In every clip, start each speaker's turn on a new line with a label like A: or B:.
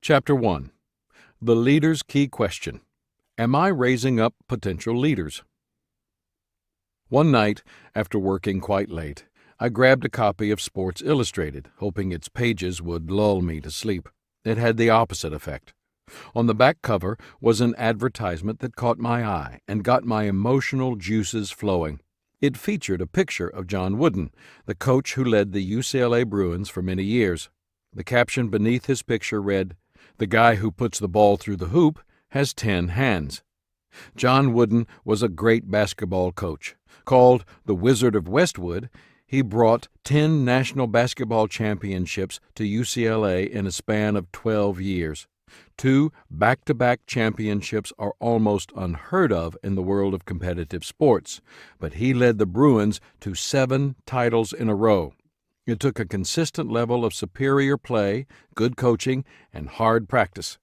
A: Chapter 1. The Leader's Key Question. Am I raising up potential leaders? One night, after working quite late, I grabbed a copy of Sports Illustrated, hoping its pages would lull me to sleep. It had the opposite effect. On the back cover was an advertisement that caught my eye and got my emotional juices flowing. It featured a picture of John Wooden, the coach who led the UCLA Bruins for many years. The caption beneath his picture read, "The guy who puts the ball through the hoop has 10 hands." John Wooden was a great basketball coach. Called the Wizard of Westwood, he brought 10 national basketball championships to UCLA in a span of 12 years. 2 back-to-back championships are almost unheard of in the world of competitive sports, but he led the Bruins to 7 titles in a row. It took a consistent level of superior play, good coaching, and hard practice.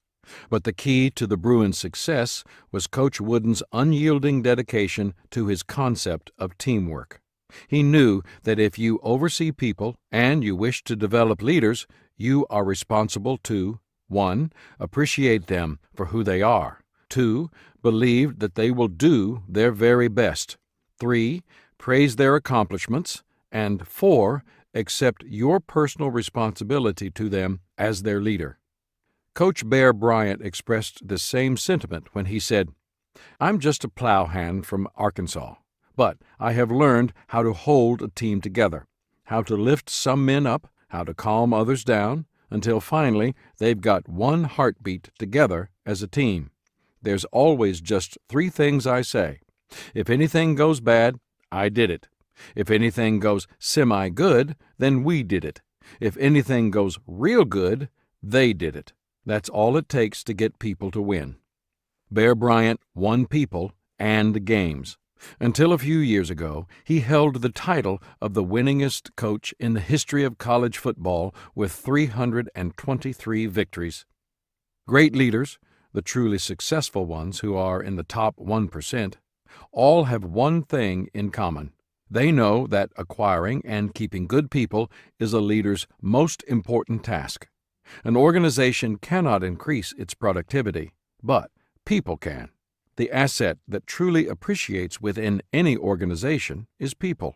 A: But the key to the Bruins' success was Coach Wooden's unyielding dedication to his concept of teamwork. He knew that if you oversee people and you wish to develop leaders, you are responsible to 1. Appreciate them for who they are. 2. Believe that they will do their very best. 3. Praise their accomplishments. And 4. Accept your personal responsibility to them as their leader. Coach Bear Bryant expressed the same sentiment when he said, "I'm just a plowhand from Arkansas, but I have learned how to hold a team together, how to lift some men up, how to calm others down, until finally they've got one heartbeat together as a team. There's always just 3 things I say. If anything goes bad, I did it. If anything goes semi-good, then we did it. If anything goes real good, they did it. That's all it takes to get people to win." Bear Bryant won people and games. Until a few years ago, he held the title of the winningest coach in the history of college football with 323 victories. Great leaders, the truly successful ones who are in the top 1%, all have one thing in common. They know that acquiring and keeping good people is a leader's most important task. An organization cannot increase its productivity, but people can. The asset that truly appreciates within any organization is people.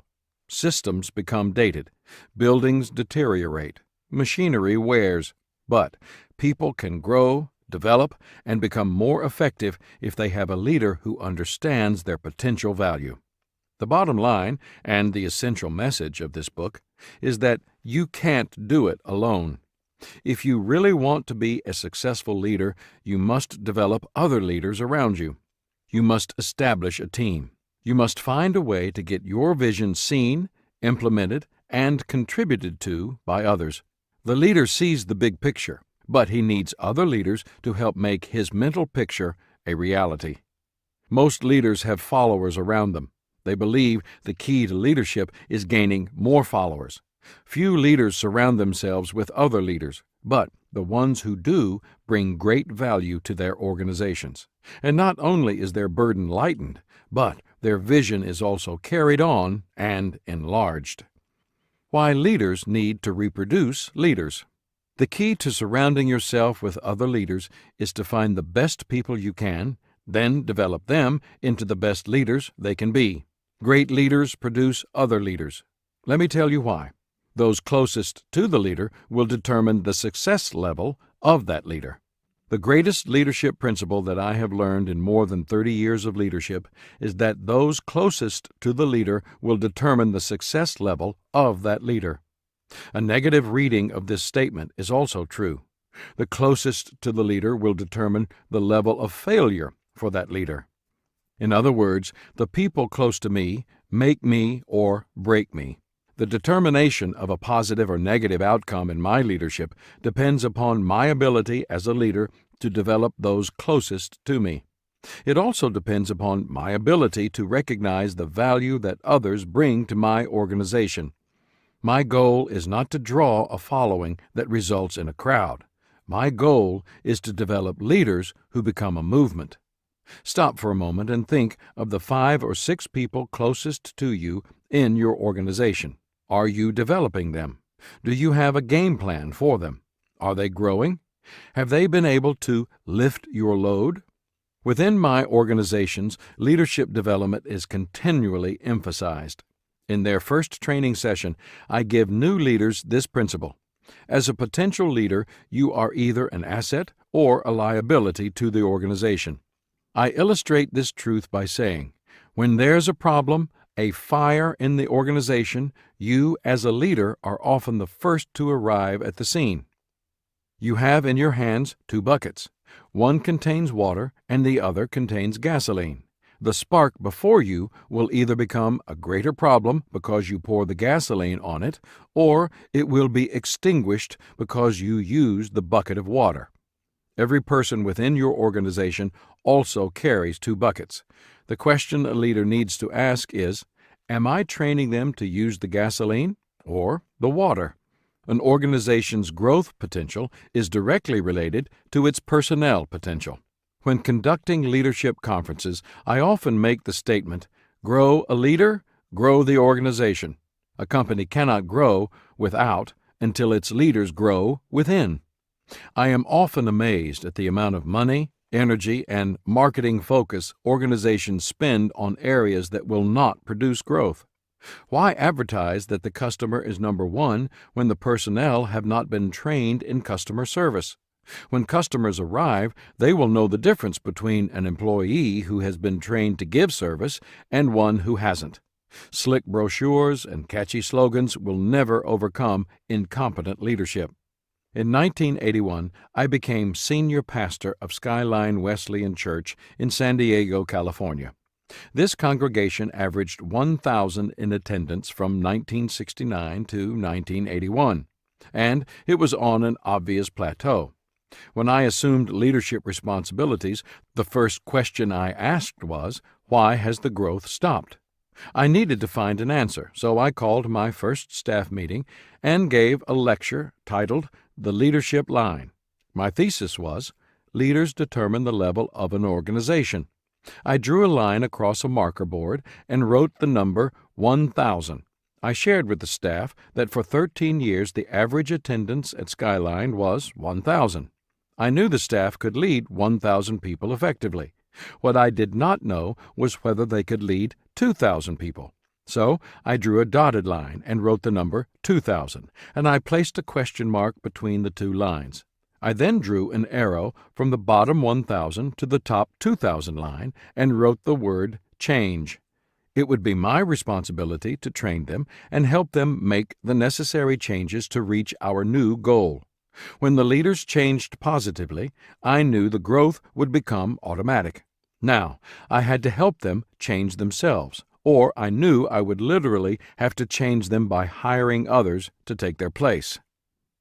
A: Systems become dated, buildings deteriorate, machinery wears, but people can grow, develop, and become more effective if they have a leader who understands their potential value. The bottom line, and the essential message of this book, is that you can't do it alone. If you really want to be a successful leader, you must develop other leaders around you. You must establish a team. You must find a way to get your vision seen, implemented, and contributed to by others. The leader sees the big picture, but he needs other leaders to help make his mental picture a reality. Most leaders have followers around them. They believe the key to leadership is gaining more followers. Few leaders surround themselves with other leaders, but the ones who do bring great value to their organizations. And not only is their burden lightened, but their vision is also carried on and enlarged. Why leaders need to reproduce leaders. The key to surrounding yourself with other leaders is to find the best people you can, then develop them into the best leaders they can be. Great leaders produce other leaders. Let me tell you why. Those closest to the leader will determine the success level of that leader. The greatest leadership principle that I have learned in more than 30 years of leadership is that those closest to the leader will determine the success level of that leader. A negative reading of this statement is also true. The closest to the leader will determine the level of failure for that leader. In other words, the people close to me make me or break me. The determination of a positive or negative outcome in my leadership depends upon my ability as a leader to develop those closest to me. It also depends upon my ability to recognize the value that others bring to my organization. My goal is not to draw a following that results in a crowd. My goal is to develop leaders who become a movement. Stop for a moment and think of the 5 or 6 people closest to you in your organization. Are you developing them? Do you have a game plan for them? Are they growing? Have they been able to lift your load? Within my organizations, leadership development is continually emphasized. In their first training session, I give new leaders this principle. As a potential leader, you are either an asset or a liability to the organization. I illustrate this truth by saying, when there's a problem, a fire in the organization, you as a leader are often the first to arrive at the scene. You have in your hands 2 buckets. One contains water and the other contains gasoline. The spark before you will either become a greater problem because you pour the gasoline on it, or it will be extinguished because you use the bucket of water. Every person within your organization also carries 2 buckets. The question a leader needs to ask is, am I training them to use the gasoline or the water? An organization's growth potential is directly related to its personnel potential. When conducting leadership conferences, I often make the statement, grow a leader, grow the organization. A company cannot grow without until its leaders grow within. I am often amazed at the amount of money, energy, and marketing focus organizations spend on areas that will not produce growth. Why advertise that the customer is number one when the personnel have not been trained in customer service? When customers arrive, they will know the difference between an employee who has been trained to give service and one who hasn't. Slick brochures and catchy slogans will never overcome incompetent leadership. In 1981, I became senior pastor of Skyline Wesleyan Church in San Diego, California. This congregation averaged 1,000 in attendance from 1969 to 1981, and it was on an obvious plateau. When I assumed leadership responsibilities, the first question I asked was, why has the growth stopped? I needed to find an answer, so I called my first staff meeting and gave a lecture titled The Leadership Line. My thesis was, leaders determine the level of an organization. I drew a line across a marker board and wrote the number 1,000. I shared with the staff that for 13 years the average attendance at Skyline was 1,000. I knew the staff could lead 1,000 people effectively. What I did not know was whether they could lead 2,000 people. So I drew a dotted line and wrote the number 2,000, and I placed a question mark between the 2 lines. I then drew an arrow from the bottom 1,000 to the top 2,000 line and wrote the word change. It would be my responsibility to train them and help them make the necessary changes to reach our new goal. When the leaders changed positively, I knew the growth would become automatic. Now, I had to help them change themselves, or I knew I would literally have to change them by hiring others to take their place.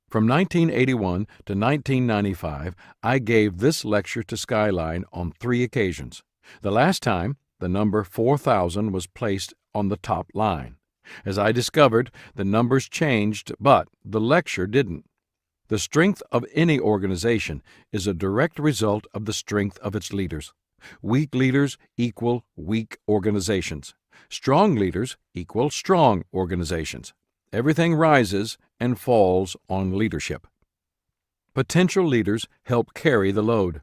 A: From 1981 to 1995, I gave this lecture to Skyline on 3 occasions. The last time, the number 4,000 was placed on the top line. As I discovered, the numbers changed, but the lecture didn't. The strength of any organization is a direct result of the strength of its leaders. Weak leaders equal weak organizations. Strong leaders equal strong organizations. Everything rises and falls on leadership. Potential leaders help carry the load.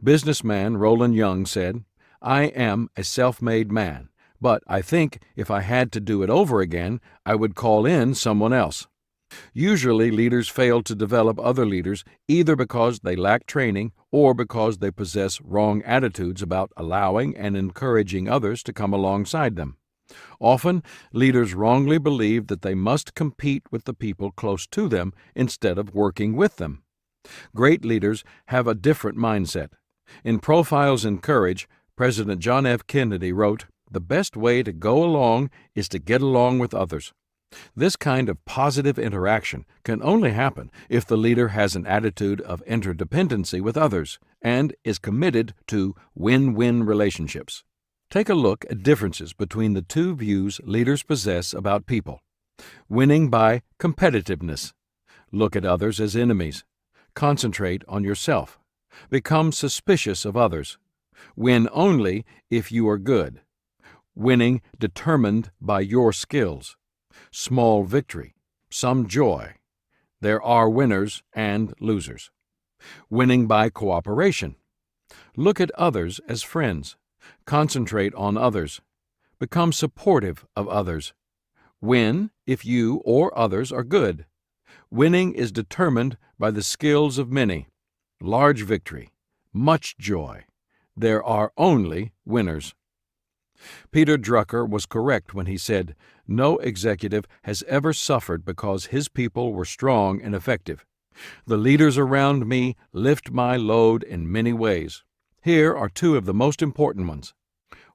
A: Businessman Roland Young said, "I am a self-made man, but I think if I had to do it over again, I would call in someone else." Usually, leaders fail to develop other leaders either because they lack training or because they possess wrong attitudes about allowing and encouraging others to come alongside them. Often, leaders wrongly believe that they must compete with the people close to them instead of working with them. Great leaders have a different mindset. In Profiles in Courage, President John F. Kennedy wrote, "The best way to go along is to get along with others." This kind of positive interaction can only happen if the leader has an attitude of interdependency with others and is committed to win-win relationships. Take a look at differences between the 2 views leaders possess about people. Winning by competitiveness. Look at others as enemies. Concentrate on yourself. Become suspicious of others. Win only if you are good. Winning determined by your skills. Small victory, some joy. There are winners and losers. Winning by cooperation. Look at others as friends. Concentrate on others. Become supportive of others. Win if you or others are good. Winning is determined by the skills of many. Large victory. Much joy. There are only winners. Peter Drucker was correct when he said, "No executive has ever suffered because his people were strong and effective. The leaders around me lift my load in many ways. Here are two of the most important ones.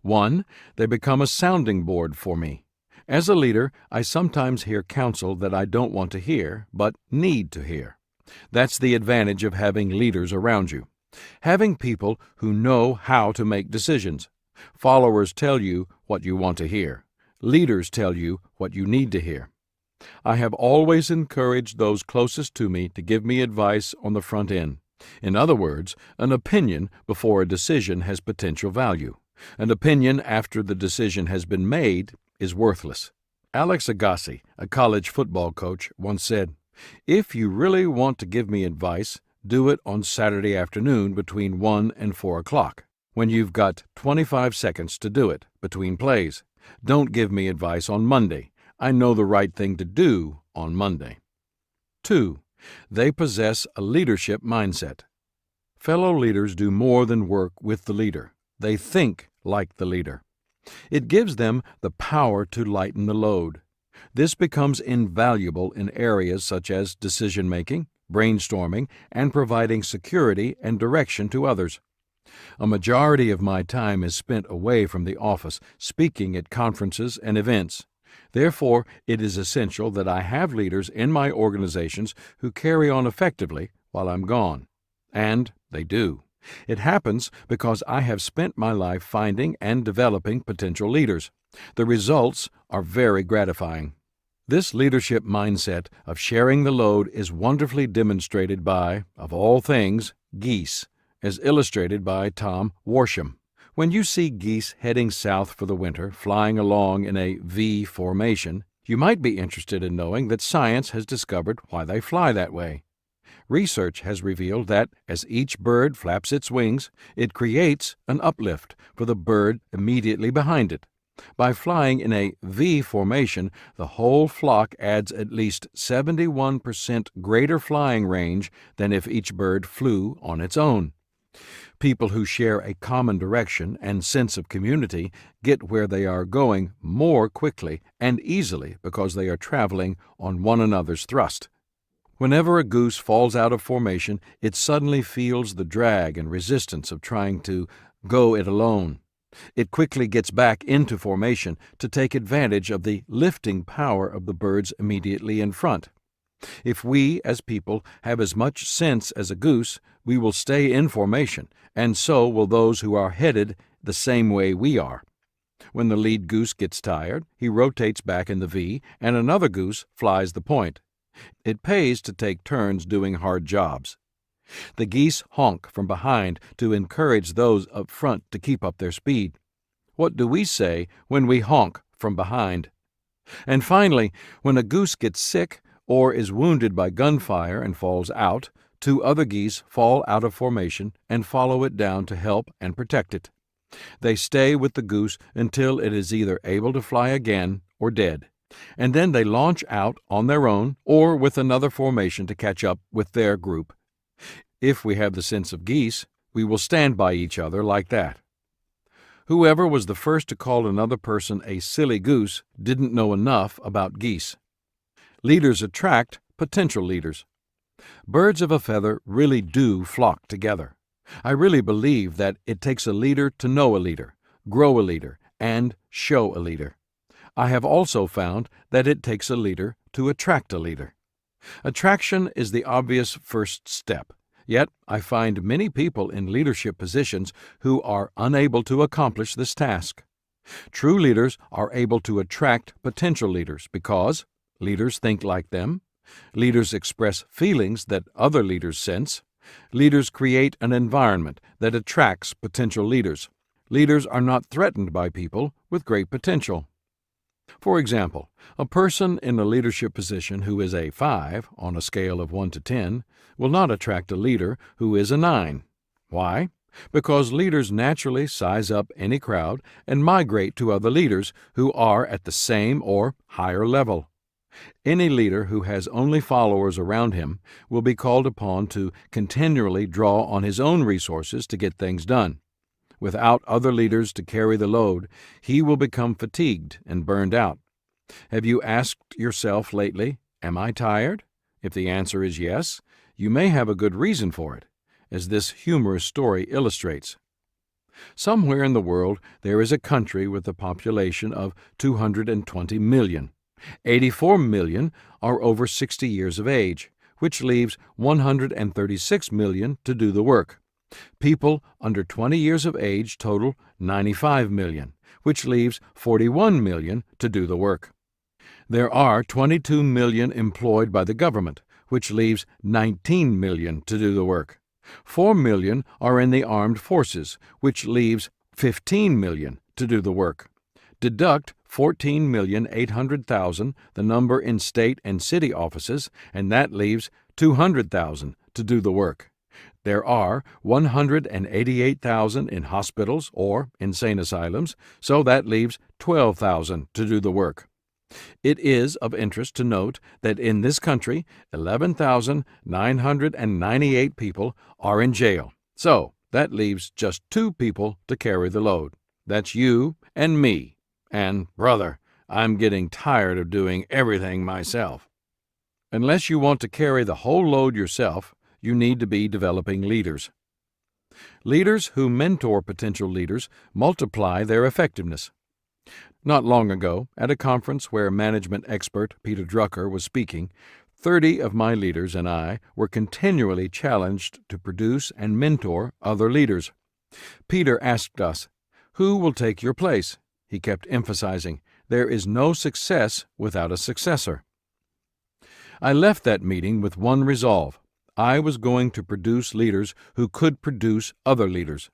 A: 1. They become a sounding board for me. As a leader, I sometimes hear counsel that I don't want to hear, but need to hear. That's the advantage of having leaders around you. Having people who know how to make decisions. Followers tell you what you want to hear. Leaders tell you what you need to hear. I have always encouraged those closest to me to give me advice on the front end. In other words, an opinion before a decision has potential value. An opinion after the decision has been made is worthless. Alex Agassi, a college football coach, once said, "If you really want to give me advice, do it on Saturday afternoon between 1 and 4 o'clock, when you've got 25 seconds to do it between plays. Don't give me advice on Monday. I know the right thing to do on Monday." 2. They possess a leadership mindset. Fellow leaders do more than work with the leader. They think like the leader. It gives them the power to lighten the load. This becomes invaluable in areas such as decision-making, brainstorming, and providing security and direction to others. A majority of my time is spent away from the office, speaking at conferences and events. Therefore, it is essential that I have leaders in my organizations who carry on effectively while I'm gone. And they do. It happens because I have spent my life finding and developing potential leaders. The results are very gratifying. This leadership mindset of sharing the load is wonderfully demonstrated by, of all things, geese, as illustrated by Tom Worsham. When you see geese heading south for the winter, flying along in a V formation, you might be interested in knowing that science has discovered why they fly that way. Research has revealed that as each bird flaps its wings, it creates an uplift for the bird immediately behind it. By flying in a V formation, the whole flock adds at least 71% greater flying range than if each bird flew on its own. People who share a common direction and sense of community get where they are going more quickly and easily because they are traveling on one another's thrust. Whenever a goose falls out of formation, it suddenly feels the drag and resistance of trying to go it alone. It quickly gets back into formation to take advantage of the lifting power of the birds immediately in front. If we, as people, have as much sense as a goose, we will stay in formation, and so will those who are headed the same way we are. When the lead goose gets tired, he rotates back in the V, and another goose flies the point. It pays to take turns doing hard jobs. The geese honk from behind to encourage those up front to keep up their speed. What do we say when we honk from behind? And finally, when a goose gets sick or is wounded by gunfire and falls out, 2 other geese fall out of formation and follow it down to help and protect it. They stay with the goose until it is either able to fly again or dead, and then they launch out on their own or with another formation to catch up with their group. If we have the sense of geese, we will stand by each other like that. Whoever was the first to call another person a silly goose didn't know enough about geese. Leaders attract potential leaders. Birds of a feather really do flock together. I really believe that it takes a leader to know a leader, grow a leader, and show a leader. I have also found that it takes a leader to attract a leader. Attraction is the obvious first step. Yet I find many people in leadership positions who are unable to accomplish this task. True leaders are able to attract potential leaders because leaders think like them, leaders express feelings that other leaders sense, leaders create an environment that attracts potential leaders. Leaders are not threatened by people with great potential. For example, a person in a leadership position who is a 5 on a scale of 1 to 10 will not attract a leader who is a 9. Why? Because leaders naturally size up any crowd and migrate to other leaders who are at the same or higher level. Any leader who has only followers around him will be called upon to continually draw on his own resources to get things done. Without other leaders to carry the load, he will become fatigued and burned out. Have you asked yourself lately, "Am I tired?" If the answer is yes, you may have a good reason for it, as this humorous story illustrates. Somewhere in the world there is a country with a population of 220 million. 84 million are over 60 years of age, which leaves 136 million to do the work. People under 20 years of age total 95 million, which leaves 41 million to do the work. There are 22 million employed by the government, which leaves 19 million to do the work. 4 million are in the armed forces, which leaves 15 million to do the work. Deduct 14,800,000, the number in state and city offices, and that leaves 200,000 to do the work. There are 188,000 in hospitals or insane asylums, so that leaves 12,000 to do the work. It is of interest to note that in this country, 11,998 people are in jail, so that leaves just 2 people to carry the load. That's you and me. And, brother, I'm getting tired of doing everything myself. Unless you want to carry the whole load yourself, you need to be developing leaders. Leaders who mentor potential leaders multiply their effectiveness. Not long ago, at a conference where management expert Peter Drucker was speaking, 30 of my leaders and I were continually challenged to produce and mentor other leaders. Peter asked us, "Who will take your place?" He kept emphasizing, "There is no success without a successor." I left that meeting with one resolve. I was going to produce leaders who could produce other leaders.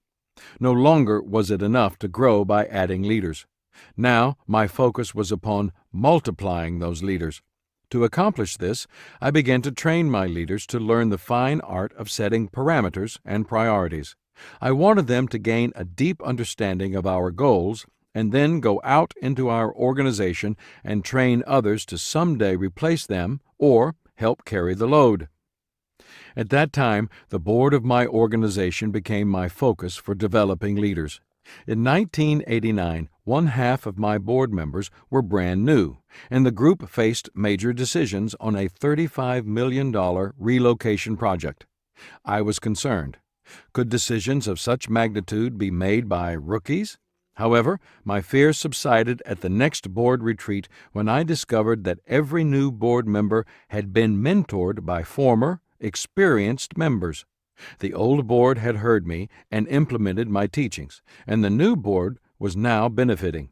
A: No longer was it enough to grow by adding leaders. Now my focus was upon multiplying those leaders. To accomplish this, I began to train my leaders to learn the fine art of setting parameters and priorities. I wanted them to gain a deep understanding of our goals and then go out into our organization and train others to someday replace them or help carry the load. At that time, the board of my organization became my focus for developing leaders. In 1989, 1/2 of my board members were brand new, and the group faced major decisions on a $35 million relocation project. I was concerned. Could decisions of such magnitude be made by rookies? However, my fears subsided at the next board retreat when I discovered that every new board member had been mentored by former, experienced members. The old board had heard me and implemented my teachings, and the new board was now benefiting.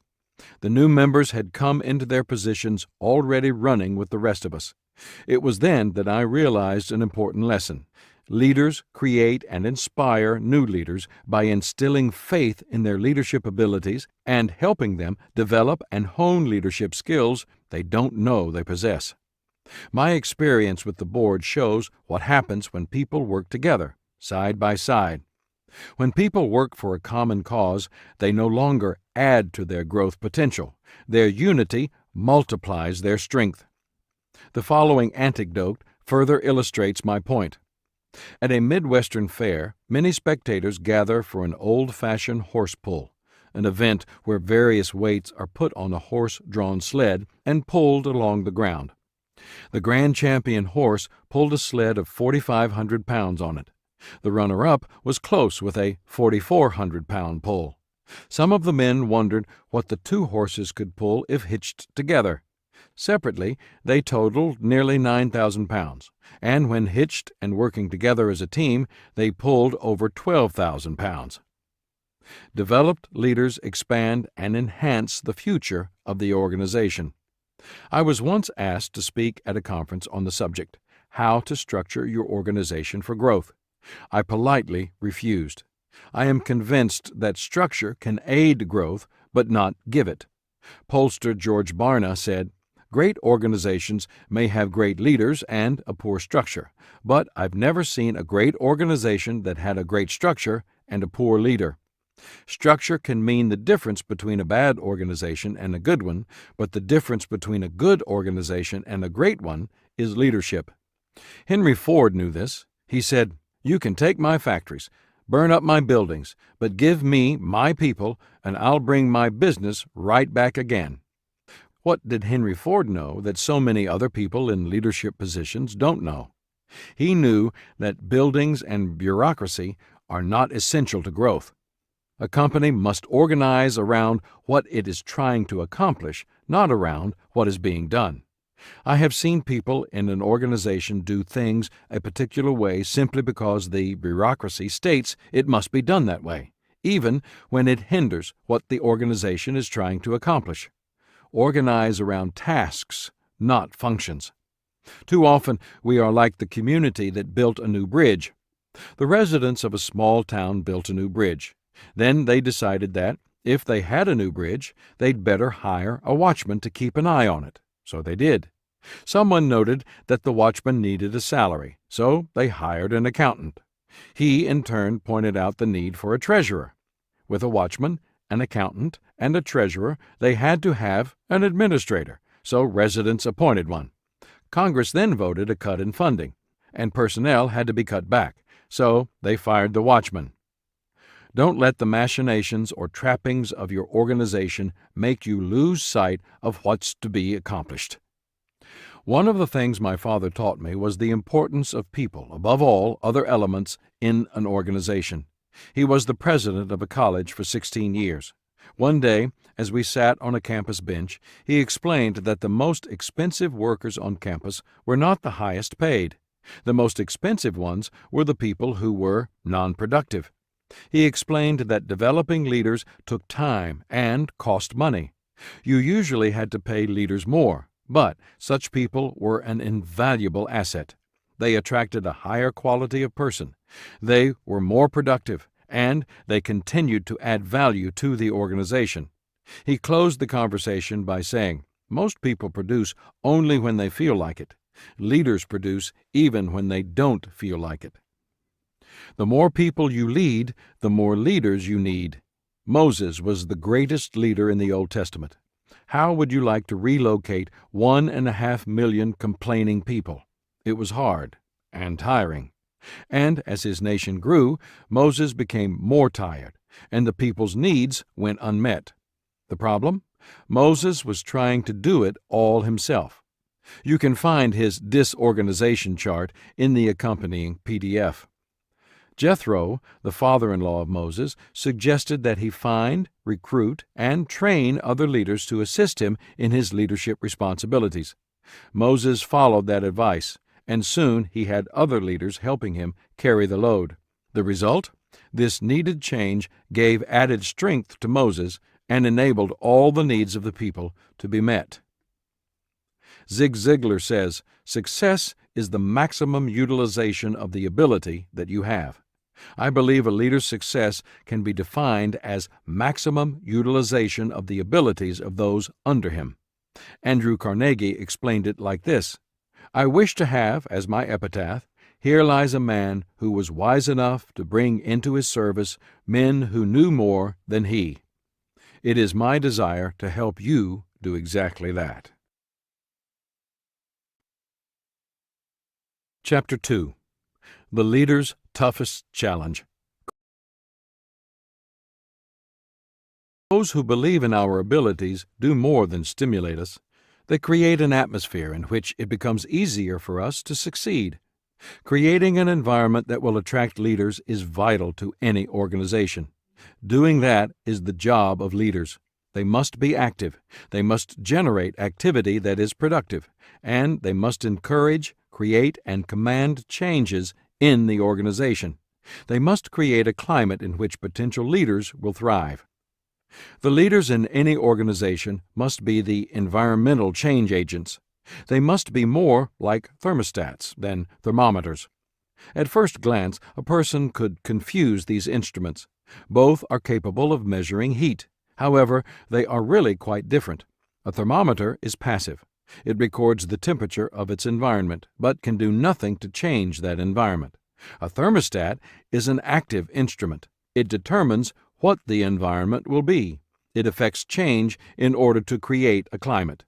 A: The new members had come into their positions already running with the rest of us. It was then that I realized an important lesson. Leaders create and inspire new leaders by instilling faith in their leadership abilities and helping them develop and hone leadership skills they don't know they possess. My experience with the board shows what happens when people work together, side by side. When people work for a common cause, they no longer add to their growth potential. Their unity multiplies their strength. The following anecdote further illustrates my point. At a Midwestern fair, many spectators gather for an old-fashioned horse pull, an event where various weights are put on a horse-drawn sled and pulled along the ground. The grand champion horse pulled a sled of 4,500 pounds on it. The runner-up was close with a 4,400-pound pull. Some of the men wondered what the 2 horses could pull if hitched together. Separately, they totaled nearly 9,000 pounds, and when hitched and working together as a team, they pulled over 12,000 pounds. Developed leaders expand and enhance the future of the organization. I was once asked to speak at a conference on the subject, how to structure your organization for growth. I politely refused. I am convinced that structure can aid growth, but not give it. Pollster George Barna said, "Great organizations may have great leaders and a poor structure, but I've never seen a great organization that had a great structure and a poor leader. Structure can mean the difference between a bad organization and a good one, but the difference between a good organization and a great one is leadership." Henry Ford knew this. He said, "You can take my factories, burn up my buildings, but give me my people, and I'll bring my business right back again." What did Henry Ford know that so many other people in leadership positions don't know? He knew that buildings and bureaucracy are not essential to growth. A company must organize around what it is trying to accomplish, not around what is being done. I have seen people in an organization do things a particular way simply because the bureaucracy states it must be done that way, even when it hinders what the organization is trying to accomplish. Organize around tasks, not functions. Too often we are like the community that built a new bridge. The residents of a small town built a new bridge. Then they decided that, if they had a new bridge, they'd better hire a watchman to keep an eye on it. So they did. Someone noted that the watchman needed a salary, so they hired an accountant. He, in turn, pointed out the need for a treasurer. With a watchman, an accountant, and a treasurer, they had to have an administrator, so residents appointed one. Congress then voted a cut in funding, and personnel had to be cut back, so they fired the watchman. Don't let the machinations or trappings of your organization make you lose sight of what's to be accomplished. One of the things my father taught me was the importance of people above all other elements in an organization. He was the president of a college for 16 years. One day, as we sat on a campus bench, he explained that the most expensive workers on campus were not the highest paid. The most expensive ones were the people who were non-productive. He explained that developing leaders took time and cost money. You usually had to pay leaders more, but such people were an invaluable asset. They attracted a higher quality of person. They were more productive, and they continued to add value to the organization. He closed the conversation by saying, "Most people produce only when they feel like it. Leaders produce even when they don't feel like it." The more people you lead, the more leaders you need. Moses was the greatest leader in the Old Testament. How would you like to relocate 1.5 million complaining people? It was hard and tiring. And as his nation grew, Moses became more tired, and the people's needs went unmet. The problem? Moses was trying to do it all himself. You can find his disorganization chart in the accompanying PDF. Jethro, the father-in-law of Moses, suggested that he find, recruit, and train other leaders to assist him in his leadership responsibilities. Moses followed that advice, and soon he had other leaders helping him carry the load. The result? This needed change gave added strength to Moses and enabled all the needs of the people to be met. Zig Ziglar says, "Success is the maximum utilization of the ability that you have." I believe a leader's success can be defined as maximum utilization of the abilities of those under him. Andrew Carnegie explained it like this: "I wish to have, as my epitaph, 'Here lies a man who was wise enough to bring into his service men who knew more than he.' It is my desire to help you do exactly that." Chapter 2. The Leader's Toughest Challenge. Those who believe in our abilities do more than stimulate us. They create an atmosphere in which it becomes easier for us to succeed. Creating an environment that will attract leaders is vital to any organization. Doing that is the job of leaders. They must be active. They must generate activity that is productive, and they must encourage, create, and command changes in the organization. They must create a climate in which potential leaders will thrive. The leaders in any organization must be the environmental change agents. They must be more like thermostats than thermometers. At first glance, a person could confuse these instruments. Both are capable of measuring heat. However, they are really quite different. A thermometer is passive. It records the temperature of its environment, but can do nothing to change that environment. A thermostat is an active instrument. It determines what the environment will be. It affects change in order to create a climate.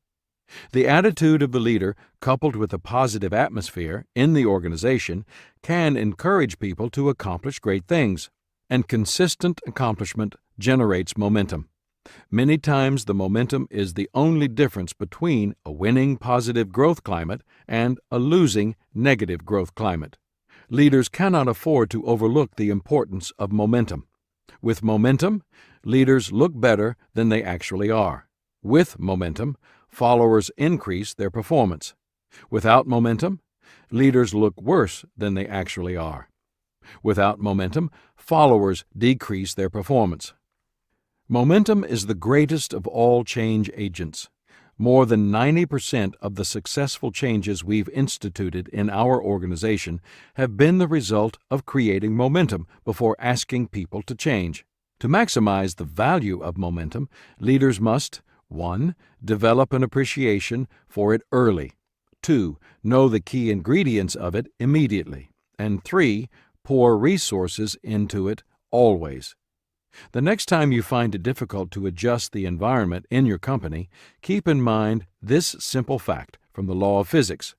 A: The attitude of the leader, coupled with a positive atmosphere in the organization, can encourage people to accomplish great things, and consistent accomplishment generates momentum. Many times the momentum is the only difference between a winning positive growth climate and a losing negative growth climate. Leaders cannot afford to overlook the importance of momentum. With momentum, leaders look better than they actually are. With momentum, followers increase their performance. Without momentum, leaders look worse than they actually are. Without momentum, followers decrease their performance. Momentum is the greatest of all change agents. More than 90% of the successful changes we've instituted in our organization have been the result of creating momentum before asking people to change. To maximize the value of momentum, leaders must 1. Develop an appreciation for it early. 2. Know the key ingredients of it immediately. And 3. Pour resources into it always. The next time you find it difficult to adjust the environment in your company, keep in mind this simple fact from the law of physics.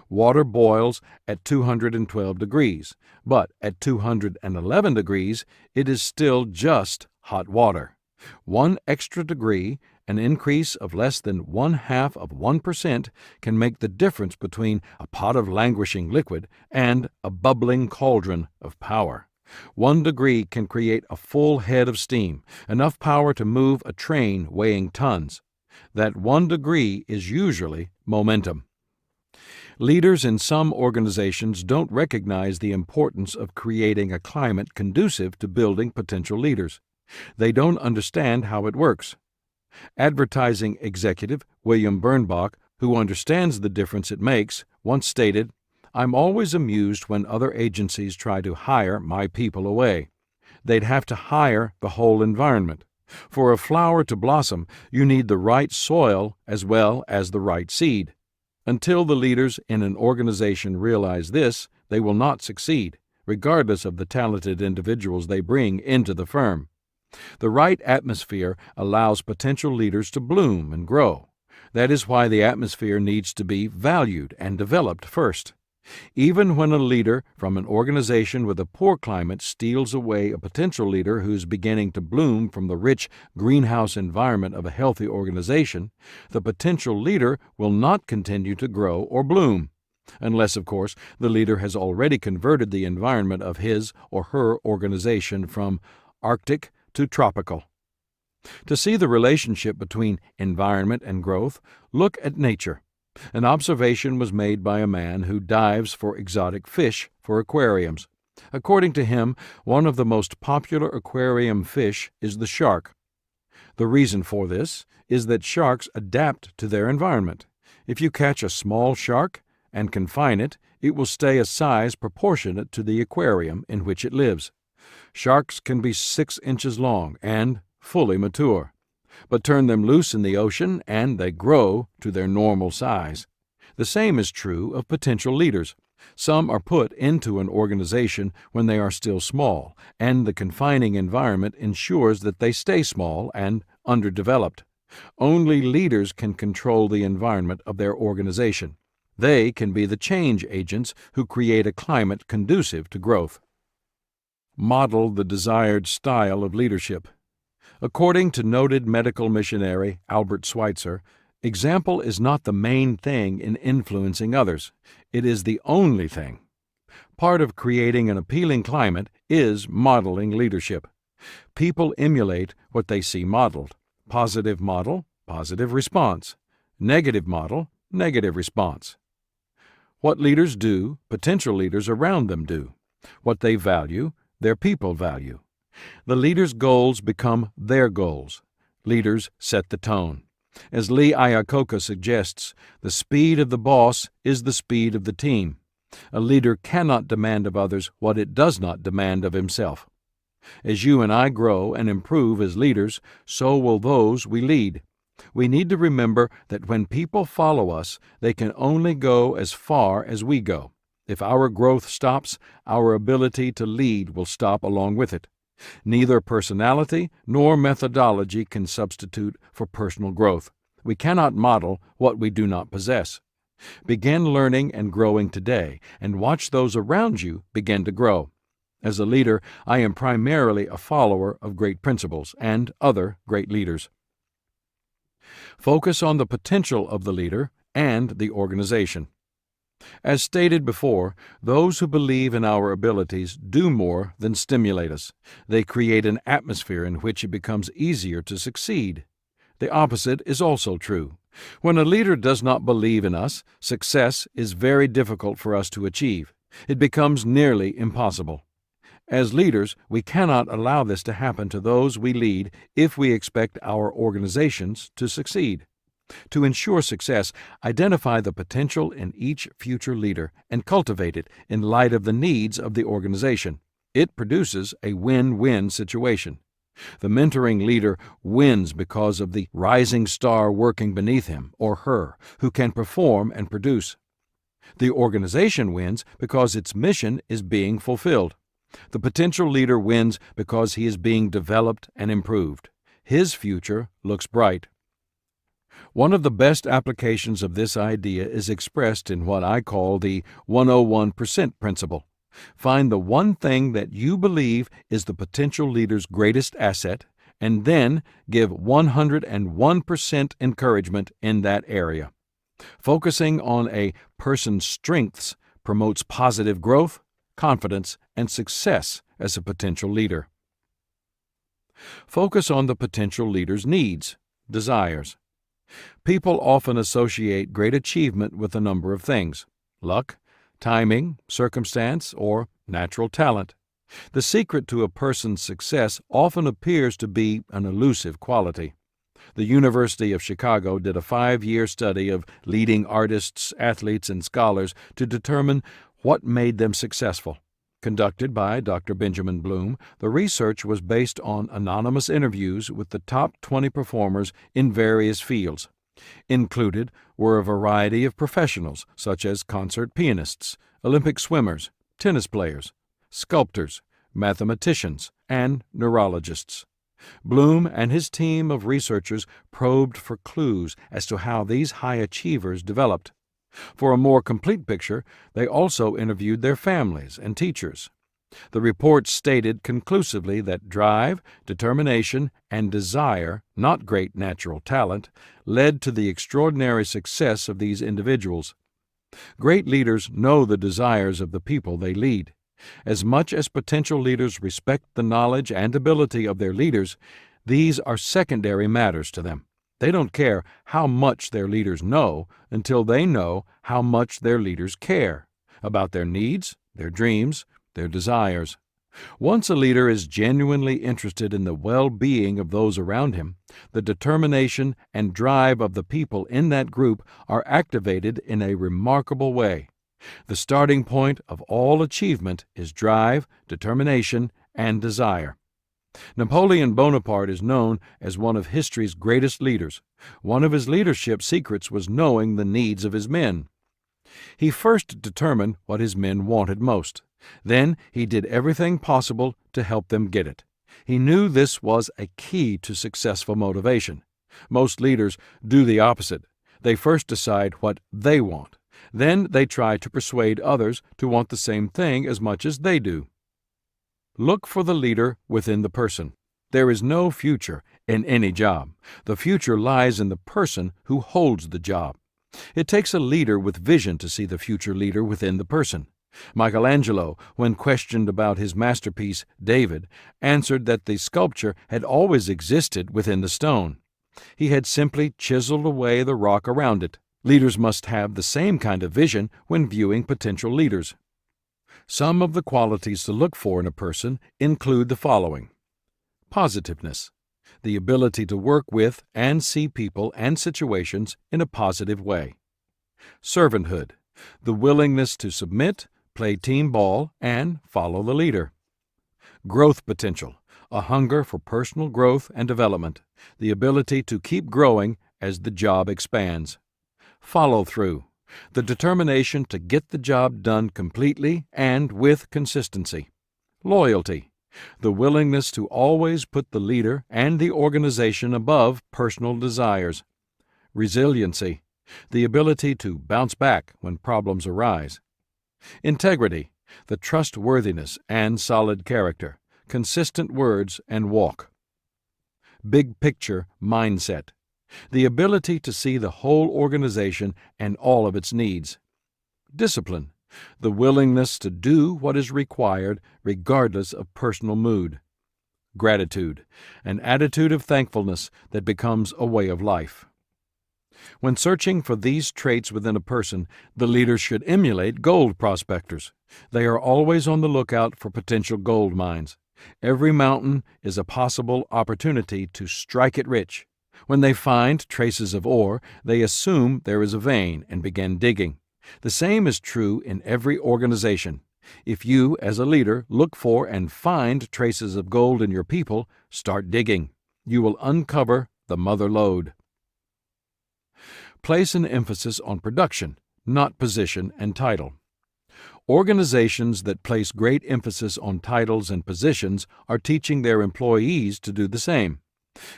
A: Water boils at 212 degrees, but at 211 degrees, it is still just hot water. 1 extra degree, an increase of less than 0.5%, can make the difference between a pot of languishing liquid and a bubbling cauldron of power. 1 degree can create a full head of steam, enough power to move a train weighing tons. That 1 degree is usually momentum. Leaders in some organizations don't recognize the importance of creating a climate conducive to building potential leaders. They don't understand how it works. Advertising executive William Bernbach, who understands the difference it makes, once stated, "I'm always amused when other agencies try to hire my people away. They'd have to hire the whole environment. For a flower to blossom, you need the right soil as well as the right seed. Until the leaders in an organization realize this, they will not succeed, regardless of the talented individuals they bring into the firm. The right atmosphere allows potential leaders to bloom and grow. That is why the atmosphere needs to be valued and developed first. Even when a leader from an organization with a poor climate steals away a potential leader who's beginning to bloom from the rich greenhouse environment of a healthy organization, the potential leader will not continue to grow or bloom, unless, of course, the leader has already converted the environment of his or her organization from Arctic to tropical. To see the relationship between environment and growth, look at nature. An observation was made by a man who dives for exotic fish for aquariums. According to him, one of the most popular aquarium fish is the shark. The reason for this is that sharks adapt to their environment. If you catch a small shark and confine it, it will stay a size proportionate to the aquarium in which it lives. Sharks can be 6 inches long and fully mature. But turn them loose in the ocean and they grow to their normal size. The same is true of potential leaders. Some are put into an organization when they are still small, and the confining environment ensures that they stay small and underdeveloped. Only leaders can control the environment of their organization. They can be the change agents who create a climate conducive to growth. Model the desired style of leadership. According to noted medical missionary Albert Schweitzer, example is not the main thing in influencing others. It is the only thing. Part of creating an appealing climate is modeling leadership. People emulate what they see modeled. Positive model, positive response. Negative model, negative response. What leaders do, potential leaders around them do. What they value, their people value. The leader's goals become their goals. Leaders set the tone. As Lee Iacocca suggests, the speed of the boss is the speed of the team. A leader cannot demand of others what it does not demand of himself. As you and I grow and improve as leaders, so will those we lead. We need to remember that when people follow us, they can only go as far as we go. If our growth stops, our ability to lead will stop along with it. Neither personality nor methodology can substitute for personal growth. We cannot model what we do not possess. Begin learning and growing today, and watch those around you begin to grow. As a leader, I am primarily a follower of great principles and other great leaders. Focus on the potential of the leader and the organization. As stated before, those who believe in our abilities do more than stimulate us. They create an atmosphere in which it becomes easier to succeed. The opposite is also true. When a leader does not believe in us, success is very difficult for us to achieve. It becomes nearly impossible. As leaders, we cannot allow this to happen to those we lead if we expect our organizations to succeed. To ensure success, identify the potential in each future leader and cultivate it in light of the needs of the organization. It produces a win-win situation. The mentoring leader wins because of the rising star working beneath him or her who can perform and produce. The organization wins because its mission is being fulfilled. The potential leader wins because he is being developed and improved. His future looks bright. One of the best applications of this idea is expressed in what I call the 101% principle. Find the one thing that you believe is the potential leader's greatest asset, and then give 101% encouragement in that area. Focusing on a person's strengths promotes positive growth, confidence, and success as a potential leader. Focus on the potential leader's needs, desires. People often associate great achievement with a number of things: luck, timing, circumstance, or natural talent. The secret to a person's success often appears to be an elusive quality. The University of Chicago did a 5-year study of leading artists, athletes, and scholars to determine what made them successful. Conducted by Dr. Benjamin Bloom, the research was based on anonymous interviews with the top 20 performers in various fields. Included were a variety of professionals, such as concert pianists, Olympic swimmers, tennis players, sculptors, mathematicians, and neurologists. Bloom and his team of researchers probed for clues as to how these high achievers developed. For a more complete picture, they also interviewed their families and teachers. The report stated conclusively that drive, determination, and desire, not great natural talent, led to the extraordinary success of these individuals. Great leaders know the desires of the people they lead. As much as potential leaders respect the knowledge and ability of their leaders, these are secondary matters to them. They don't care how much their leaders know until they know how much their leaders care about their needs, their dreams, their desires. Once a leader is genuinely interested in the well-being of those around him, the determination and drive of the people in that group are activated in a remarkable way. The starting point of all achievement is drive, determination, and desire. Napoleon Bonaparte is known as one of history's greatest leaders. One of his leadership secrets was knowing the needs of his men. He first determined what his men wanted most. Then he did everything possible to help them get it. He knew this was a key to successful motivation. Most leaders do the opposite. They first decide what they want. Then they try to persuade others to want the same thing as much as they do. Look for the leader within the person. There is no future in any job. The future lies in the person who holds the job. It takes a leader with vision to see the future leader within the person. Michelangelo, when questioned about his masterpiece, David, answered that the sculpture had always existed within the stone. He had simply chiseled away the rock around it. Leaders must have the same kind of vision when viewing potential leaders. Some of the qualities to look for in a person include the following: positiveness, the ability to work with and see people and situations in a positive way; servanthood, the willingness to submit, play team ball, and follow the leader; growth potential, a hunger for personal growth and development, the ability to keep growing as the job expands. Follow through, the determination to get the job done completely and with consistency. Loyalty, the willingness to always put the leader and the organization above personal desires. Resiliency, the ability to bounce back when problems arise. Integrity, the trustworthiness and solid character, consistent words and walk. Big picture mindset, the ability to see the whole organization and all of its needs. Discipline, the willingness to do what is required regardless of personal mood. Gratitude, an attitude of thankfulness that becomes a way of life. When searching for these traits within a person, the leader should emulate gold prospectors. They are always on the lookout for potential gold mines. Every mountain is a possible opportunity to strike it rich. When they find traces of ore, they assume there is a vein and begin digging. The same is true in every organization. If you, as a leader, look for and find traces of gold in your people, start digging. You will uncover the mother lode. Place an emphasis on production, not position and title. Organizations that place great emphasis on titles and positions are teaching their employees to do the same.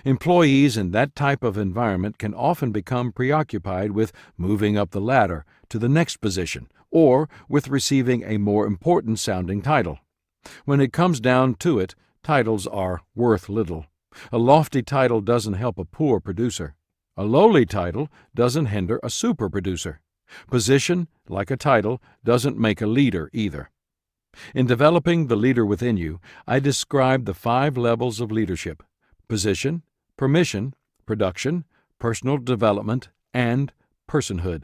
A: Employees in that type of environment can often become preoccupied with moving up the ladder to the next position or with receiving a more important-sounding title. When it comes down to it, titles are worth little. A lofty title doesn't help a poor producer. A lowly title doesn't hinder a super producer. Position, like a title, doesn't make a leader either. In developing the leader within you, I described the 5 levels of leadership: position, permission, production, personal development, and personhood.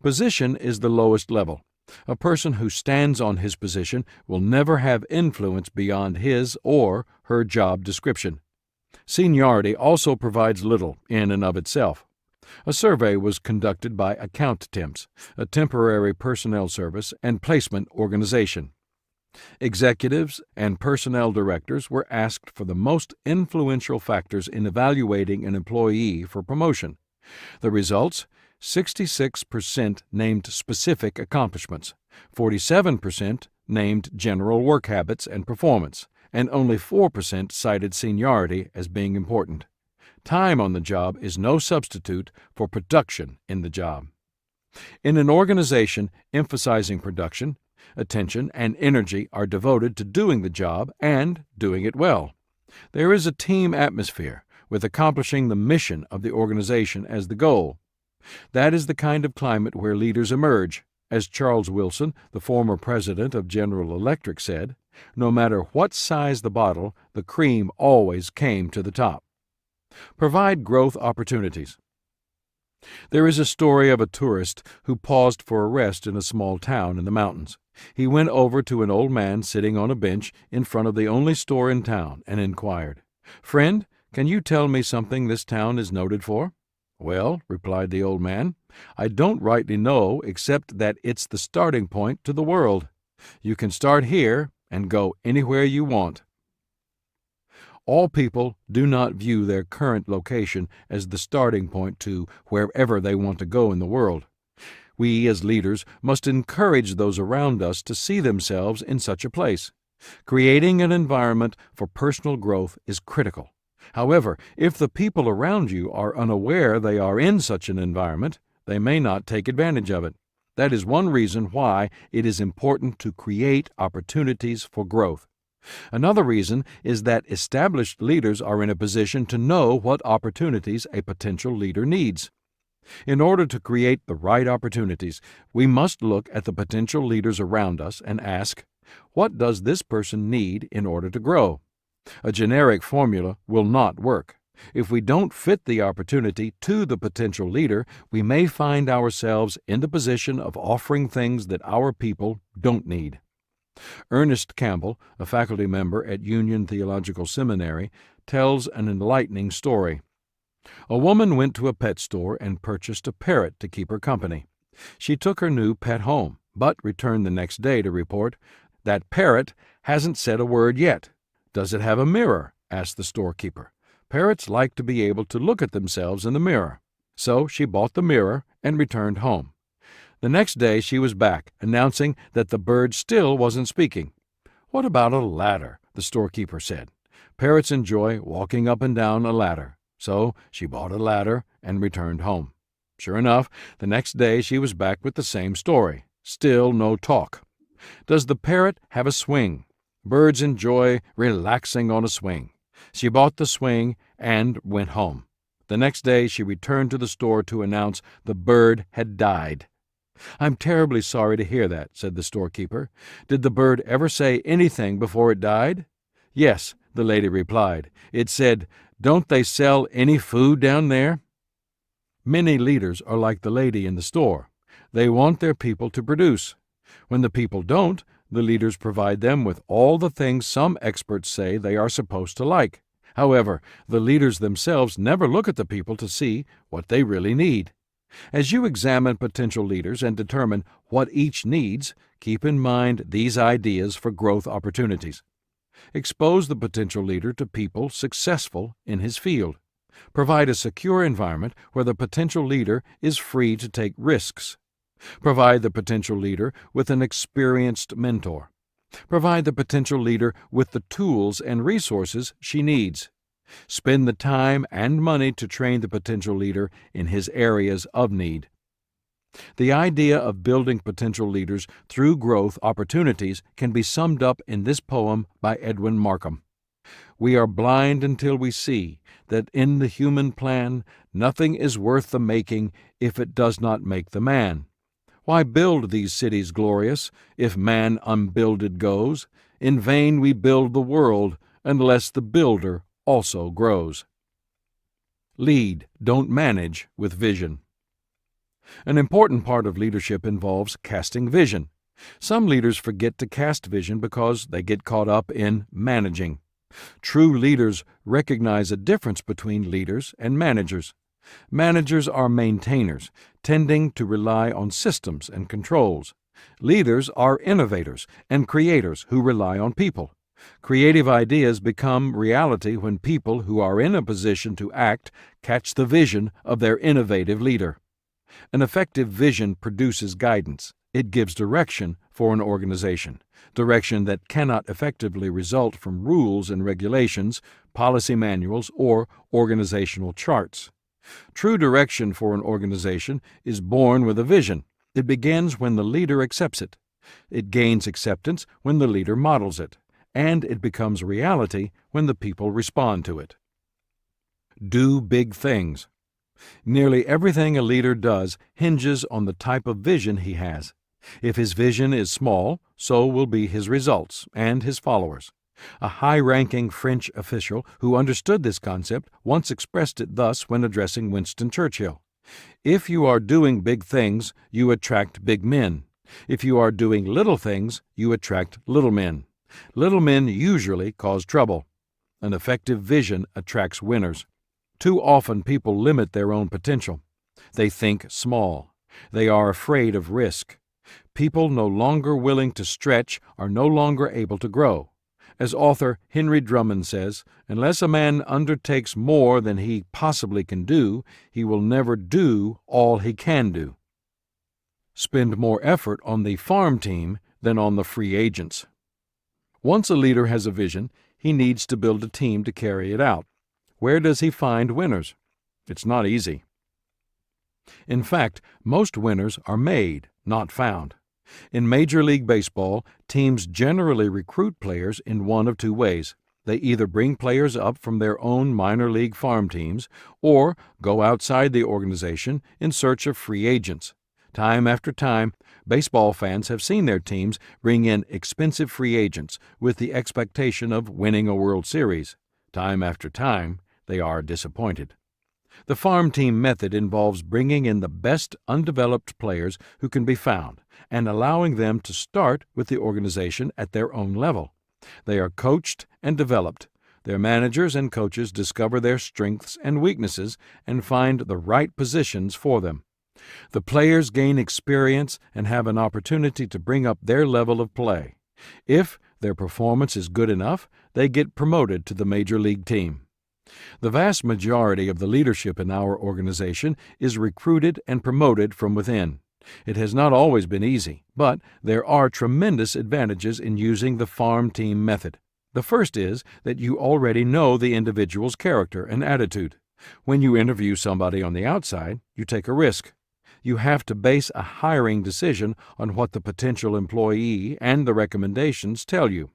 A: Position is the lowest level. A person who stands on his position will never have influence beyond his or her job description. Seniority also provides little in and of itself. A survey was conducted by Account Temps, a temporary personnel service and placement organization. Executives and personnel directors were asked for the most influential factors in evaluating an employee for promotion. The results: 66% named specific accomplishments, 47% named general work habits and performance, and only 4% cited seniority as being important. Time on the job is no substitute for production in the job. In an organization emphasizing production, attention and energy are devoted to doing the job and doing it well. There is a team atmosphere, with accomplishing the mission of the organization as the goal. That is the kind of climate where leaders emerge. As Charles Wilson, the former president of General Electric, said, "No matter what size the bottle, the cream always came to the top." Provide growth opportunities. There is a story of a tourist who paused for a rest in a small town in the mountains. He went over to an old man sitting on a bench in front of the only store in town and inquired, "Friend, can you tell me something this town is noted for?" "Well," replied the old man, "I don't rightly know except that it's the starting point to the world. You can start here and go anywhere you want." All people do not view their current location as the starting point to wherever they want to go in the world. We, as leaders, must encourage those around us to see themselves in such a place. Creating an environment for personal growth is critical. However, if the people around you are unaware they are in such an environment, they may not take advantage of it. That is one reason why it is important to create opportunities for growth. Another reason is that established leaders are in a position to know what opportunities a potential leader needs. In order to create the right opportunities, we must look at the potential leaders around us and ask, what does this person need in order to grow? A generic formula will not work. If we don't fit the opportunity to the potential leader, we may find ourselves in the position of offering things that our people don't need. Ernest Campbell, a faculty member at Union Theological Seminary, tells an enlightening story. A woman went to a pet store and purchased a parrot to keep her company. She took her new pet home, but returned the next day to report, "That parrot hasn't said a word yet. "Does it have a mirror?" asked the storekeeper. Parrots like to be able to look at themselves in the mirror. So she bought the mirror and returned home. The next day she was back, announcing that the bird still wasn't speaking. "What about a ladder?" the storekeeper said. Parrots enjoy walking up and down a ladder. So she bought a ladder and returned home. Sure enough, the next day she was back with the same story. Still no talk. "Does the parrot have a swing?" Birds enjoy relaxing on a swing. She bought the swing and went home. The next day she returned to the store to announce the bird had died. "I'm terribly sorry to hear that," said the storekeeper. "Did the bird ever say anything before it died?" "Yes," the lady replied. "It said, 'Don't they sell any food down there?'" Many leaders are like the lady in the store. They want their people to produce. When the people don't, the leaders provide them with all the things some experts say they are supposed to like. However, the leaders themselves never look at the people to see what they really need. As you examine potential leaders and determine what each needs, keep in mind these ideas for growth opportunities. Expose the potential leader to people successful in his field. Provide a secure environment where the potential leader is free to take risks. Provide the potential leader with an experienced mentor. Provide the potential leader with the tools and resources she needs. Spend the time and money to train the potential leader in his areas of need. The idea of building potential leaders through growth opportunities can be summed up in this poem by Edwin Markham. "We are blind until we see that in the human plan nothing is worth the making if it does not make the man. Why build these cities glorious if man unbuilded goes? In vain we build the world unless the builder also grows." Lead, don't manage with vision. An important part of leadership involves casting vision. Some leaders forget to cast vision because they get caught up in managing. True leaders recognize a difference between leaders and managers. Managers are maintainers, tending to rely on systems and controls. Leaders are innovators and creators who rely on people. Creative ideas become reality when people who are in a position to act catch the vision of their innovative leader. An effective vision produces guidance. It gives direction for an organization, direction that cannot effectively result from rules and regulations, policy manuals, or organizational charts. True direction for an organization is born with a vision. It begins when the leader accepts it. It gains acceptance when the leader models it, and it becomes reality when the people respond to it. Do big things. Nearly everything a leader does hinges on the type of vision he has. If his vision is small, so will be his results and his followers. A high-ranking French official who understood this concept once expressed it thus when addressing Winston Churchill: "If you are doing big things, you attract big men. If you are doing little things, you attract little men. Little men usually cause trouble. An effective vision attracts winners." Too often people limit their own potential. They think small. They are afraid of risk. People no longer willing to stretch are no longer able to grow. As author Henry Drummond says, "Unless a man undertakes more than he possibly can do, he will never do all he can do." Spend more effort on the farm team than on the free agents. Once a leader has a vision, he needs to build a team to carry it out. Where does he find winners? It's not easy. In fact, most winners are made, not found. In Major League Baseball, teams generally recruit players in one of two ways. They either bring players up from their own minor league farm teams or go outside the organization in search of free agents. Time after time, baseball fans have seen their teams bring in expensive free agents with the expectation of winning a World Series. Time after time, they are disappointed. The farm team method involves bringing in the best undeveloped players who can be found and allowing them to start with the organization at their own level. They are coached and developed. Their managers and coaches discover their strengths and weaknesses and find the right positions for them. The players gain experience and have an opportunity to bring up their level of play. If their performance is good enough, they get promoted to the major league team. The vast majority of the leadership in our organization is recruited and promoted from within. It has not always been easy, but there are tremendous advantages in using the farm team method. The first is that you already know the individual's character and attitude. When you interview somebody on the outside, you take a risk. You have to base a hiring decision on what the potential employee and the recommendations tell you.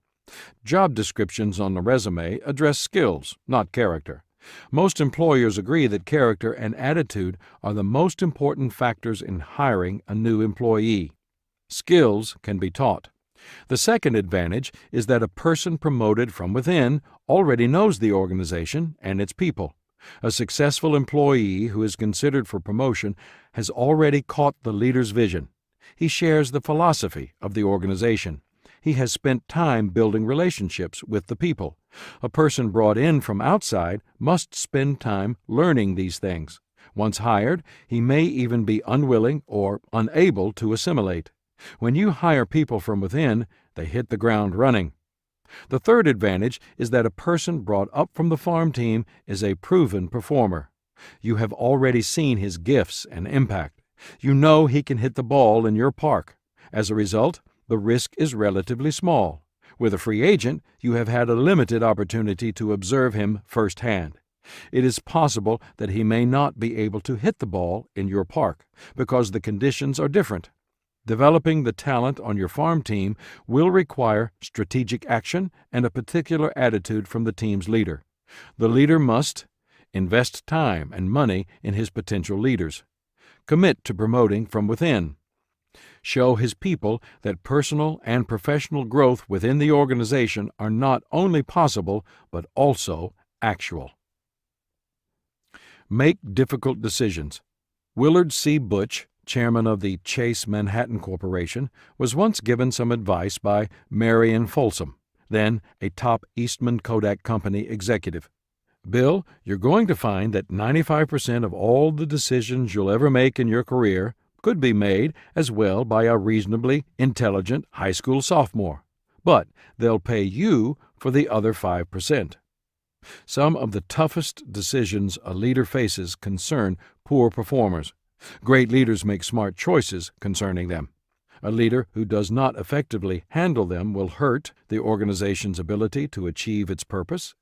A: Job descriptions on the resume address skills, not character. Most employers agree that character and attitude are the most important factors in hiring a new employee. Skills can be taught. The second advantage is that a person promoted from within already knows the organization and its people. A successful employee who is considered for promotion has already caught the leader's vision. He shares the philosophy of the organization. He has spent time building relationships with the people. A person brought in from outside must spend time learning these things. Once hired, he may even be unwilling or unable to assimilate. When you hire people from within, they hit the ground running. The third advantage is that a person brought up from the farm team is a proven performer. You have already seen his gifts and impact. You know he can hit the ball in your park. As a result, the risk is relatively small. With a free agent, you have had a limited opportunity to observe him firsthand. It is possible that he may not be able to hit the ball in your park because the conditions are different. Developing the talent on your farm team will require strategic action and a particular attitude from the team's leader. The leader must invest time and money in his potential leaders. Commit to promoting from within. Show his people that personal and professional growth within the organization are not only possible, but also actual. Make difficult decisions. Willard C. Butch, chairman of the Chase Manhattan Corporation, was once given some advice by Marion Folsom, then a top Eastman Kodak Company executive. Bill, you're going to find that 95% of all the decisions you'll ever make in your career could be made as well by a reasonably intelligent high school sophomore, but they'll pay you for the other 5%. Some of the toughest decisions a leader faces concern poor performers. Great leaders make smart choices concerning them. A leader who does not effectively handle them will hurt the organization's ability to achieve its purpose,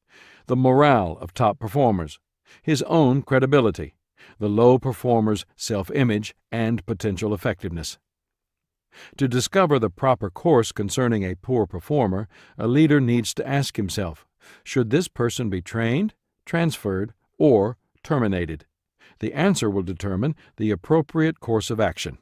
A: the morale of top performers, his own credibility, the low performer's self-image, and potential effectiveness. To discover the proper course concerning a poor performer, a leader needs to ask himself, should this person be trained, transferred, or terminated? The answer will determine the appropriate course of action.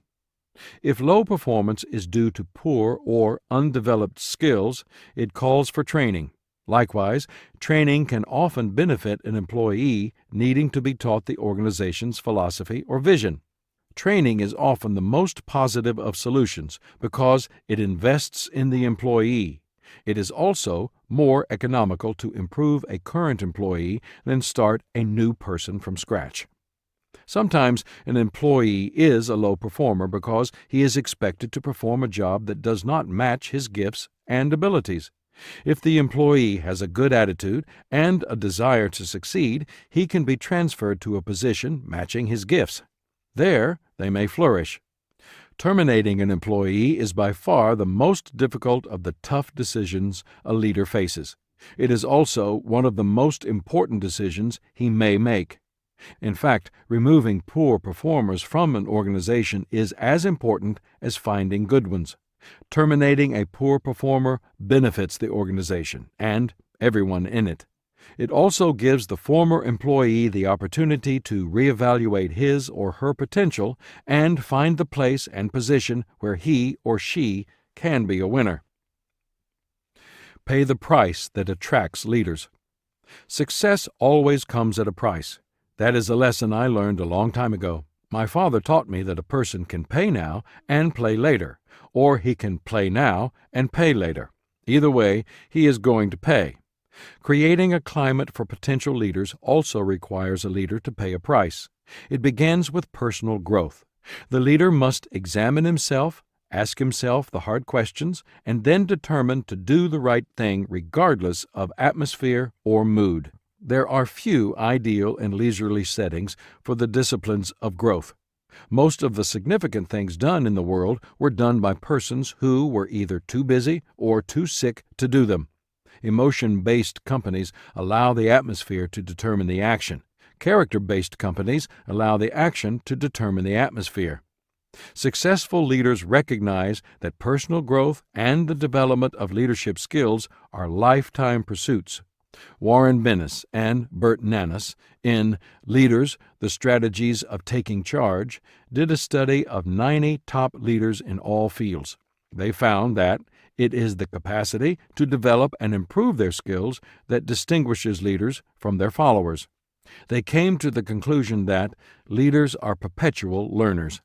A: If low performance is due to poor or undeveloped skills, it calls for training. Likewise, training can often benefit an employee needing to be taught the organization's philosophy or vision. Training is often the most positive of solutions because it invests in the employee. It is also more economical to improve a current employee than start a new person from scratch. Sometimes an employee is a low performer because he is expected to perform a job that does not match his gifts and abilities. If the employee has a good attitude and a desire to succeed, he can be transferred to a position matching his gifts. There, they may flourish. Terminating an employee is by far the most difficult of the tough decisions a leader faces. It is also one of the most important decisions he may make. In fact, removing poor performers from an organization is as important as finding good ones. Terminating a poor performer benefits the organization and everyone in it. It also gives the former employee the opportunity to reevaluate his or her potential and find the place and position where he or she can be a winner. Pay the price that attracts leaders. Success always comes at a price. That is a lesson I learned a long time ago. My father taught me that a person can pay now and play later, or he can play now and pay later. Either way, he is going to pay. Creating a climate for potential leaders also requires a leader to pay a price. It begins with personal growth. The leader must examine himself ask himself the hard questions, and then determine to do the right thing regardless of atmosphere or mood. There are few ideal and leisurely settings for the disciplines of growth. Most of the significant things done in the world were done by persons who were either too busy or too sick to do them. Emotion-based companies allow the atmosphere to determine the action. Character-based companies allow the action to determine the atmosphere. Successful leaders recognize that personal growth and the development of leadership skills are lifetime pursuits. Warren Bennis and Bert Nanas, in Leaders, the Strategies of Taking Charge, did a study of 90 top leaders in all fields. They found that it is the capacity to develop and improve their skills that distinguishes leaders from their followers. They came to the conclusion that leaders are perpetual learners.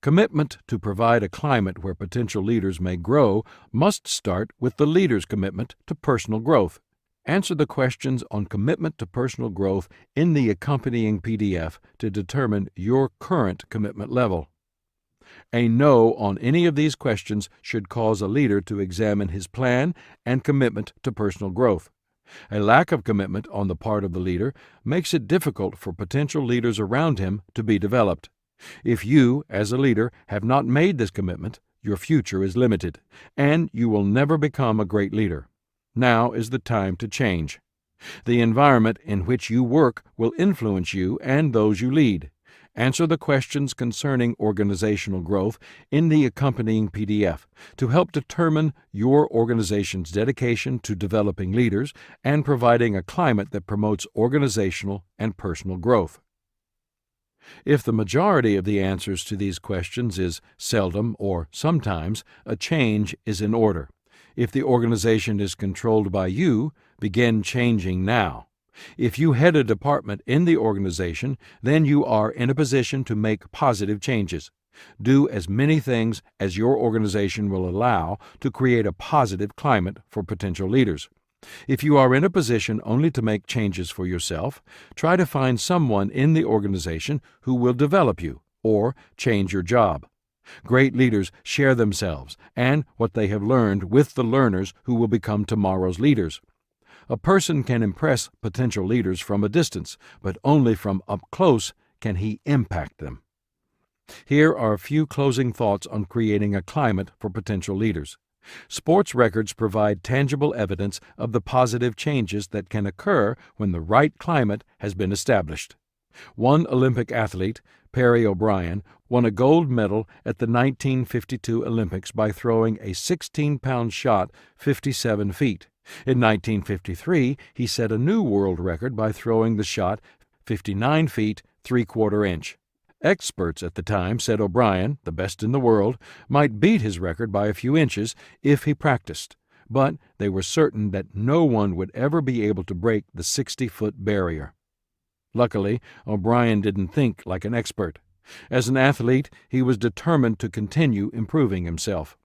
A: Commitment to provide a climate where potential leaders may grow must start with the leader's commitment to personal growth. Answer the questions on commitment to personal growth in the accompanying PDF to determine your current commitment level. A no on any of these questions should cause a leader to examine his plan and commitment to personal growth. A lack of commitment on the part of the leader makes it difficult for potential leaders around him to be developed. If you, as a leader, have not made this commitment, your future is limited, and you will never become a great leader. Now is the time to change. The environment in which you work will influence you and those you lead. Answer the questions concerning organizational growth in the accompanying PDF to help determine your organization's dedication to developing leaders and providing a climate that promotes organizational and personal growth. If the majority of the answers to these questions is seldom or sometimes, a change is in order. If the organization is controlled by you, begin changing now. If you head a department in the organization, then you are in a position to make positive changes. Do as many things as your organization will allow to create a positive climate for potential leaders. If you are in a position only to make changes for yourself, try to find someone in the organization who will develop you or change your job. Great leaders share themselves and what they have learned with the learners who will become tomorrow's leaders. A person can impress potential leaders from a distance, but only from up close can he impact them. Here are a few closing thoughts on creating a climate for potential leaders. Sports records provide tangible evidence of the positive changes that can occur when the right climate has been established. One Olympic athlete, Perry O'Brien, won a gold medal at the 1952 Olympics by throwing a 16-pound shot 57 feet. In 1953, he set a new world record by throwing the shot 59 feet 3/4 inch. Experts at the time said O'Brien, the best in the world, might beat his record by a few inches if he practiced, but they were certain that no one would ever be able to break the 60-foot barrier. Luckily, O'Brien didn't think like an expert. As an athlete, he was determined to continue improving himself.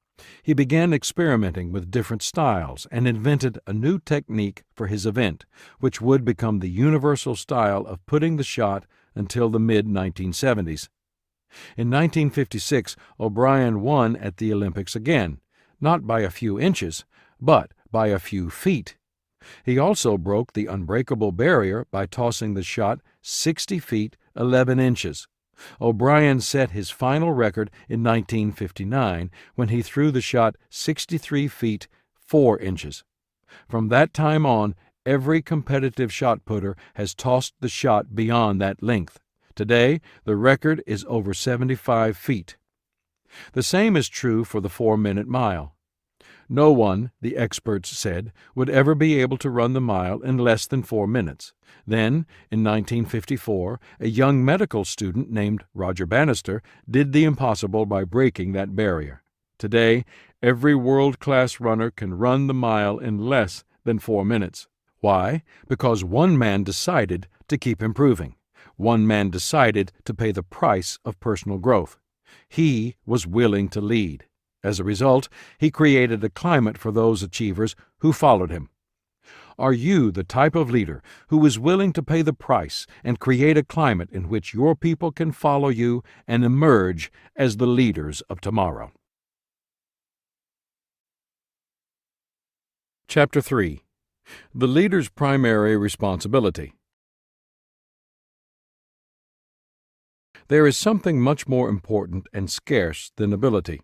A: He began experimenting with different styles and invented a new technique for his event, which would become the universal style of putting the shot until the mid-1970s. In 1956, O'Brien won at the Olympics again, not by a few inches, but by a few feet. He also broke the unbreakable barrier by tossing the shot 60 feet 11 inches. O'Brien set his final record in 1959 when he threw the shot 63 feet 4 inches. From that time on, every competitive shot putter has tossed the shot beyond that length. Today, the record is over 75 feet. The same is true for the 4-minute mile. No one, the experts said, would ever be able to run the mile in less than 4 minutes. Then, in 1954, a young medical student named Roger Bannister did the impossible by breaking that barrier. Today, every world-class runner can run the mile in less than 4 minutes. Why? Because one man decided to keep improving. One man decided to pay the price of personal growth. He was willing to lead. As a result, he created a climate for those achievers who followed him. Are you the type of leader who is willing to pay the price and create a climate in which your people can follow you and emerge as the leaders of tomorrow? Chapter 3. The Leader's Primary Responsibility. There is something much more important and scarce than ability.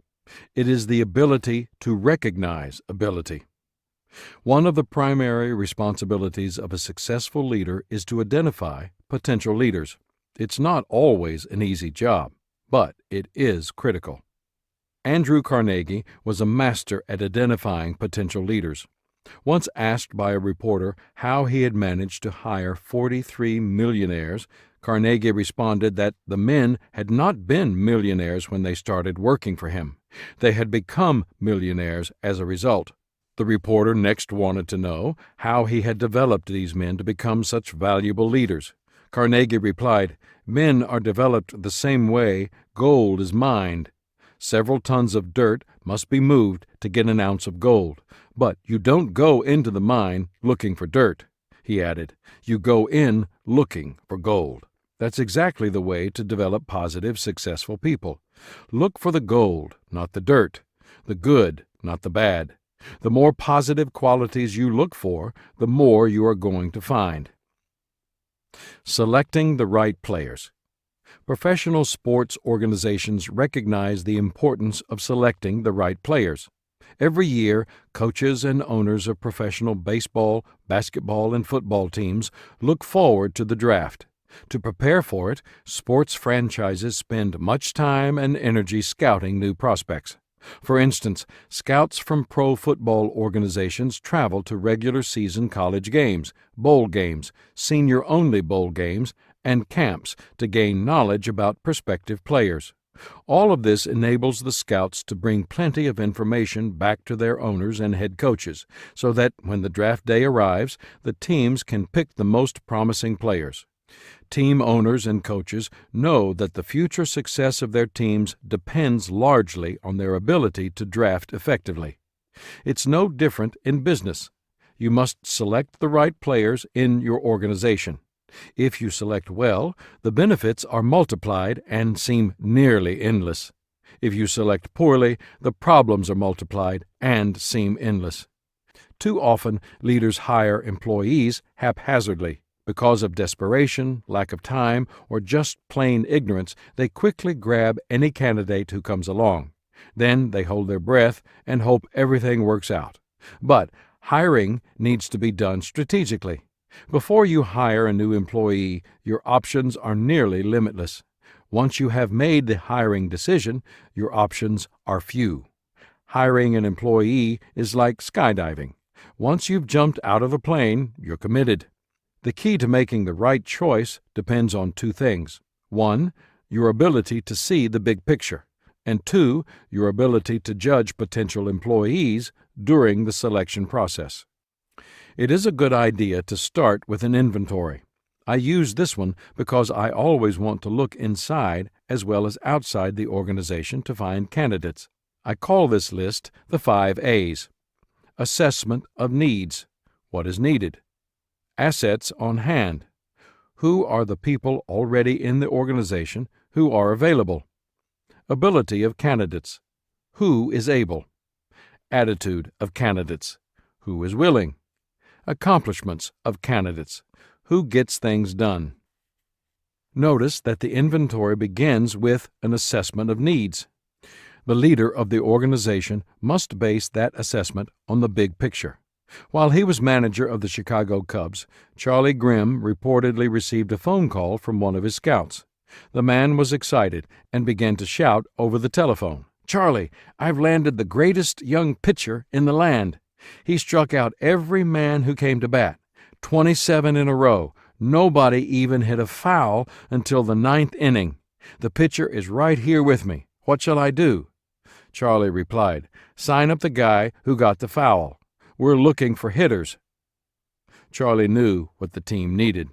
A: It is the ability to recognize ability. One of the primary responsibilities of a successful leader is to identify potential leaders. It's not always an easy job, but it is critical. Andrew Carnegie was a master at identifying potential leaders. Once asked by a reporter how he had managed to hire 43 millionaires, Carnegie responded that the men had not been millionaires when they started working for him. They had become millionaires as a result. The reporter next wanted to know how he had developed these men to become such valuable leaders. Carnegie replied, "Men are developed the same way gold is mined. Several tons of dirt must be moved to get an ounce of gold. But you don't go into the mine looking for dirt," he added. "You go in looking for gold." That's exactly the way to develop positive, successful people. Look for the gold, not the dirt, the good, not the bad. The more positive qualities you look for, the more you are going to find. Selecting the right players. Professional sports organizations recognize the importance of selecting the right players. Every year, coaches and owners of professional baseball, basketball, and football teams look forward to the draft. To prepare for it, sports franchises spend much time and energy scouting new prospects. For instance, scouts from pro football organizations travel to regular season college games, bowl games, senior-only bowl games, and camps to gain knowledge about prospective players. All of this enables the scouts to bring plenty of information back to their owners and head coaches, so that when the draft day arrives, the teams can pick the most promising players. Team owners and coaches know that the future success of their teams depends largely on their ability to draft effectively. It's no different in business. You must select the right players in your organization. If you select well, the benefits are multiplied and seem nearly endless. If you select poorly, the problems are multiplied and seem endless. Too often, leaders hire employees haphazardly. Because of desperation, lack of time, or just plain ignorance, they quickly grab any candidate who comes along. Then they hold their breath and hope everything works out. But hiring needs to be done strategically. Before you hire a new employee, your options are nearly limitless. Once you have made the hiring decision, your options are few. Hiring an employee is like skydiving. Once you've jumped out of a plane, you're committed. The key to making the right choice depends on two things. 1, your ability to see the big picture, and 2, your ability to judge potential employees during the selection process. It is a good idea to start with an inventory. I use this one because I always want to look inside as well as outside the organization to find candidates. I call this list the 5 A's. Assessment of needs. What is needed? Assets on hand. Who are the people already in the organization who are available? Ability of candidates. Who is able? Attitude of candidates. Who is willing? Accomplishments of candidates. Who gets things done? Notice that the inventory begins with an assessment of needs. The leader of the organization must base that assessment on the big picture. While he was manager of the Chicago Cubs, Charlie Grimm reportedly received a phone call from one of his scouts. The man was excited and began to shout over the telephone, "Charlie, I've landed the greatest young pitcher in the land. He struck out every man who came to bat, 27 in a row. Nobody even hit a foul until the 9th inning. The pitcher is right here with me. What shall I do?" Charlie replied, "Sign up the guy who got the foul. We're looking for hitters." Charlie knew what the team needed.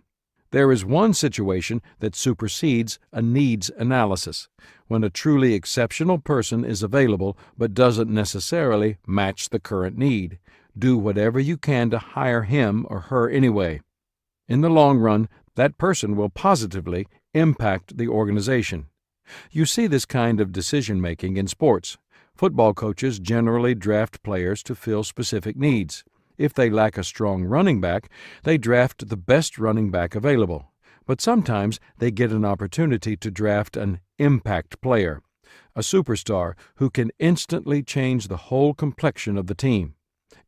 A: There is one situation that supersedes a needs analysis: when a truly exceptional person is available but doesn't necessarily match the current need. Do whatever you can to hire him or her anyway. In the long run, that person will positively impact the organization. You see this kind of decision-making in sports. Football coaches generally draft players to fill specific needs. If they lack a strong running back, they draft the best running back available. But sometimes they get an opportunity to draft an impact player, a superstar who can instantly change the whole complexion of the team.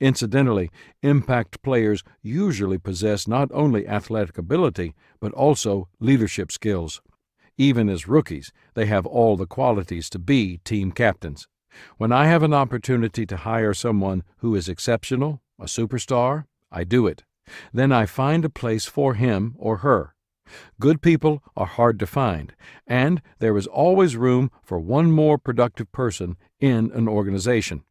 A: Incidentally, impact players usually possess not only athletic ability, but also leadership skills. Even as rookies, they have all the qualities to be team captains. When I have an opportunity to hire someone who is exceptional, a superstar, I do it. Then I find a place for him or her. Good people are hard to find, and there is always room for one more productive person in an organization.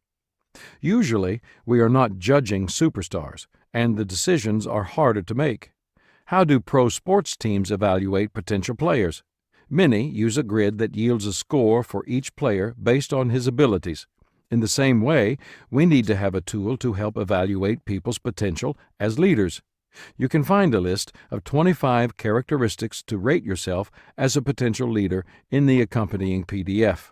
A: Usually, we are not judging superstars, and the decisions are harder to make. How do pro sports teams evaluate potential players? Many use a grid that yields a score for each player based on his abilities. In the same way, we need to have a tool to help evaluate people's potential as leaders. You can find a list of 25 characteristics to rate yourself as a potential leader in the accompanying PDF.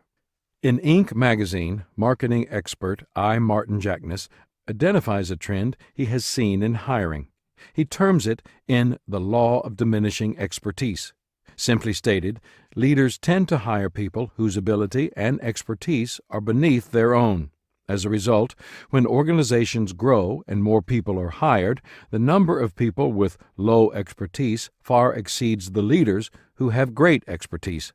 A: In Inc. magazine, marketing expert I. Martin Jackness identifies a trend he has seen in hiring. He terms it in the law of diminishing expertise. Simply stated, leaders tend to hire people whose ability and expertise are beneath their own. As a result, when organizations grow and more people are hired, the number of people with low expertise far exceeds the leaders who have great expertise.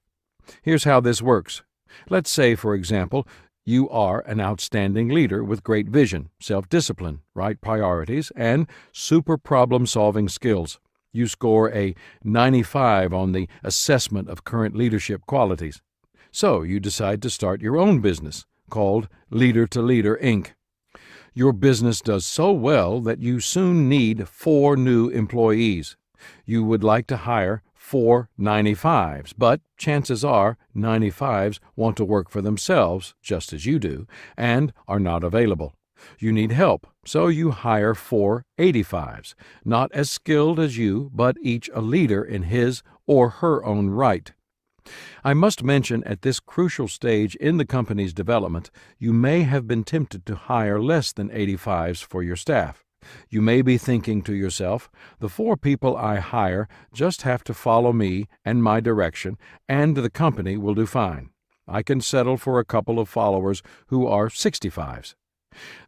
A: Here's how this works. Let's say, for example, you are an outstanding leader with great vision, self-discipline, right priorities, and super problem-solving skills. You score a 95 on the assessment of current leadership qualities. So you decide to start your own business, called Leader to Leader, Inc. Your business does so well that you soon need 4 new employees. You would like to hire 4 95s, but chances are 95s want to work for themselves, just as you do, and are not available. You need help, so you hire 4 85s, not as skilled as you, but each a leader in his or her own right. I must mention at this crucial stage in the company's development, you may have been tempted to hire less than 85s for your staff. You may be thinking to yourself, the 4 people I hire just have to follow me and my direction, and the company will do fine. I can settle for a couple of followers who are 65s.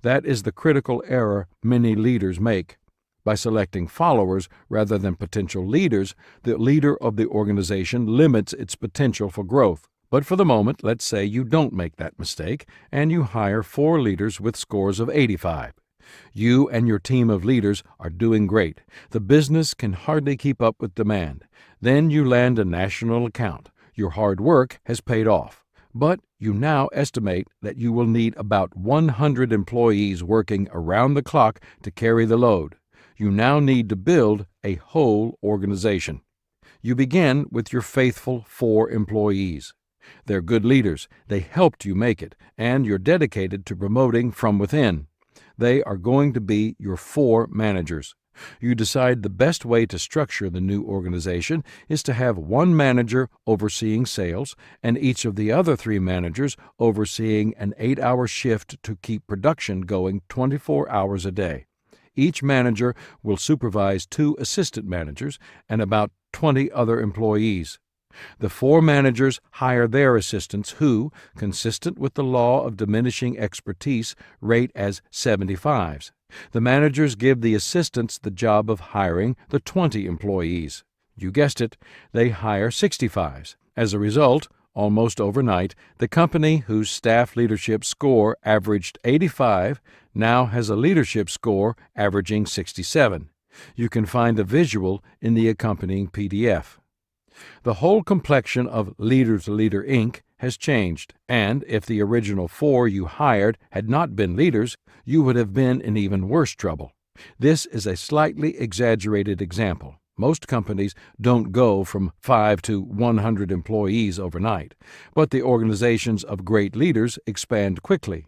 A: That is the critical error many leaders make. By selecting followers rather than potential leaders, the leader of the organization limits its potential for growth. But for the moment, let's say you don't make that mistake, and you hire 4 leaders with scores of 85. You and your team of leaders are doing great. The business can hardly keep up with demand. Then you land a national account. Your hard work has paid off. But you now estimate that you will need about 100 employees working around the clock to carry the load. You now need to build a whole organization. You begin with your faithful 4 employees. They're good leaders. They helped you make it, and you're dedicated to promoting from within. They are going to be your 4 managers. You decide the best way to structure the new organization is to have 1 manager overseeing sales and each of the other 3 managers overseeing an 8-hour shift to keep production going 24 hours a day. Each manager will supervise 2 assistant managers and about 20 other employees. The 4 managers hire their assistants who, consistent with the law of diminishing expertise, rate as 75s. The managers give the assistants the job of hiring the 20 employees. You guessed it, they hire 65s. As a result, almost overnight, the company whose staff leadership score averaged 85 now has a leadership score averaging 67. You can find a visual in the accompanying PDF. The whole complexion of Leader to Leader, Inc. has changed, and if the original 4 you hired had not been leaders, you would have been in even worse trouble. This is a slightly exaggerated example. Most companies don't go from 5 to 100 employees overnight, but the organizations of great leaders expand quickly.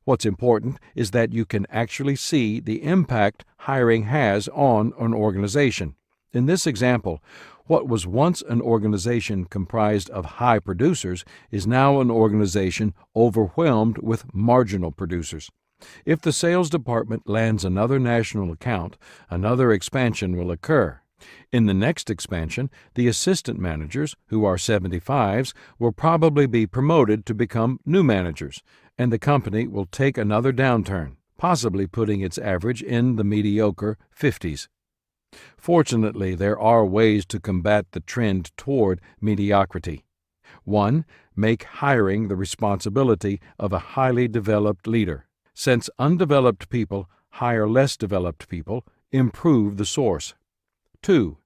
A: What's important is that you can actually see the impact hiring has on an organization. In this example, what was once an organization comprised of high producers is now an organization overwhelmed with marginal producers. If the sales department lands another national account, another expansion will occur. In the next expansion, the assistant managers, who are 75s, will probably be promoted to become new managers, and the company will take another downturn, possibly putting its average in the mediocre 50s. Fortunately, there are ways to combat the trend toward mediocrity. 1. Make hiring the responsibility of a highly developed leader. Since undeveloped people hire less developed people, improve the source. 2.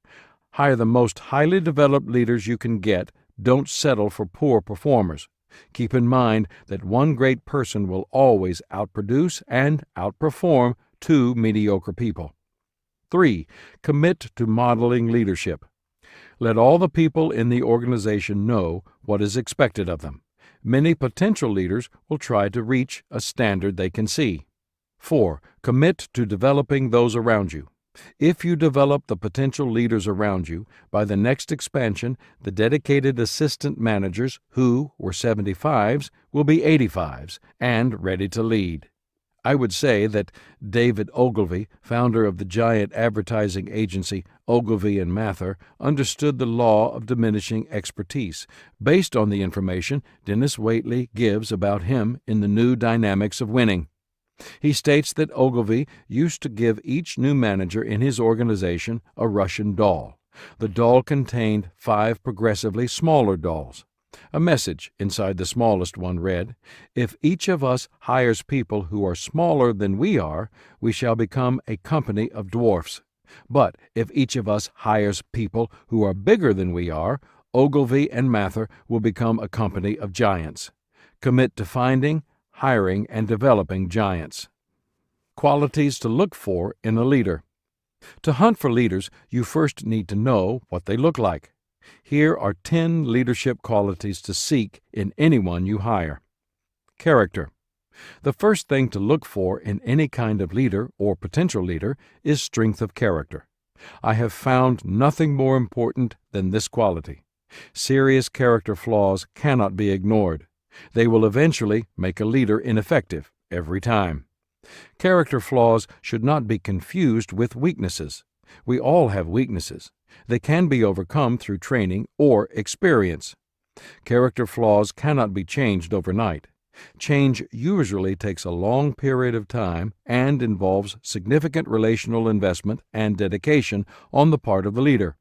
A: Hire the most highly developed leaders you can get. Don't settle for poor performers. Keep in mind that one great person will always outproduce and outperform two mediocre people. 3. Commit to modeling leadership. Let all the people in the organization know what is expected of them. Many potential leaders will try to reach a standard they can see. 4. Commit to developing those around you. If you develop the potential leaders around you, by the next expansion, the dedicated assistant managers who were 75s will be 85s and ready to lead. I would say that David Ogilvy, founder of the giant advertising agency Ogilvy and Mather, understood the law of diminishing expertise, based on the information Dennis Waitley gives about him in The New Dynamics of Winning. He states that Ogilvy used to give each new manager in his organization a Russian doll. The doll contained 5 progressively smaller dolls. A message inside the smallest one read, "If each of us hires people who are smaller than we are, we shall become a company of dwarfs. But if each of us hires people who are bigger than we are, Ogilvy and Mather will become a company of giants. Commit to finding, hiring, and developing giants." Qualities to look for in a leader. To hunt for leaders, you first need to know what they look like. Here are 10 leadership qualities to seek in anyone you hire. Character. The first thing to look for in any kind of leader or potential leader is strength of character. I have found nothing more important than this quality. Serious character flaws cannot be ignored. They will eventually make a leader ineffective every time. Character flaws should not be confused with weaknesses. We all have weaknesses. They can be overcome through training or experience. Character flaws cannot be changed overnight. Change usually takes a long period of time and involves significant relational investment and dedication on the part of the leader.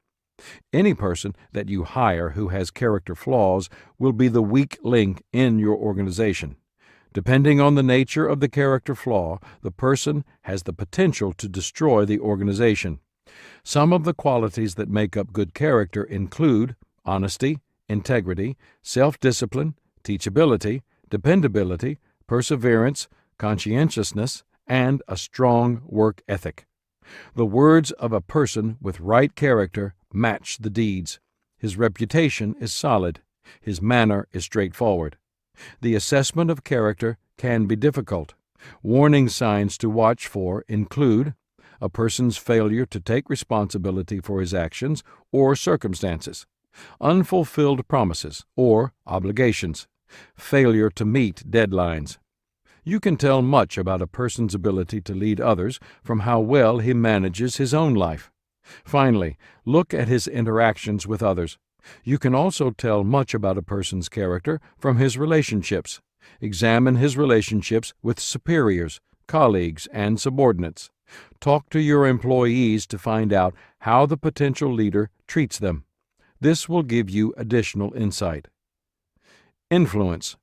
A: Any person that you hire who has character flaws will be the weak link in your organization. Depending on the nature of the character flaw, the person has the potential to destroy the organization. Some of the qualities that make up good character include honesty, integrity, self-discipline, teachability, dependability, perseverance, conscientiousness, and a strong work ethic. The words of a person with right character match the deeds. His reputation is solid. His manner is straightforward. The assessment of character can be difficult. Warning signs to watch for include a person's failure to take responsibility for his actions or circumstances, unfulfilled promises or obligations, failure to meet deadlines. You can tell much about a person's ability to lead others from how well he manages his own life. Finally, look at his interactions with others. You can also tell much about a person's character from his relationships. Examine his relationships with superiors, colleagues, and subordinates. Talk to your employees to find out how the potential leader treats them. This will give you additional insight. Influence.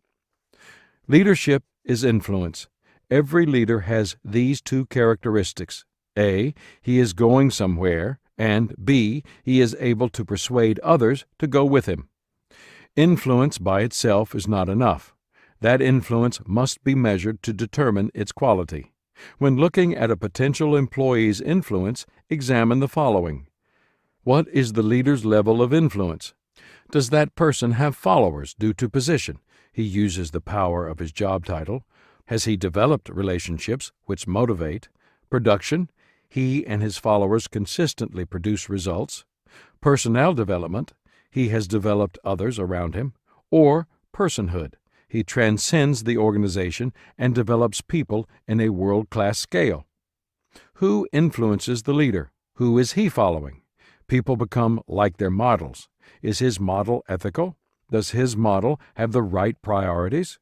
A: Leadership is influence. Every leader has these 2 characteristics. A, he is going somewhere, and B, he is able to persuade others to go with him. Influence by itself is not enough. That influence must be measured to determine its quality. When looking at a potential employee's influence, examine the following. What is the leader's level of influence? Does that person have followers due to position? He uses the power of his job title. Has he developed relationships which motivate? Production. He and his followers consistently produce results. Personnel development. He has developed others around him. Or personhood. he transcends the organization and develops people in a world-class scale. Who influences the leader? Who is he following? People become like their models. Is his model ethical? Does his model have the right priorities?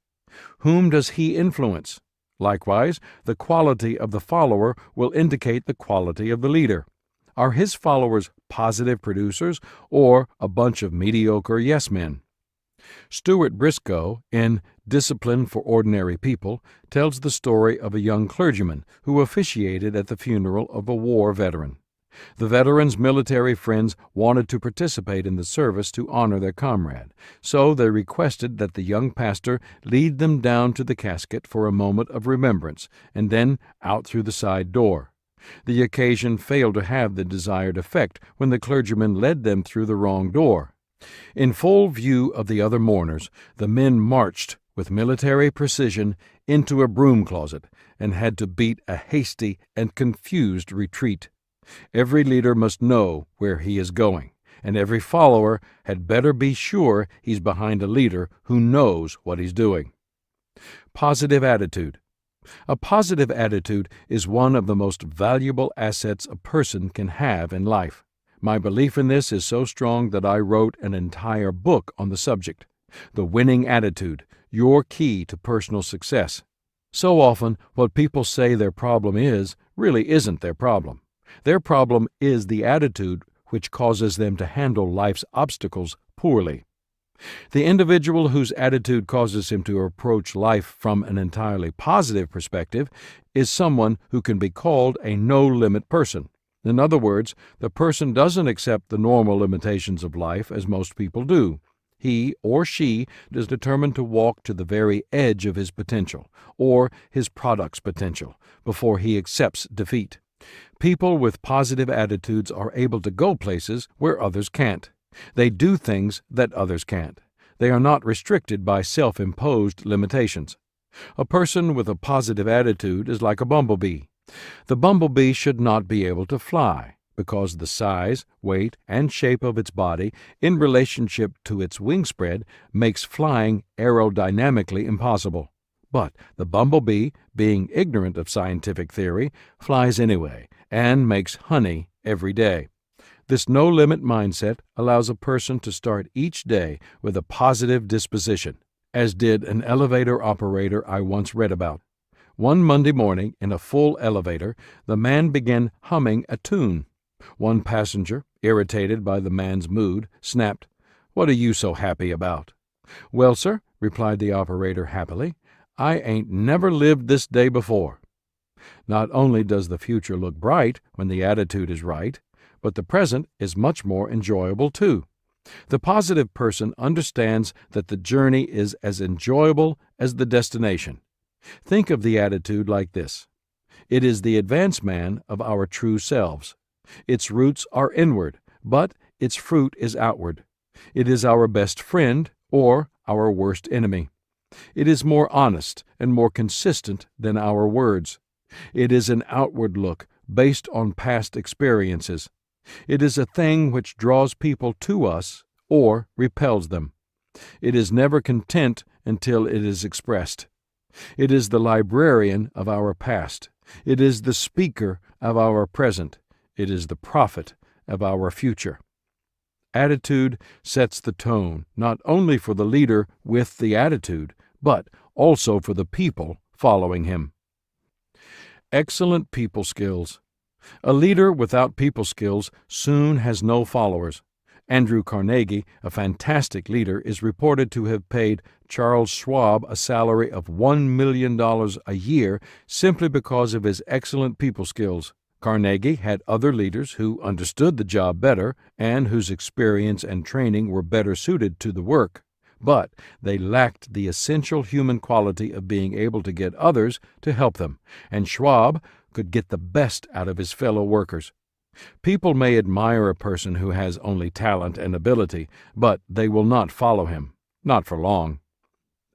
A: Whom does he influence? Likewise, the quality of the follower will indicate the quality of the leader. Are his followers positive producers or a bunch of mediocre yes-men? Stuart Briscoe, in Discipline for Ordinary People, tells the story of a young clergyman who officiated at the funeral of a war veteran. The veteran's military friends wanted to participate in the service to honor their comrade, so they requested that the young pastor lead them down to the casket for a moment of remembrance and then out through the side door. The occasion failed to have the desired effect when the clergyman led them through the wrong door. In full view of the other mourners, the men marched with military precision into a broom closet and had to beat a hasty and confused retreat. Every leader must know where he is going, and every follower had better be sure he's behind a leader who knows what he's doing. Positive attitude. A positive attitude is one of the most valuable assets a person can have in life. My belief in this is so strong that I wrote an entire book on the subject. The Winning Attitude, Your Key to Personal Success. So often, what people say their problem is really isn't their problem. Their problem is the attitude which causes them to handle life's obstacles poorly. The individual whose attitude causes him to approach life from an entirely positive perspective is someone who can be called a no-limit person. In other words, the person doesn't accept the normal limitations of life as most people do. He or she is determined to walk to the very edge of his potential, or his product's potential, before he accepts defeat. People with positive attitudes are able to go places where others can't. They do things that others can't. They are not restricted by self-imposed limitations. A person with a positive attitude is like a bumblebee. The bumblebee should not be able to fly, because the size, weight, and shape of its body in relationship to its wingspread makes flying aerodynamically impossible. But the bumblebee, being ignorant of scientific theory, flies anyway and makes honey every day. This no-limit mindset allows a person to start each day with a positive disposition, as did an elevator operator I once read about. One Monday morning, in a full elevator, the man began humming a tune. One passenger, irritated by the man's mood, snapped, "What are you so happy about?" "Well, sir," replied the operator happily, "I ain't never lived this day before." Not only does the future look bright when the attitude is right, but the present is much more enjoyable too. The positive person understands that the journey is as enjoyable as the destination. Think of the attitude like this. It is the advance man of our true selves. Its roots are inward, but its fruit is outward. It is our best friend or our worst enemy. It is more honest and more consistent than our words. It is an outward look based on past experiences. It is a thing which draws people to us or repels them. It is never content until it is expressed. It is the librarian of our past. It is the speaker of our present. It is the prophet of our future. Attitude sets the tone not only for the leader with the attitude, but also for the people following him. Excellent people skills. A leader without people skills soon has no followers. Andrew Carnegie, a fantastic leader, is reported to have paid Charles Schwab a salary of $1 million a year simply because of his excellent people skills. Carnegie had other leaders who understood the job better and whose experience and training were better suited to the work, but they lacked the essential human quality of being able to get others to help them, and Schwab could get the best out of his fellow workers. People may admire a person who has only talent and ability, but they will not follow him, not for long.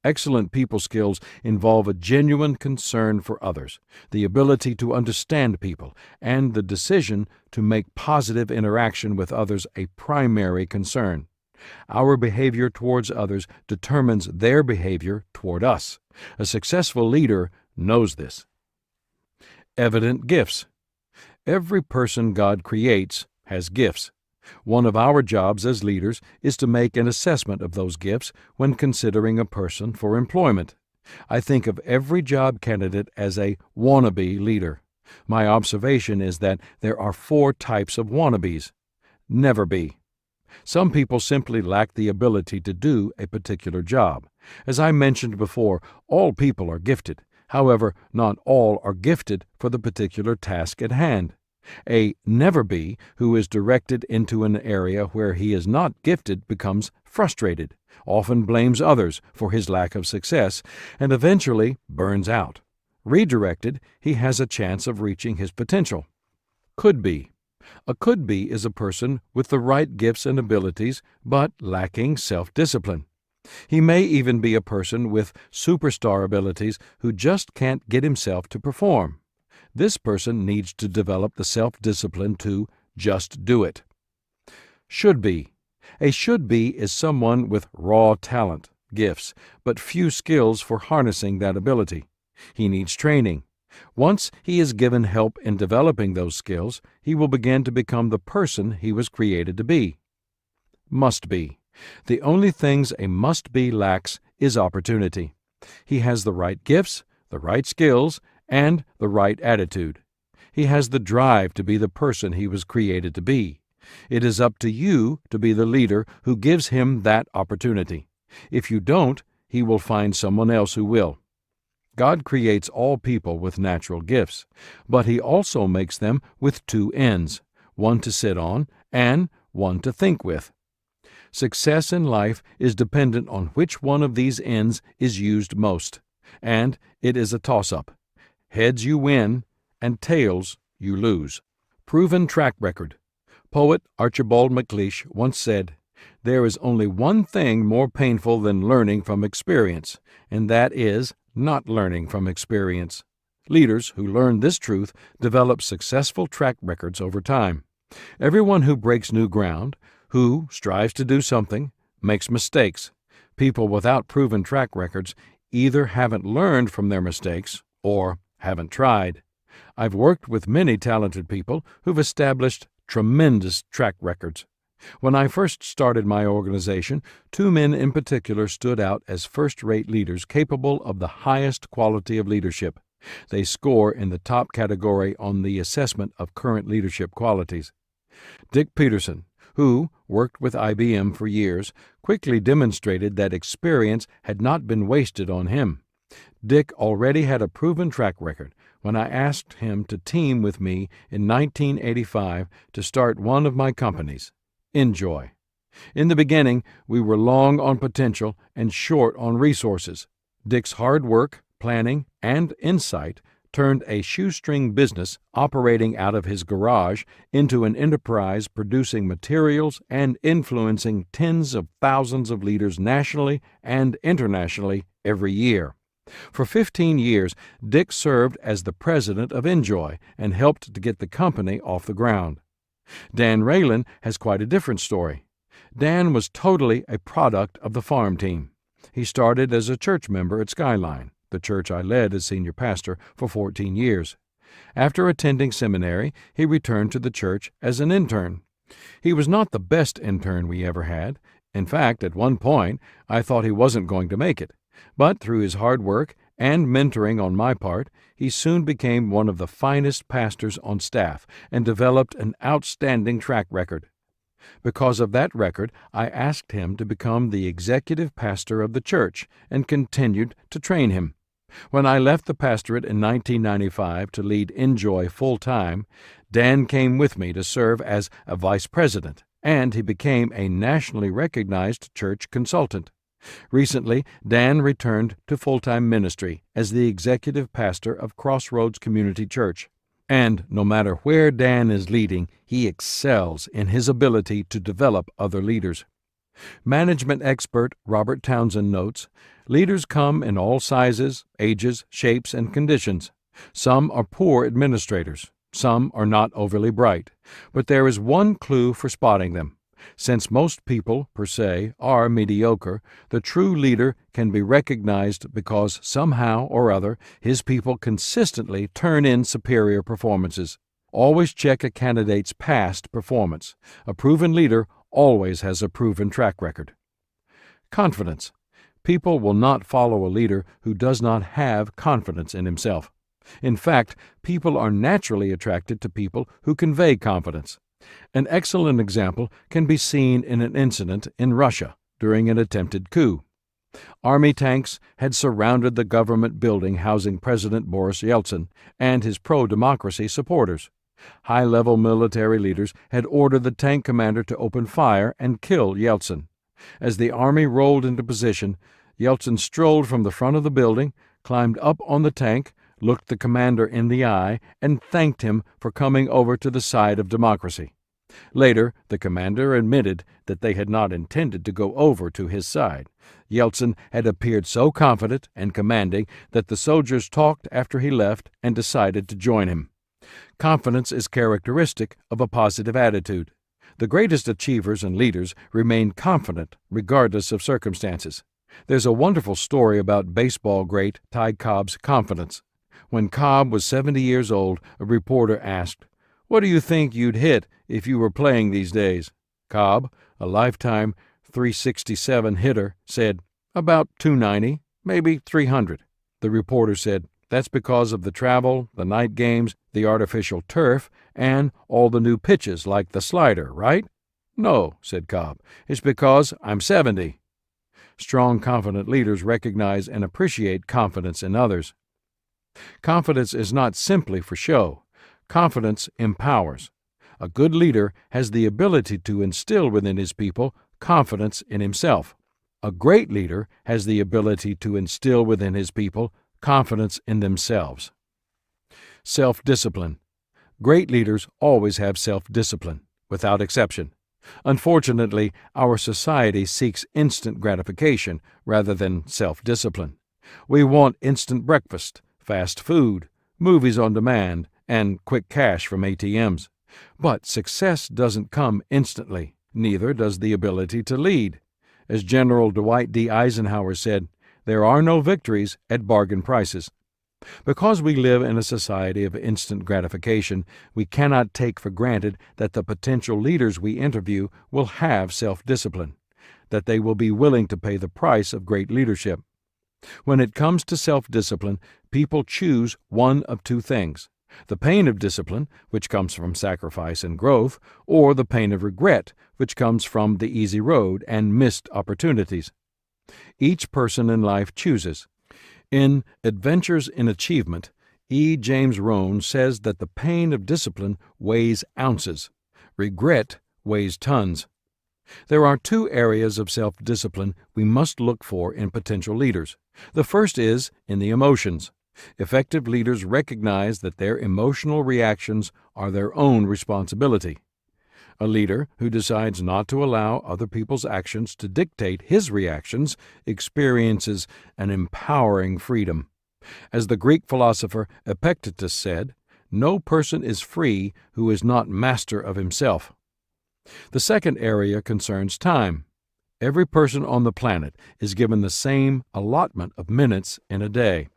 A: Excellent people skills involve a genuine concern for others, the ability to understand people, and the decision to make positive interaction with others a primary concern. Our behavior towards others determines their behavior toward us. A successful leader knows this. Evident gifts. Every person God creates has gifts. One of our jobs as leaders is to make an assessment of those gifts when considering a person for employment. I think of every job candidate as a wannabe leader. My observation is that there are 4 types of wannabes. Never be. Some people simply lack the ability to do a particular job. As I mentioned before, all people are gifted. However, not all are gifted for the particular task at hand. A never-be who is directed into an area where he is not gifted becomes frustrated, often blames others for his lack of success, and eventually burns out. Redirected, he has a chance of reaching his potential. Could-be. A could-be is a person with the right gifts and abilities, but lacking self-discipline. He may even be a person with superstar abilities who just can't get himself to perform. This person needs to develop the self-discipline to just do it. Should-be. A should-be is someone with raw talent, gifts, but few skills for harnessing that ability. He needs training. Once he is given help in developing those skills, he will begin to become the person he was created to be. Must-be. The only things a must-be lacks is opportunity. He has the right gifts, the right skills, and the right attitude. He has the drive to be the person he was created to be. It is up to you to be the leader who gives him that opportunity. If you don't, he will find someone else who will. God creates all people with natural gifts, but He also makes them with 2 ends, one to sit on and one to think with. Success in life is dependent on which one of these ends is used most, and it is a toss-up. Heads you win, and tails you lose. Proven track record. Poet Archibald MacLeish once said, "There is only one thing more painful than learning from experience, and that is not learning from experience." Leaders who learn this truth develop successful track records over time. Everyone who breaks new ground, who strives to do something, makes mistakes. People without proven track records either haven't learned from their mistakes or haven't tried. I've worked with many talented people who've established tremendous track records. When I first started my organization, 2 men in particular stood out as first-rate leaders capable of the highest quality of leadership. They score in the top category on the assessment of current leadership qualities. Dick Peterson, who worked with IBM for years, quickly demonstrated that experience had not been wasted on him. Dick already had a proven track record when I asked him to team with me in 1985 to start one of my companies, Enjoy. In the beginning, we were long on potential and short on resources. Dick's hard work, planning, and insight turned a shoestring business operating out of his garage into an enterprise producing materials and influencing tens of thousands of leaders nationally and internationally every year. For 15 years, Dick served as the president of Enjoy and helped to get the company off the ground. Dan Raylan has quite a different story. Dan was totally a product of the farm team. He started as a church member at Skyline, the church I led as senior pastor for 14 years. After attending seminary, he returned to the church as an intern. He was not the best intern we ever had. In fact, at one point, I thought he wasn't going to make it. But through his hard work and mentoring on my part, he soon became one of the finest pastors on staff and developed an outstanding track record. Because of that record, I asked him to become the executive pastor of the church and continued to train him. When I left the pastorate in 1995 to lead Enjoy full-time, Dan came with me to serve as a vice president, and he became a nationally recognized church consultant. Recently, Dan returned to full-time ministry as the executive pastor of Crossroads Community Church. And no matter where Dan is leading, he excels in his ability to develop other leaders. Management expert Robert Townsend notes, "Leaders come in all sizes, ages, shapes, and conditions. Some are poor administrators. Some are not overly bright. But there is one clue for spotting them. Since most people, per se, are mediocre, the true leader can be recognized because somehow or other his people consistently turn in superior performances. Always check a candidate's past performance. A proven leader always has a proven track record. Confidence. People will not follow a leader who does not have confidence in himself. In fact, people are naturally attracted to people who convey confidence. An excellent example can be seen in an incident in Russia during an attempted coup. Army tanks had surrounded the government building housing President Boris Yeltsin and his pro-democracy supporters. High-level military leaders had ordered the tank commander to open fire and kill Yeltsin. As the army rolled into position, Yeltsin strolled from the front of the building, climbed up on the tank, looked the commander in the eye, and thanked him for coming over to the side of democracy. Later, the commander admitted that they had not intended to go over to his side. Yeltsin had appeared so confident and commanding that the soldiers talked after he left and decided to join him. Confidence is characteristic of a positive attitude. The greatest achievers and leaders remain confident regardless of circumstances. There's a wonderful story about baseball great Ty Cobb's confidence. When Cobb was 70 years old, a reporter asked, "What do you think you'd hit if you were playing these days?" Cobb, a lifetime .367 hitter, said, "About .290, maybe .300. The reporter said, "That's because of the travel, the night games, the artificial turf, and all the new pitches like the slider, right?" "No," said Cobb. "It's because I'm 70. Strong, confident leaders recognize and appreciate confidence in others. Confidence is not simply for show. Confidence empowers. A good leader has the ability to instill within his people confidence in himself. A great leader has the ability to instill within his people confidence in themselves. Self-discipline. Great leaders always have self-discipline, without exception. Unfortunately, our society seeks instant gratification rather than self-discipline. We want instant breakfast, fast food, movies on demand, and quick cash from ATMs. But success doesn't come instantly, neither does the ability to lead. As General Dwight D. Eisenhower said, "There are no victories at bargain prices." Because we live in a society of instant gratification, we cannot take for granted that the potential leaders we interview will have self-discipline, that they will be willing to pay the price of great leadership. When it comes to self-discipline, people choose one of two things: the pain of discipline, which comes from sacrifice and growth, or the pain of regret, which comes from the easy road and missed opportunities. Each person in life chooses. In Adventures in Achievement, E. James Rohn says that the pain of discipline weighs ounces. Regret weighs tons. There are two areas of self-discipline we must look for in potential leaders. The first is in the emotions. Effective leaders recognize that their emotional reactions are their own responsibility. A leader who decides not to allow other people's actions to dictate his reactions experiences an empowering freedom. As the Greek philosopher Epictetus said, "No person is free who is not master of himself." The second area concerns time. Every person on the planet is given the same allotment of minutes in a day,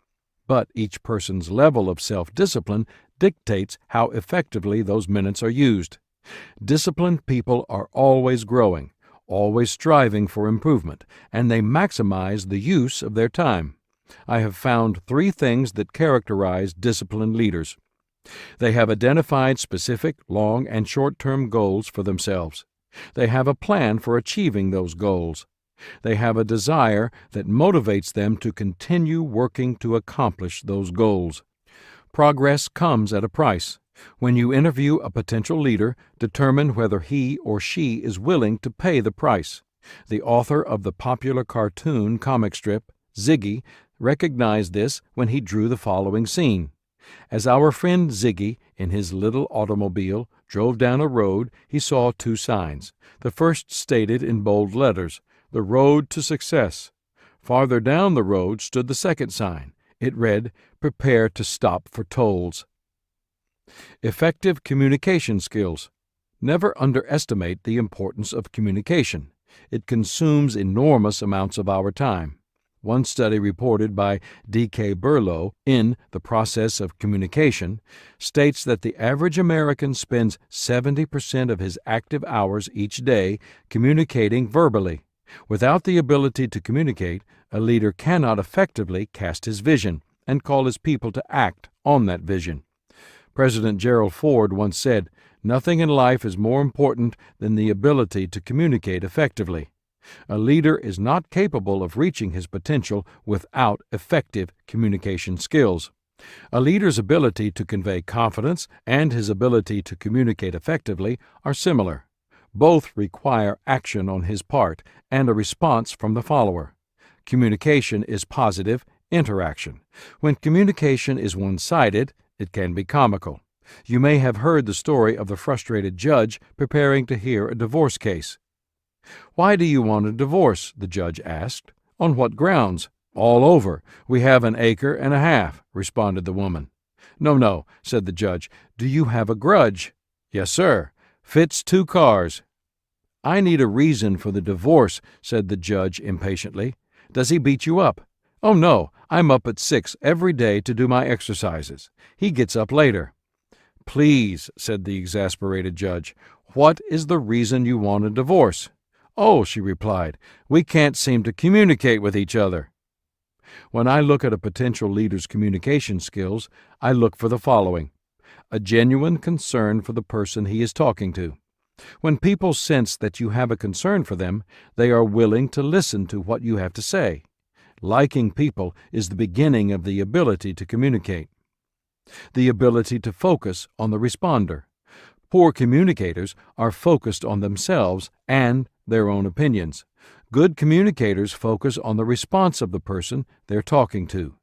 A: but each person's level of self-discipline dictates how effectively those minutes are used. Disciplined people are always growing, always striving for improvement, and they maximize the use of their time. I have found 3 things that characterize disciplined leaders. They have identified specific long- and short-term goals for themselves. They have a plan for achieving those goals. They have a desire that motivates them to continue working to accomplish those goals. Progress comes at a price. When you interview a potential leader, determine whether he or she is willing to pay the price. The author of the popular cartoon comic strip, Ziggy, recognized this when he drew the following scene. As our friend Ziggy, in his little automobile, drove down a road, he saw 2 signs. The first stated in bold letters, "The road to success." Farther down the road stood the second sign. It read, "Prepare to stop for tolls." Effective communication skills. Never underestimate the importance of communication. It consumes enormous amounts of our time. One study reported by D.K. Burlow in The Process of Communication states that the average American spends 70% of his active hours each day communicating verbally. Without the ability to communicate, a leader cannot effectively cast his vision and call his people to act on that vision. President Gerald Ford once said, "Nothing in life is more important than the ability to communicate effectively." A leader is not capable of reaching his potential without effective communication skills. A leader's ability to convey confidence and his ability to communicate effectively are similar. Both require action on his part and a response from the follower. Communication is positive interaction. When communication is one-sided, it can be comical. You may have heard the story of the frustrated judge preparing to hear a divorce case. "Why do you want a divorce?" the judge asked. "On what grounds?" "All over. We have an acre and a half," responded the woman. No, said the judge. "Do you have a grudge?" "Yes, sir. Fits 2 cars." "I need a reason for the divorce," said the judge impatiently. "Does he beat you up?" "Oh, no. I'm up at 6 every day to do my exercises. He gets up later." "Please," said the exasperated judge, "what is the reason you want a divorce?" "Oh," she replied, "we can't seem to communicate with each other." When I look at a potential leader's communication skills, I look for the following: a genuine concern for the person he is talking to. When people sense that you have a concern for them, they are willing to listen to what you have to say. Liking people is the beginning of the ability to communicate. The ability to focus on the responder. Poor communicators are focused on themselves and their own opinions. Good communicators focus on the response of the person they're talking to.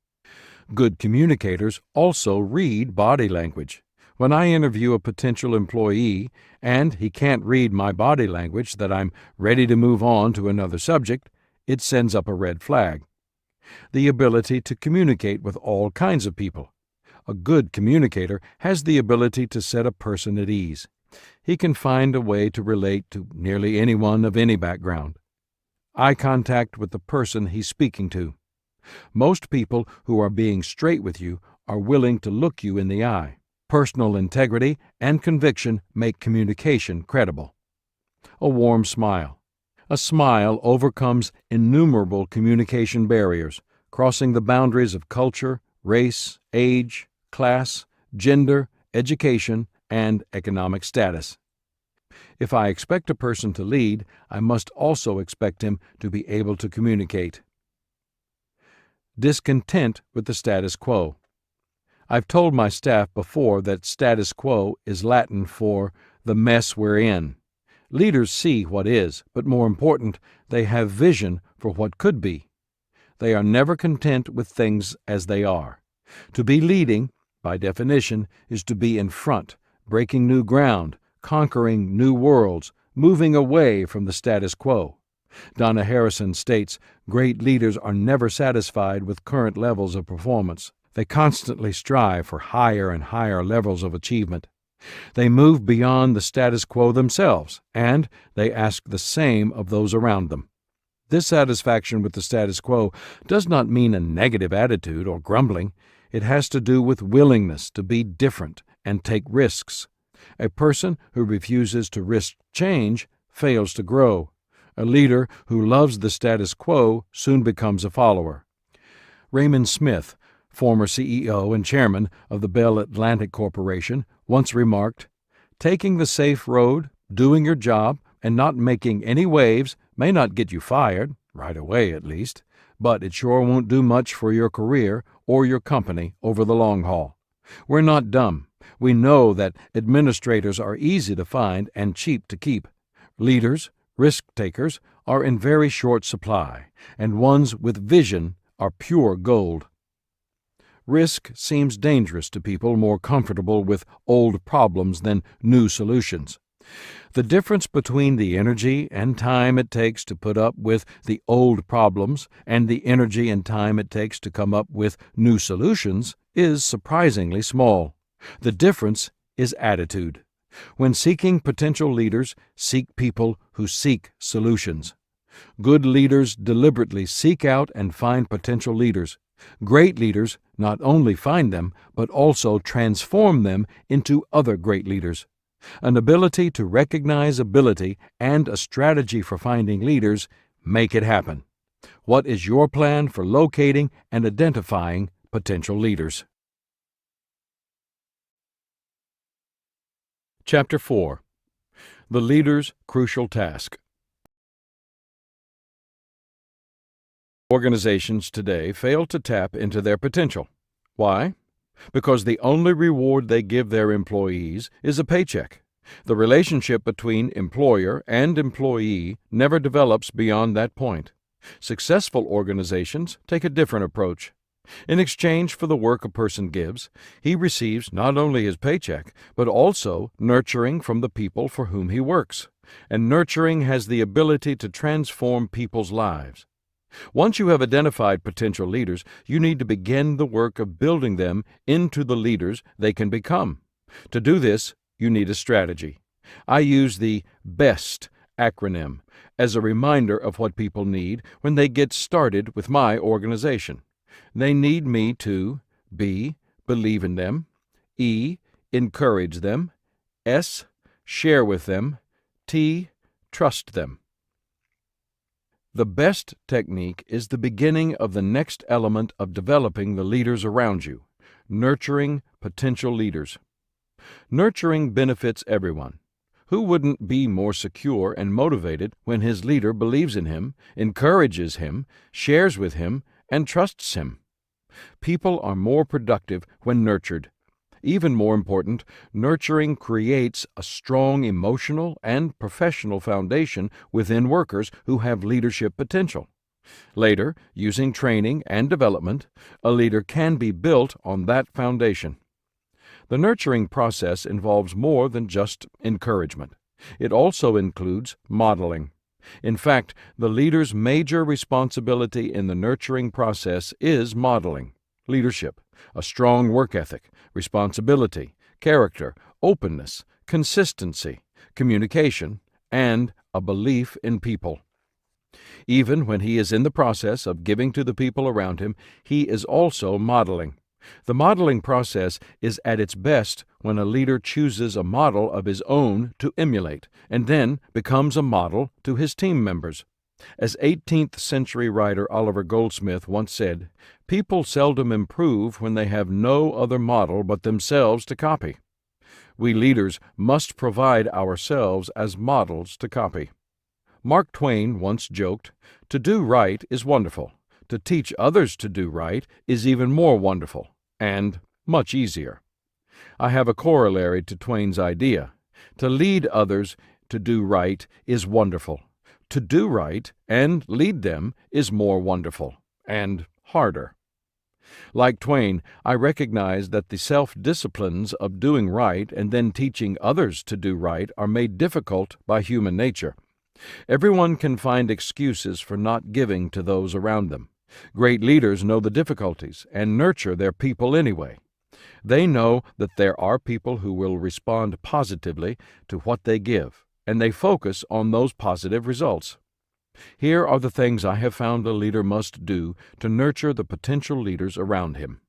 A: Good communicators also read body language. When I interview a potential employee and he can't read my body language that I'm ready to move on to another subject, it sends up a red flag. The ability to communicate with all kinds of people. A good communicator has the ability to set a person at ease. He can find a way to relate to nearly anyone of any background. Eye contact with the person he's speaking to. Most people who are being straight with you are willing to look you in the eye. Personal integrity and conviction make communication credible. A warm smile. A smile overcomes innumerable communication barriers, crossing the boundaries of culture, race, age, class, gender, education, and economic status. If I expect a person to lead, I must also expect him to be able to communicate. Discontent with the status quo. I've told my staff before that status quo is Latin for the mess we're in. Leaders see what is, but more important, they have vision for what could be. They are never content with things as they are. To be leading, by definition, is to be in front, breaking new ground, conquering new worlds, moving away from the status quo. Donna Harrison states, "Great leaders are never satisfied with current levels of performance. They constantly strive for higher and higher levels of achievement. They move beyond the status quo themselves, and they ask the same of those around them." Dissatisfaction with the status quo does not mean a negative attitude or grumbling. It has to do with willingness to be different and take risks. A person who refuses to risk change fails to grow. A leader who loves the status quo soon becomes a follower. Raymond Smith, former CEO and chairman of the Bell Atlantic Corporation, once remarked, "Taking the safe road, doing your job, and not making any waves may not get you fired, right away at least, but it sure won't do much for your career or your company over the long haul. We're not dumb. We know that administrators are easy to find and cheap to keep. Leaders, risk-takers, are in very short supply, and ones with vision are pure gold." Risk seems dangerous to people more comfortable with old problems than new solutions. The difference between the energy and time it takes to put up with the old problems and the energy and time it takes to come up with new solutions is surprisingly small. The difference is attitude. When seeking potential leaders, seek people who seek solutions. Good leaders deliberately seek out and find potential leaders. Great leaders not only find them, but also transform them into other great leaders. An ability to recognize ability and a strategy for finding leaders make it happen. What is your plan for locating and identifying potential leaders? Chapter 4. The Leader's Crucial Task. Organizations today fail to tap into their potential. Why? Because the only reward they give their employees is a paycheck. The relationship between employer and employee never develops beyond that point. Successful organizations take a different approach. In exchange for the work a person gives, he receives not only his paycheck, but also nurturing from the people for whom he works. And nurturing has the ability to transform people's lives. Once you have identified potential leaders, you need to begin the work of building them into the leaders they can become. To do this, you need a strategy. I use the BEST acronym as a reminder of what people need when they get started with my organization. They need me to B. Believe in them, E. Encourage them, S. Share with them, T. Trust them. The BEST technique is the beginning of the next element of developing the leaders around you, nurturing potential leaders. Nurturing benefits everyone. Who wouldn't be more secure and motivated when his leader believes in him, encourages him, shares with him, and trusts him? People are more productive when nurtured. Even more important, nurturing creates a strong emotional and professional foundation within workers who have leadership potential. Later, using training and development, a leader can be built on that foundation. The nurturing process involves more than just encouragement. It also includes modeling. In fact, the leader's major responsibility in the nurturing process is modeling. Leadership, a strong work ethic, responsibility, character, openness, consistency, communication, and a belief in people. Even when he is in the process of giving to the people around him, he is also modeling. The modeling process is at its best when a leader chooses a model of his own to emulate, and then becomes a model to his team members. As 18th century writer Oliver Goldsmith once said, "People seldom improve when they have no other model but themselves to copy." We leaders must provide ourselves as models to copy. Mark Twain once joked, "To do right is wonderful. To teach others to do right is even more wonderful, and much easier." I have a corollary to Twain's idea. To lead others to do right is wonderful. To do right and lead them is more wonderful and harder. Like Twain, I recognize that the self-disciplines of doing right and then teaching others to do right are made difficult by human nature. Everyone can find excuses for not giving to those around them. Great leaders know the difficulties and nurture their people anyway. They know that there are people who will respond positively to what they give, and they focus on those positive results. Here are the things I have found a leader must do to nurture the potential leaders around him.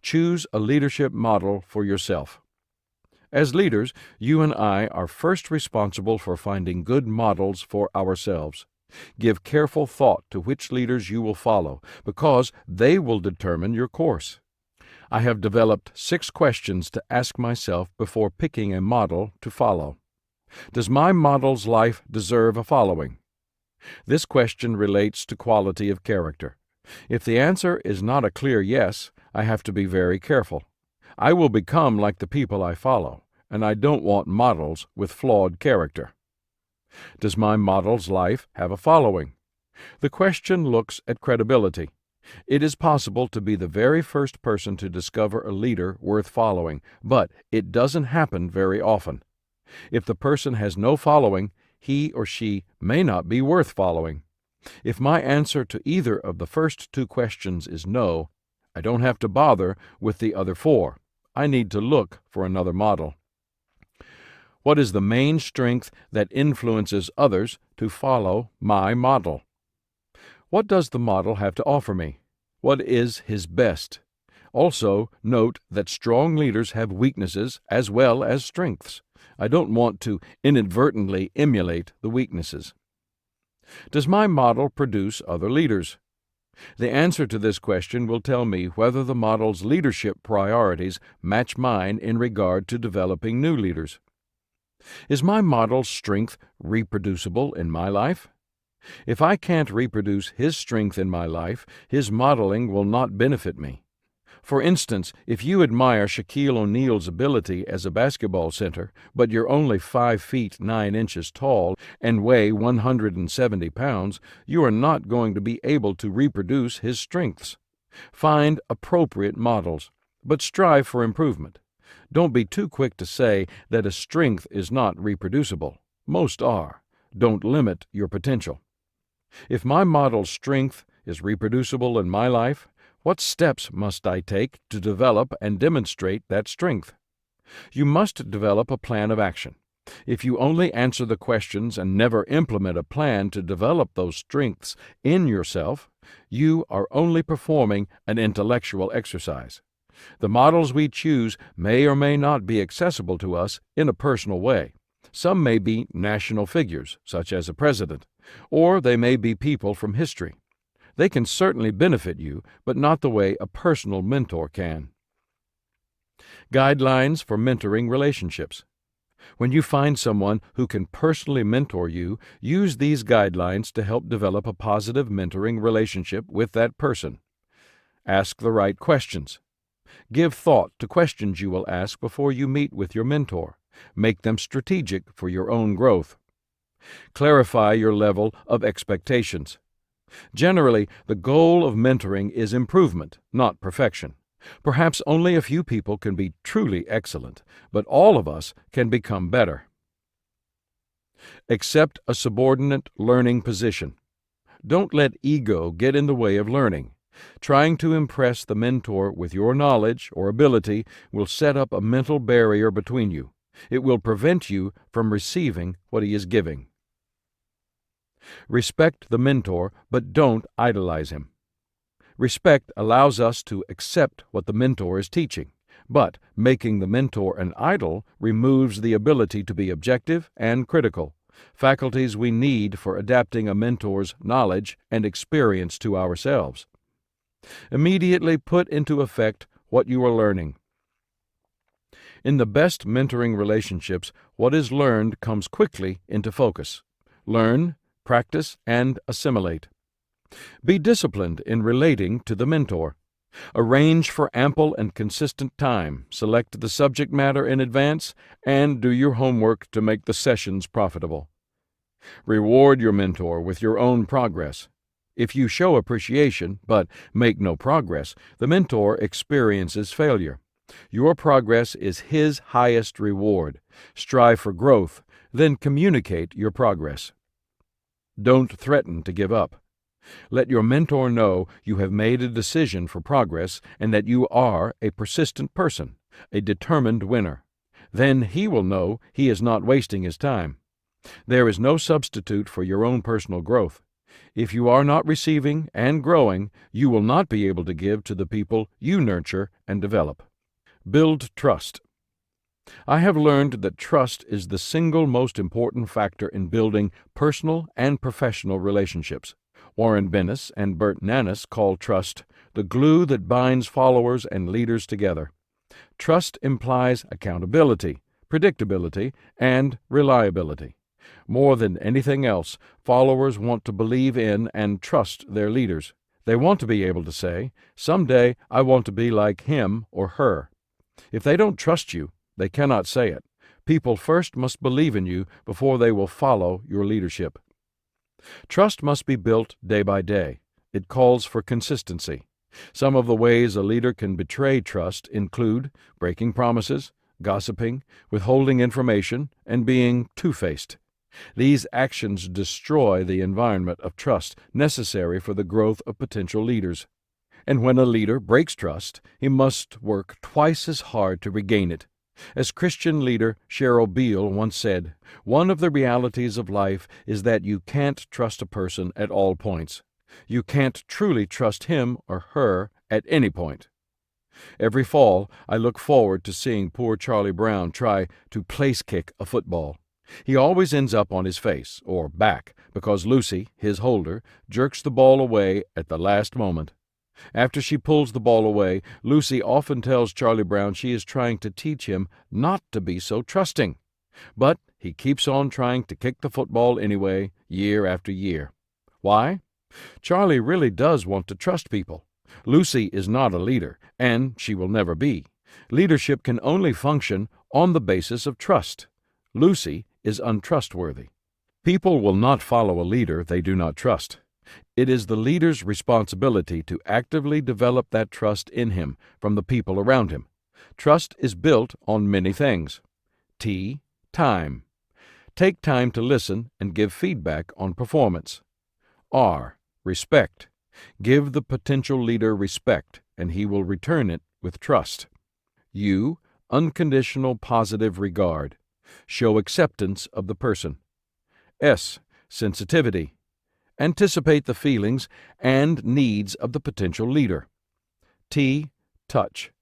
A: Choose a leadership model for yourself. As leaders, you and I are first responsible for finding good models for ourselves. Give careful thought to which leaders you will follow, because they will determine your course. I have developed 6 questions to ask myself before picking a model to follow. Does my model's life deserve a following? This question relates to quality of character. If the answer is not a clear yes, I have to be very careful. I will become like the people I follow, and I don't want models with flawed character. Does my model's life have a following? The question looks at credibility. It is possible to be the very first person to discover a leader worth following, but it doesn't happen very often. If the person has no following, he or she may not be worth following. If my answer to either of the first 2 questions is no, I don't have to bother with the other 4. I need to look for another model. What is the main strength that influences others to follow my model? What does the model have to offer me? What is his best? Also, note that strong leaders have weaknesses as well as strengths. I don't want to inadvertently emulate the weaknesses. Does my model produce other leaders? The answer to this question will tell me whether the model's leadership priorities match mine in regard to developing new leaders. Is my model's strength reproducible in my life? If I can't reproduce his strength in my life, his modeling will not benefit me. For instance, if you admire Shaquille O'Neal's ability as a basketball center, but you're only 5 feet 9 inches tall and weigh 170 pounds, you are not going to be able to reproduce his strengths. Find appropriate models, but strive for improvement. Don't be too quick to say that a strength is not reproducible. Most are. Don't limit your potential. If my model's strength is reproducible in my life, what steps must I take to develop and demonstrate that strength? You must develop a plan of action. If you only answer the questions and never implement a plan to develop those strengths in yourself, you are only performing an intellectual exercise. The models we choose may or may not be accessible to us in a personal way. Some may be national figures, such as a president, or they may be people from history. They can certainly benefit you, but not the way a personal mentor can. Guidelines for mentoring relationships. When you find someone who can personally mentor you, use these guidelines to help develop a positive mentoring relationship with that person. Ask the right questions. Give thought to questions you will ask before you meet with your mentor. Make them strategic for your own growth. Clarify your level of expectations. Generally, the goal of mentoring is improvement, not perfection. Perhaps only a few people can be truly excellent, but all of us can become better. Accept a subordinate learning position. Don't let ego get in the way of learning. Trying to impress the mentor with your knowledge or ability will set up a mental barrier between you. It will prevent you from receiving what he is giving. Respect the mentor, but don't idolize him. Respect allows us to accept what the mentor is teaching, but making the mentor an idol removes the ability to be objective and critical, faculties we need for adapting a mentor's knowledge and experience to ourselves. Immediately put into effect what you are learning. In the best mentoring relationships, what is learned comes quickly into focus. Learn, practice, and assimilate. Be disciplined in relating to the mentor. Arrange for ample and consistent time, select the subject matter in advance, and do your homework to make the sessions profitable. Reward your mentor with your own progress. If you show appreciation but make no progress, the mentor experiences failure. Your progress is his highest reward. Strive for growth, then communicate your progress. Don't threaten to give up. Let your mentor know you have made a decision for progress and that you are a persistent person, a determined winner. Then he will know he is not wasting his time. There is no substitute for your own personal growth. If you are not receiving and growing, you will not be able to give to the people you nurture and develop. Build trust. I have learned that trust is the single most important factor in building personal and professional relationships. Warren Bennis and Bert Nanas call trust the glue that binds followers and leaders together. Trust implies accountability, predictability, and reliability. More than anything else, followers want to believe in and trust their leaders. They want to be able to say, "Someday I want to be like him or her." If they don't trust you, they cannot say it. People first must believe in you before they will follow your leadership. Trust must be built day by day. It calls for consistency. Some of the ways a leader can betray trust include breaking promises, gossiping, withholding information, and being two-faced. These actions destroy the environment of trust necessary for the growth of potential leaders. And when a leader breaks trust, he must work twice as hard to regain it. As Christian leader Cheryl Beale once said, "One of the realities of life is that you can't trust a person at all points. You can't truly trust him or her at any point." Every fall, I look forward to seeing poor Charlie Brown try to place kick a football. He always ends up on his face, or back, because Lucy, his holder, jerks the ball away at the last moment. After she pulls the ball away, Lucy often tells Charlie Brown she is trying to teach him not to be so trusting. But he keeps on trying to kick the football anyway, year after year. Why? Charlie really does want to trust people. Lucy is not a leader, and she will never be. Leadership can only function on the basis of trust. Lucy is untrustworthy. People will not follow a leader they do not trust. It is the leader's responsibility to actively develop that trust in him from the people around him. Trust is built on many things. T. Time. Take time to listen and give feedback on performance. R. Respect. Give the potential leader respect, and he will return it with trust. U. Unconditional positive regard. Show acceptance of the person. S. Sensitivity. Anticipate the feelings and needs of the potential leader. T. Touch.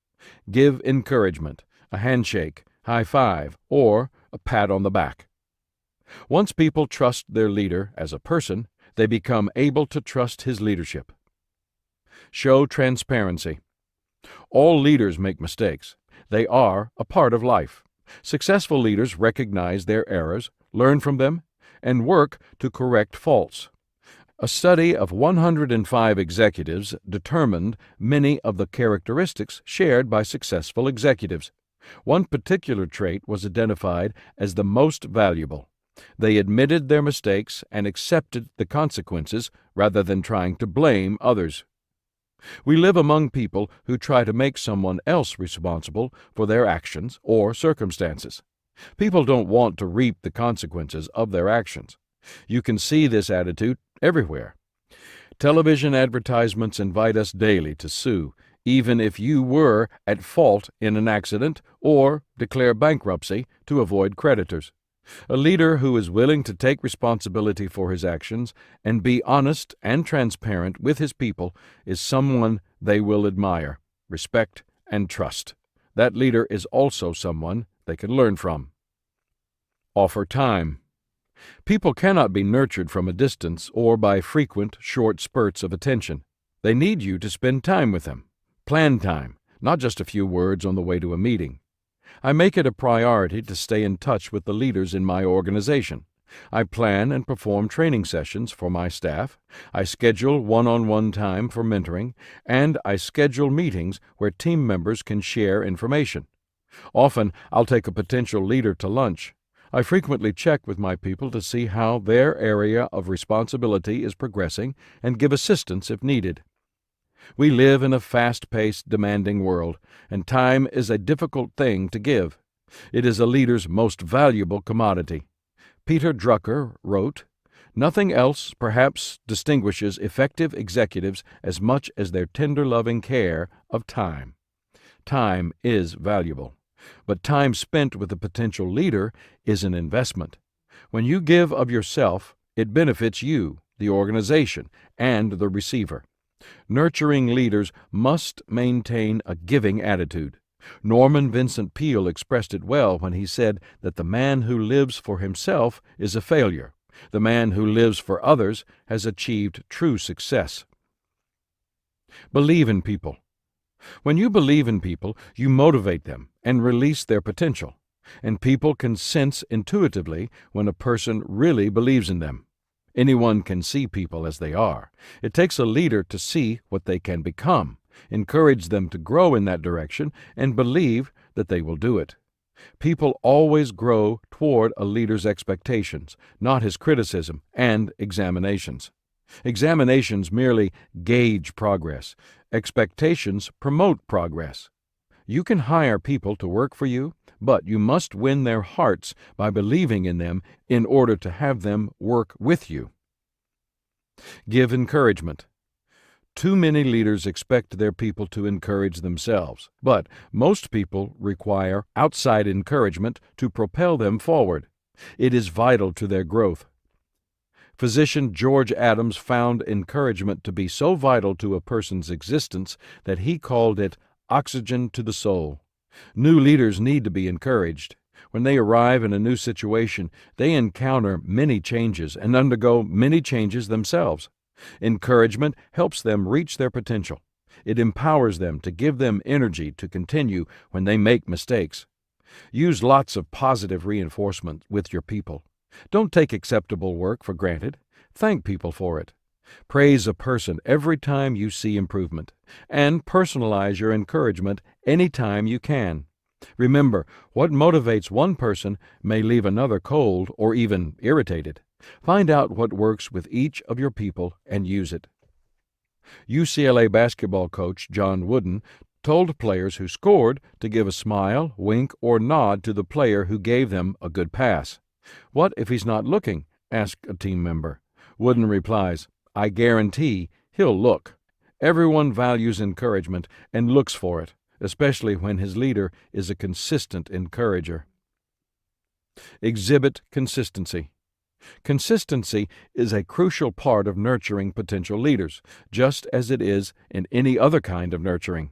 A: Give encouragement, a handshake, high five, or a pat on the back. Once people trust their leader as a person, they become able to trust his leadership. Show transparency. All leaders make mistakes. They are a part of life. Successful leaders recognize their errors, learn from them, and work to correct faults. A study of 105 executives determined many of the characteristics shared by successful executives. One particular trait was identified as the most valuable. They admitted their mistakes and accepted the consequences rather than trying to blame others. We live among people who try to make someone else responsible for their actions or circumstances. People don't want to reap the consequences of their actions. You can see this attitude everywhere. Television advertisements invite us daily to sue, even if you were at fault in an accident, or declare bankruptcy to avoid creditors. A leader who is willing to take responsibility for his actions and be honest and transparent with his people is someone they will admire, respect, and trust. That leader is also someone they can learn from. Offer time. People cannot be nurtured from a distance or by frequent, short spurts of attention. They need you to spend time with them. Plan time, not just a few words on the way to a meeting. I make it a priority to stay in touch with the leaders in my organization. I plan and perform training sessions for my staff. I schedule one-on-one time for mentoring, and I schedule meetings where team members can share information. Often, I'll take a potential leader to lunch. I frequently check with my people to see how their area of responsibility is progressing and give assistance if needed. We live in a fast-paced, demanding world, and time is a difficult thing to give. It is a leader's most valuable commodity. Peter Drucker wrote, "Nothing else, perhaps, distinguishes effective executives as much as their tender loving care of time." Time is valuable, but time spent with a potential leader is an investment. When you give of yourself, it benefits you, the organization, and the receiver. Nurturing leaders must maintain a giving attitude. Norman Vincent Peale expressed it well when he said that the man who lives for himself is a failure. The man who lives for others has achieved true success. Believe in people. When you believe in people, you motivate them and release their potential, and people can sense intuitively when a person really believes in them. Anyone can see people as they are. It takes a leader to see what they can become, encourage them to grow in that direction, and believe that they will do it. People always grow toward a leader's expectations, not his criticism and examinations. Examinations merely gauge progress. Expectations promote progress. You can hire people to work for you, but you must win their hearts by believing in them in order to have them work with you. Give encouragement. Too many leaders expect their people to encourage themselves, but most people require outside encouragement to propel them forward. It is vital to their growth. Physician George Adams found encouragement to be so vital to a person's existence that he called it oxygen to the soul. New leaders need to be encouraged. When they arrive in a new situation, they encounter many changes and undergo many changes themselves. Encouragement helps them reach their potential. It empowers them to give them energy to continue when they make mistakes. Use lots of positive reinforcement with your people. Don't take acceptable work for granted. Thank people for it. Praise a person every time you see improvement, and personalize your encouragement any time you can. Remember, what motivates one person may leave another cold or even irritated. Find out what works with each of your people and use it. UCLA basketball coach John Wooden told players who scored to give a smile, wink, or nod to the player who gave them a good pass. "What if he's not looking?" asked a team member. Wooden replies, "I guarantee he'll look." Everyone values encouragement and looks for it, especially when his leader is a consistent encourager. Exhibit consistency. Consistency is a crucial part of nurturing potential leaders, just as it is in any other kind of nurturing.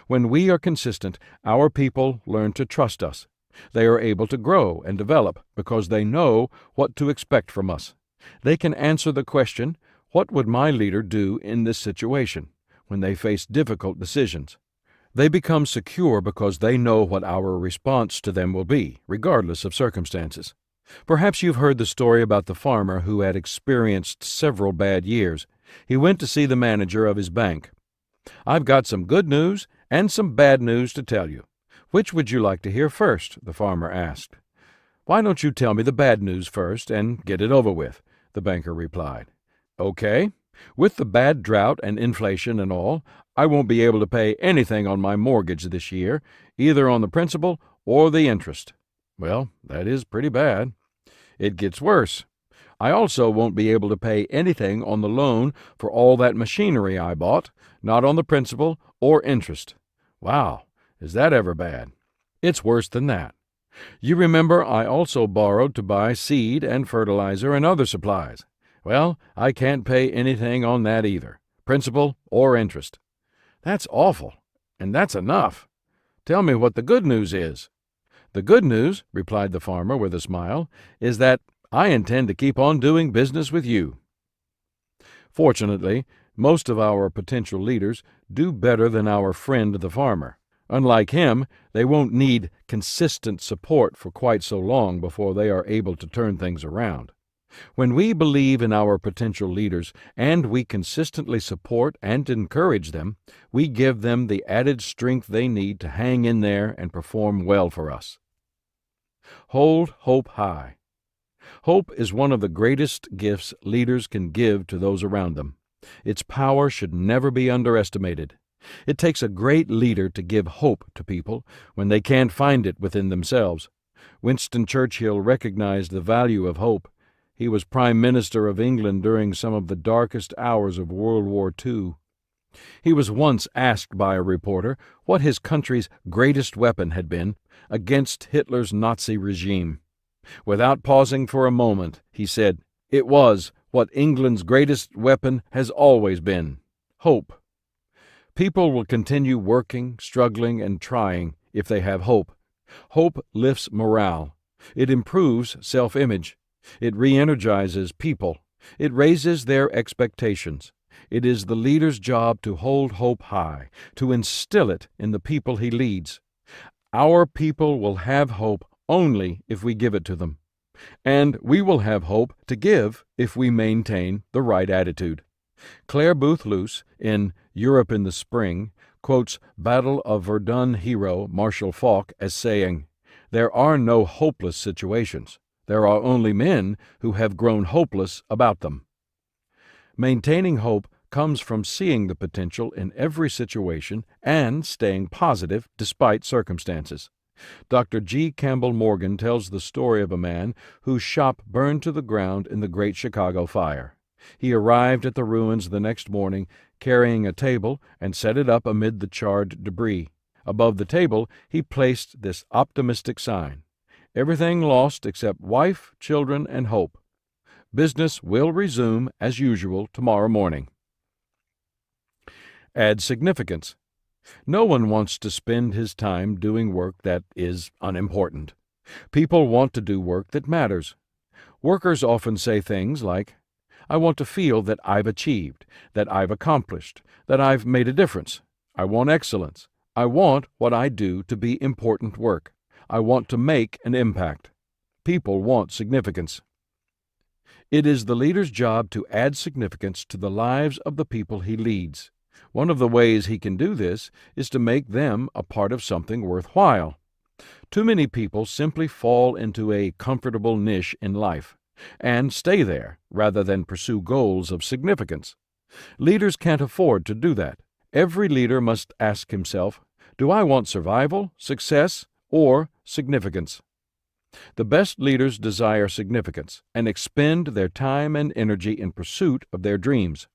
A: When we are consistent, our people learn to trust us. They are able to grow and develop because they know what to expect from us. They can answer the question, "What would my leader do in this situation?" when they face difficult decisions. They become secure because they know what our response to them will be, regardless of circumstances. Perhaps you've heard the story about the farmer who had experienced several bad years. He went to see the manager of his bank. "I've got some good news and some bad news to tell you. Which would you like to hear first?" the farmer asked. "Why don't you tell me the bad news first and get it over with?" the banker replied. "Okay. With the bad drought and inflation and all, I won't be able to pay anything on my mortgage this year, either on the principal or the interest." "Well, that is pretty bad." "It gets worse. I also won't be able to pay anything on the loan for all that machinery I bought, not on the principal or interest." "Wow, is that ever bad?" "It's worse than that. You remember I also borrowed to buy seed and fertilizer and other supplies. Well, I can't pay anything on that either, principal or interest." "That's awful, and that's enough. Tell me what the good news is." "The good news," replied the farmer with a smile, "is that I intend to keep on doing business with you." Fortunately, most of our potential leaders do better than our friend the farmer. Unlike him, they won't need consistent support for quite so long before they are able to turn things around. When we believe in our potential leaders and we consistently support and encourage them, we give them the added strength they need to hang in there and perform well for us. Hold hope high. Hope is one of the greatest gifts leaders can give to those around them. Its power should never be underestimated. It takes a great leader to give hope to people when they can't find it within themselves. Winston Churchill recognized the value of hope. He was Prime Minister of England during some of the darkest hours of World War II. He was once asked by a reporter what his country's greatest weapon had been against Hitler's Nazi regime. Without pausing for a moment, he said, "It was what England's greatest weapon has always been: hope." People will continue working, struggling, and trying if they have hope. Hope lifts morale. It improves self-image. It re-energizes people. It raises their expectations. It is the leader's job to hold hope high, to instill it in the people he leads. Our people will have hope only if we give it to them. And we will have hope to give if we maintain the right attitude. Claire Booth Luce, in Europe in the Spring, quotes Battle of Verdun hero Marshall Faulk as saying, "There are no hopeless situations. There are only men who have grown hopeless about them." Maintaining hope comes from seeing the potential in every situation and staying positive despite circumstances. Dr. G. Campbell Morgan tells the story of a man whose shop burned to the ground in the Great Chicago Fire. He arrived at the ruins the next morning, carrying a table, and set it up amid the charred debris. Above the table he placed this optimistic sign: "Everything lost except wife, children, and hope. Business will resume as usual tomorrow morning." Add significance. No one wants to spend his time doing work that is unimportant. People want to do work that matters. Workers often say things like, "I want to feel that I've achieved, that I've accomplished, that I've made a difference. I want excellence. I want what I do to be important work. I want to make an impact." People want significance. It is the leader's job to add significance to the lives of the people he leads. One of the ways he can do this is to make them a part of something worthwhile. Too many people simply fall into a comfortable niche in life and stay there rather than pursue goals of significance. Leaders can't afford to do that. Every leader must ask himself, do I want survival, success, or significance? The best leaders desire significance and expend their time and energy in pursuit of their dreams.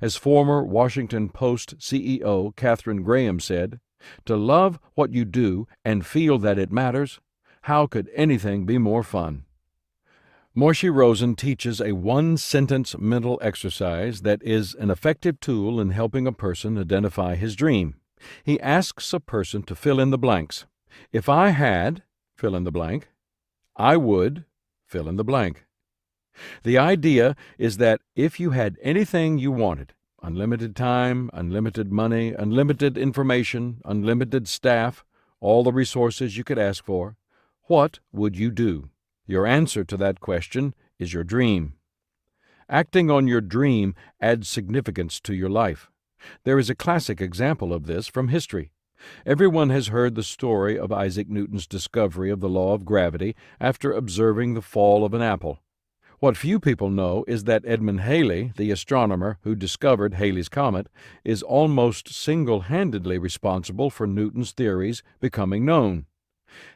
A: As former Washington Post CEO Katharine Graham said, "To love what you do and feel that it matters, how could anything be more fun?" Moshe Rosen teaches a one-sentence mental exercise that is an effective tool in helping a person identify his dream. He asks a person to fill in the blanks. If I had, fill in the blank, I would, fill in the blank. The idea is that if you had anything you wanted, unlimited time, unlimited money, unlimited information, unlimited staff, all the resources you could ask for, what would you do? Your answer to that question is your dream. Acting on your dream adds significance to your life. There is a classic example of this from history. Everyone has heard the story of Isaac Newton's discovery of the law of gravity after observing the fall of an apple. What few people know is that Edmund Halley, the astronomer who discovered Halley's Comet, is almost single-handedly responsible for Newton's theories becoming known.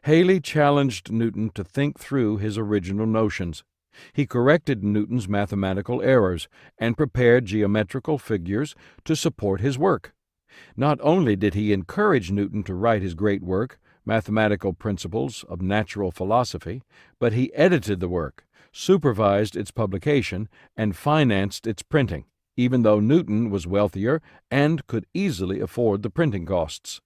A: Halley challenged Newton to think through his original notions. He corrected Newton's mathematical errors and prepared geometrical figures to support his work. Not only did he encourage Newton to write his great work, Mathematical Principles of Natural Philosophy, but he edited the work, supervised its publication, and financed its printing, even though Newton was wealthier and could easily afford the printing costs.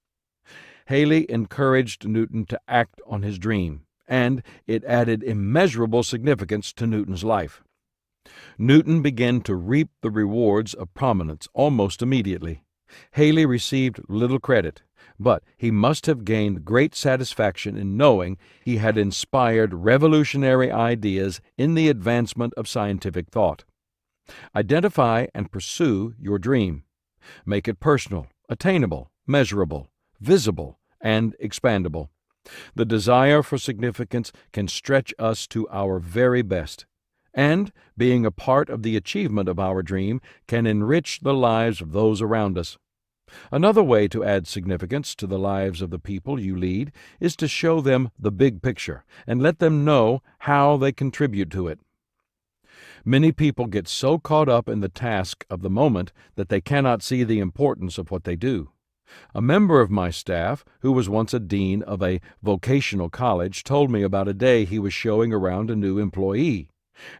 A: Halley encouraged Newton to act on his dream, and it added immeasurable significance to Newton's life. Newton began to reap the rewards of prominence almost immediately. Halley received little credit, but he must have gained great satisfaction in knowing he had inspired revolutionary ideas in the advancement of scientific thought. Identify and pursue your dream. Make it personal, attainable, measurable, visible, and expandable. The desire for significance can stretch us to our very best, and, being a part of the achievement of our dream, can enrich the lives of those around us. Another way to add significance to the lives of the people you lead is to show them the big picture and let them know how they contribute to it. Many people get so caught up in the task of the moment that they cannot see the importance of what they do. A member of my staff, who was once a dean of a vocational college, told me about a day he was showing around a new employee.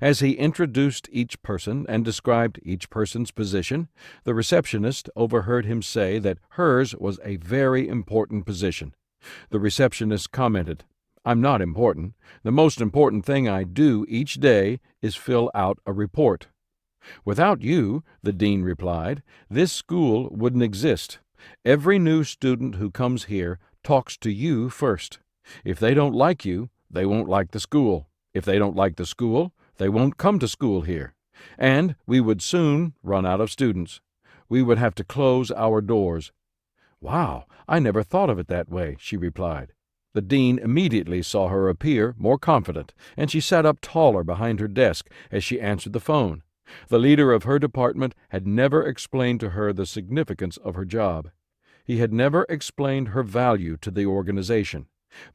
A: As he introduced each person and described each person's position, the receptionist overheard him say that hers was a very important position. The receptionist commented, "I'm not important. The most important thing I do each day is fill out a report." "Without you," the dean replied, "this school wouldn't exist. Every new student who comes here talks to you first. If they don't like you, they won't like the school. If they don't like the school, they won't come to school here. And we would soon run out of students. We would have to close our doors." "Wow, I never thought of it that way," she replied. The dean immediately saw her appear more confident, and she sat up taller behind her desk as she answered the phone. The leader of her department had never explained to her the significance of her job. He had never explained her value to the organization.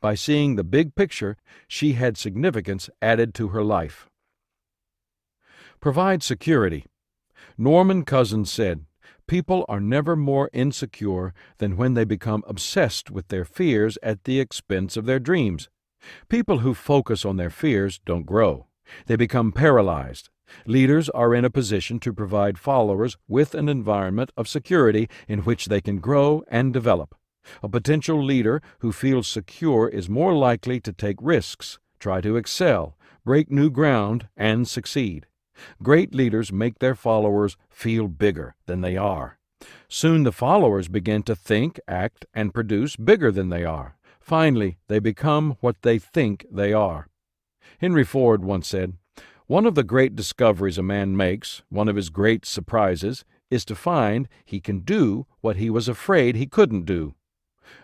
A: By seeing the big picture, she had significance added to her life. Provide security. Norman Cousins said, "People are never more insecure than when they become obsessed with their fears at the expense of their dreams. People who focus on their fears don't grow. They become paralyzed. Leaders are in a position to provide followers with an environment of security in which they can grow and develop. A potential leader who feels secure is more likely to take risks, try to excel, break new ground, and succeed. Great leaders make their followers feel bigger than they are. Soon the followers begin to think, act, and produce bigger than they are. Finally, they become what they think they are." Henry Ford once said, "One of the great discoveries a man makes, one of his great surprises, is to find he can do what he was afraid he couldn't do."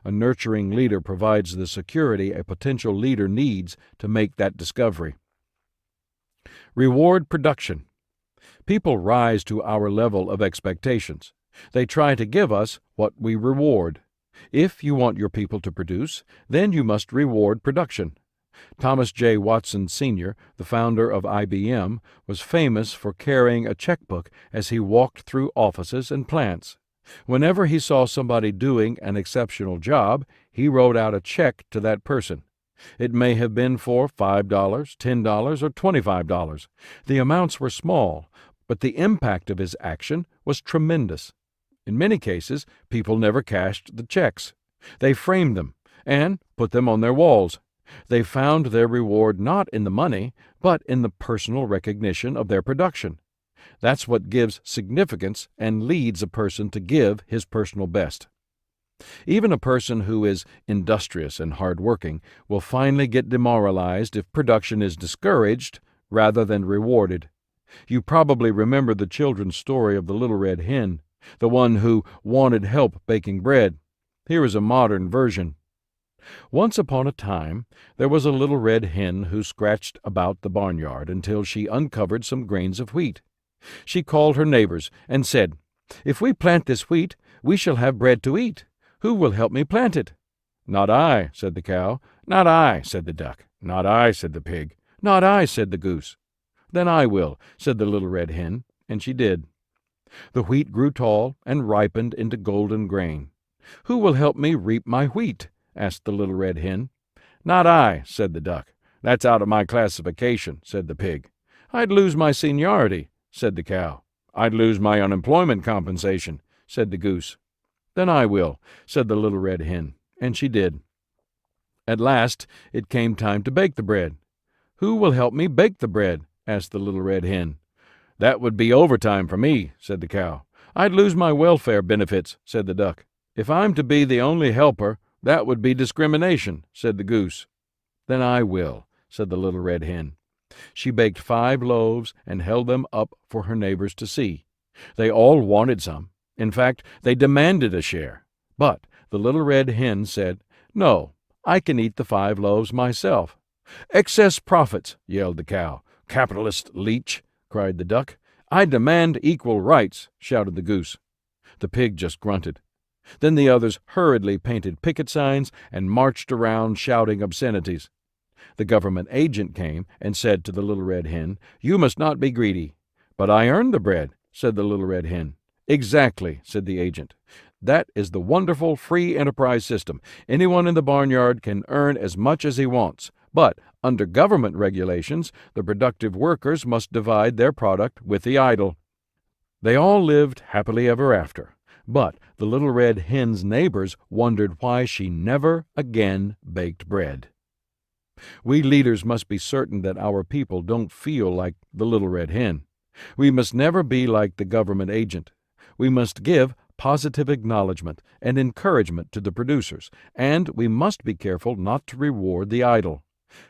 A: A nurturing leader provides the security a potential leader needs to make that discovery. Reward production. People rise to our level of expectations. They try to give us what we reward. If you want your people to produce, then you must reward production. Thomas J. Watson Sr., the founder of IBM, was famous for carrying a checkbook as he walked through offices and plants. Whenever he saw somebody doing an exceptional job, he wrote out a check to that person. It may have been for $5, $10, or $25. The amounts were small, but the impact of his action was tremendous. In many cases, people never cashed the checks. They framed them and put them on their walls. They found their reward not in the money, but in the personal recognition of their production. That's what gives significance and leads a person to give his personal best. Even a person who is industrious and hard-working will finally get demoralized if production is discouraged rather than rewarded. You probably remember the children's story of the little red hen, the one who wanted help baking bread. Here is a modern version. Once upon a time, there was a little red hen who scratched about the barnyard until she uncovered some grains of wheat. She called her neighbors and said, "If we plant this wheat, we shall have bread to eat. Who will help me plant it?" "Not I," said the cow. "Not I," said the duck. "Not I," said the pig. "Not I," said the goose. "Then I will," said the little red hen, and she did. The wheat grew tall and ripened into golden grain. "Who will help me reap my wheat?" asked the little red hen. "Not I," said the duck. "That's out of my classification," said the pig. "I'd lose my seniority," said the cow. "I'd lose my unemployment compensation," said the goose. "Then I will," said the little red hen, and she did. At last it came time to bake the bread. "Who will help me bake the bread?" asked the little red hen. "That would be overtime for me," said the cow. "I'd lose my welfare benefits," said the duck. "If I'm to be the only helper, that would be discrimination," said the goose. "Then I will," said the little red hen. She baked 5 loaves and held them up for her neighbors to see. They all wanted some. In fact, they demanded a share. But the little red hen said, "No, I can eat the 5 loaves myself." "Excess profits," yelled the cow. "Capitalist leech," cried the duck. "I demand equal rights," shouted the goose. The pig just grunted. Then the others hurriedly painted picket signs and marched around shouting obscenities. The government agent came and said to the little red hen, "You must not be greedy." "But I earned the bread," said the little red hen. "Exactly," said the agent. "That is the wonderful free enterprise system. Anyone in the barnyard can earn as much as he wants. But under government regulations, the productive workers must divide their product with the idle." They all lived happily ever after. But the little red hen's neighbors wondered why she never again baked bread. We leaders must be certain that our people don't feel like the little red hen. We must never be like the government agent. We must give positive acknowledgement and encouragement to the producers, and we must be careful not to reward the idle.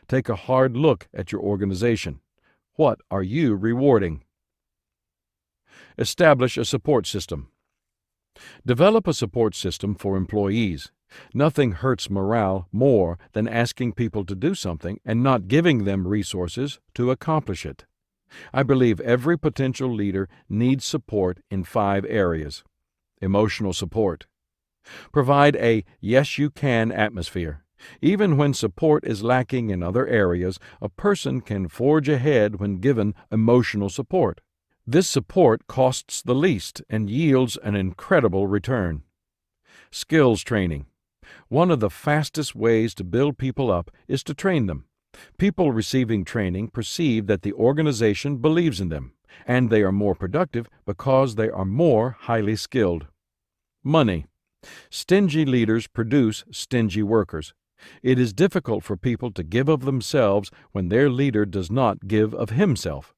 A: Take a hard look at your organization. What are you rewarding? Establish a support system. Develop a support system for employees. Nothing hurts morale more than asking people to do something and not giving them resources to accomplish it. I believe every potential leader needs support in 5 areas. Emotional support. Provide a yes-you-can atmosphere. Even when support is lacking in other areas, a person can forge ahead when given emotional support. This support costs the least and yields an incredible return. Skills training. One of the fastest ways to build people up is to train them. People receiving training perceive that the organization believes in them, and they are more productive because they are more highly skilled. Money. Stingy leaders produce stingy workers. It is difficult for people to give of themselves when their leader does not give of himself.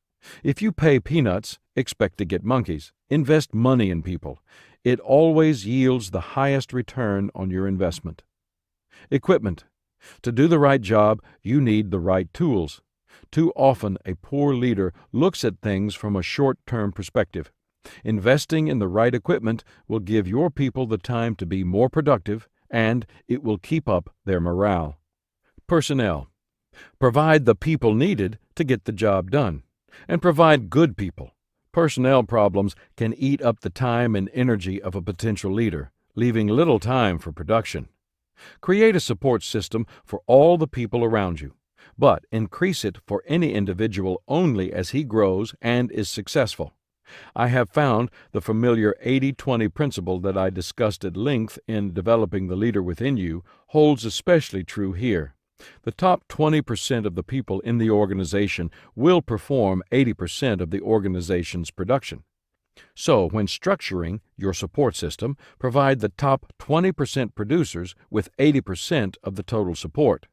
A: If you pay peanuts, expect to get monkeys. Invest money in people. It always yields the highest return on your investment. Equipment. To do the right job, you need the right tools. Too often, a poor leader looks at things from a short-term perspective. Investing in the right equipment will give your people the time to be more productive, and it will keep up their morale. Personnel. Provide the people needed to get the job done, and provide good people. Personnel problems can eat up the time and energy of a potential leader, leaving little time for production. Create a support system for all the people around you, but increase it for any individual only as he grows and is successful. I have found the familiar 80-20 principle that I discussed at length in Developing the Leader Within You holds especially true here. The top 20% of the people in the organization will perform 80% of the organization's production. So, when structuring your support system, provide the top 20% producers with 80% of the total support.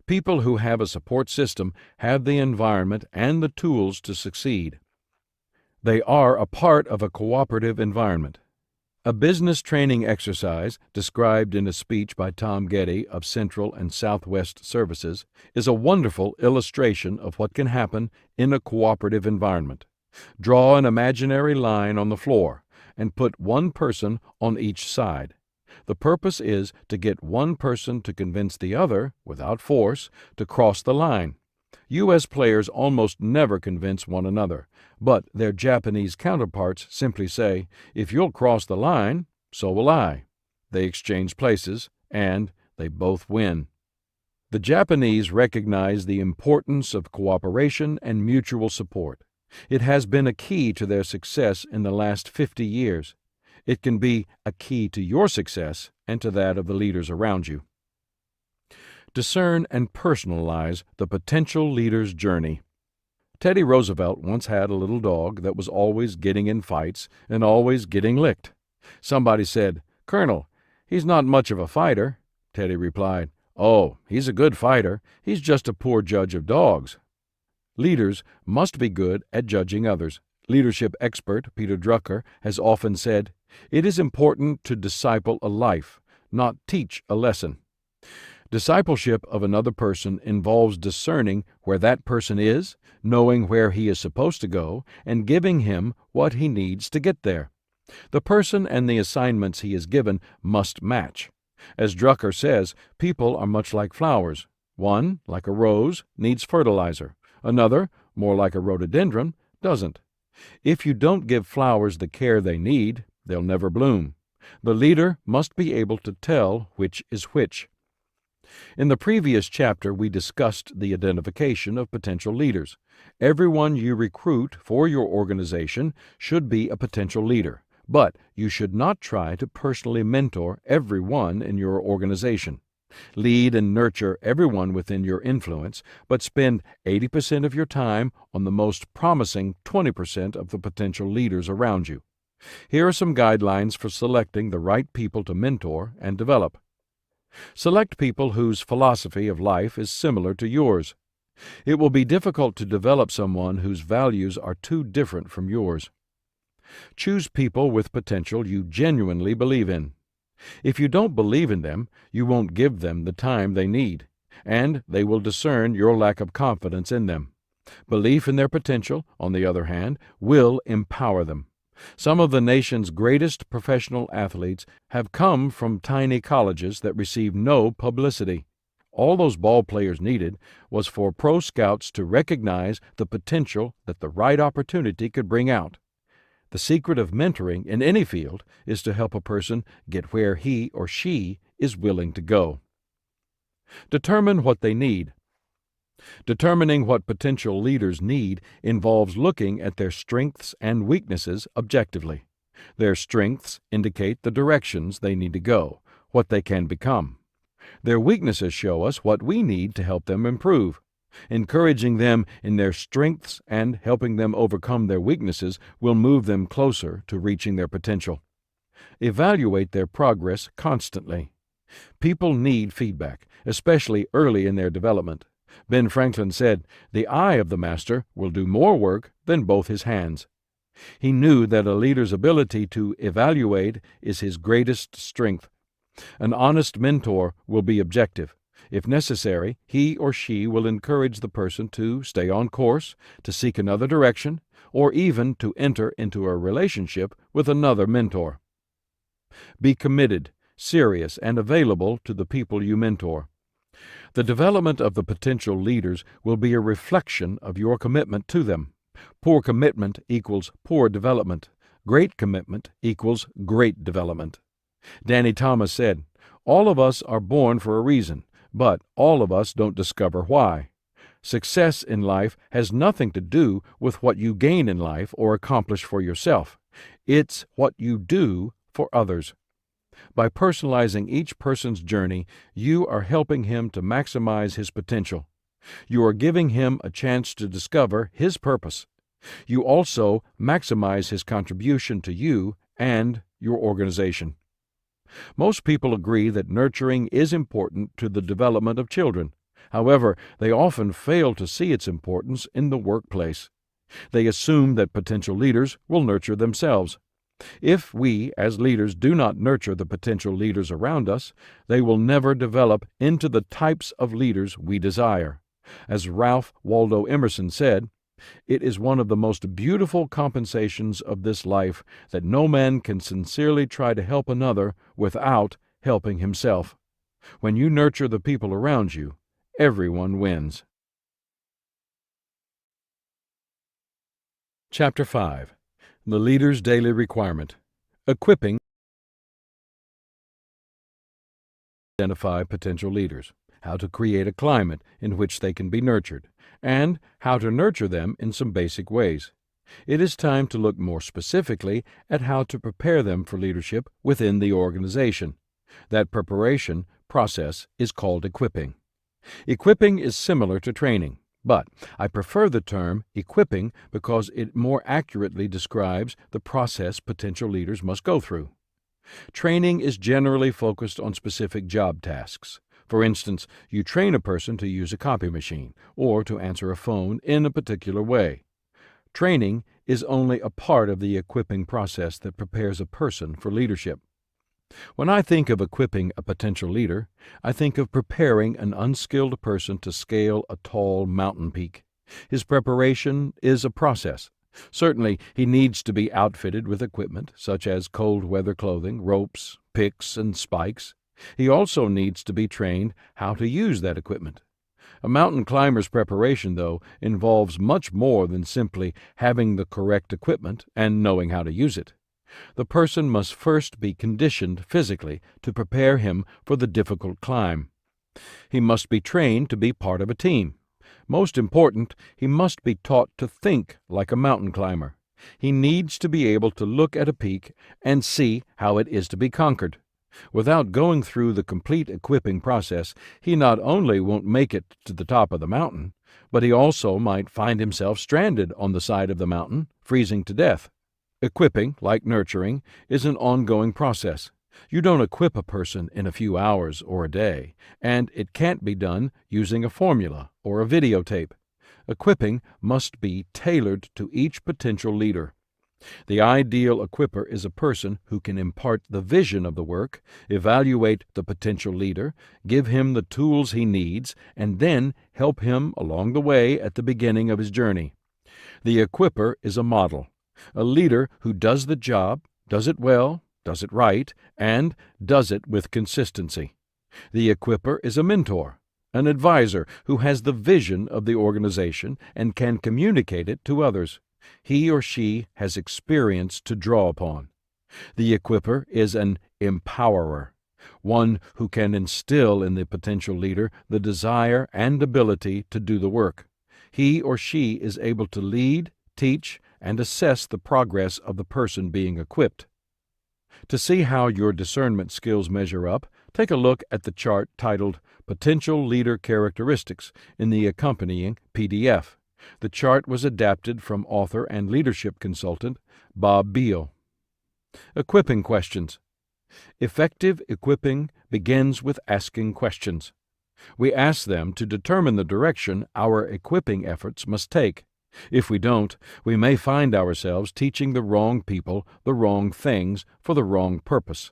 A: People who have a support system have the environment and the tools to succeed. They are a part of a cooperative environment. A business training exercise, described in a speech by Tom Getty of Central and Southwest Services, is a wonderful illustration of what can happen in a cooperative environment. Draw an imaginary line on the floor and put one person on each side. The purpose is to get one person to convince the other, without force, to cross the line. U.S. players almost never convince one another, but their Japanese counterparts simply say, "If you'll cross the line, so will I." They exchange places, and they both win. The Japanese recognize the importance of cooperation and mutual support. It has been a key to their success in the last 50 years. It can be a key to your success and to that of the leaders around you. Discern and personalize the potential leader's journey. Teddy Roosevelt once had a little dog that was always getting in fights and always getting licked. Somebody said, "Colonel, he's not much of a fighter." Teddy replied, "Oh, he's a good fighter. He's just a poor judge of dogs." Leaders must be good at judging others. Leadership expert Peter Drucker has often said, "It is important to disciple a life, not teach a lesson." Discipleship of another person involves discerning where that person is, knowing where he is supposed to go, and giving him what he needs to get there. The person and the assignments he is given must match. As Drucker says, people are much like flowers. One, like a rose, needs fertilizer. Another, more like a rhododendron, doesn't. If you don't give flowers the care they need, they'll never bloom. The leader must be able to tell which is which. In the previous chapter, we discussed the identification of potential leaders. Everyone you recruit for your organization should be a potential leader, but you should not try to personally mentor everyone in your organization. Lead and nurture everyone within your influence, but spend 80% of your time on the most promising 20% of the potential leaders around you. Here are some guidelines for selecting the right people to mentor and develop. Select people whose philosophy of life is similar to yours. It will be difficult to develop someone whose values are too different from yours. Choose people with potential you genuinely believe in. If you don't believe in them, you won't give them the time they need, and they will discern your lack of confidence in them. Belief in their potential, on the other hand, will empower them. Some of the nation's greatest professional athletes have come from tiny colleges that receive no publicity. All those ball players needed was for pro scouts to recognize the potential that the right opportunity could bring out. The secret of mentoring in any field is to help a person get where he or she is willing to go. Determine what they need. Determining what potential leaders need involves looking at their strengths and weaknesses objectively. Their strengths indicate the directions they need to go, what they can become. Their weaknesses show us what we need to help them improve. Encouraging them in their strengths and helping them overcome their weaknesses will move them closer to reaching their potential. Evaluate their progress constantly. People need feedback, especially early in their development. Ben Franklin said, "The eye of the master will do more work than both his hands." He knew that a leader's ability to evaluate is his greatest strength. An honest mentor will be objective. If necessary, he or she will encourage the person to stay on course, to seek another direction, or even to enter into a relationship with another mentor. Be committed, serious, and available to the people you mentor. The development of the potential leaders will be a reflection of your commitment to them. Poor commitment equals poor development. Great commitment equals great development. Danny Thomas said, "All of us are born for a reason, but all of us don't discover why." Success in life has nothing to do with what you gain in life or accomplish for yourself. It's what you do for others. By personalizing each person's journey, you are helping him to maximize his potential. You are giving him a chance to discover his purpose. You also maximize his contribution to you and your organization. Most people agree that nurturing is important to the development of children. However, they often fail to see its importance in the workplace. They assume that potential leaders will nurture themselves. If we, as leaders, do not nurture the potential leaders around us, they will never develop into the types of leaders we desire. As Ralph Waldo Emerson said, "It is one of the most beautiful compensations of this life that no man can sincerely try to help another without helping himself." When you nurture the people around you, everyone wins. Chapter 5. The Leader's Daily Requirement. Equipping. Identify potential leaders. How to create a climate in which they can be nurtured, and how to nurture them in some basic ways. It is time to look more specifically at how to prepare them for leadership within the organization. That preparation process is called equipping. Equipping is similar to training, but I prefer the term equipping because it more accurately describes the process potential leaders must go through. Training is generally focused on specific job tasks. For instance, you train a person to use a copy machine or to answer a phone in a particular way. Training is only a part of the equipping process that prepares a person for leadership. When I think of equipping a potential leader, I think of preparing an unskilled person to scale a tall mountain peak. His preparation is a process. Certainly, he needs to be outfitted with equipment such as cold weather clothing, ropes, picks, and spikes. He also needs to be trained how to use that equipment. A mountain climber's preparation, though, involves much more than simply having the correct equipment and knowing how to use it. The person must first be conditioned physically to prepare him for the difficult climb. He must be trained to be part of a team. Most important, he must be taught to think like a mountain climber. He needs to be able to look at a peak and see how it is to be conquered. Without going through the complete equipping process, he not only won't make it to the top of the mountain, but he also might find himself stranded on the side of the mountain, freezing to death. Equipping, like nurturing, is an ongoing process. You don't equip a person in a few hours or a day, and it can't be done using a formula or a videotape. Equipping must be tailored to each potential leader. The ideal equipper is a person who can impart the vision of the work, evaluate the potential leader, give him the tools he needs, and then help him along the way at the beginning of his journey. The equipper is a model, a leader who does the job, does it well, does it right, and does it with consistency. The equipper is a mentor, an advisor who has the vision of the organization and can communicate it to others. He or she has experience to draw upon. The equipper is an empowerer. one who can instill in the potential leader the desire and ability to do the work. He or she is able to lead, teach, and assess the progress of the person being equipped. To see how your discernment skills measure up, take a look at the chart titled Potential Leader Characteristics in the accompanying PDF. The chart was adapted from author and leadership consultant Bob Beal. Equipping questions. Effective equipping begins with asking questions. We ask them to determine the direction our equipping efforts must take. If we don't, we may find ourselves teaching the wrong people the wrong things for the wrong purpose.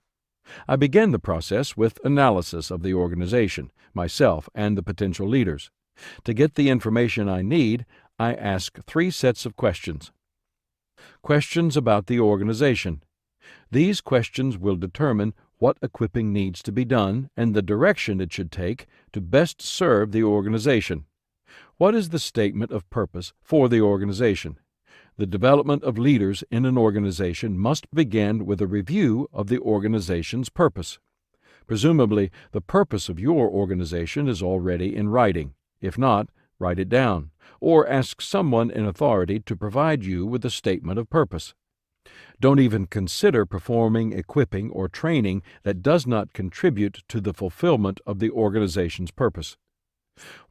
A: I begin the process with analysis of the organization, myself, and the potential leaders. To get the information I need, I ask 3 sets of questions. Questions about the organization. These questions will determine what equipping needs to be done and the direction it should take to best serve the organization. What is the statement of purpose for the organization? The development of leaders in an organization must begin with a review of the organization's purpose. Presumably, the purpose of your organization is already in writing. If not, write it down, or ask someone in authority to provide you with a statement of purpose. Don't even consider performing equipping or training that does not contribute to the fulfillment of the organization's purpose.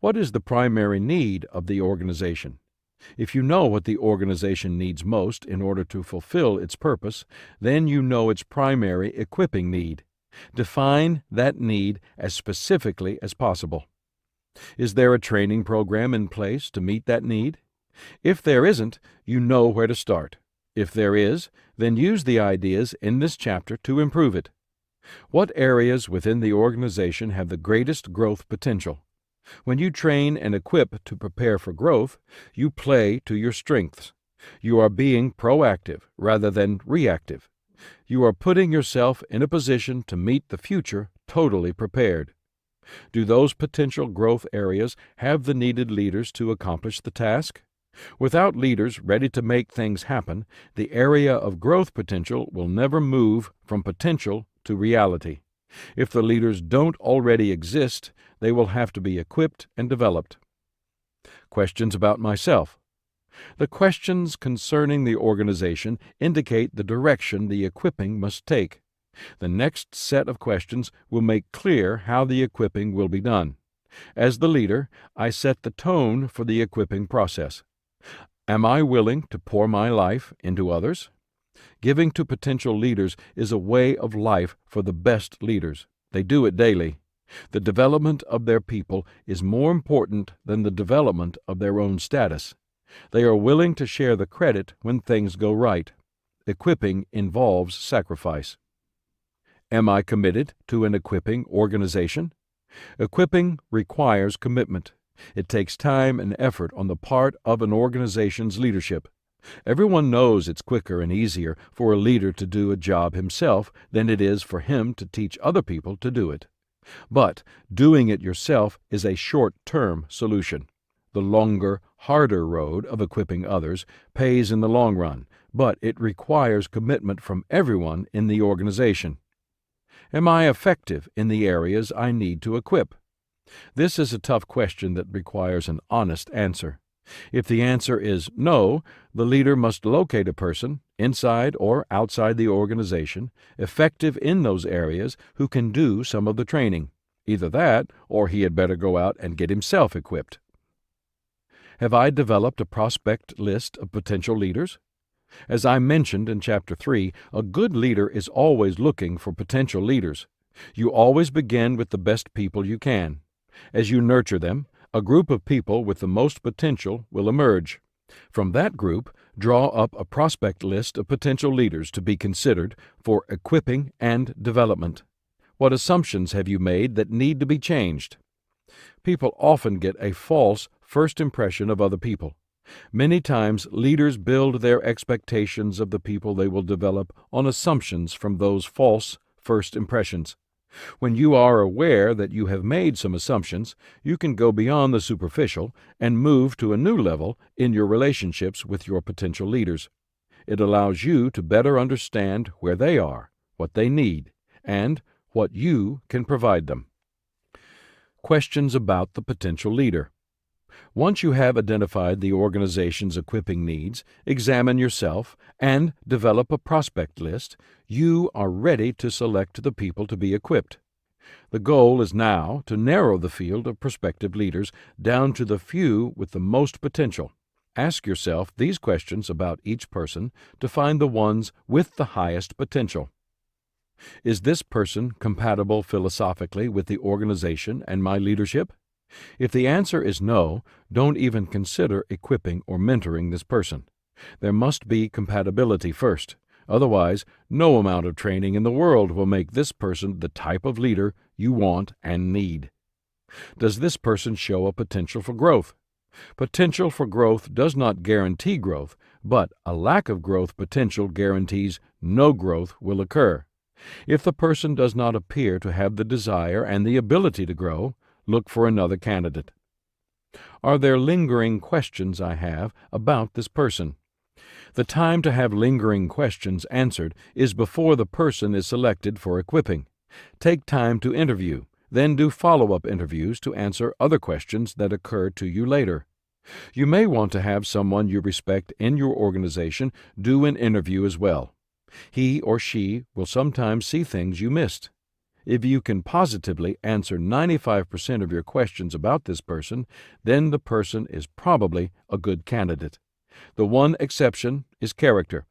A: What is the primary need of the organization? If you know what the organization needs most in order to fulfill its purpose, then you know its primary equipping need. Define that need as specifically as possible. Is there a training program in place to meet that need? If there isn't, you know where to start. If there is, then use the ideas in this chapter to improve it. What areas within the organization have the greatest growth potential? When you train and equip to prepare for growth, you play to your strengths. You are being proactive rather than reactive. You are putting yourself in a position to meet the future totally prepared. Do those potential growth areas have the needed leaders to accomplish the task? Without leaders ready to make things happen, the area of growth potential will never move from potential to reality. If the leaders don't already exist, they will have to be equipped and developed. Questions about myself. The questions concerning the organization indicate the direction the equipping must take. The next set of questions will make clear how the equipping will be done. As the leader, I set the tone for the equipping process. Am I willing to pour my life into others? Giving to potential leaders is a way of life for the best leaders. They do it daily. The development of their people is more important than the development of their own status. They are willing to share the credit when things go right. Equipping involves sacrifice. Am I committed to an equipping organization? Equipping requires commitment. It takes time and effort on the part of an organization's leadership. Everyone knows it's quicker and easier for a leader to do a job himself than it is for him to teach other people to do it. But doing it yourself is a short-term solution. The longer, harder road of equipping others pays in the long run, but it requires commitment from everyone in the organization. Am I effective in the areas I need to equip? This is a tough question that requires an honest answer. If the answer is no, the leader must locate a person, inside or outside the organization, effective in those areas who can do some of the training. Either that, or he had better go out and get himself equipped. Have I developed a prospect list of potential leaders? As I mentioned in Chapter 3, a good leader is always looking for potential leaders. You always begin with the best people you can. As you nurture them, a group of people with the most potential will emerge. From that group, draw up a prospect list of potential leaders to be considered for equipping and development. What assumptions have you made that need to be changed? People often get a false first impression of other people. Many times, leaders build their expectations of the people they will develop on assumptions from those false first impressions. When you are aware that you have made some assumptions, you can go beyond the superficial and move to a new level in your relationships with your potential leaders. It allows you to better understand where they are, what they need, and what you can provide them. Questions about the potential leader. Once you have identified the organization's equipping needs, examine yourself, and develop a prospect list, you are ready to select the people to be equipped. The goal is now to narrow the field of prospective leaders down to the few with the most potential. Ask yourself these questions about each person to find the ones with the highest potential. Is this person compatible philosophically with the organization and my leadership? If the answer is no, don't even consider equipping or mentoring this person. There must be compatibility first. Otherwise, no amount of training in the world will make this person the type of leader you want and need. Does this person show a potential for growth? Potential for growth does not guarantee growth, but a lack of growth potential guarantees no growth will occur. If the person does not appear to have the desire and the ability to grow, look for another candidate. Are there lingering questions I have about this person? The time to have lingering questions answered is before the person is selected for equipping. Take time to interview, then do follow-up interviews to answer other questions that occur to you later. You may want to have someone you respect in your organization do an interview as well. He or she will sometimes see things you missed. If you can positively answer 95% of your questions about this person, then the person is probably a good candidate. The one exception is character.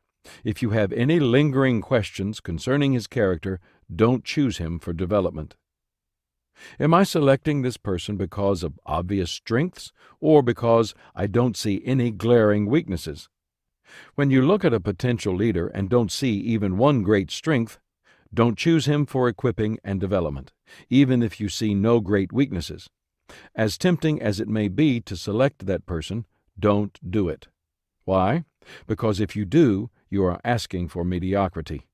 A: If you have any lingering questions concerning his character, don't choose him for development. Am I selecting this person because of obvious strengths or because I don't see any glaring weaknesses? When you look at a potential leader and don't see even one great strength, don't choose him for equipping and development, even if you see no great weaknesses. As tempting as it may be to select that person, don't do it. Why? Because if you do, you are asking for mediocrity.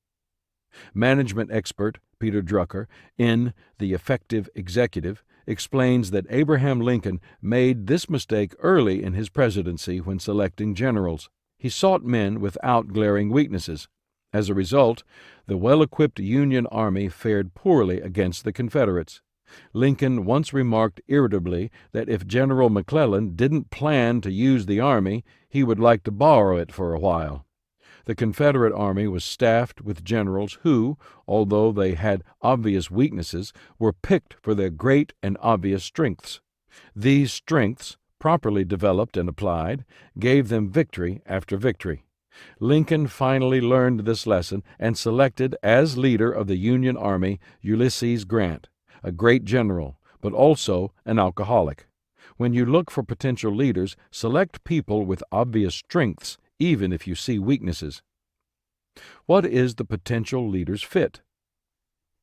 A: Management expert Peter Drucker, in The Effective Executive, explains that Abraham Lincoln made this mistake early in his presidency when selecting generals. He sought men without glaring weaknesses. As a result, the well-equipped Union Army fared poorly against the Confederates. Lincoln once remarked irritably that if General McClellan didn't plan to use the army, he would like to borrow it for a while. The Confederate Army was staffed with generals who, although they had obvious weaknesses, were picked for their great and obvious strengths. These strengths, properly developed and applied, gave them victory after victory. Lincoln finally learned this lesson and selected as leader of the Union Army Ulysses Grant, a great general, but also an alcoholic. When you look for potential leaders, select people with obvious strengths, even if you see weaknesses. What is the potential leader's fit?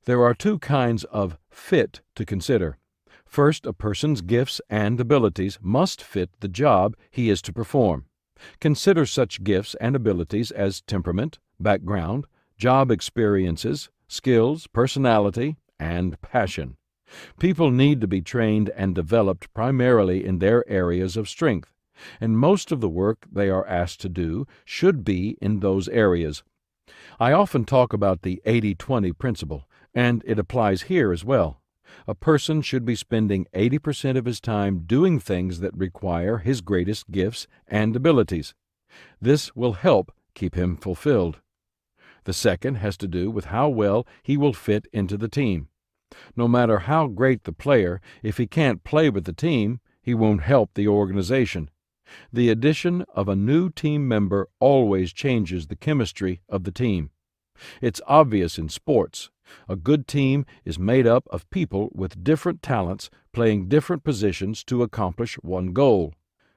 A: There are two kinds of fit to consider. First, a person's gifts and abilities must fit the job he is to perform. Consider such gifts and abilities as temperament, background, job experiences, skills, personality, and passion. People need to be trained and developed primarily in their areas of strength, and most of the work they are asked to do should be in those areas. I often talk about the 80-20 principle, and it applies here as well. A person should be spending 80% of his time doing things that require his greatest gifts and abilities. This will help keep him fulfilled. The second has to do with how well he will fit into the team. No matter how great the player, if he can't play with the team, he won't help the organization. The addition of a new team member always changes the chemistry of the team. It's obvious in sports. A good team is made up of people with different talents playing different positions to accomplish one goal.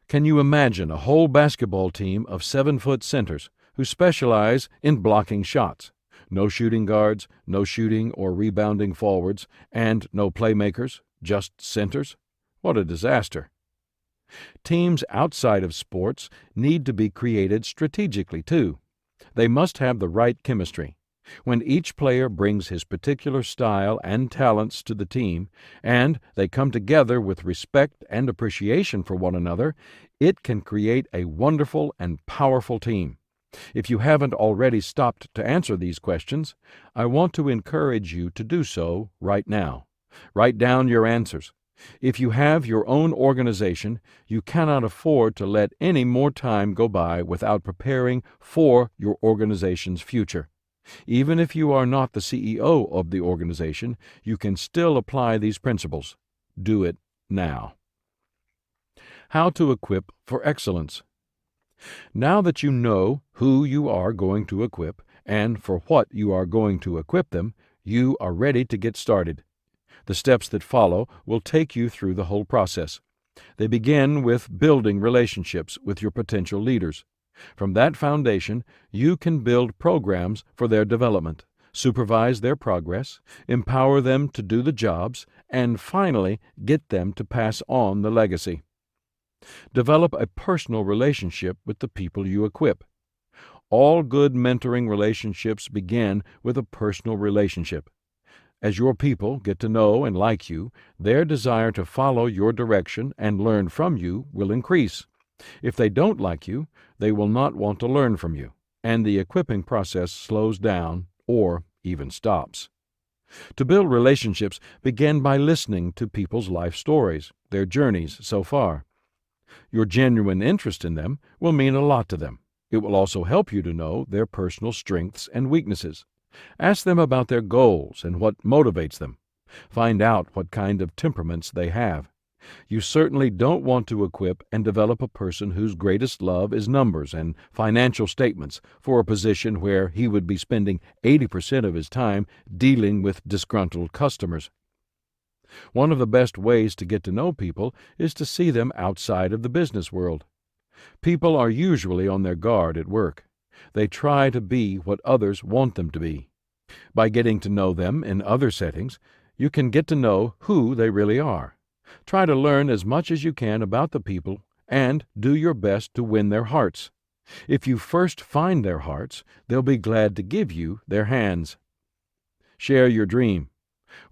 A: Can you imagine a whole basketball team of 7-foot centers who specialize in blocking shots? No shooting guards, no shooting or rebounding forwards, and no playmakers, just centers? What a disaster. Teams outside of sports need to be created strategically, too. They must have the right chemistry. When each player brings his particular style and talents to the team, and they come together with respect and appreciation for one another, it can create a wonderful and powerful team. If you haven't already stopped to answer these questions, I want to encourage you to do so right now. Write down your answers. If you have your own organization, you cannot afford to let any more time go by without preparing for your organization's future. Even if you are not the CEO of the organization, you can still apply these principles. Do it now. How to equip for excellence. Now that you know who you are going to equip and for what you are going to equip them, you are ready to get started. The steps that follow will take you through the whole process. They begin with building relationships with your potential leaders. From that foundation, you can build programs for their development, supervise their progress, empower them to do the jobs, and finally get them to pass on the legacy. Develop a personal relationship with the people you equip. All good mentoring relationships begin with a personal relationship. As your people get to know and like you, their desire to follow your direction and learn from you will increase. If they don't like you, they will not want to learn from you, and the equipping process slows down or even stops. To build relationships, begin by listening to people's life stories, their journeys so far. Your genuine interest in them will mean a lot to them. It will also help you to know their personal strengths and weaknesses. Ask them about their goals and what motivates them. Find out what kind of temperaments they have. You certainly don't want to equip and develop a person whose greatest love is numbers and financial statements for a position where he would be spending 80% of his time dealing with disgruntled customers. One of the best ways to get to know people is to see them outside of the business world. People are usually on their guard at work. They try to be what others want them to be. By getting to know them in other settings, you can get to know who they really are. Try to learn as much as you can about the people and do your best to win their hearts. If you first find their hearts, they'll be glad to give you their hands. Share your dream.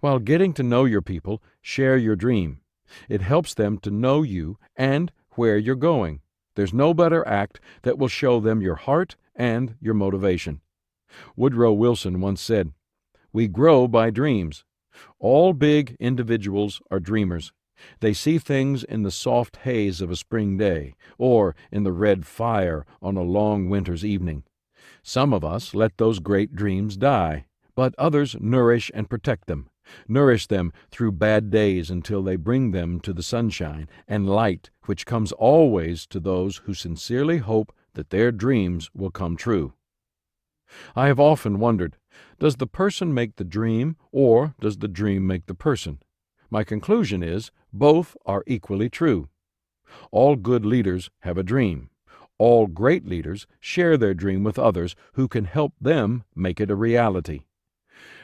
A: While getting to know your people, share your dream. It helps them to know you and where you're going. There's no better act that will show them your heart and your motivation. Woodrow Wilson once said, "We grow by dreams." All big individuals are dreamers. They see things in the soft haze of a spring day, or in the red fire on a long winter's evening. Some of us let those great dreams die, but others nourish and protect them. Nourish them through bad days until they bring them to the sunshine and light which comes always to those who sincerely hope that their dreams will come true. I have often wondered, does the person make the dream, or does the dream make the person? My conclusion is, both are equally true. All good leaders have a dream. All great leaders share their dream with others who can help them make it a reality.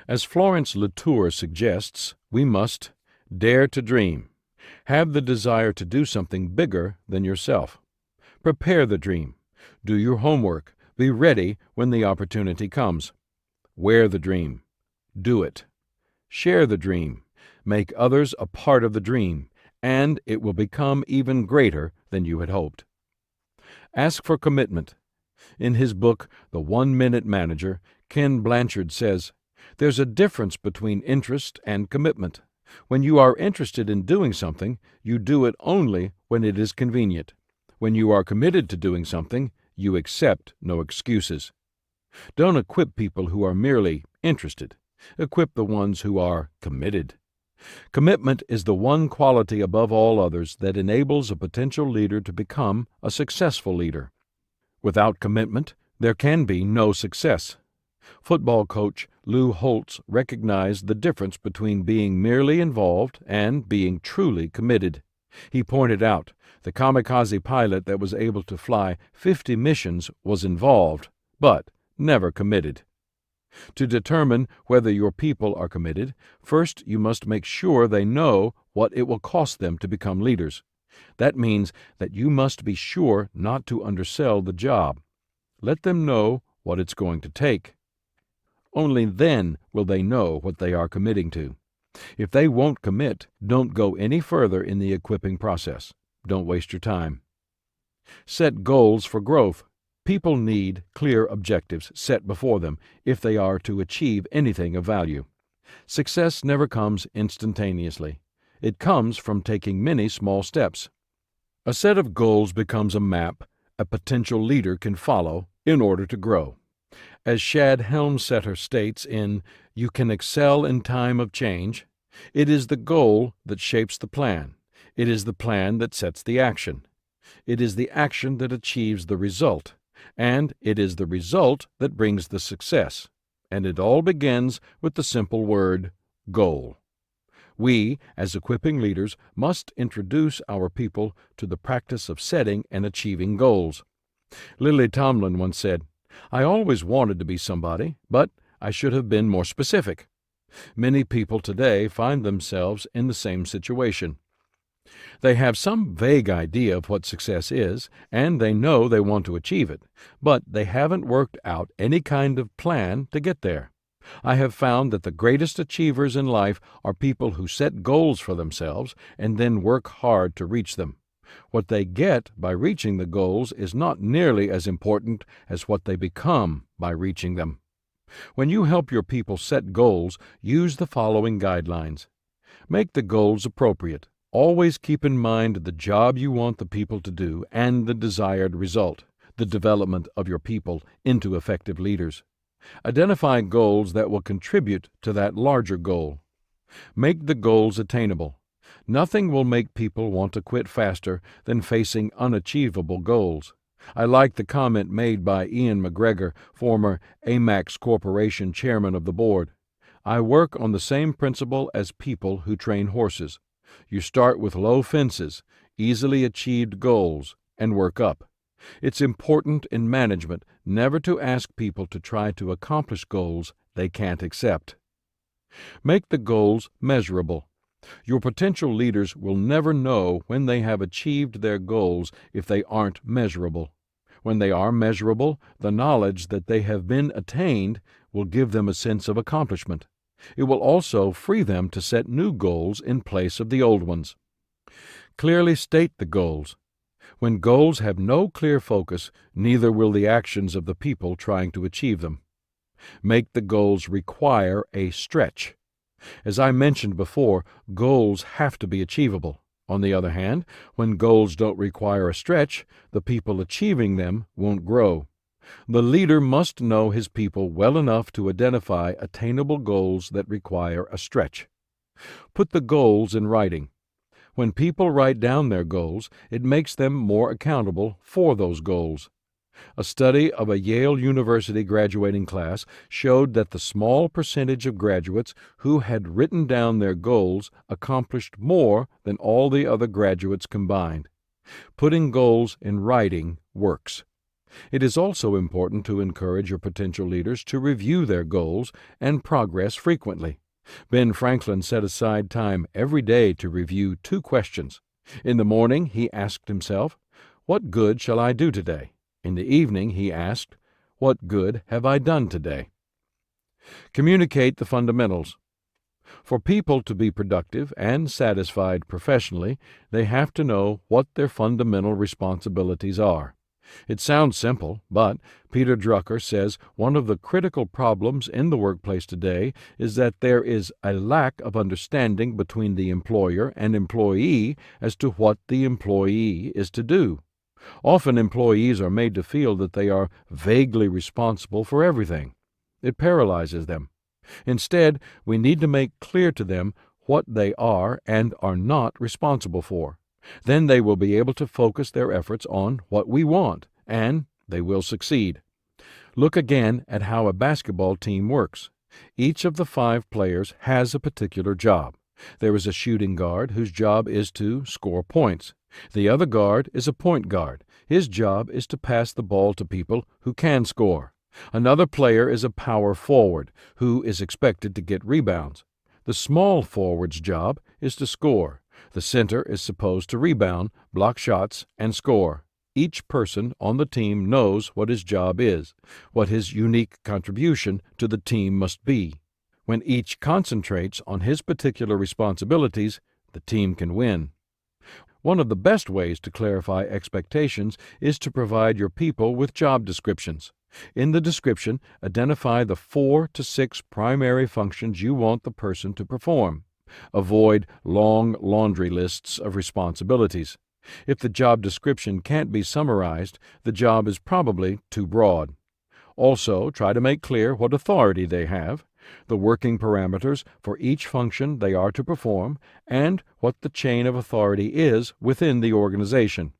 A: As Florence Latour suggests, we must dare to dream. Have the desire to do something bigger than yourself. Prepare the dream. Do your homework. Be ready when the opportunity comes. Wear the dream. Do it. Share the dream. Make others a part of the dream, and it will become even greater than you had hoped. Ask for commitment. In his book, The 1-Minute Manager, Ken Blanchard says, "There's a difference between interest and commitment. When you are interested in doing something, you do it only when it is convenient. When you are committed to doing something, you accept no excuses." Don't equip people who are merely interested. Equip the ones who are committed. Commitment is the one quality above all others that enables a potential leader to become a successful leader. Without commitment, there can be no success. Football coach Lou Holtz recognized the difference between being merely involved and being truly committed. He pointed out, the kamikaze pilot that was able to fly 50 missions was involved, but never committed. To determine whether your people are committed, first you must make sure they know what it will cost them to become leaders. That means that you must be sure not to undersell the job. Let them know what it's going to take. Only then will they know what they are committing to. If they won't commit, don't go any further in the equipping process. Don't waste your time. Set goals for growth. People need clear objectives set before them if they are to achieve anything of value. Success never comes instantaneously. It comes from taking many small steps. A set of goals becomes a map a potential leader can follow in order to grow. As Shad Helmstetter states in You Can Excel in Time of Change, it is the goal that shapes the plan. It is the plan that sets the action. It is the action that achieves the result. And it is the result that brings the success. And it all begins with the simple word, goal. We, as equipping leaders, must introduce our people to the practice of setting and achieving goals. Lily Tomlin once said, "I always wanted to be somebody, but I should have been more specific." Many people today find themselves in the same situation. They have some vague idea of what success is, and they know they want to achieve it, but they haven't worked out any kind of plan to get there. I have found that the greatest achievers in life are people who set goals for themselves and then work hard to reach them. What they get by reaching the goals is not nearly as important as what they become by reaching them. When you help your people set goals, use the following guidelines. Make the goals appropriate. Always keep in mind the job you want the people to do and the desired result, the development of your people into effective leaders. Identify goals that will contribute to that larger goal. Make the goals attainable. Nothing will make people want to quit faster than facing unachievable goals. I like the comment made by Ian McGregor, former Amax Corporation chairman of the board. I work on the same principle as people who train horses. You start with low fences, easily achieved goals, and work up. It's important in management never to ask people to try to accomplish goals they can't accept. Make the goals measurable. Your potential leaders will never know when they have achieved their goals if they aren't measurable. When they are measurable, the knowledge that they have been attained will give them a sense of accomplishment. It will also free them to set new goals in place of the old ones. Clearly state the goals. When goals have no clear focus, neither will the actions of the people trying to achieve them. Make the goals require a stretch. As I mentioned before, goals have to be achievable. On the other hand, when goals don't require a stretch, the people achieving them won't grow. The leader must know his people well enough to identify attainable goals that require a stretch. Put the goals in writing. When people write down their goals, it makes them more accountable for those goals. A study of a Yale University graduating class showed that the small percentage of graduates who had written down their goals accomplished more than all the other graduates combined. Putting goals in writing works. It is also important to encourage your potential leaders to review their goals and progress frequently. Ben Franklin set aside time every day to review 2 questions. In the morning, he asked himself, "What good shall I do today?" In the evening, he asked, "What good have I done today?" Communicate the fundamentals. For people to be productive and satisfied professionally, they have to know what their fundamental responsibilities are. It sounds simple, but Peter Drucker says one of the critical problems in the workplace today is that there is a lack of understanding between the employer and employee as to what the employee is to do. Often employees are made to feel that they are vaguely responsible for everything. It paralyzes them. Instead, we need to make clear to them what they are and are not responsible for. Then they will be able to focus their efforts on what we want, and they will succeed. Look again at how a basketball team works. Each of the 5 players has a particular job. There is a shooting guard whose job is to score points. The other guard is a point guard. His job is to pass the ball to people who can score. Another player is a power forward who is expected to get rebounds. The small forward's job is to score. The center is supposed to rebound, block shots, and score. Each person on the team knows what his job is, what his unique contribution to the team must be. When each concentrates on his particular responsibilities, the team can win. One of the best ways to clarify expectations is to provide your people with job descriptions. In the description, identify the 4 to 6 primary functions you want the person to perform. Avoid long laundry lists of responsibilities. If the job description can't be summarized, the job is probably too broad. Also, try to make clear what authority they have, the working parameters for each function they are to perform, and what the chain of authority is within the organization.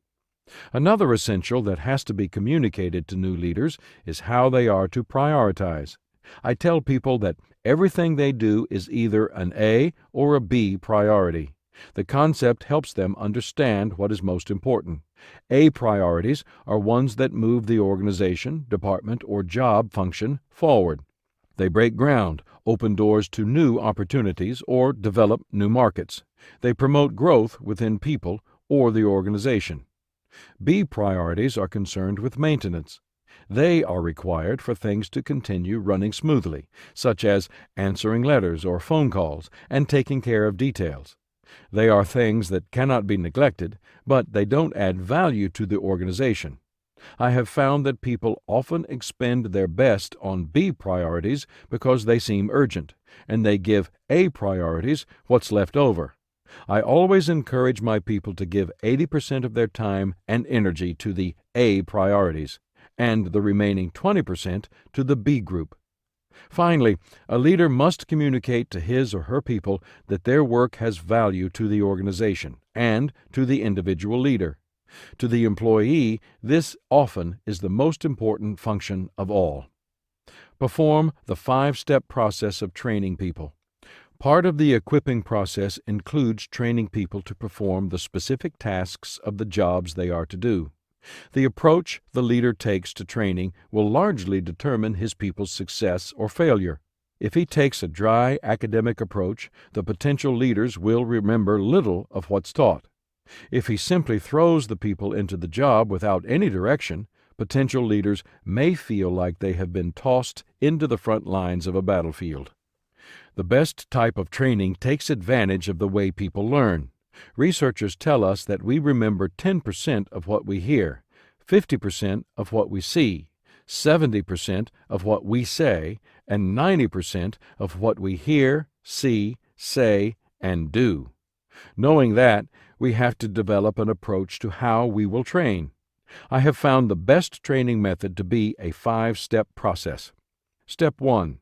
A: Another essential that has to be communicated to new leaders is how they are to prioritize. I tell people that everything they do is either an A or a B priority. The concept helps them understand what is most important. A priorities are ones that move the organization, department, or job function forward. They break ground, open doors to new opportunities, or develop new markets. They promote growth within people or the organization. B priorities are concerned with maintenance. They are required for things to continue running smoothly, such as answering letters or phone calls and taking care of details. They are things that cannot be neglected, but they don't add value to the organization. I have found that people often expend their best on B priorities because they seem urgent, and they give A priorities what's left over. I always encourage my people to give 80% of their time and energy to the A priorities, and the remaining 20% to the B group. Finally, a leader must communicate to his or her people that their work has value to the organization and to the individual leader. To the employee, this often is the most important function of all. Perform the 5-step process of training people. Part of the equipping process includes training people to perform the specific tasks of the jobs they are to do. The approach the leader takes to training will largely determine his people's success or failure. If he takes a dry academic approach, the potential leaders will remember little of what's taught. If he simply throws the people into the job without any direction, potential leaders may feel like they have been tossed into the front lines of a battlefield. The best type of training takes advantage of the way people learn. Researchers tell us that we remember 10% of what we hear, 50% of what we see, 70% of what we say, and 90% of what we hear, see, say, and do. Knowing that, we have to develop an approach to how we will train. I have found the best training method to be a 5-step process. Step 1.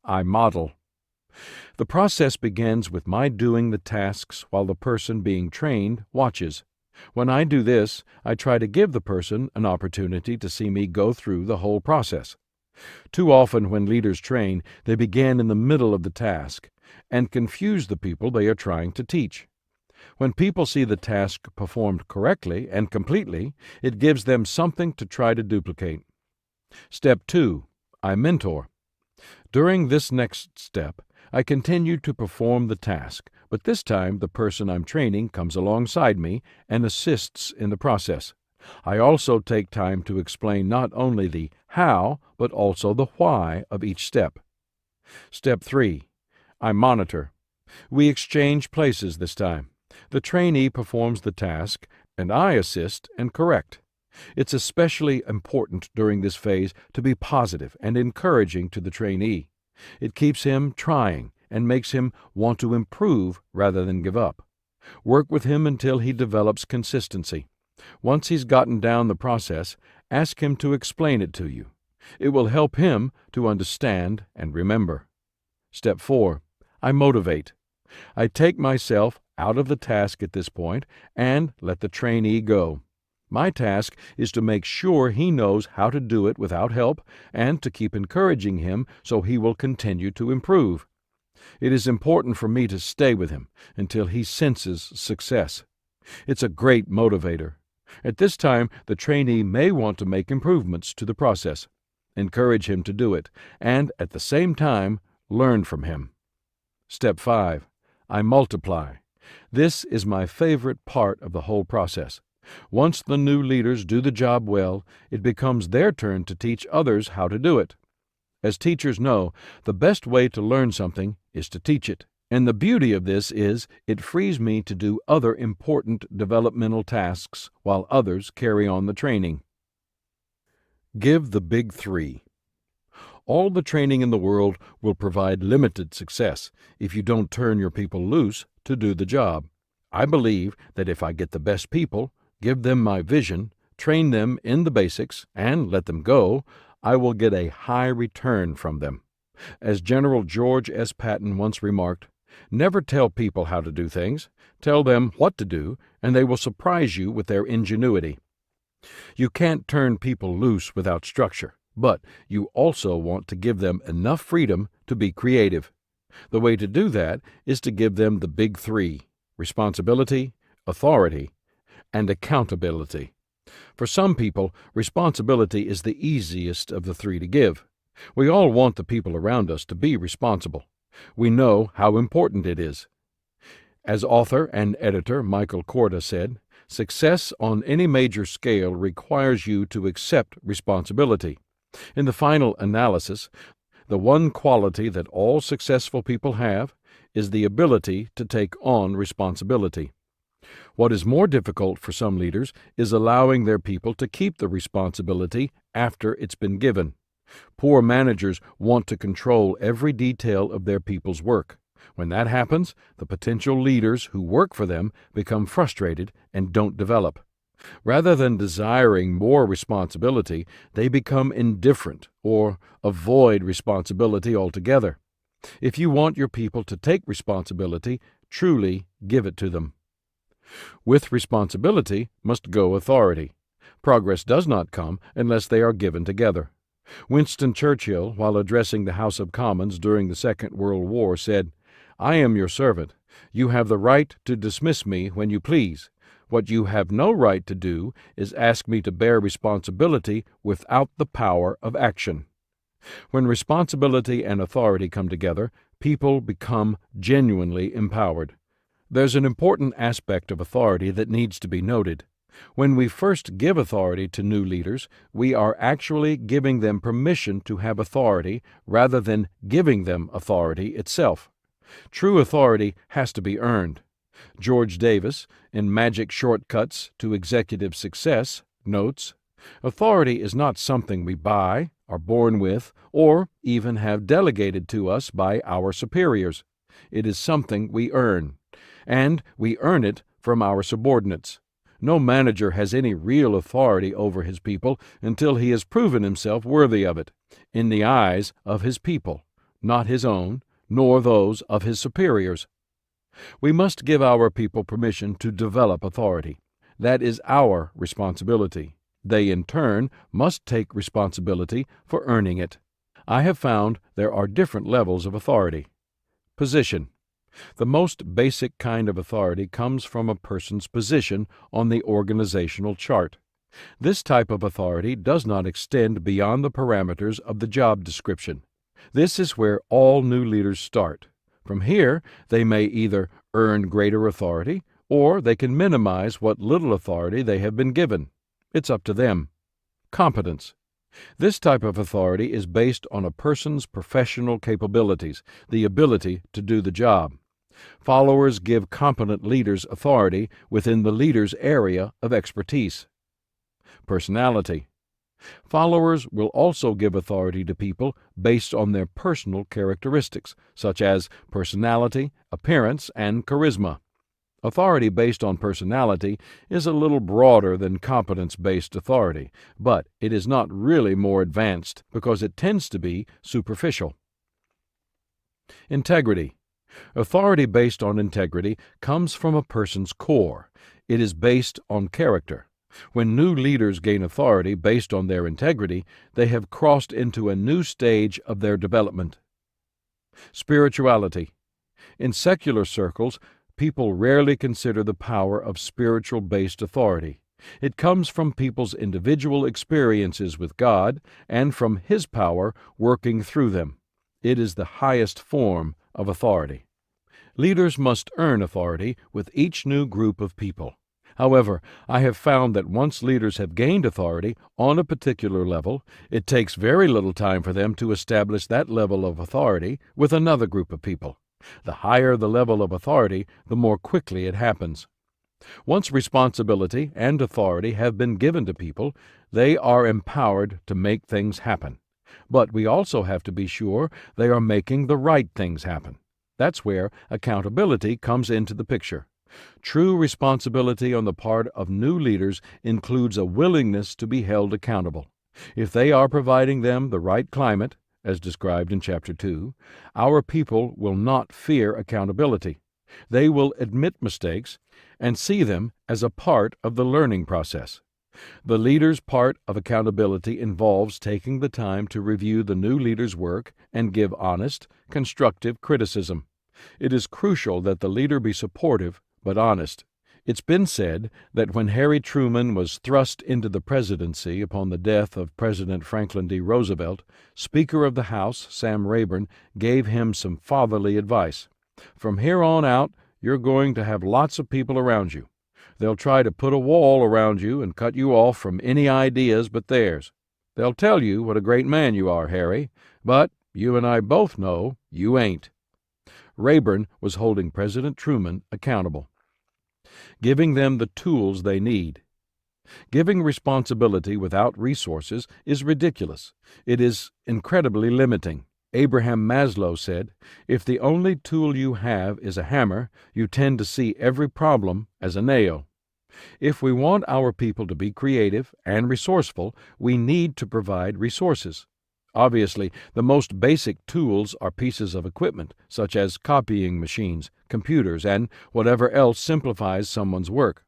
A: I model. The process begins with my doing the tasks while the person being trained watches. When I do this, I try to give the person an opportunity to see me go through the whole process. Too often when leaders train, they begin in the middle of the task and confuse the people they are trying to teach. When people see the task performed correctly and completely, it gives them something to try to duplicate. Step 2. I mentor. During this next step, I continue to perform the task, but this time the person I'm training comes alongside me and assists in the process. I also take time to explain not only the how, but also the why of each step. Step 3. I monitor. We exchange places this time. The trainee performs the task, and I assist and correct. It's especially important during this phase to be positive and encouraging to the trainee. It keeps him trying and makes him want to improve rather than give up. Work with him until he develops consistency. Once he's gotten down the process, ask him to explain it to you. It will help him to understand and remember. Step 4. I motivate. I take myself out of the task at this point and let the trainee go. My task is to make sure he knows how to do it without help and to keep encouraging him so he will continue to improve. It is important for me to stay with him until he senses success. It's a great motivator. At this time, the trainee may want to make improvements to the process. Encourage him to do it, and at the same time, learn from him. Step 5. I multiply. This is my favorite part of the whole process. Once the new leaders do the job well, it becomes their turn to teach others how to do it. As teachers know, the best way to learn something is to teach it. And the beauty of this is it frees me to do other important developmental tasks while others carry on the training. Give the big three. All the training in the world will provide limited success if you don't turn your people loose to do the job. I believe that if I get the best people, give them my vision, train them in the basics, and let them go, I will get a high return from them. As General George S. Patton once remarked, never tell people how to do things. Tell them what to do, and they will surprise you with their ingenuity. You can't turn people loose without structure, but you also want to give them enough freedom to be creative. The way to do that is to give them the big three: responsibility, authority, and accountability. For some people, responsibility is the easiest of the three to give. We all want the people around us to be responsible. We know how important it is. As author and editor Michael Korda said, success on any major scale requires you to accept responsibility. In the final analysis, the one quality that all successful people have is the ability to take on responsibility. What is more difficult for some leaders is allowing their people to keep the responsibility after it's been given. Poor managers want to control every detail of their people's work. When that happens, the potential leaders who work for them become frustrated and don't develop. Rather than desiring more responsibility, they become indifferent or avoid responsibility altogether. If you want your people to take responsibility, truly give it to them. With responsibility must go authority. Progress does not come unless they are given together. Winston Churchill, while addressing the House of Commons during the Second World War, said, "I am your servant. You have the right to dismiss me when you please. What you have no right to do is ask me to bear responsibility without the power of action." When responsibility and authority come together, people become genuinely empowered. There's an important aspect of authority that needs to be noted. When we first give authority to new leaders, we are actually giving them permission to have authority rather than giving them authority itself. True authority has to be earned. George Davis, in Magic Shortcuts to Executive Success, notes, "Authority is not something we buy, are born with, or even have delegated to us by our superiors. It is something we earn, and we earn it from our subordinates. No manager has any real authority over his people until he has proven himself worthy of it, in the eyes of his people, not his own, nor those of his superiors. We must give our people permission to develop authority. That is our responsibility. They, in turn, must take responsibility for earning it. I have found there are different levels of authority. Position. The most basic kind of authority comes from a person's position on the organizational chart. This type of authority does not extend beyond the parameters of the job description. This is where all new leaders start. From here, they may either earn greater authority, or they can minimize what little authority they have been given. It's up to them. Competence. This type of authority is based on a person's professional capabilities, the ability to do the job. Followers give competent leaders authority within the leader's area of expertise. Personality. Followers will also give authority to people based on their personal characteristics, such as personality, appearance, and charisma. Authority based on personality is a little broader than competence-based authority, but it is not really more advanced because it tends to be superficial. Integrity. Authority based on integrity comes from a person's core. It is based on character. When new leaders gain authority based on their integrity, they have crossed into a new stage of their development. Spirituality. In secular circles, people rarely consider the power of spiritual-based authority. It comes from people's individual experiences with God and from His power working through them. It is the highest form of authority. Leaders must earn authority with each new group of people. However, I have found that once leaders have gained authority on a particular level, it takes very little time for them to establish that level of authority with another group of people. The higher the level of authority, the more quickly it happens. Once responsibility and authority have been given to people, they are empowered to make things happen. But we also have to be sure they are making the right things happen. That's where accountability comes into the picture. True responsibility on the part of new leaders includes a willingness to be held accountable. If they are providing them the right climate, as described in Chapter 2, our people will not fear accountability. They will admit mistakes and see them as a part of the learning process. The leader's part of accountability involves taking the time to review the new leader's work and give honest, constructive criticism. It is crucial that the leader be supportive but honest. It's been said that when Harry Truman was thrust into the presidency upon the death of President Franklin D. Roosevelt, Speaker of the House Sam Rayburn gave him some fatherly advice. From here on out, you're going to have lots of people around you. They'll try to put a wall around you and cut you off from any ideas but theirs. They'll tell you what a great man you are, Harry, but you and I both know you ain't. Rayburn was holding President Truman accountable, giving them the tools they need. Giving responsibility without resources is ridiculous. It is incredibly limiting. Abraham Maslow said, "If the only tool you have is a hammer, you tend to see every problem as a nail." If we want our people to be creative and resourceful, we need to provide resources. Obviously, the most basic tools are pieces of equipment, such as copying machines, computers, and whatever else simplifies someone's work.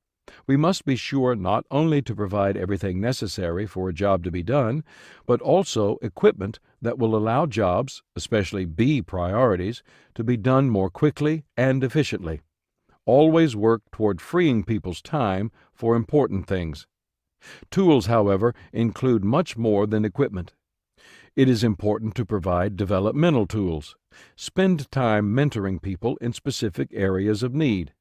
A: We must be sure not only to provide everything necessary for a job to be done, but also equipment that will allow jobs, especially B priorities, to be done more quickly and efficiently. Always work toward freeing people's time for important things. Tools, however, include much more than equipment. It is important to provide developmental tools. Spend time mentoring people in specific areas of need.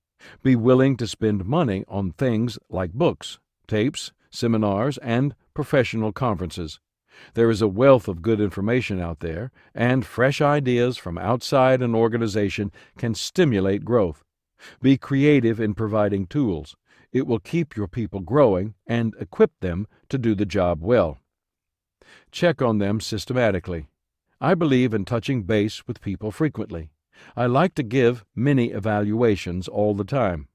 A: Be willing to spend money on things like books, tapes, seminars, and professional conferences. There is a wealth of good information out there, and fresh ideas from outside an organization can stimulate growth. Be creative in providing tools. It will keep your people growing and equip them to do the job well. Check on them systematically. I believe in touching base with people frequently. I like to give mini evaluations all the time.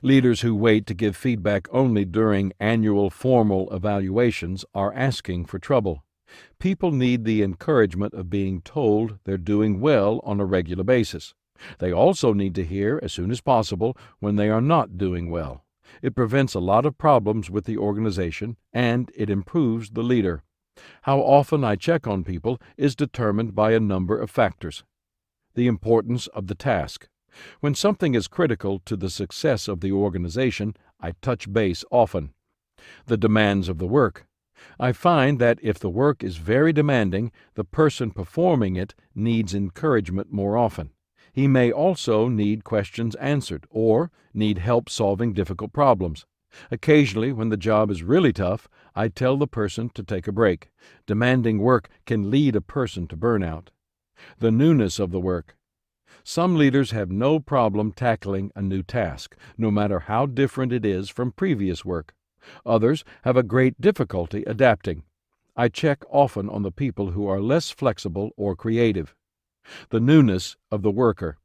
A: Leaders who wait to give feedback only during annual formal evaluations are asking for trouble. People need the encouragement of being told they're doing well on a regular basis. They also need to hear as soon as possible when they are not doing well. It prevents a lot of problems with the organization, and it improves the leader. How often I check on people is determined by a number of factors. The importance of the task. When something is critical to the success of the organization, I touch base often. The demands of the work. I find that if the work is very demanding, the person performing it needs encouragement more often. He may also need questions answered or need help solving difficult problems. Occasionally, when the job is really tough, I tell the person to take a break. Demanding work can lead a person to burnout. The newness of the work. Some leaders have no problem tackling a new task, no matter how different it is from previous work. Others have a great difficulty adapting. I check often on the people who are less flexible or creative. The newness of the worker.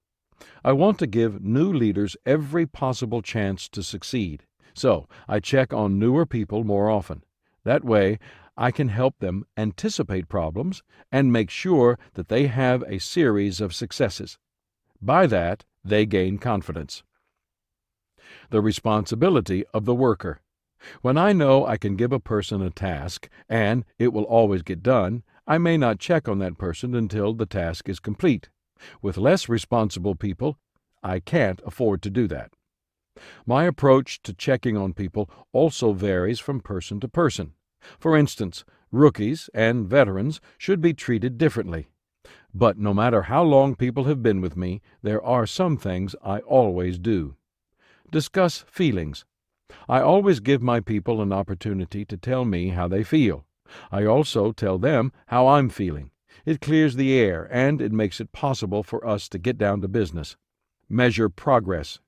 A: I want to give new leaders every possible chance to succeed, so I check on newer people more often. That way, I can help them anticipate problems and make sure that they have a series of successes. By that, they gain confidence. The responsibility of the worker. When I know I can give a person a task and it will always get done, I may not check on that person until the task is complete. With less responsible people, I can't afford to do that. My approach to checking on people also varies from person to person. For instance, rookies and veterans should be treated differently. But no matter how long people have been with me, there are some things I always do. Discuss feelings. I always give my people an opportunity to tell me how they feel. I also tell them how I'm feeling. It clears the air, and it makes it possible for us to get down to business. Measure progress.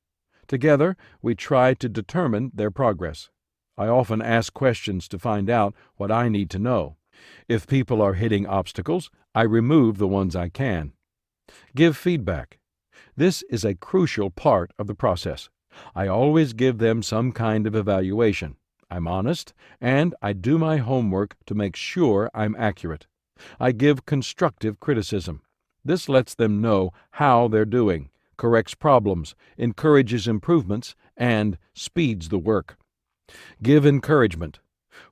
A: Together, we try to determine their progress. I often ask questions to find out what I need to know. If people are hitting obstacles, I remove the ones I can. Give feedback. This is a crucial part of the process. I always give them some kind of evaluation. I'm honest, and I do my homework to make sure I'm accurate. I give constructive criticism. This lets them know how they're doing, corrects problems, encourages improvements, and speeds the work. Give encouragement.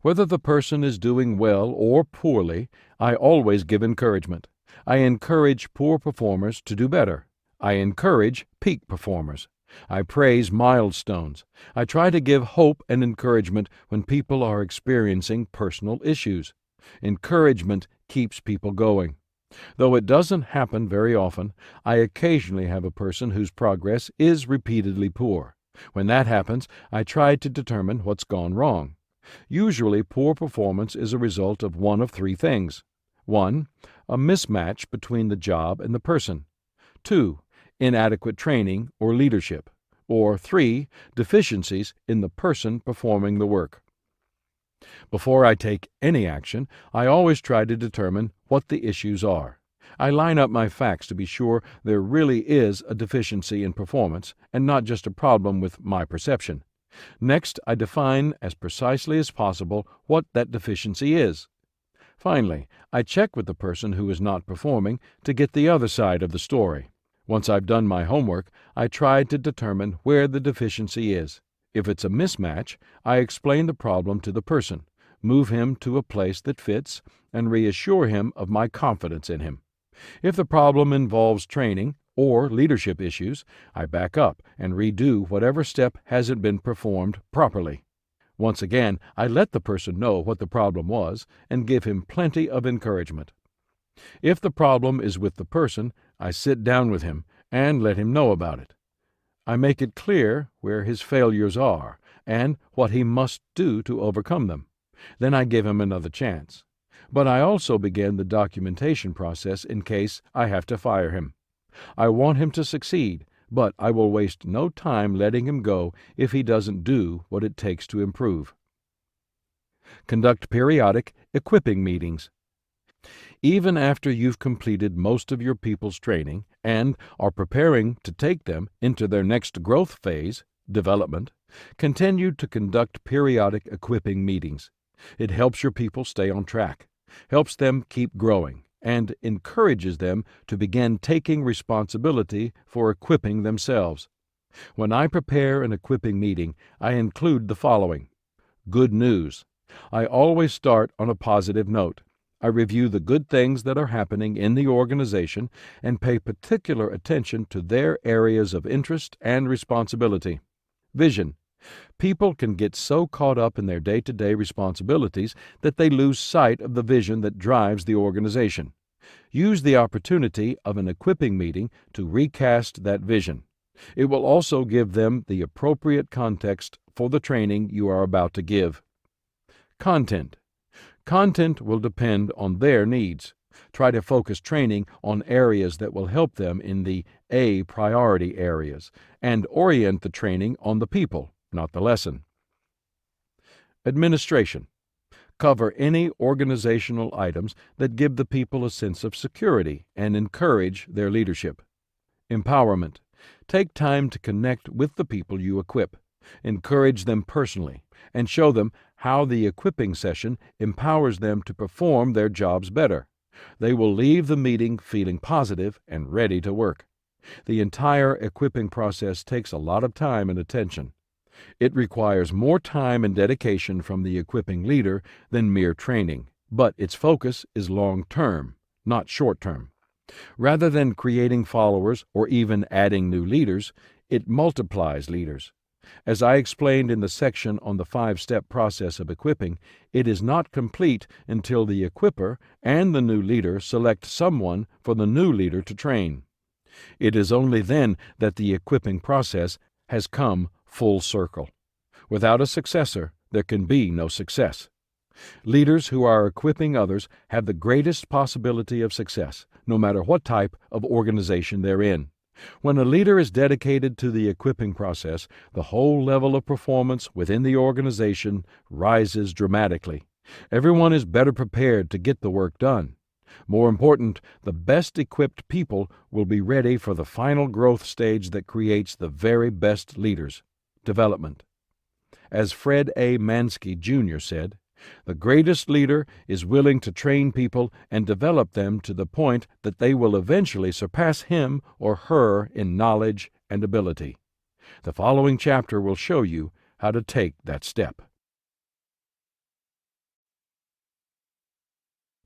A: Whether the person is doing well or poorly, I always give encouragement. I encourage poor performers to do better. I encourage peak performers. I praise milestones. I try to give hope and encouragement when people are experiencing personal issues. Encouragement keeps people going. Though it doesn't happen very often, I occasionally have a person whose progress is repeatedly poor. When that happens, I try to determine what's gone wrong. Usually, poor performance is a result of one of three things. 1. A mismatch between the job and the person. 2. Inadequate training or leadership. Or 3. Deficiencies in the person performing the work. Before I take any action, I always try to determine what the issues are. I line up my facts to be sure there really is a deficiency in performance and not just a problem with my perception. Next, I define as precisely as possible what that deficiency is. Finally, I check with the person who is not performing to get the other side of the story. Once I've done my homework, I try to determine where the deficiency is. If it's a mismatch, I explain the problem to the person, move him to a place that fits, and reassure him of my confidence in him. If the problem involves training or leadership issues, I back up and redo whatever step hasn't been performed properly. Once again, I let the person know what the problem was and give him plenty of encouragement. If the problem is with the person, I sit down with him and let him know about it. I make it clear where his failures are and what he must do to overcome them. Then I give him another chance. But I also begin the documentation process in case I have to fire him. I want him to succeed, but I will waste no time letting him go if he doesn't do what it takes to improve. Conduct periodic equipping meetings. Even after you've completed most of your people's training and are preparing to take them into their next growth phase, development, continue to conduct periodic equipping meetings. It helps your people stay on track, helps them keep growing, and encourages them to begin taking responsibility for equipping themselves. When I prepare an equipping meeting, I include the following. Good news. I always start on a positive note. I review the good things that are happening in the organization and pay particular attention to their areas of interest and responsibility. Vision. People can get so caught up in their day-to-day responsibilities that they lose sight of the vision that drives the organization. Use the opportunity of an equipping meeting to recast that vision. It will also give them the appropriate context for the training you are about to give. Content. Content will depend on their needs. Try to focus training on areas that will help them in the A priority areas, and orient the training on the people, not the lesson. Administration. Cover any organizational items that give the people a sense of security and encourage their leadership. Empowerment. Take time to connect with the people you equip. Encourage them personally, and show them how the equipping session empowers them to perform their jobs better. They will leave the meeting feeling positive and ready to work. The entire equipping process takes a lot of time and attention. It requires more time and dedication from the equipping leader than mere training, but its focus is long-term, not short-term. Rather than creating followers or even adding new leaders, it multiplies leaders. As I explained in the section on the 5-step process of equipping, it is not complete until the equipper and the new leader select someone for the new leader to train. It is only then that the equipping process has come full circle. Without a successor, there can be no success. Leaders who are equipping others have the greatest possibility of success, no matter what type of organization they're in. When a leader is dedicated to the equipping process, the whole level of performance within the organization rises dramatically. Everyone is better prepared to get the work done. More important, the best equipped people will be ready for the final growth stage that creates the very best leaders: development. As Fred A. Mansky, Jr. said, "The greatest leader is willing to train people and develop them to the point that they will eventually surpass him or her in knowledge and ability." The following chapter will show you how to take that step.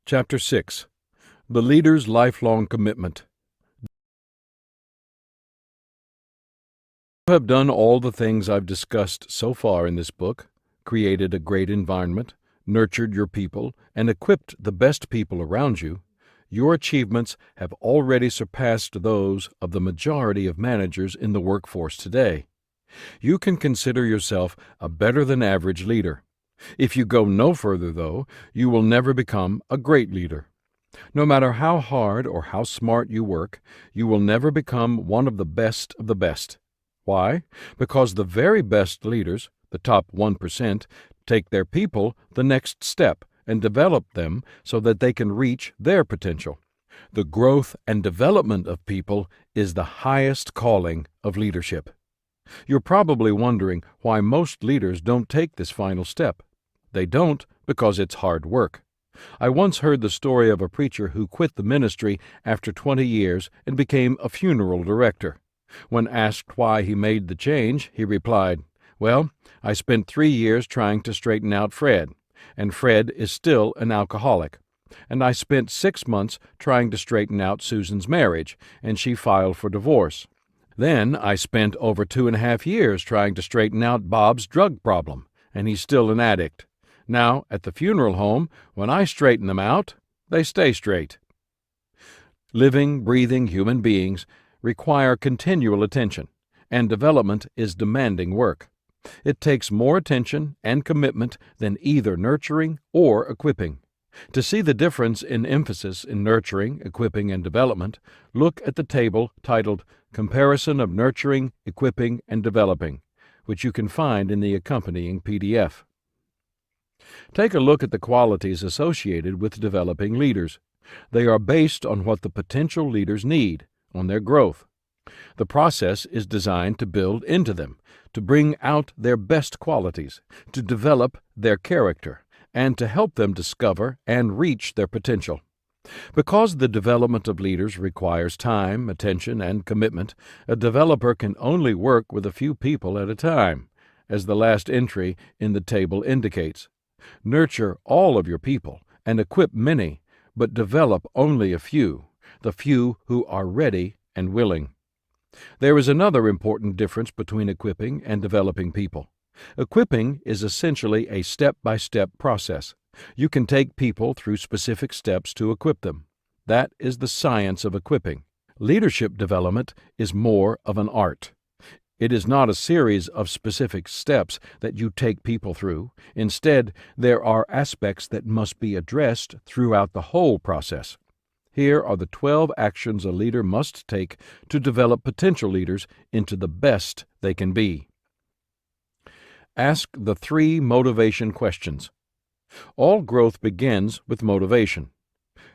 A: Chapter 6. The Leader's Lifelong Commitment. You have done all the things I've discussed so far in this book, created a great environment, nurtured your people, and equipped the best people around you. Your achievements have already surpassed those of the majority of managers in the workforce today. You can consider yourself a better-than-average leader. If you go no further, though, you will never become a great leader. No matter how hard or how smart you work, you will never become one of the best of the best. Why? Because the very best leaders, the top 1%, take their people the next step and develop them so that they can reach their potential. The growth and development of people is the highest calling of leadership. You're probably wondering why most leaders don't take this final step. They don't because it's hard work. I once heard the story of a preacher who quit the ministry after 20 years and became a funeral director. When asked why he made the change, he replied, "Well, I spent 3 years trying to straighten out Fred, and Fred is still an alcoholic. And I spent 6 months trying to straighten out Susan's marriage, and she filed for divorce. Then I spent over 2.5 years trying to straighten out Bob's drug problem, and he's still an addict. Now, at the funeral home, when I straighten them out, they stay straight." Living, breathing human beings require continual attention, and development is demanding work. It takes more attention and commitment than either nurturing or equipping. To see the difference in emphasis in nurturing, equipping, and development, look at the table titled Comparison of Nurturing, Equipping, and Developing, which you can find in the accompanying PDF. Take a look at the qualities associated with developing leaders. They are based on what the potential leaders need, on their growth. The process is designed to build into them, to bring out their best qualities, to develop their character, and to help them discover and reach their potential. Because the development of leaders requires time, attention, and commitment, a developer can only work with a few people at a time, as the last entry in the table indicates. Nurture all of your people and equip many, but develop only a few, the few who are ready and willing. There is another important difference between equipping and developing people. Equipping is essentially a step-by-step process. You can take people through specific steps to equip them. That is the science of equipping. Leadership development is more of an art. It is not a series of specific steps that you take people through. Instead, there are aspects that must be addressed throughout the whole process. Here are the 12 actions a leader must take to develop potential leaders into the best they can be. Ask the 3 motivation questions. All growth begins with motivation.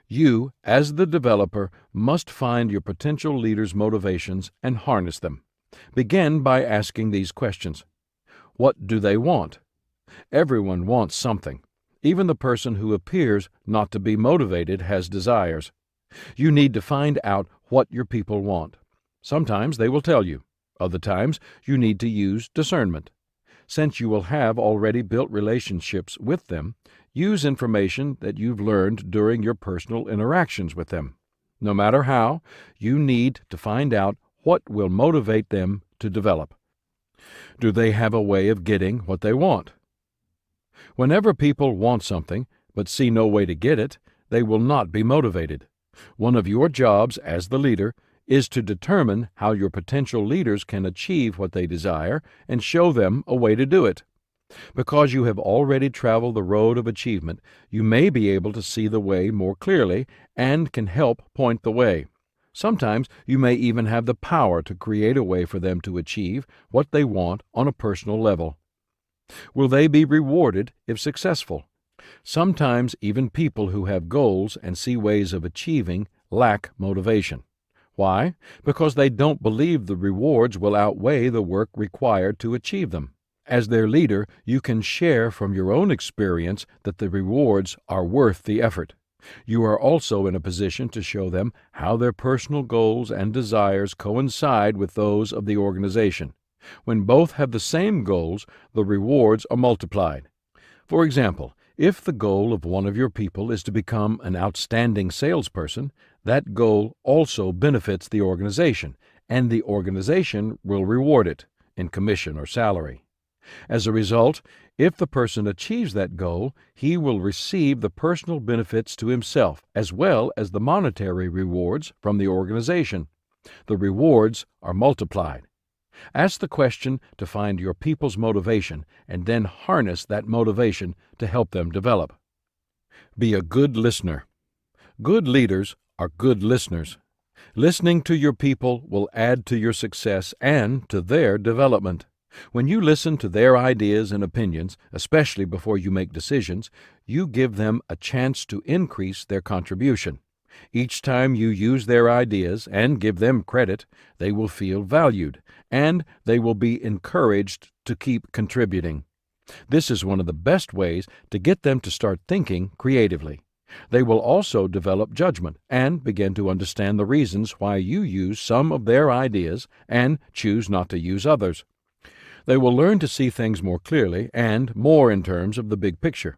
A: You, as the developer, must find your potential leader's motivations and harness them. Begin by asking these questions. What do they want? Everyone wants something. Even the person who appears not to be motivated has desires. You need to find out what your people want. Sometimes they will tell you. Other times you need to use discernment. Since you will have already built relationships with them, use information that you've learned during your personal interactions with them. No matter how, you need to find out what will motivate them to develop. Do they have a way of getting what they want? Whenever people want something but see no way to get it, they will not be motivated. One of your jobs as the leader is to determine how your potential leaders can achieve what they desire and show them a way to do it. Because you have already traveled the road of achievement, you may be able to see the way more clearly and can help point the way. Sometimes you may even have the power to create a way for them to achieve what they want on a personal level. Will they be rewarded if successful? Sometimes even people who have goals and see ways of achieving lack motivation. Why? Because they don't believe the rewards will outweigh the work required to achieve them. As their leader, you can share from your own experience that the rewards are worth the effort. You are also in a position to show them how their personal goals and desires coincide with those of the organization. When both have the same goals, the rewards are multiplied. For example, if the goal of one of your people is to become an outstanding salesperson, that goal also benefits the organization, and the organization will reward it in commission or salary. As a result, if the person achieves that goal, he will receive the personal benefits to himself as well as the monetary rewards from the organization. The rewards are multiplied. Ask the question to find your people's motivation and then harness that motivation to help them develop. Be a good listener. Good leaders are good listeners. Listening to your people will add to your success and to their development. When you listen to their ideas and opinions, especially before you make decisions, you give them a chance to increase their contribution. Each time you use their ideas and give them credit, they will feel valued, and they will be encouraged to keep contributing. This is one of the best ways to get them to start thinking creatively. They will also develop judgment and begin to understand the reasons why you use some of their ideas and choose not to use others. They will learn to see things more clearly and more in terms of the big picture.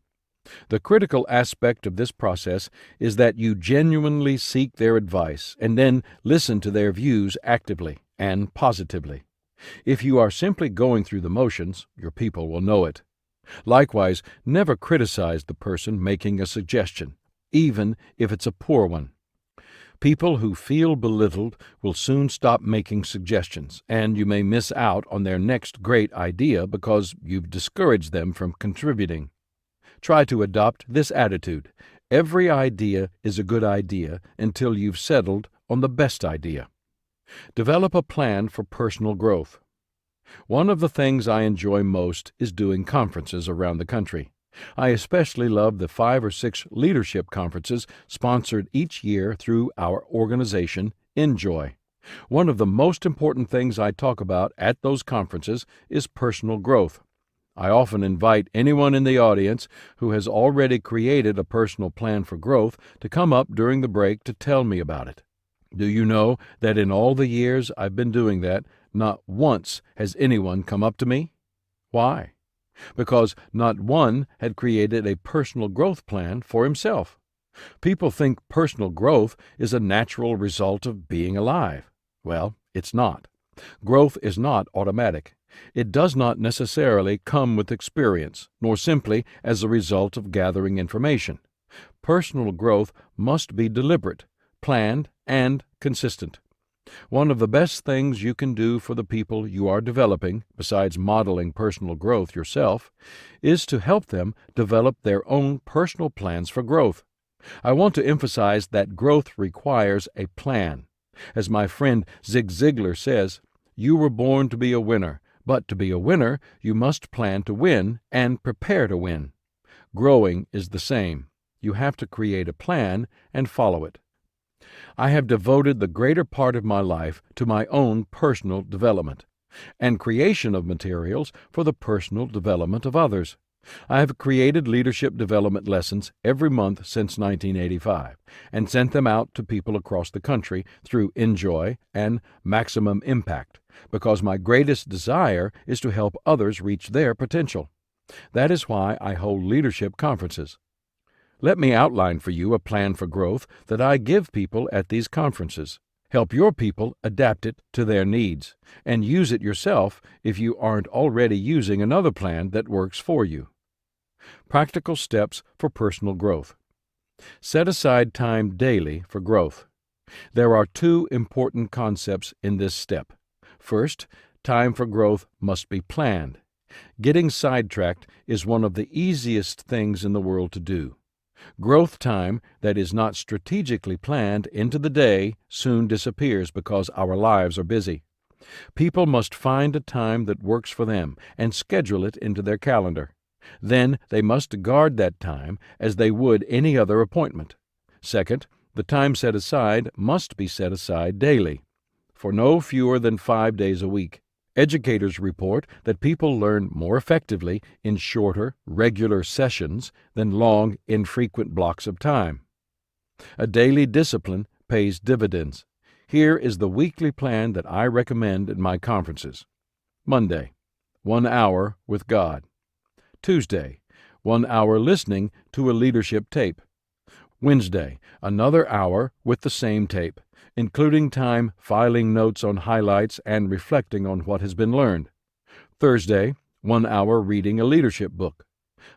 A: The critical aspect of this process is that you genuinely seek their advice and then listen to their views actively and positively. If you are simply going through the motions, your people will know it. Likewise, never criticize the person making a suggestion, even if it's a poor one. People who feel belittled will soon stop making suggestions, and you may miss out on their next great idea because you've discouraged them from contributing. Try to adopt this attitude. Every idea is a good idea until you've settled on the best idea. Develop a plan for personal growth. One of the things I enjoy most is doing conferences around the country. I especially love the 5 or 6 leadership conferences sponsored each year through our organization, Enjoy. One of the most important things I talk about at those conferences is personal growth. I often invite anyone in the audience who has already created a personal plan for growth to come up during the break to tell me about it. Do you know that in all the years I've been doing that, not once has anyone come up to me? Why? Because not one had created a personal growth plan for himself. People think personal growth is a natural result of being alive. Well, it's not. Growth is not automatic. It does not necessarily come with experience, nor simply as a result of gathering information. Personal growth must be deliberate, planned, and consistent. One of the best things you can do for the people you are developing, besides modeling personal growth yourself, is to help them develop their own personal plans for growth. I want to emphasize that growth requires a plan. As my friend Zig Ziglar says, "You were born to be a winner, but to be a winner, you must plan to win and prepare to win." Growing is the same. You have to create a plan and follow it. I have devoted the greater part of my life to my own personal development and creation of materials for the personal development of others. I have created leadership development lessons every month since 1985 and sent them out to people across the country through Enjoy and Maximum Impact because my greatest desire is to help others reach their potential. That is why I hold leadership conferences. Let me outline for you a plan for growth that I give people at these conferences. Help your people adapt it to their needs, and use it yourself if you aren't already using another plan that works for you. Practical steps for personal growth. Set aside time daily for growth. There are 2 important concepts in this step. First, time for growth must be planned. Getting sidetracked is one of the easiest things in the world to do. Growth time that is not strategically planned into the day soon disappears because our lives are busy. People must find a time that works for them and schedule it into their calendar. Then they must guard that time as they would any other appointment. Second, the time set aside must be set aside daily, for no fewer than 5 days a week. Educators report that people learn more effectively in shorter, regular sessions than long, infrequent blocks of time. A daily discipline pays dividends. Here is the weekly plan that I recommend at my conferences. Monday, 1 hour with God. Tuesday, 1 hour listening to a leadership tape. Wednesday, another hour with the same tape, including time filing notes on highlights and reflecting on what has been learned. Thursday, 1 hour reading a leadership book.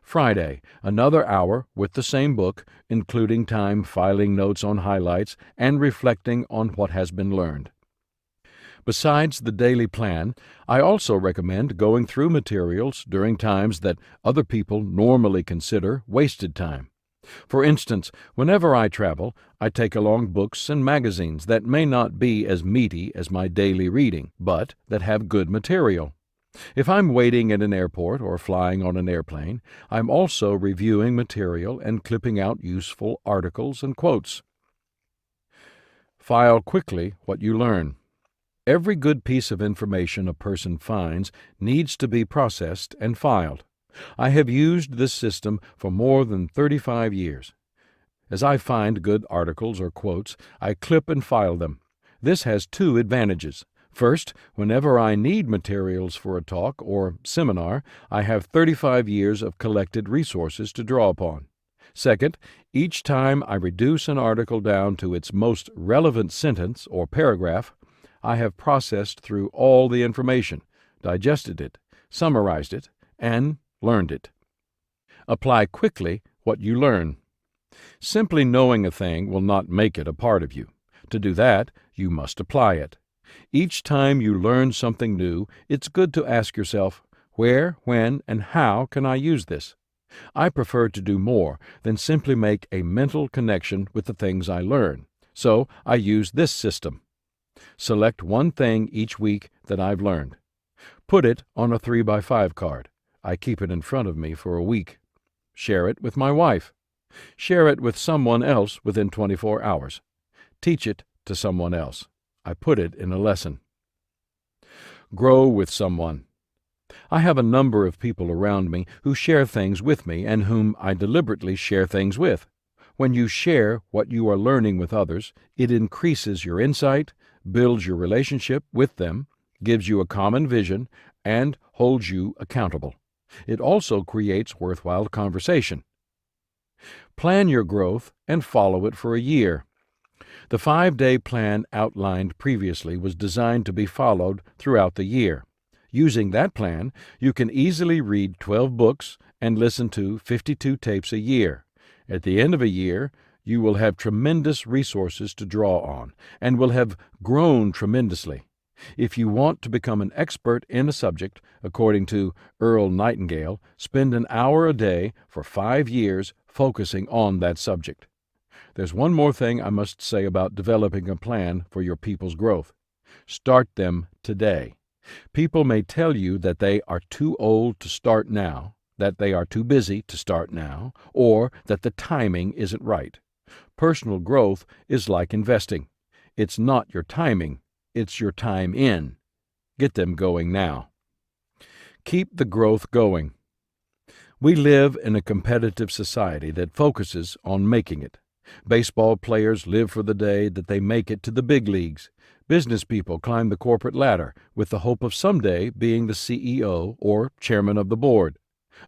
A: Friday, another hour with the same book, including time filing notes on highlights and reflecting on what has been learned. Besides the daily plan, I also recommend going through materials during times that other people normally consider wasted time. For instance, whenever I travel, I take along books and magazines that may not be as meaty as my daily reading, but that have good material. If I'm waiting at an airport or flying on an airplane, I'm also reviewing material and clipping out useful articles and quotes. File quickly what you learn. Every good piece of information a person finds needs to be processed and filed. I have used this system for more than 35 years. As I find good articles or quotes, I clip and file them. This has 2 advantages. First, whenever I need materials for a talk or seminar, I have 35 years of collected resources to draw upon. Second, each time I reduce an article down to its most relevant sentence or paragraph, I have processed through all the information, digested it, summarized it, and learned it. Apply quickly what you learn. Simply knowing a thing will not make it a part of you. To do that, you must apply it. Each time you learn something new, it's good to ask yourself, where, when, and how can I use this? I prefer to do more than simply make a mental connection with the things I learn, so I use this system. Select one thing each week that I've learned. Put it on a 3x5 card. I keep it in front of me for a week. Share it with my wife. Share it with someone else within 24 hours. Teach it to someone else. I put it in a lesson. Grow with someone. I have a number of people around me who share things with me and whom I deliberately share things with. When you share what you are learning with others, it increases your insight, builds your relationship with them, gives you a common vision, and holds you accountable. It also creates worthwhile conversation. Plan your growth and follow it for a year. The 5-day plan outlined previously was designed to be followed throughout the year. Using that plan, you can easily read 12 books and listen to 52 tapes a year. At the end of a year, you will have tremendous resources to draw on and will have grown tremendously. If you want to become an expert in a subject, according to Earl Nightingale, spend an hour a day for 5 years focusing on that subject. There's one more thing I must say about developing a plan for your people's growth. Start them today. People may tell you that they are too old to start now, that they are too busy to start now, or that the timing isn't right. Personal growth is like investing. It's not your timing, it's your time in. Get them going now. Keep the growth going. We live in a competitive society that focuses on making it. Baseball players live for the day that they make it to the big leagues. Business people climb the corporate ladder with the hope of someday being the CEO or chairman of the board.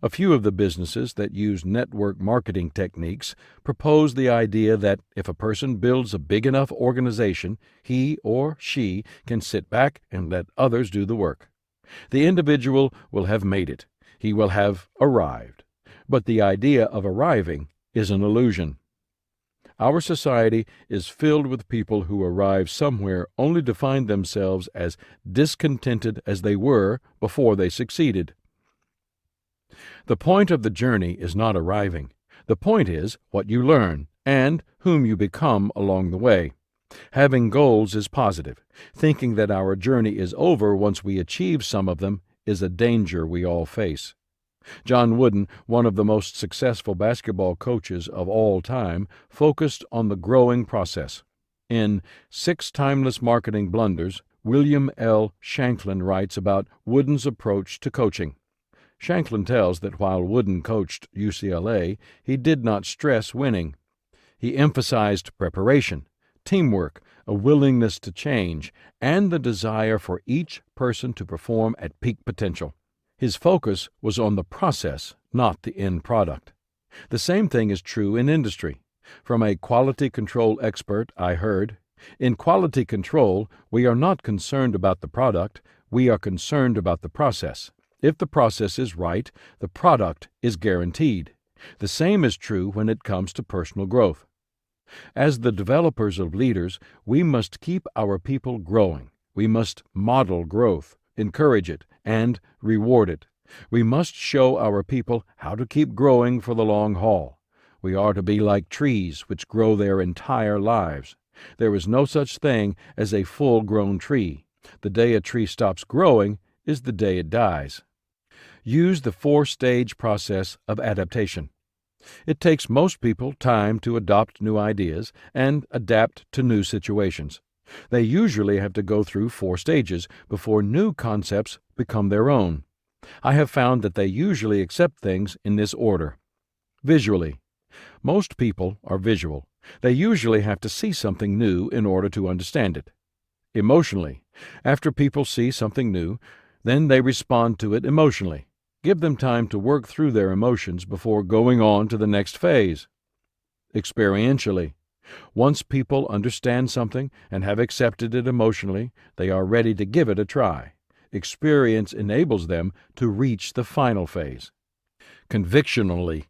A: A few of the businesses that use network marketing techniques propose the idea that if a person builds a big enough organization, he or she can sit back and let others do the work. The individual will have made it. He will have arrived. But the idea of arriving is an illusion. Our society is filled with people who arrive somewhere only to find themselves as discontented as they were before they succeeded. The point of the journey is not arriving. The point is what you learn and whom you become along the way. Having goals is positive. Thinking that our journey is over once we achieve some of them is a danger we all face. John Wooden, one of the most successful basketball coaches of all time, focused on the growing process. In 6 Timeless Marketing Blunders, William L. Shanklin writes about Wooden's approach to coaching. Shanklin tells that while Wooden coached UCLA, he did not stress winning. He emphasized preparation, teamwork, a willingness to change, and the desire for each person to perform at peak potential. His focus was on the process, not the end product. The same thing is true in industry. From a quality control expert, I heard, "In quality control, we are not concerned about the product, we are concerned about the process. If the process is right, the product is guaranteed." The same is true when it comes to personal growth. As the developers of leaders, we must keep our people growing. We must model growth, encourage it, and reward it. We must show our people how to keep growing for the long haul. We are to be like trees which grow their entire lives. There is no such thing as a full-grown tree. The day a tree stops growing is the day it dies. Use the 4-stage process of adaptation. It takes most people time to adopt new ideas and adapt to new situations. They usually have to go through 4 stages before new concepts become their own. I have found that they usually accept things in this order. Visually. Most people are visual. They usually have to see something new in order to understand it. Emotionally. After people see something new, then they respond to it emotionally. Give them time to work through their emotions before going on to the next phase. Experientially. Once people understand something and have accepted it emotionally, they are ready to give it a try. Experience enables them to reach the final phase. Convictionally.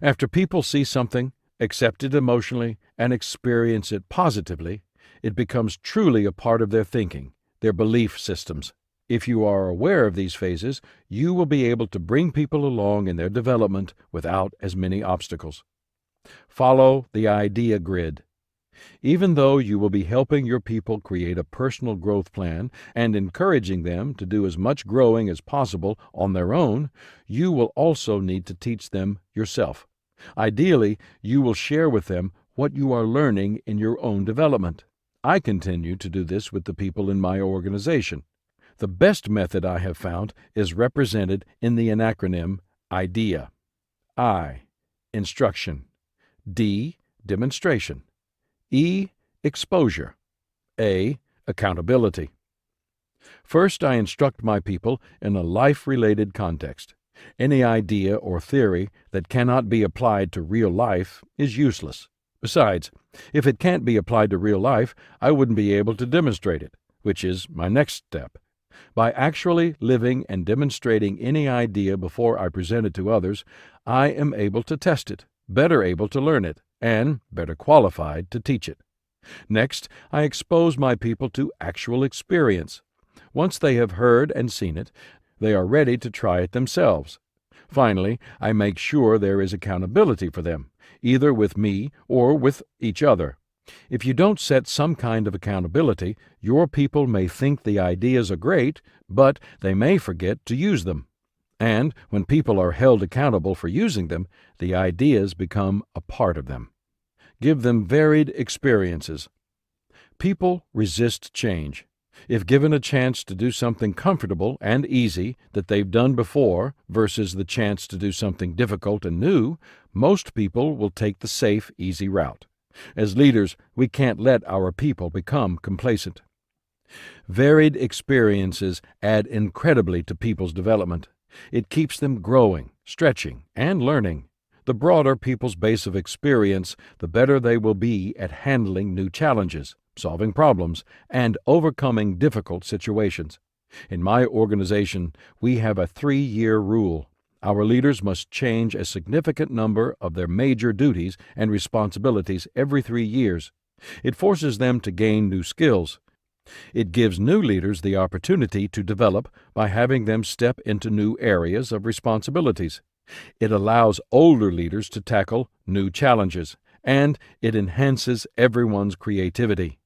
A: After people see something, accept it emotionally, and experience it positively, it becomes truly a part of their thinking, their belief systems. If you are aware of these phases, you will be able to bring people along in their development without as many obstacles. Follow the idea grid. Even though you will be helping your people create a personal growth plan and encouraging them to do as much growing as possible on their own, you will also need to teach them yourself. Ideally, you will share with them what you are learning in your own development. I continue to do this with the people in my organization. The best method I have found is represented in the acronym IDEA. I. Instruction. D. Demonstration. E. Exposure. A. Accountability. First, I instruct my people in a life-related context. Any idea or theory that cannot be applied to real life is useless. Besides, if it can't be applied to real life, I wouldn't be able to demonstrate it, which is my next step. By actually living and demonstrating any idea before I present it to others, I am able to test it, better able to learn it, and better qualified to teach it. Next, I expose my people to actual experience. Once they have heard and seen it, they are ready to try it themselves. Finally, I make sure there is accountability for them, either with me or with each other. If you don't set some kind of accountability, your people may think the ideas are great, but they may forget to use them. And when people are held accountable for using them, the ideas become a part of them. Give them varied experiences. People resist change. If given a chance to do something comfortable and easy that they've done before versus the chance to do something difficult and new, most people will take the safe, easy route. As leaders, we can't let our people become complacent. Varied experiences add incredibly to people's development. It keeps them growing, stretching, and learning. The broader people's base of experience, the better they will be at handling new challenges, solving problems, and overcoming difficult situations. In my organization, we have a 3-year rule. Our leaders must change a significant number of their major duties and responsibilities every 3 years. It forces them to gain new skills. It gives new leaders the opportunity to develop by having them step into new areas of responsibilities. It allows older leaders to tackle new challenges, and it enhances everyone's creativity.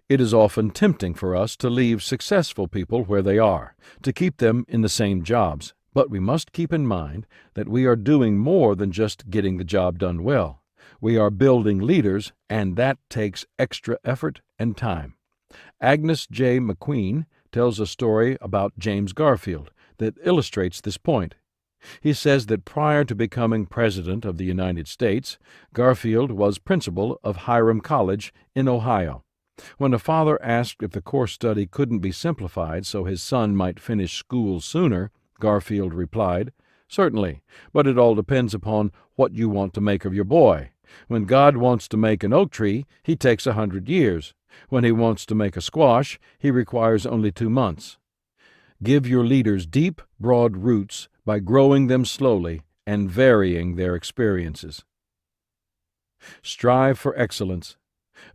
A: It is often tempting for us to leave successful people where they are, to keep them in the same jobs, but we must keep in mind that we are doing more than just getting the job done well. We are building leaders, and that takes extra effort and time. Agnes J. McQueen tells a story about James Garfield that illustrates this point. He says that prior to becoming President of the United States, Garfield was principal of Hiram College in Ohio. When a father asked if the course study couldn't be simplified so his son might finish school sooner, Garfield replied, "Certainly, but it all depends upon what you want to make of your boy. When God wants to make an oak tree, he takes 100 years. When he wants to make a squash, he requires only 2 months." Give your leaders deep, broad roots by growing them slowly and varying their experiences. Strive for excellence.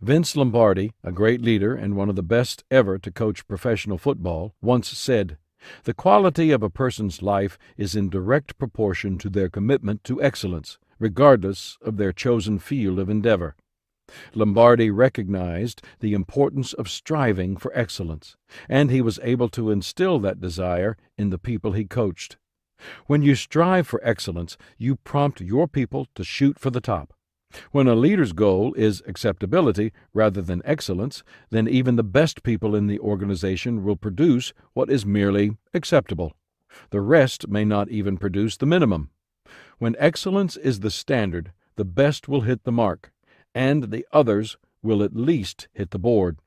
A: Vince Lombardi, a great leader and one of the best ever to coach professional football, once said, "The quality of a person's life is in direct proportion to their commitment to excellence, regardless of their chosen field of endeavor." Lombardi recognized the importance of striving for excellence, and he was able to instill that desire in the people he coached. When you strive for excellence, you prompt your people to shoot for the top. When a leader's goal is acceptability rather than excellence, then even the best people in the organization will produce what is merely acceptable. The rest may not even produce the minimum. When excellence is the standard, the best will hit the mark, and the others will at least hit the board.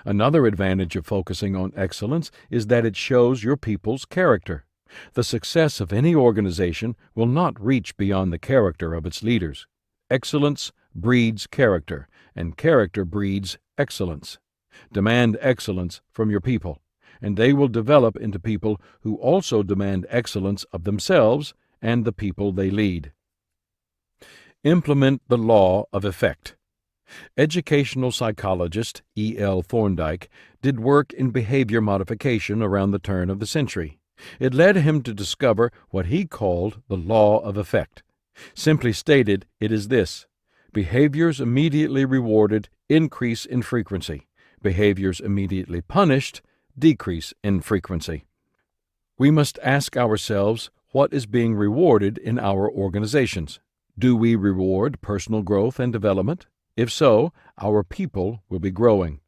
A: Another advantage of focusing on excellence is that it shows your people's character. The success of any organization will not reach beyond the character of its leaders. Excellence breeds character, and character breeds excellence. Demand excellence from your people, and they will develop into people who also demand excellence of themselves and the people they lead. Implement the law of effect. Educational psychologist E.L. Thorndike did work in behavior modification around the turn of the century. It led him to discover what he called the law of effect. Simply stated, it is this: behaviors immediately rewarded increase in frequency. Behaviors immediately punished decrease in frequency. We must ask ourselves what is being rewarded in our organizations. Do we reward personal growth and development? If so, our people will be growing.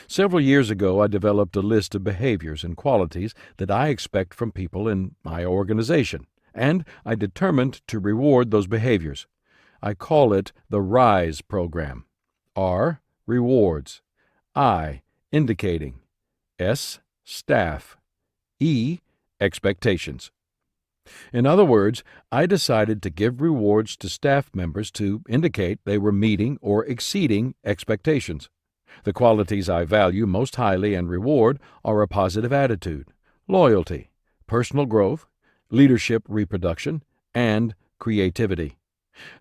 A: Several years ago, I developed a list of behaviors and qualities that I expect from people in my organization, and I determined to reward those behaviors. I call it the RISE program. R, rewards. I, indicating. S, staff. E, expectations. In other words, I decided to give rewards to staff members to indicate they were meeting or exceeding expectations. The qualities I value most highly and reward are a positive attitude, loyalty, personal growth, leadership reproduction, and creativity.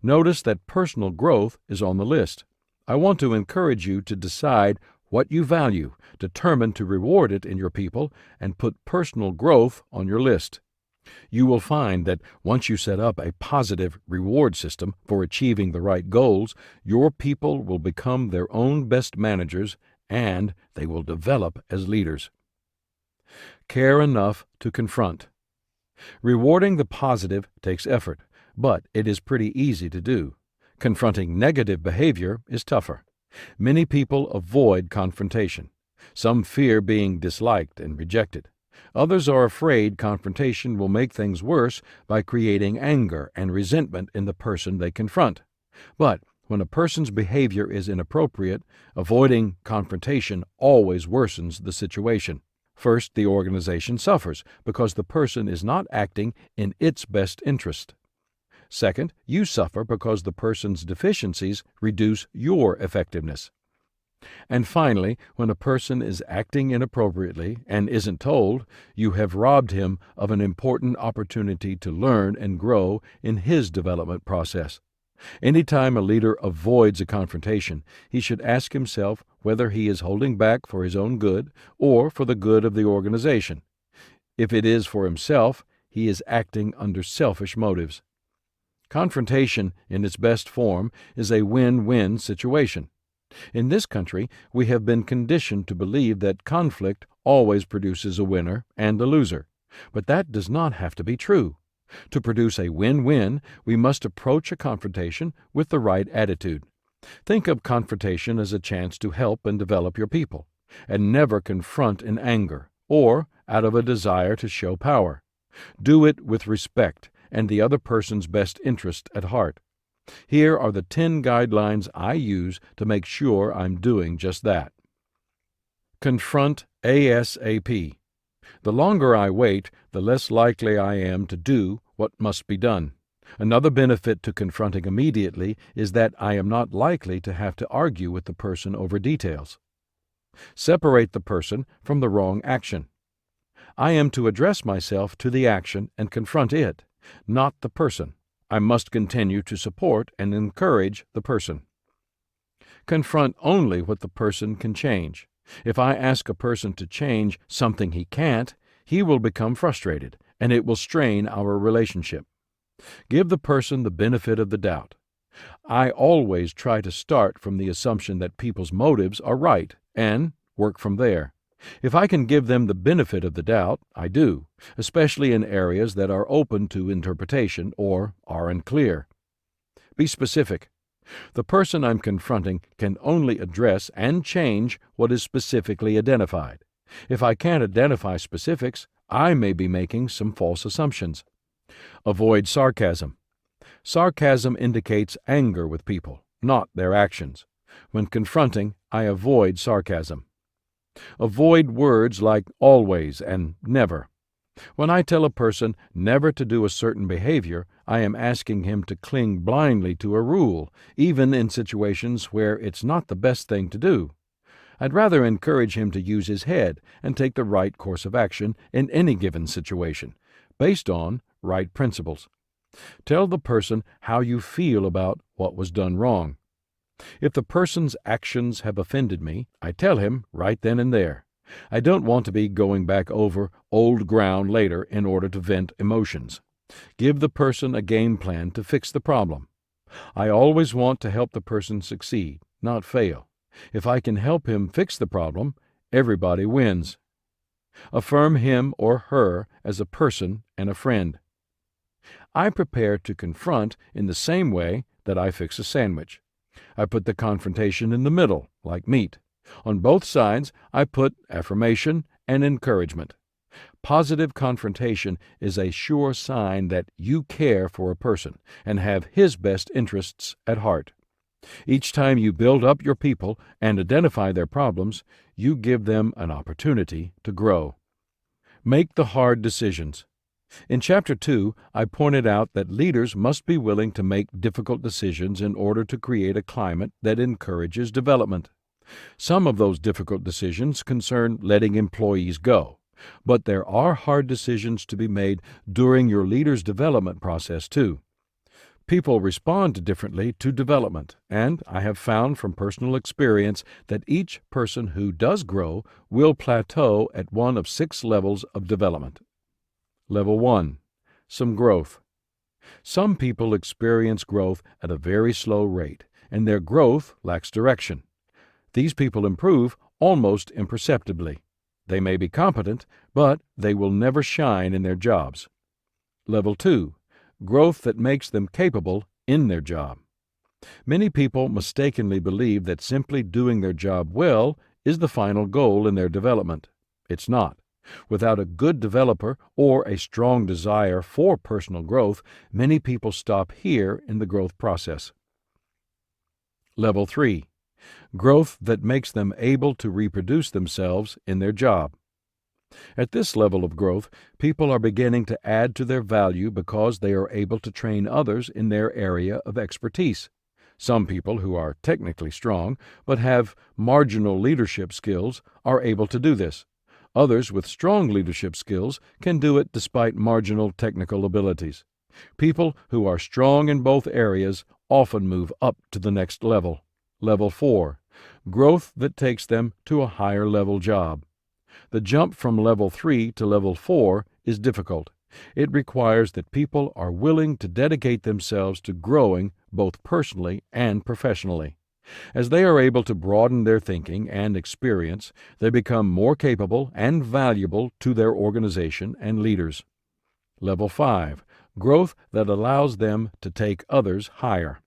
A: Notice that personal growth is on the list. I want to encourage you to decide what you value, determine to reward it in your people, and put personal growth on your list. You will find that once you set up a positive reward system for achieving the right goals, your people will become their own best managers and they will develop as leaders. Care enough to confront. Rewarding the positive takes effort, but it is pretty easy to do. Confronting negative behavior is tougher. Many people avoid confrontation. Some fear being disliked and rejected. Others are afraid confrontation will make things worse by creating anger and resentment in the person they confront. But when a person's behavior is inappropriate, avoiding confrontation always worsens the situation. First, the organization suffers because the person is not acting in its best interest. Second, you suffer because the person's deficiencies reduce your effectiveness. And finally, when a person is acting inappropriately and isn't told, you have robbed him of an important opportunity to learn and grow in his development process. Anytime a leader avoids a confrontation, he should ask himself whether he is holding back for his own good or for the good of the organization. If it is for himself, he is acting under selfish motives. Confrontation, in its best form, is a win-win situation. In this country, we have been conditioned to believe that conflict always produces a winner and a loser. But that does not have to be true. To produce a win-win, we must approach a confrontation with the right attitude. Think of confrontation as a chance to help and develop your people, and never confront in anger or out of a desire to show power. Do it with respect and the other person's best interest at heart. Here are the 10 guidelines I use to make sure I'm doing just that. Confront ASAP. The longer I wait, the less likely I am to do what must be done. Another benefit to confronting immediately is that I am not likely to have to argue with the person over details. Separate the person from the wrong action. I am to address myself to the action and confront it, not the person. I must continue to support and encourage the person. Confront only what the person can change. If I ask a person to change something he can't, he will become frustrated, and it will strain our relationship. Give the person the benefit of the doubt. I always try to start from the assumption that people's motives are right and work from there. If I can give them the benefit of the doubt, I do, especially in areas that are open to interpretation or are unclear. Be specific. The person I'm confronting can only address and change what is specifically identified. If I can't identify specifics, I may be making some false assumptions. Avoid sarcasm. Sarcasm indicates anger with people, not their actions. When confronting, I avoid sarcasm. Avoid words like always and never. When I tell a person never to do a certain behavior, I am asking him to cling blindly to a rule, even in situations where it's not the best thing to do. I'd rather encourage him to use his head and take the right course of action in any given situation, based on right principles. Tell the person how you feel about what was done wrong. If the person's actions have offended me, I tell him right then and there. I don't want to be going back over old ground later in order to vent emotions. Give the person a game plan to fix the problem. I always want to help the person succeed, not fail. If I can help him fix the problem, everybody wins. Affirm him or her as a person and a friend. I prepare to confront in the same way that I fix a sandwich. I put the confrontation in the middle, like meat. On both sides, I put affirmation and encouragement. Positive confrontation is a sure sign that you care for a person and have his best interests at heart. Each time you build up your people and identify their problems, you give them an opportunity to grow. Make the hard decisions. In Chapter 2, I pointed out that leaders must be willing to make difficult decisions in order to create a climate that encourages development. Some of those difficult decisions concern letting employees go, but there are hard decisions to be made during your leader's development process, too. People respond differently to development, and I have found from personal experience that each person who does grow will plateau at one of 6 levels of development. Level 1. Some growth. Some people experience growth at a very slow rate, and their growth lacks direction. These people improve almost imperceptibly. They may be competent, but they will never shine in their jobs. Level 2. Growth that makes them capable in their job. Many people mistakenly believe that simply doing their job well is the final goal in their development. It's not. Without a good developer or a strong desire for personal growth, many people stop here in the growth process. Level 3. Growth that makes them able to reproduce themselves in their job. At this level of growth, people are beginning to add to their value because they are able to train others in their area of expertise. Some people who are technically strong but have marginal leadership skills are able to do this. Others with strong leadership skills can do it despite marginal technical abilities. People who are strong in both areas often move up to the next level. Level 4. Growth that takes them to a higher level job. The jump from level 3 to level 4 is difficult. It requires that people are willing to dedicate themselves to growing both personally and professionally. As they are able to broaden their thinking and experience, they become more capable and valuable to their organization and leaders. Level 5. Growth that allows them to take others higher.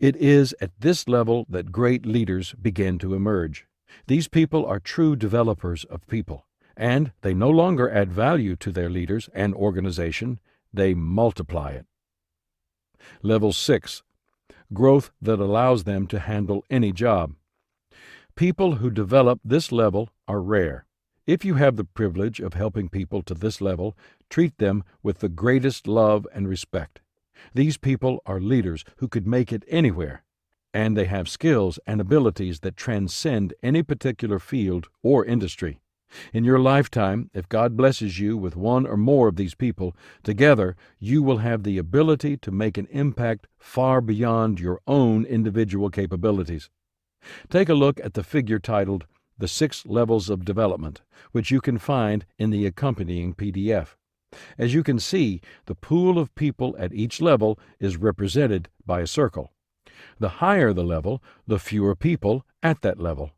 A: It is at this level that great leaders begin to emerge. These people are true developers of people, and they no longer add value to their leaders and organization, they multiply it. Level 6. Growth that allows them to handle any job. People who develop this level are rare. If you have the privilege of helping people to this level, treat them with the greatest love and respect. These people are leaders who could make it anywhere, and they have skills and abilities that transcend any particular field or industry. In your lifetime, if God blesses you with one or more of these people, together you will have the ability to make an impact far beyond your own individual capabilities. Take a look at the figure titled The 6 Levels of Development, which you can find in the accompanying PDF. As you can see, the pool of people at each level is represented by a circle. The higher the level, the fewer people at that level.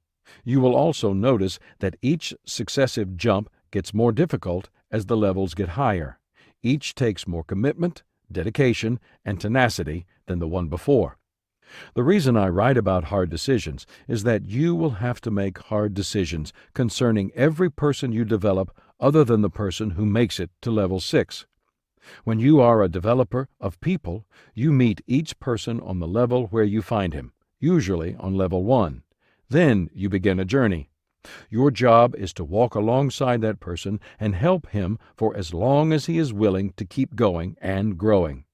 A: You will also notice that each successive jump gets more difficult as the levels get higher. Each takes more commitment, dedication, and tenacity than the one before. The reason I write about hard decisions is that you will have to make hard decisions concerning every person you develop other than the person who makes it to level 6. When you are a developer of people, you meet each person on the level where you find him, usually on level 1. Then you begin a journey. Your job is to walk alongside that person and help him for as long as he is willing to keep going and growing.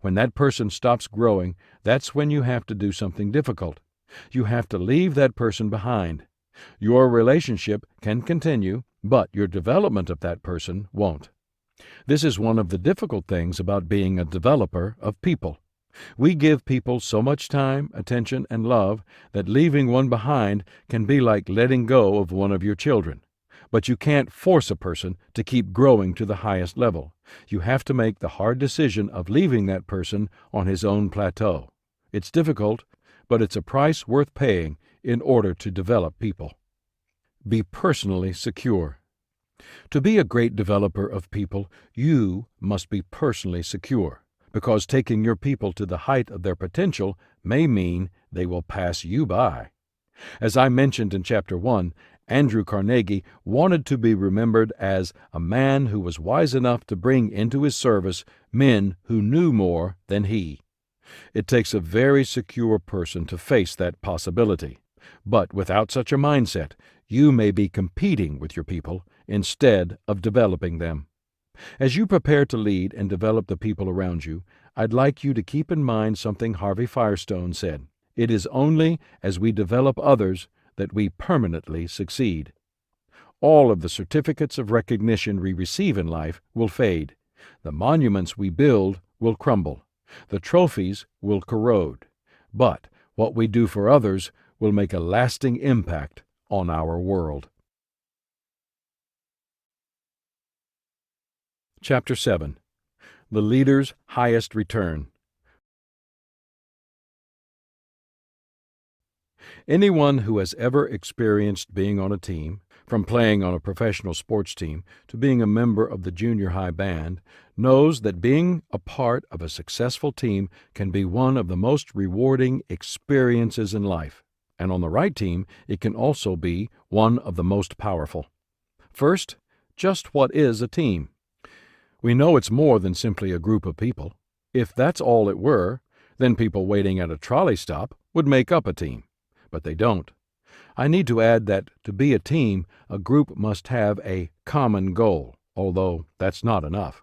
A: When that person stops growing, that's when you have to do something difficult. You have to leave that person behind. Your relationship can continue, but your development of that person won't. This is one of the difficult things about being a developer of people. We give people so much time, attention, and love that leaving one behind can be like letting go of one of your children. But you can't force a person to keep growing to the highest level. You have to make the hard decision of leaving that person on his own plateau. It's difficult, but it's a price worth paying in order to develop people. Be personally secure. To be a great developer of people, you must be personally secure, because taking your people to the height of their potential may mean they will pass you by. As I mentioned in Chapter 1, Andrew Carnegie wanted to be remembered as a man who was wise enough to bring into his service men who knew more than he. It takes a very secure person to face that possibility. But without such a mindset, you may be competing with your people instead of developing them. As you prepare to lead and develop the people around you, I'd like you to keep in mind something Harvey Firestone said. It is only as we develop others that we permanently succeed. All of the certificates of recognition we receive in life will fade. The monuments we build will crumble. The trophies will corrode. But what we do for others will make a lasting impact on our world. Chapter 7. The Leader's Highest Return. Anyone who has ever experienced being on a team, from playing on a professional sports team to being a member of the junior high band, knows that being a part of a successful team can be one of the most rewarding experiences in life. And on the right team, it can also be one of the most powerful. First, just what is a team? We know it's more than simply a group of people. If that's all it were, then people waiting at a trolley stop would make up a team. But they don't. I need to add that to be a team, a group must have a common goal, although that's not enough.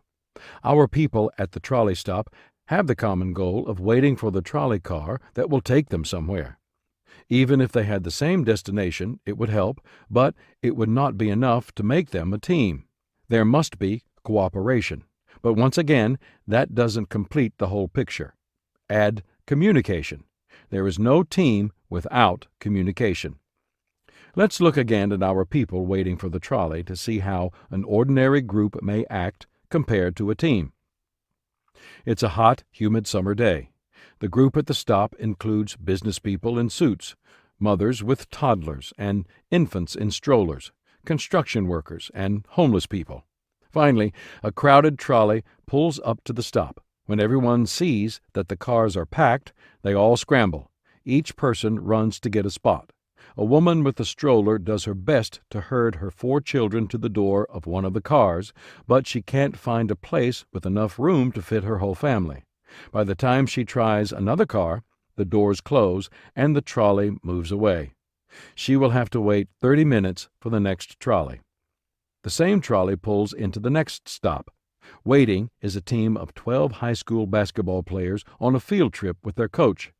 A: Our people at the trolley stop have the common goal of waiting for the trolley car that will take them somewhere. Even if they had the same destination, it would help, but it would not be enough to make them a team. There must be cooperation. But once again, that doesn't complete the whole picture. Add Communication. There is no team without communication. Let's look again at our people waiting for the trolley to see how an ordinary group may act compared to a team. It's a hot, humid summer day. The group at the stop includes business people in suits, mothers with toddlers and infants in strollers, construction workers, and homeless people. Finally, a crowded trolley pulls up to the stop. When everyone sees that the cars are packed, they all scramble. Each person runs to get a spot. A woman with a stroller does her best to herd her 4 children to the door of one of the cars, but she can't find a place with enough room to fit her whole family. By the time she tries another car, the doors close and the trolley moves away. She will have to wait 30 minutes for the next trolley. The same trolley pulls into the next stop. Waiting is a team of 12 high school basketball players on a field trip with their coach.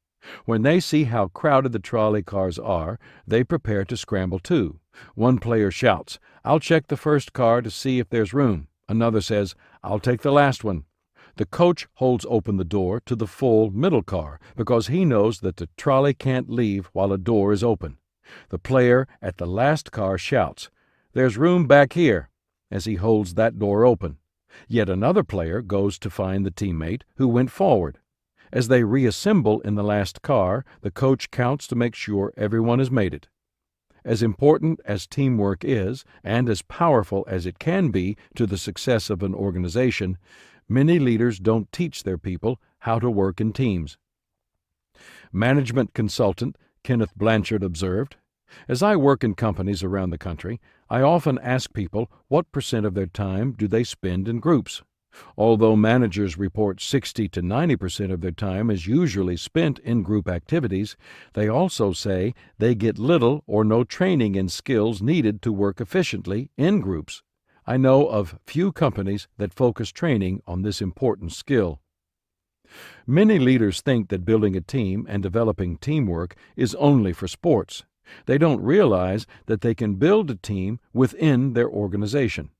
A: When they see how crowded the trolley cars are, they prepare to scramble too. One player shouts, "I'll check the first car to see if there's room." Another says, "I'll take the last one." The coach holds open the door to the full middle car because he knows that the trolley can't leave while a door is open. The player at the last car shouts, "There's room back here," as he holds that door open. Yet another player goes to find the teammate who went forward. As they reassemble in the last car, the coach counts to make sure everyone has made it. As important as teamwork is, and as powerful as it can be to the success of an organization, many leaders don't teach their people how to work in teams. Management consultant Kenneth Blanchard observed, "As I work in companies around the country, I often ask people what % of their time do they spend in groups. Although managers report 60 to 90% of their time is usually spent in group activities, they also say they get little or no training in skills needed to work efficiently in groups. I know of few companies that focus training on this important skill." Many leaders think that building a team and developing teamwork is only for sports. They don't realize that they can build a team within their organization.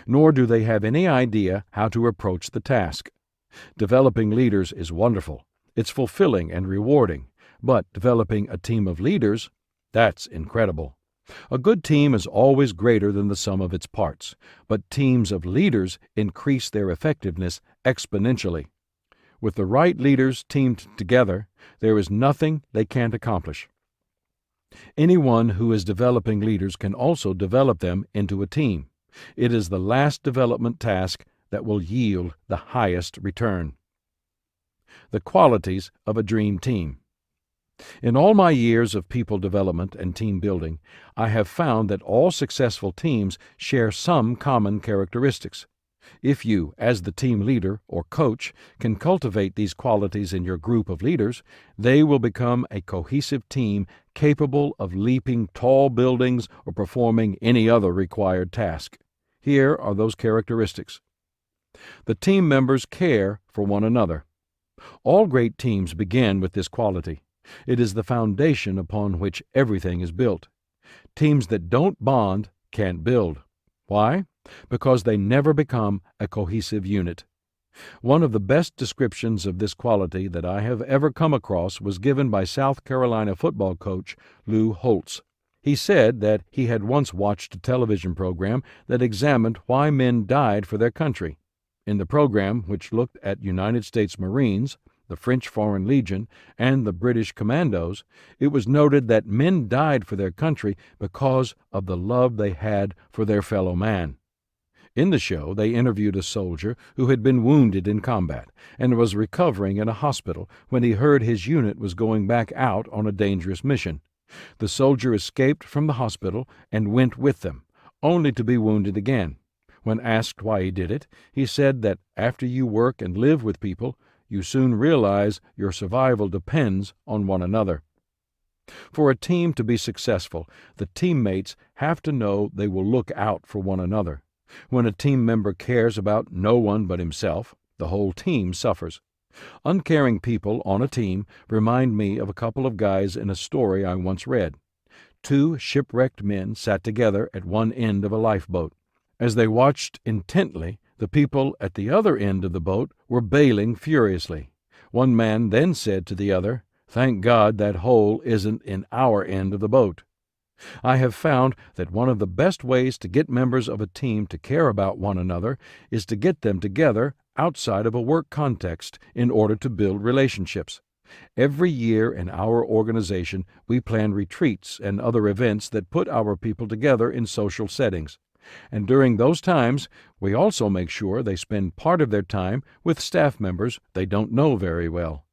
A: Nor do they have any idea how to approach the task. Developing leaders is wonderful. It's fulfilling and rewarding. But developing a team of leaders, that's incredible. A good team is always greater than the sum of its parts, but teams of leaders increase their effectiveness exponentially. With the right leaders teamed together, there is nothing they can't accomplish. Anyone who is developing leaders can also develop them into a team. It is the last development task that will yield the highest return. The qualities of a dream team. In all my years of people development and team building, I have found that all successful teams share some common characteristics. If you, as the team leader or coach, can cultivate these qualities in your group of leaders, they will become a cohesive team capable of leaping tall buildings or performing any other required task. Here are those characteristics. The team members care for one another. All great teams begin with this quality. It is the foundation upon which everything is built. Teams that don't bond can't build. Why? Because they never become a cohesive unit. One of the best descriptions of this quality that I have ever come across was given by South Carolina football coach Lou Holtz. He said that he had once watched a television program that examined why men died for their country. In the program, which looked at United States Marines, the French Foreign Legion, and the British Commandos, it was noted that men died for their country because of the love they had for their fellow man. In the show, they interviewed a soldier who had been wounded in combat and was recovering in a hospital when he heard his unit was going back out on a dangerous mission. The soldier escaped from the hospital and went with them, only to be wounded again. When asked why he did it, he said that after you work and live with people, you soon realize your survival depends on one another. For a team to be successful, the teammates have to know they will look out for one another. When a team member cares about no one but himself, the whole team suffers. Uncaring people on a team remind me of a couple of guys in a story I once read. 2 shipwrecked men sat together at one end of a lifeboat. As they watched intently, the people at the other end of the boat were bailing furiously. One man then said to the other, "Thank God that hole isn't in our end of the boat." I have found that one of the best ways to get members of a team to care about one another is to get them together outside of a work context in order to build relationships. Every year in our organization, we plan retreats and other events that put our people together in social settings. And during those times, we also make sure they spend part of their time with staff members they don't know very well.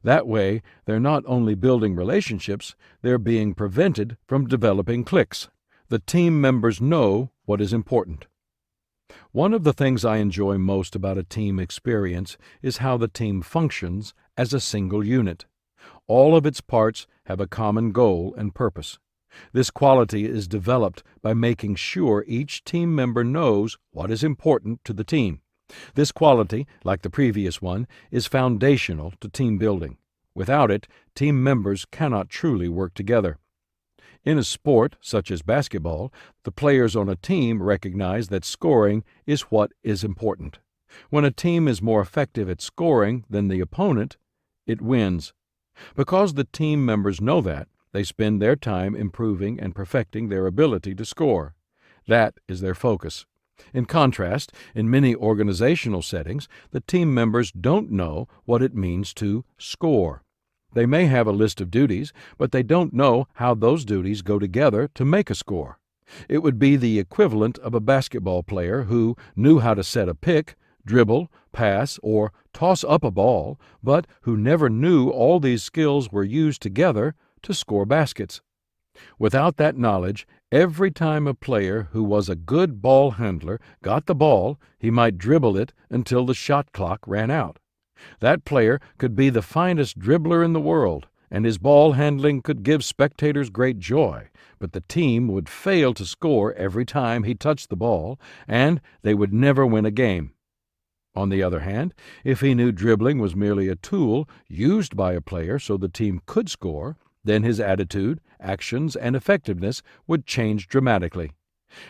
A: That way, they're not only building relationships, they're being prevented from developing cliques. The team members know what is important. One of the things I enjoy most about a team experience is how the team functions as a single unit. All of its parts have a common goal and purpose. This quality is developed by making sure each team member knows what is important to the team. This quality, like the previous one, is foundational to team building. Without it, team members cannot truly work together. In a sport, such as basketball, the players on a team recognize that scoring is what is important. When a team is more effective at scoring than the opponent, it wins. Because the team members know that, they spend their time improving and perfecting their ability to score. That is their focus. In contrast, in many organizational settings, the team members don't know what it means to score. They may have a list of duties, but they don't know how those duties go together to make a score. It would be the equivalent of a basketball player who knew how to set a pick, dribble, pass, or toss up a ball, but who never knew all these skills were used together to score baskets. Without that knowledge, every time a player who was a good ball handler got the ball, he might dribble it until the shot clock ran out. That player could be the finest dribbler in the world, and his ball handling could give spectators great joy, but the team would fail to score every time he touched the ball, and they would never win a game. On the other hand, if he knew dribbling was merely a tool used by a player so the team could score, then his attitude, actions, and effectiveness would change dramatically,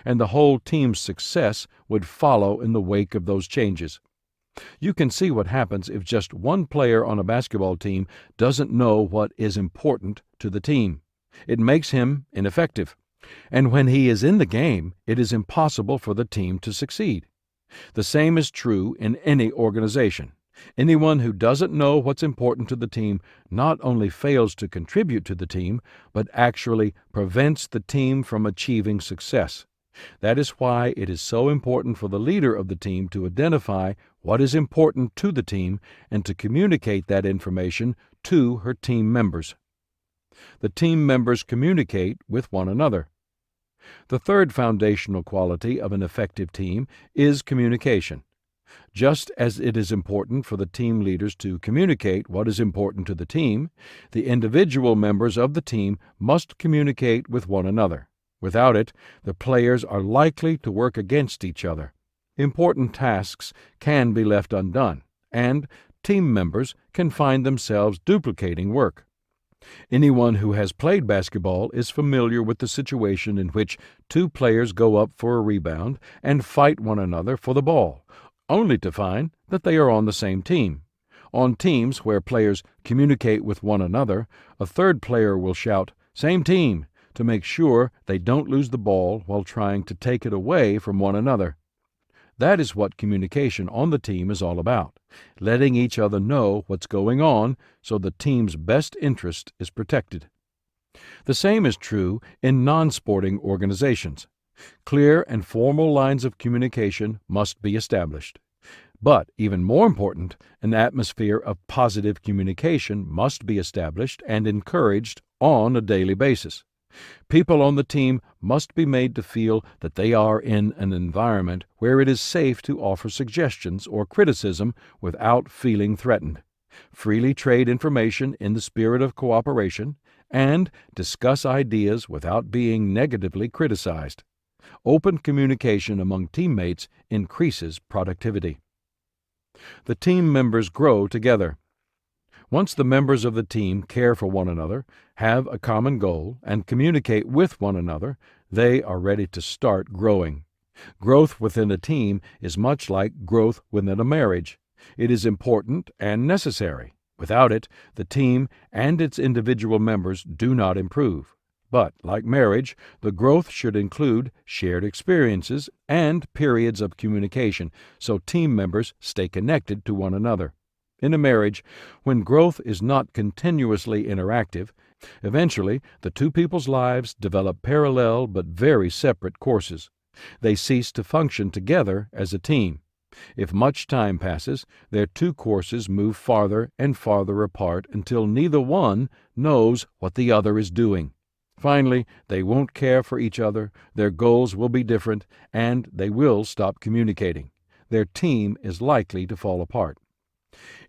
A: and the whole team's success would follow in the wake of those changes. You can see what happens if just one player on a basketball team doesn't know what is important to the team. It makes him ineffective, and when he is in the game, it is impossible for the team to succeed. The same is true in any organization. Anyone who doesn't know what's important to the team not only fails to contribute to the team, but actually prevents the team from achieving success. That is why it is so important for the leader of the team to identify what is important to the team and to communicate that information to her team members. The team members communicate with one another. The third foundational quality of an effective team is communication. Just as it is important for the team leaders to communicate what is important to the team, the individual members of the team must communicate with one another. Without it, the players are likely to work against each other. Important tasks can be left undone, and team members can find themselves duplicating work. Anyone who has played basketball is familiar with the situation in which two players go up for a rebound and fight one another for the ball, only to find that they are on the same team. On teams where players communicate with one another, a third player will shout, "Same team," to make sure they don't lose the ball while trying to take it away from one another. That is what communication on the team is all about, letting each other know what's going on so the team's best interest is protected. The same is true in non-sporting organizations. Clear and formal lines of communication must be established. But, even more important, an atmosphere of positive communication must be established and encouraged on a daily basis. People on the team must be made to feel that they are in an environment where it is safe to offer suggestions or criticism without feeling threatened, freely trade information in the spirit of cooperation, and discuss ideas without being negatively criticized. Open communication among teammates increases productivity. The team members grow together. Once the members of the team care for one another, have a common goal, and communicate with one another, they are ready to start growing. Growth within a team is much like growth within a marriage. It is important and necessary, Without it, the team and its individual members do not improve. But, like marriage, the growth should include shared experiences and periods of communication so team members stay connected to one another. In a marriage, when growth is not continuously interactive, eventually the two people's lives develop parallel but very separate courses. They cease to function together as a team. If much time passes, their two courses move farther and farther apart until neither one knows what the other is doing. Finally, they won't care for each other, their goals will be different, and they will stop communicating. Their team is likely to fall apart.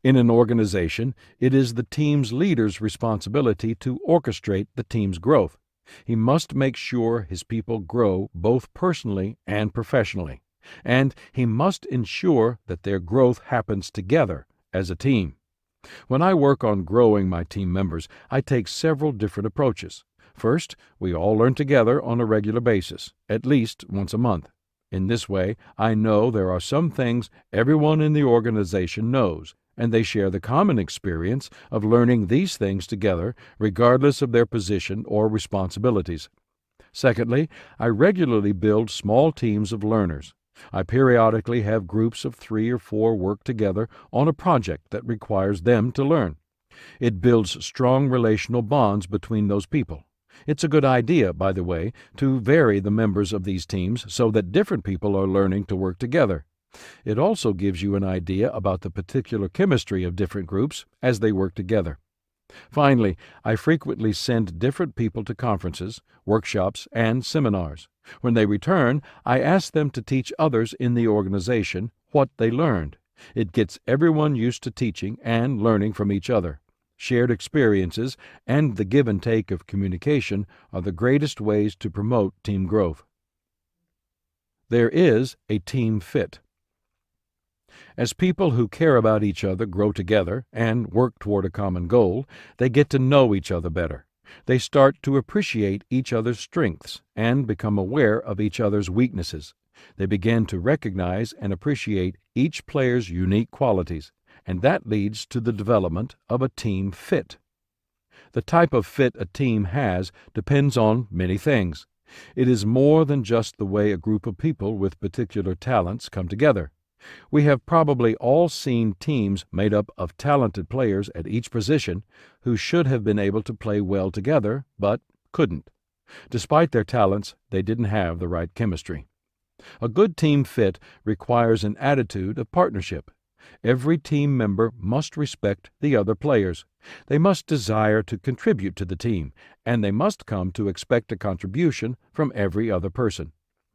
A: In an organization, it is the team's leader's responsibility to orchestrate the team's growth. He must make sure his people grow both personally and professionally, and he must ensure that their growth happens together as a team. When I work on growing my team members, I take several different approaches. First, we all learn together on a regular basis, at least once a month. In this way, I know there are some things everyone in the organization knows, and they share the common experience of learning these things together, regardless of their position or responsibilities. Secondly, I regularly build small teams of learners. I periodically have groups of 3 or 4 work together on a project that requires them to learn. It builds strong relational bonds between those people. It's a good idea, by the way, to vary the members of these teams so that different people are learning to work together. It also gives you an idea about the particular chemistry of different groups as they work together. Finally, I frequently send different people to conferences, workshops, and seminars. When they return, I ask them to teach others in the organization what they learned. It gets everyone used to teaching and learning from each other. Shared experiences and the give and take of communication are the greatest ways to promote team growth. There is a team fit. As people who care about each other grow together and work toward a common goal, they get to know each other better. They start to appreciate each other's strengths and become aware of each other's weaknesses. They begin to recognize and appreciate each player's unique qualities, and that leads to the development of a team fit. The type of fit a team has depends on many things. It is more than just the way a group of people with particular talents come together. We have probably all seen teams made up of talented players at each position who should have been able to play well together, but couldn't. Despite their talents, they didn't have the right chemistry. A good team fit requires an attitude of partnership. Every team member must respect the other players. They must desire to contribute to the team, and they must come to expect a contribution from every other person.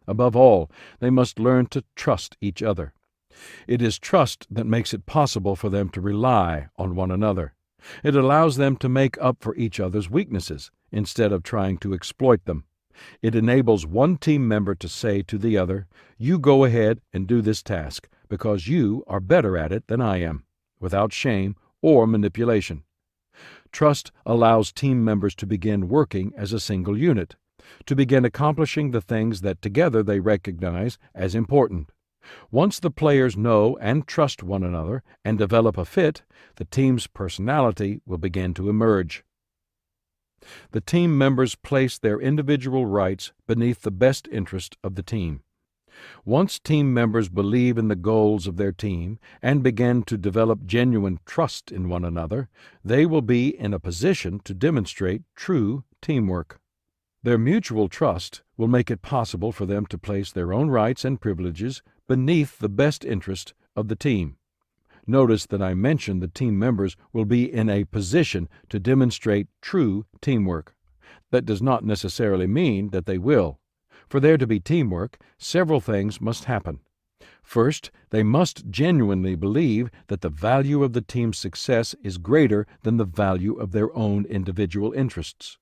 A: Above all, they must learn to trust each other. It is trust that makes it possible for them to rely on one another. It allows them to make up for each other's weaknesses instead of trying to exploit them. It enables one team member to say to the other, "You go ahead and do this task because you are better at it than I am," without shame or manipulation. Trust allows team members to begin working as a single unit, to begin accomplishing the things that together they recognize as important. Once the players know and trust one another and develop a fit, the team's personality will begin to emerge. The team members place their individual rights beneath the best interest of the team. Once team members believe in the goals of their team and begin to develop genuine trust in one another, they will be in a position to demonstrate true teamwork. Their mutual trust will make it possible for them to place their own rights and privileges beneath the best interest of the team. Notice that I mentioned the team members will be in a position to demonstrate true teamwork. That does not necessarily mean that they will. For there to be teamwork, several things must happen. First, they must genuinely believe that the value of the team's success is greater than the value of their own individual interests.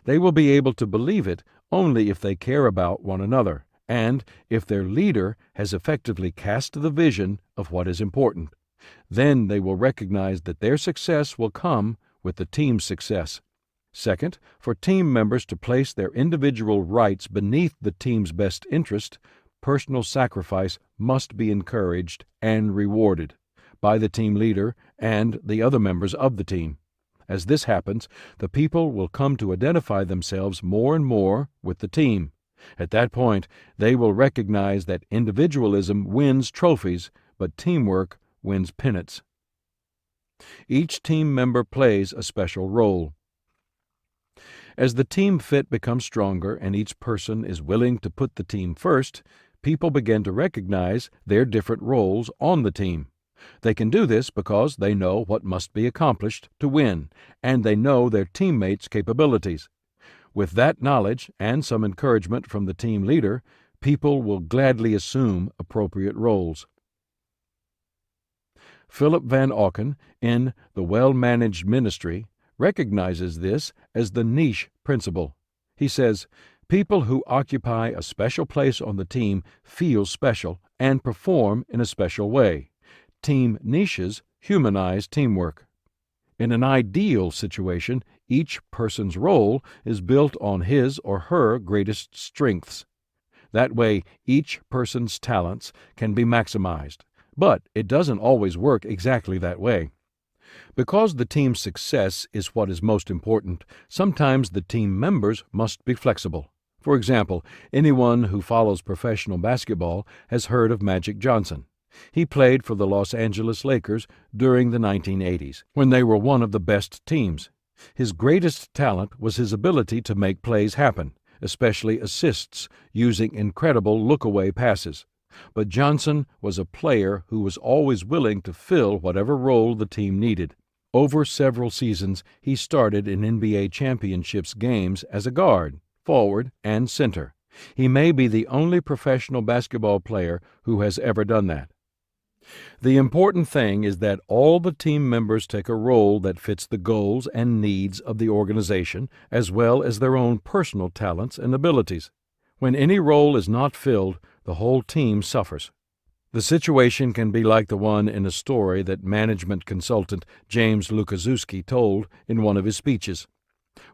A: They will be able to believe it only if they care about one another, and if their leader has effectively cast the vision of what is important. Then they will recognize that their success will come with the team's success. Second, for team members to place their individual rights beneath the team's best interest, personal sacrifice must be encouraged and rewarded. by the team leader and the other members of the team. As this happens, the people will come to identify themselves more and more with the team. At that point, they will recognize that individualism wins trophies, but teamwork wins pennants. Each team member plays a special role. As the team fit becomes stronger and each person is willing to put the team first, people begin to recognize their different roles on the team. They can do this because they know what must be accomplished to win, and they know their teammates' capabilities. With that knowledge and some encouragement from the team leader, people will gladly assume appropriate roles. Philip Van Auken, in The Well-Managed Ministry, recognizes this as the niche principle. He says, "People who occupy a special place on the team feel special and perform in a special way. Team niches humanize teamwork. In an ideal situation, each person's role is built on his or her greatest strengths. That way, each person's talents can be maximized. But it doesn't always work exactly that way. Because the team's success is what is most important, sometimes the team members must be flexible. For example, anyone who follows professional basketball has heard of Magic Johnson. He played for the Los Angeles Lakers during the 1980s, when they were one of the best teams. His greatest talent was his ability to make plays happen, especially assists, using incredible look-away passes. But Johnson was a player who was always willing to fill whatever role the team needed. Over several seasons, he started in NBA championships games as a guard, forward, and center. He may be the only professional basketball player who has ever done that. The important thing is that all the team members take a role that fits the goals and needs of the organization, as well as their own personal talents and abilities. When any role is not filled, the whole team suffers. The situation can be like the one in a story that management consultant James Lukaczewski told in one of his speeches.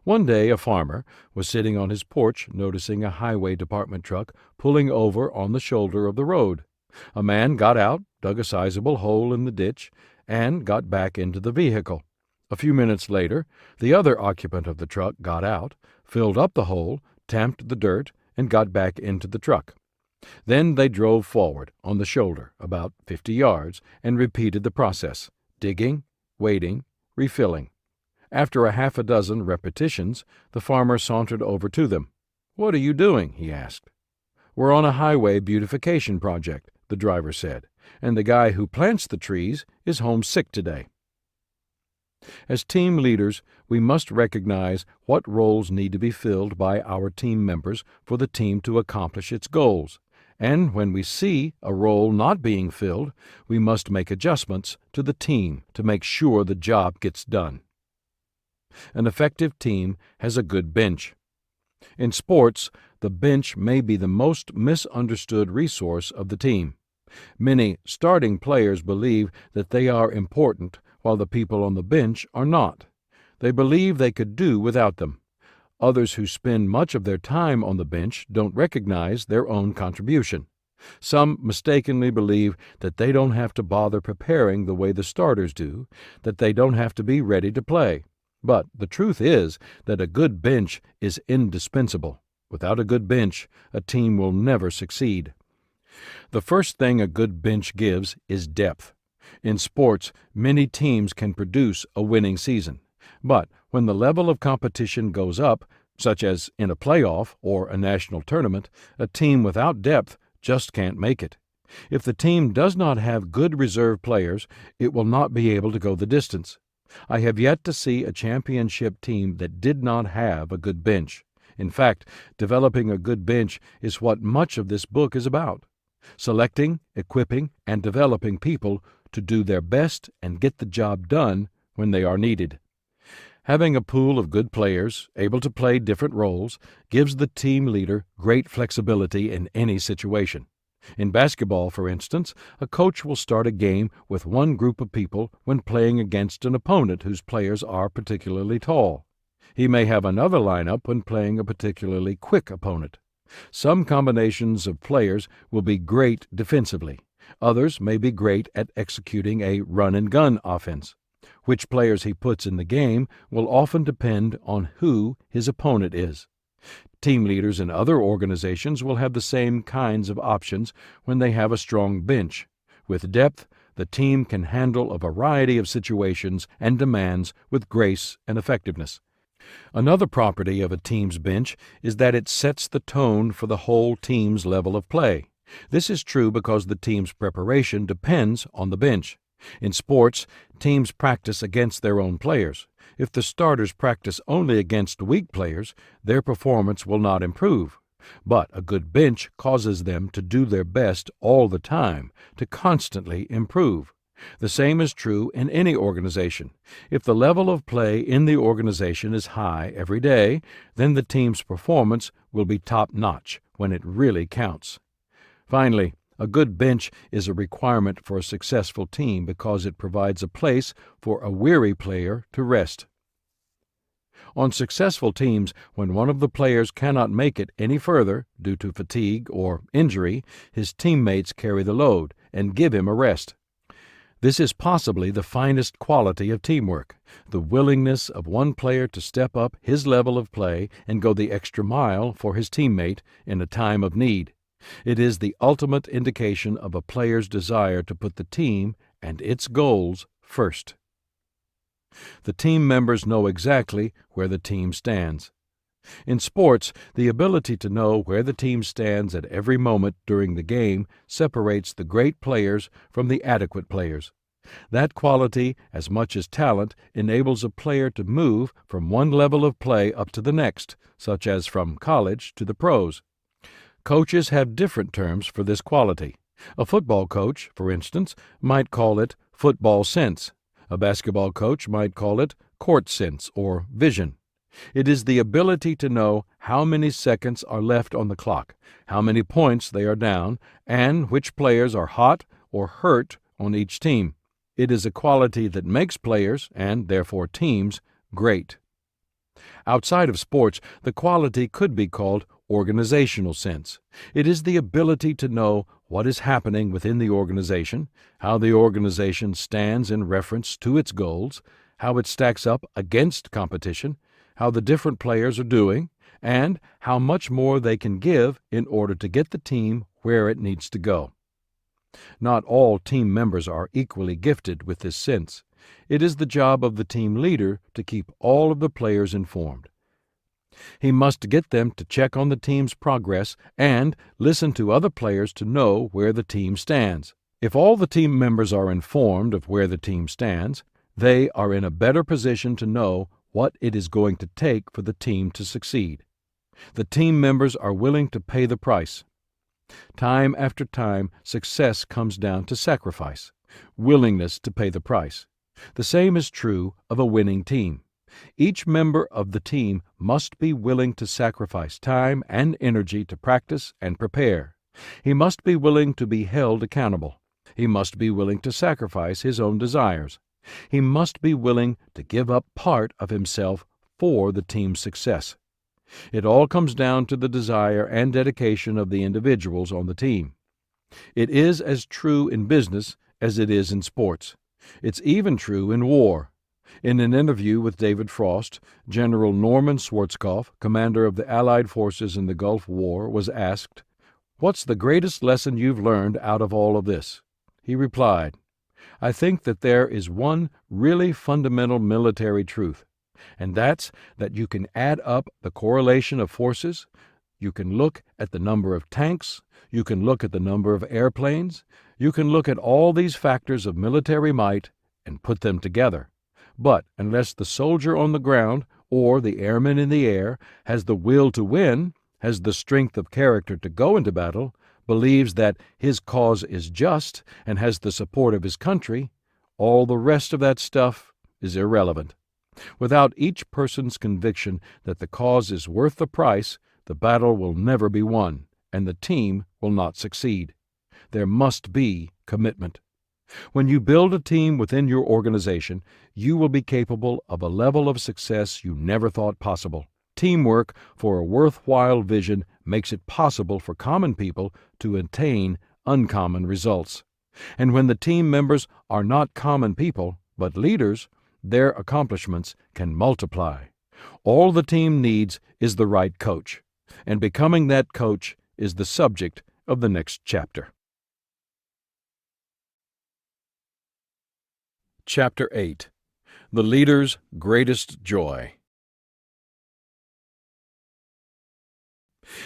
A: One day a farmer was sitting on his porch noticing a highway department truck pulling over on the shoulder of the road. A man got out, dug a sizable hole in the ditch, and got back into the vehicle. A few minutes later, the other occupant of the truck got out, filled up the hole, tamped the dirt, and got back into the truck. Then they drove forward on the shoulder about 50 yards and repeated the process, digging, waiting, refilling. After a half a dozen repetitions, the farmer sauntered over to them. "What are you doing?" he asked. "We're on a highway beautification project," the driver said, "and the guy who plants the trees is homesick today." As team leaders, we must recognize what roles need to be filled by our team members for the team to accomplish its goals. And when we see a role not being filled, we must make adjustments to the team to make sure the job gets done. An effective team has a good bench. In sports, the bench may be the most misunderstood resource of the team. Many starting players believe that they are important, while the people on the bench are not. They believe they could do without them. Others who spend much of their time on the bench don't recognize their own contribution. Some mistakenly believe that they don't have to bother preparing the way the starters do, that they don't have to be ready to play. But the truth is that a good bench is indispensable. Without a good bench, a team will never succeed. The first thing a good bench gives is depth. In sports, many teams can produce a winning season. But when the level of competition goes up, such as in a playoff or a national tournament, a team without depth just can't make it. If the team does not have good reserve players, it will not be able to go the distance. I have yet to see a championship team that did not have a good bench. In fact, developing a good bench is what much of this book is about. Selecting, equipping, and developing people to do their best and get the job done when they are needed. Having a pool of good players, able to play different roles, gives the team leader great flexibility in any situation. In basketball, for instance, a coach will start a game with one group of people when playing against an opponent whose players are particularly tall. He may have another lineup when playing a particularly quick opponent. Some combinations of players will be great defensively, Others may be great at executing a run-and-gun offense. Which players he puts in the game will often depend on who his opponent is. Team leaders in other organizations will have the same kinds of options when they have a strong bench. With depth, the team can handle a variety of situations and demands with grace and effectiveness. Another property of a team's bench is that it sets the tone for the whole team's level of play. This is true because the team's preparation depends on the bench. In sports, teams practice against their own players. If the starters practice only against weak players, their performance will not improve. But a good bench causes them to do their best all the time, to constantly improve. The same is true in any organization. If the level of play in the organization is high every day, then the team's performance will be top-notch when it really counts. Finally, a good bench is a requirement for a successful team because it provides a place for a weary player to rest. On successful teams, when one of the players cannot make it any further due to fatigue or injury, his teammates carry the load and give him a rest. This is possibly the finest quality of teamwork, the willingness of one player to step up his level of play and go the extra mile for his teammate in a time of need. It is the ultimate indication of a player's desire to put the team and its goals first. The team members know exactly where the team stands. In sports, the ability to know where the team stands at every moment during the game separates the great players from the adequate players. That quality, as much as talent, enables a player to move from one level of play up to the next, such as from college to the pros. Coaches have different terms for this quality. A football coach, for instance, might call it football sense. A basketball coach might call it court sense or vision. It is the ability to know how many seconds are left on the clock, how many points they are down, and which players are hot or hurt on each team. It is a quality that makes players, and therefore teams, great. Outside of sports, the quality could be called organizational sense. It is the ability to know what is happening within the organization, how the organization stands in reference to its goals, how it stacks up against competition, how the different players are doing, and how much more they can give in order to get the team where it needs to go. Not all team members are equally gifted with this sense. It is the job of the team leader to keep all of the players informed. He must get them to check on the team's progress and listen to other players to know where the team stands. If all the team members are informed of where the team stands, they are in a better position to know what it is going to take for the team to succeed. The team members are willing to pay the price. Time after time, success comes down to sacrifice, willingness to pay the price. The same is true of a winning team. Each member of the team must be willing to sacrifice time and energy to practice and prepare. He must be willing to be held accountable. He must be willing to sacrifice his own desires. He must be willing to give up part of himself for the team's success. It all comes down to the desire and dedication of the individuals on the team. It is as true in business as it is in sports. It's even true in war. In an interview with David Frost, General Norman Schwarzkopf, commander of the Allied forces in the Gulf War, was asked, "What's the greatest lesson you've learned out of all of this?" He replied, "I think that there is one really fundamental military truth, and that's that you can add up the correlation of forces, you can look at the number of tanks, you can look at the number of airplanes, you can look at all these factors of military might and put them together. But unless the soldier on the ground or the airman in the air has the will to win, has the strength of character to go into battle, believes that his cause is just, and has the support of his country, all the rest of that stuff is irrelevant. Without each person's conviction that the cause is worth the price, the battle will never be won, and the team will not succeed. There must be commitment. When you build a team within your organization, you will be capable of a level of success you never thought possible. Teamwork for a worthwhile vision makes it possible for common people to attain uncommon results. And when the team members are not common people, but leaders, their accomplishments can multiply. All the team needs is the right coach, and becoming that coach is the subject of the next chapter. Chapter 8. The Leader's Greatest Joy.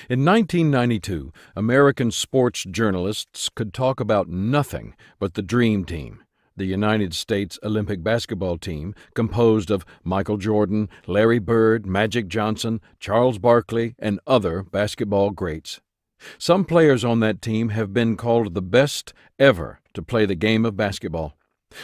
A: In 1992, American sports journalists could talk about nothing but the Dream Team, the United States Olympic basketball team composed of Michael Jordan, Larry Bird, Magic Johnson, Charles Barkley, and other basketball greats. Some players on that team have been called the best ever to play the game of basketball.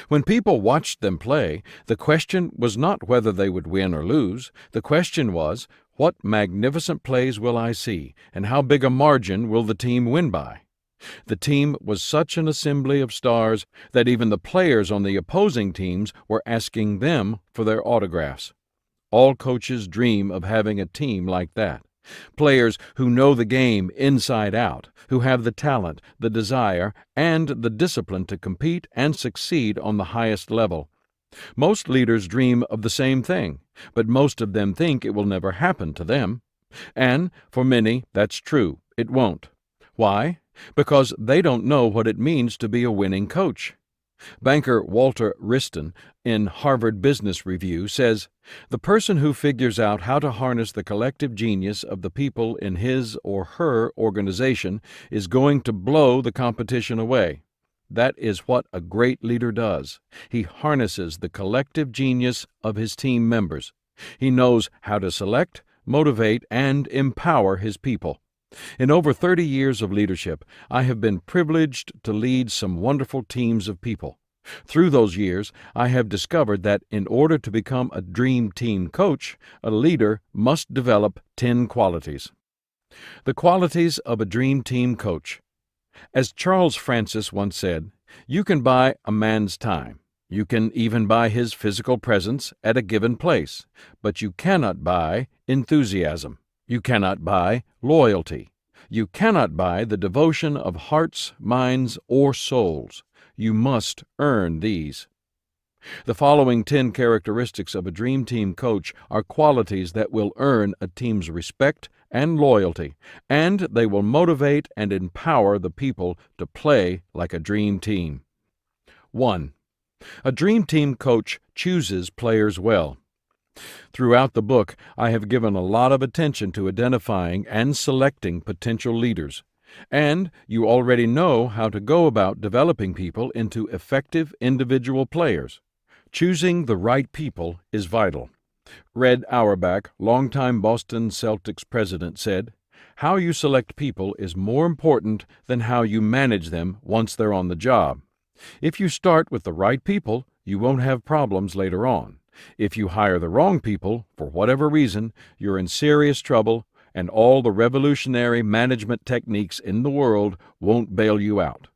A: When people watched them play, the question was not whether they would win or lose. The question was, what magnificent plays will I see, and how big a margin will the team win by? The team was such an assembly of stars that even the players on the opposing teams were asking them for their autographs. All coaches dream of having a team like that. Players who know the game inside out, who have the talent, the desire, and the discipline to compete and succeed on the highest level. Most leaders dream of the same thing, but most of them think it will never happen to them. And for many, that's true. It won't. Why? Because they don't know what it means to be a winning coach. Banker Walter Wriston, in Harvard Business Review, says, "The person who figures out how to harness the collective genius of the people in his or her organization is going to blow the competition away. That is what a great leader does. He harnesses the collective genius of his team members. He knows how to select, motivate, and empower his people. In over 30 years of leadership, I have been privileged to lead some wonderful teams of people. Through those years, I have discovered that in order to become a dream team coach, a leader must develop 10 qualities. The qualities of a dream team coach. As Charles Francis once said, you can buy a man's time. You can even buy his physical presence at a given place, but you cannot buy enthusiasm. You cannot buy loyalty. You cannot buy the devotion of hearts, minds, or souls. You must earn these. The following 10 characteristics of a dream team coach are qualities that will earn a team's respect and loyalty, and they will motivate and empower the people to play like a dream team. 1. A dream team coach chooses players well. Throughout the book, I have given a lot of attention to identifying and selecting potential leaders, and you already know how to go about developing people into effective individual players. Choosing the right people is vital. Red Auerbach, longtime Boston Celtics president, said, "How you select people is more important than how you manage them once they're on the job. If you start with the right people, you won't have problems later on. If you hire the wrong people, for whatever reason, you're in serious trouble, and all the revolutionary management techniques in the world won't bail you out."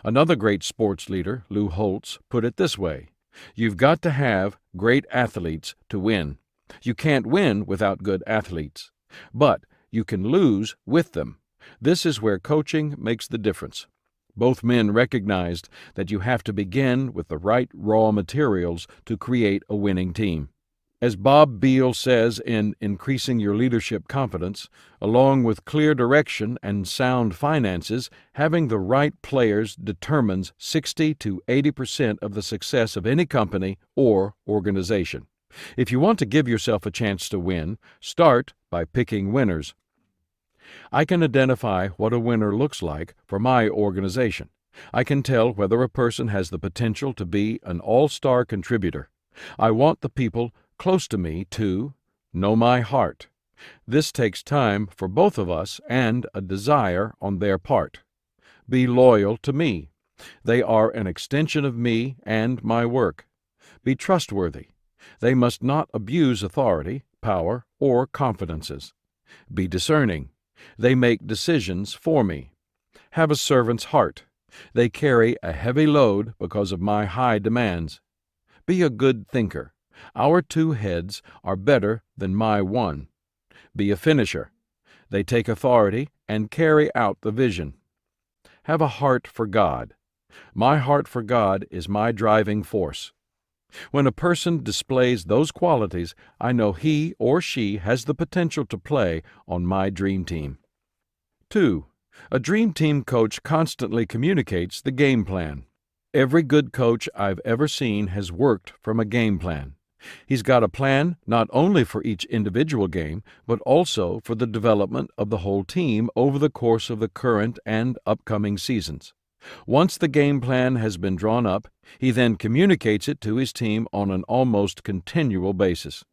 A: Another great sports leader, Lou Holtz, put it this way, "You've got to have great athletes to win. You can't win without good athletes, but you can lose with them. This is where coaching makes the difference." Both men recognized that you have to begin with the right raw materials to create a winning team. As Bob Beal says in Increasing Your Leadership Confidence, along with clear direction and sound finances, having the right players determines 60 to 80% of the success of any company or organization. If you want to give yourself a chance to win, start by picking winners. I can identify what a winner looks like for my organization. I can tell whether a person has the potential to be an all-star contributor. I want the people close to me to know my heart. This takes time for both of us and a desire on their part. Be loyal to me. They are an extension of me and my work. Be trustworthy. They must not abuse authority, power, or confidences. Be discerning. They make decisions for me. Have a servant's heart. They carry a heavy load because of my high demands. Be a good thinker. Our 2 heads are better than my 1. Be a finisher. They take authority and carry out the vision. Have a heart for God. My heart for God is my driving force. When a person displays those qualities, I know he or she has the potential to play on my dream team. 2. A dream team coach constantly communicates the game plan. Every good coach I've ever seen has worked from a game plan. He's got a plan not only for each individual game, but also for the development of the whole team over the course of the current and upcoming seasons. Once the game plan has been drawn up, he then communicates it to his team on an almost continual basis.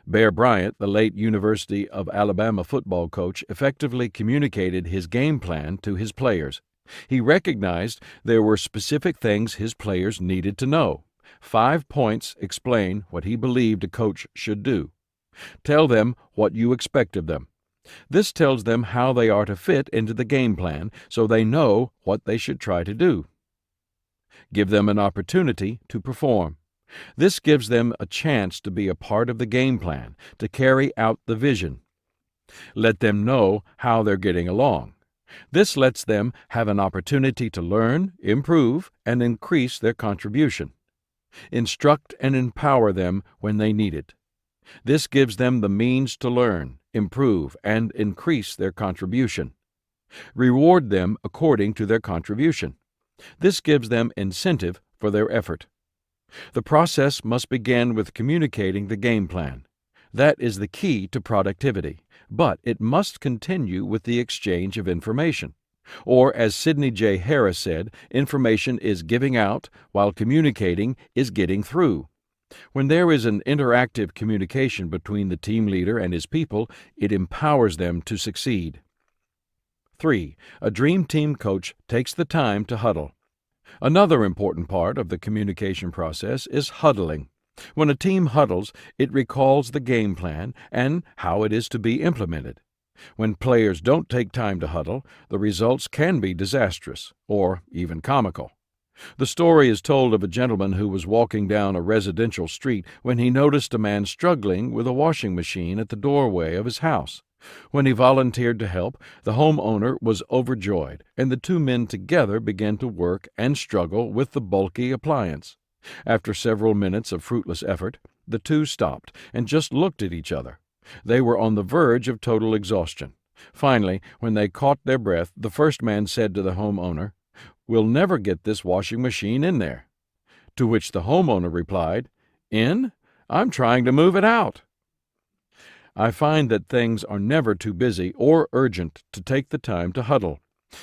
A: Bear Bryant, the late University of Alabama football coach, effectively communicated his game plan to his players. He recognized there were specific things his players needed to know. 5 points explain what he believed a coach should do. Tell them what you expect of them. This tells them how they are to fit into the game plan so they know what they should try to do. Give them an opportunity to perform. This gives them a chance to be a part of the game plan, to carry out the vision. Let them know how they're getting along. This lets them have an opportunity to learn, improve, and increase their contribution. Instruct and empower them when they need it. This gives them the means to learn, improve, and increase their contribution. Reward them according to their contribution. This gives them incentive for their effort. The process must begin with communicating the game plan. That is the key to productivity, but it must continue with the exchange of information. Or, as Sidney J. Harris said, information is giving out, while communicating is getting through. When there is an interactive communication between the team leader and his people, it empowers them to succeed. 3. A dream team coach takes the time to huddle. Another important part of the communication process is huddling. When a team huddles, it recalls the game plan and how it is to be implemented. When players don't take time to huddle, the results can be disastrous, or even comical. The story is told of a gentleman who was walking down a residential street when he noticed a man struggling with a washing machine at the doorway of his house. When he volunteered to help, the homeowner was overjoyed, and the two men together began to work and struggle with the bulky appliance. After several minutes of fruitless effort, the two stopped and just looked at each other. They were on the verge of total exhaustion. Finally, when they caught their breath, the first man said to the homeowner, "We'll never get this washing machine in there." To which the homeowner replied, "In? I'm trying to move it out." I find that things are never too busy or urgent to take the time to huddle.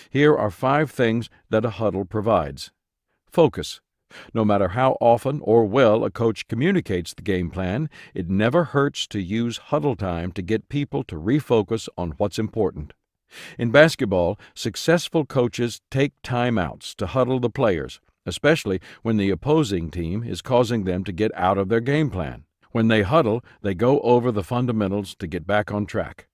A: Here are 5 things that a huddle provides. Focus. No matter how often or well a coach communicates the game plan, it never hurts to use huddle time to get people to refocus on what's important. In basketball, successful coaches take timeouts to huddle the players, especially when the opposing team is causing them to get out of their game plan. When they huddle, they go over the fundamentals to get back on track.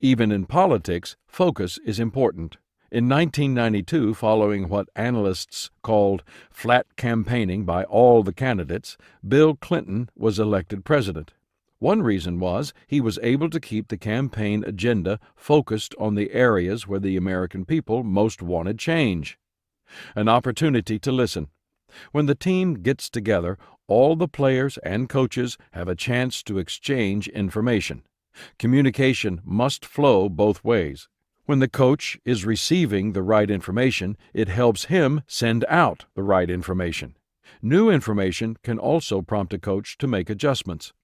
A: Even in politics, focus is important. In 1992, following what analysts called flat campaigning by all the candidates, Bill Clinton was elected president. One reason was he was able to keep the campaign agenda focused on the areas where the American people most wanted change. An opportunity to listen. When the team gets together, all the players and coaches have a chance to exchange information. Communication must flow both ways. When the coach is receiving the right information, it helps him send out the right information. New information can also prompt a coach to make adjustments.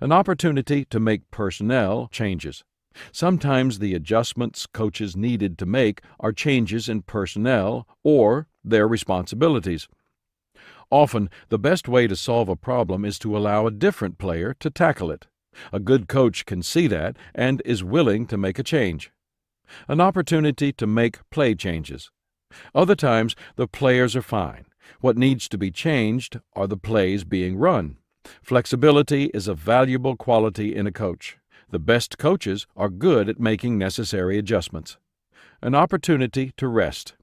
A: An opportunity to make personnel changes. Sometimes the adjustments coaches needed to make are changes in personnel or their responsibilities. Often, the best way to solve a problem is to allow a different player to tackle it. A good coach can see that and is willing to make a change. An opportunity to make play changes. Other times, the players are fine. What needs to be changed are the plays being run. Flexibility is a valuable quality in a coach. The best coaches are good at making necessary adjustments. An opportunity to rest.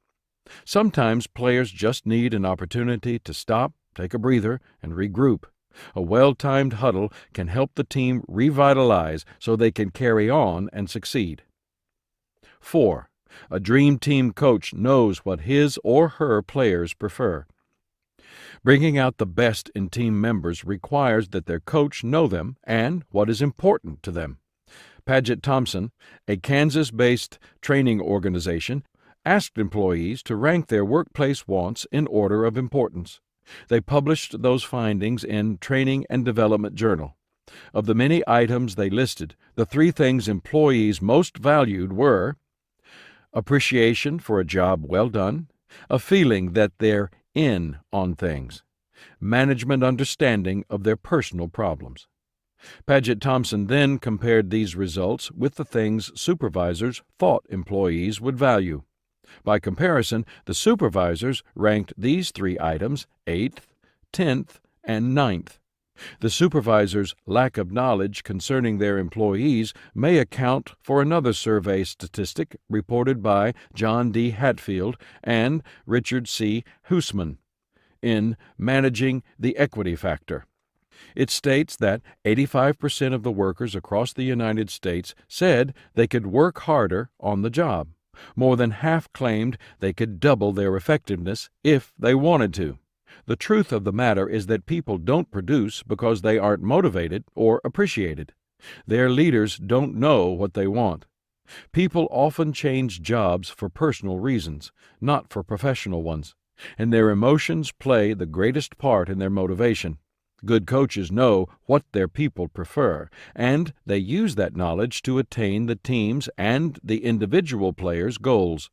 A: Sometimes players just need an opportunity to stop, take a breather, and regroup. A well-timed huddle can help the team revitalize so they can carry on and succeed. 4. A dream team coach knows what his or her players prefer. Bringing out the best in team members requires that their coach know them and what is important to them. Paget Thompson, a Kansas-based training organization, asked employees to rank their workplace wants in order of importance. They published those findings in Training and Development Journal. Of the many items they listed, the 3 things employees most valued were appreciation for a job well done, a feeling that they're in on things, management understanding of their personal problems. Paget Thompson then compared these results with the things supervisors thought employees would value. By comparison, the supervisors ranked these 3 items 8th, 10th, and 9th. The supervisor's lack of knowledge concerning their employees may account for another survey statistic reported by John D. Hatfield and Richard C. Hussman in Managing the Equity Factor. It states that 85% of the workers across the United States said they could work harder on the job. More than half claimed they could double their effectiveness if they wanted to. The truth of the matter is that people don't produce because they aren't motivated or appreciated. Their leaders don't know what they want. People often change jobs for personal reasons, not for professional ones, and their emotions play the greatest part in their motivation. Good coaches know what their people prefer, and they use that knowledge to attain the team's and the individual players' goals.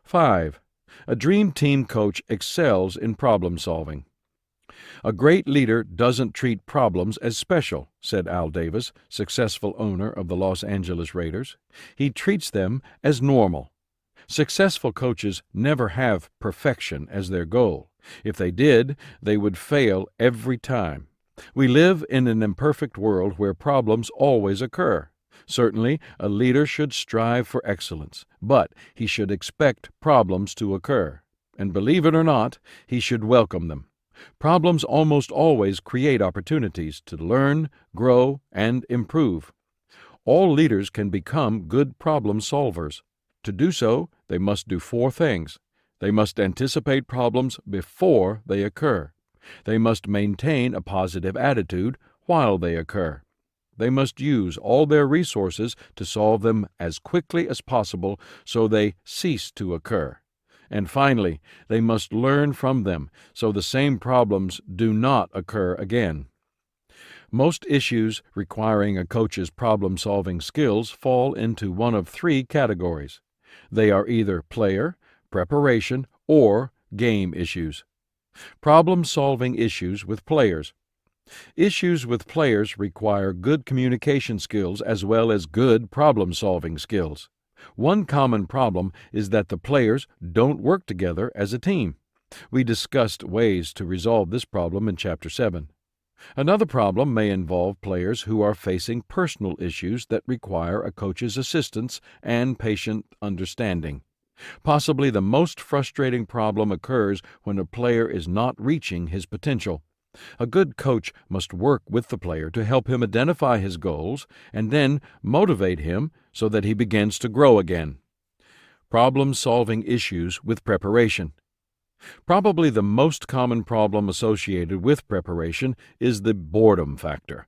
A: 5. A dream team coach excels in problem solving. A great leader doesn't treat problems as special, said Al Davis, successful owner of the Los Angeles Raiders. He treats them as normal. Successful coaches never have perfection as their goal. If they did, they would fail every time. We live in an imperfect world where problems always occur. Certainly, a leader should strive for excellence, but he should expect problems to occur. And believe it or not, he should welcome them. Problems almost always create opportunities to learn, grow, and improve. All leaders can become good problem solvers. To do so, they must do 4 things. They must anticipate problems before they occur. They must maintain a positive attitude while they occur. They must use all their resources to solve them as quickly as possible so they cease to occur. And finally, they must learn from them so the same problems do not occur again. Most issues requiring a coach's problem-solving skills fall into one of 3 categories. They are either player, preparation, or game issues. Problem-solving issues with players. Issues with players require good communication skills as well as good problem-solving skills. One common problem is that the players don't work together as a team. We discussed ways to resolve this problem in Chapter 7. Another problem may involve players who are facing personal issues that require a coach's assistance and patient understanding. Possibly the most frustrating problem occurs when a player is not reaching his potential. A good coach must work with the player to help him identify his goals and then motivate him so that he begins to grow again. Problem-solving issues with preparation. Probably the most common problem associated with preparation is the boredom factor.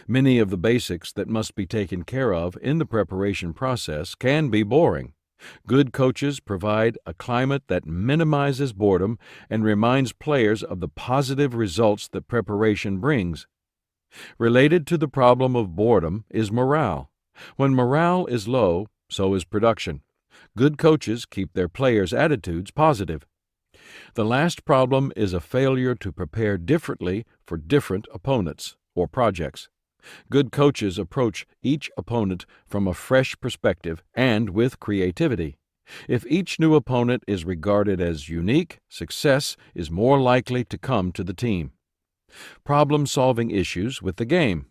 A: Many of the basics that must be taken care of in the preparation process can be boring. Good coaches provide a climate that minimizes boredom and reminds players of the positive results that preparation brings. Related to the problem of boredom is morale. When morale is low, so is production. Good coaches keep their players' attitudes positive. The last problem is a failure to prepare differently for different opponents or projects. Good coaches approach each opponent from a fresh perspective and with creativity. If each new opponent is regarded as unique, success is more likely to come to the team. Problem-solving issues with the game.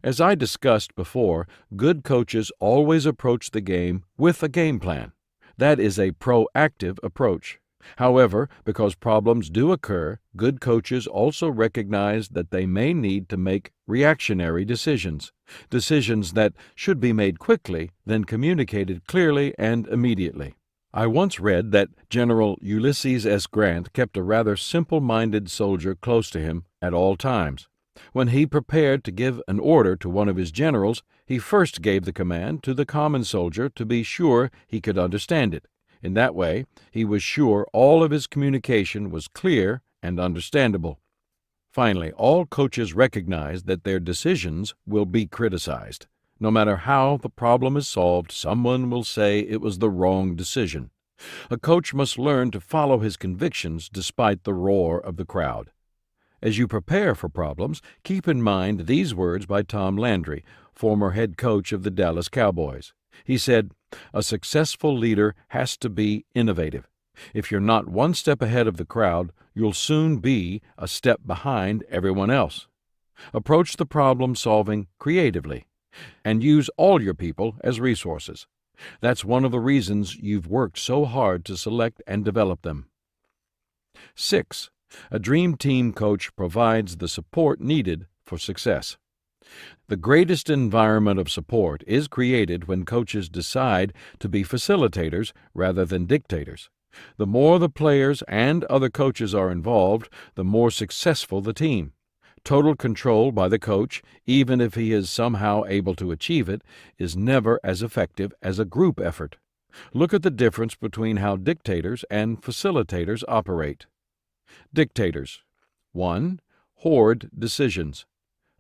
A: As I discussed before, good coaches always approach the game with a game plan. That is a proactive approach. However, because problems do occur, good coaches also recognize that they may need to make reactionary decisions, decisions that should be made quickly, then communicated clearly and immediately. I once read that General Ulysses S. Grant kept a rather simple-minded soldier close to him at all times. When he prepared to give an order to one of his generals, he first gave the command to the common soldier to be sure he could understand it. In that way, he was sure all of his communication was clear and understandable. Finally, all coaches recognize that their decisions will be criticized. No matter how the problem is solved, someone will say it was the wrong decision. A coach must learn to follow his convictions despite the roar of the crowd. As you prepare for problems, keep in mind these words by Tom Landry, former head coach of the Dallas Cowboys. He said, "A successful leader has to be innovative. If you're not one step ahead of the crowd, you'll soon be a step behind everyone else. Approach the problem-solving creatively, and use all your people as resources. That's one of the reasons you've worked so hard to select and develop them." 6. A dream team coach provides the support needed for success. The greatest environment of support is created when coaches decide to be facilitators rather than dictators. The more the players and other coaches are involved, the more successful the team. Total control by the coach, even if he is somehow able to achieve it, is never as effective as a group effort. Look at the difference between how dictators and facilitators operate. Dictators: 1. Hoard decisions.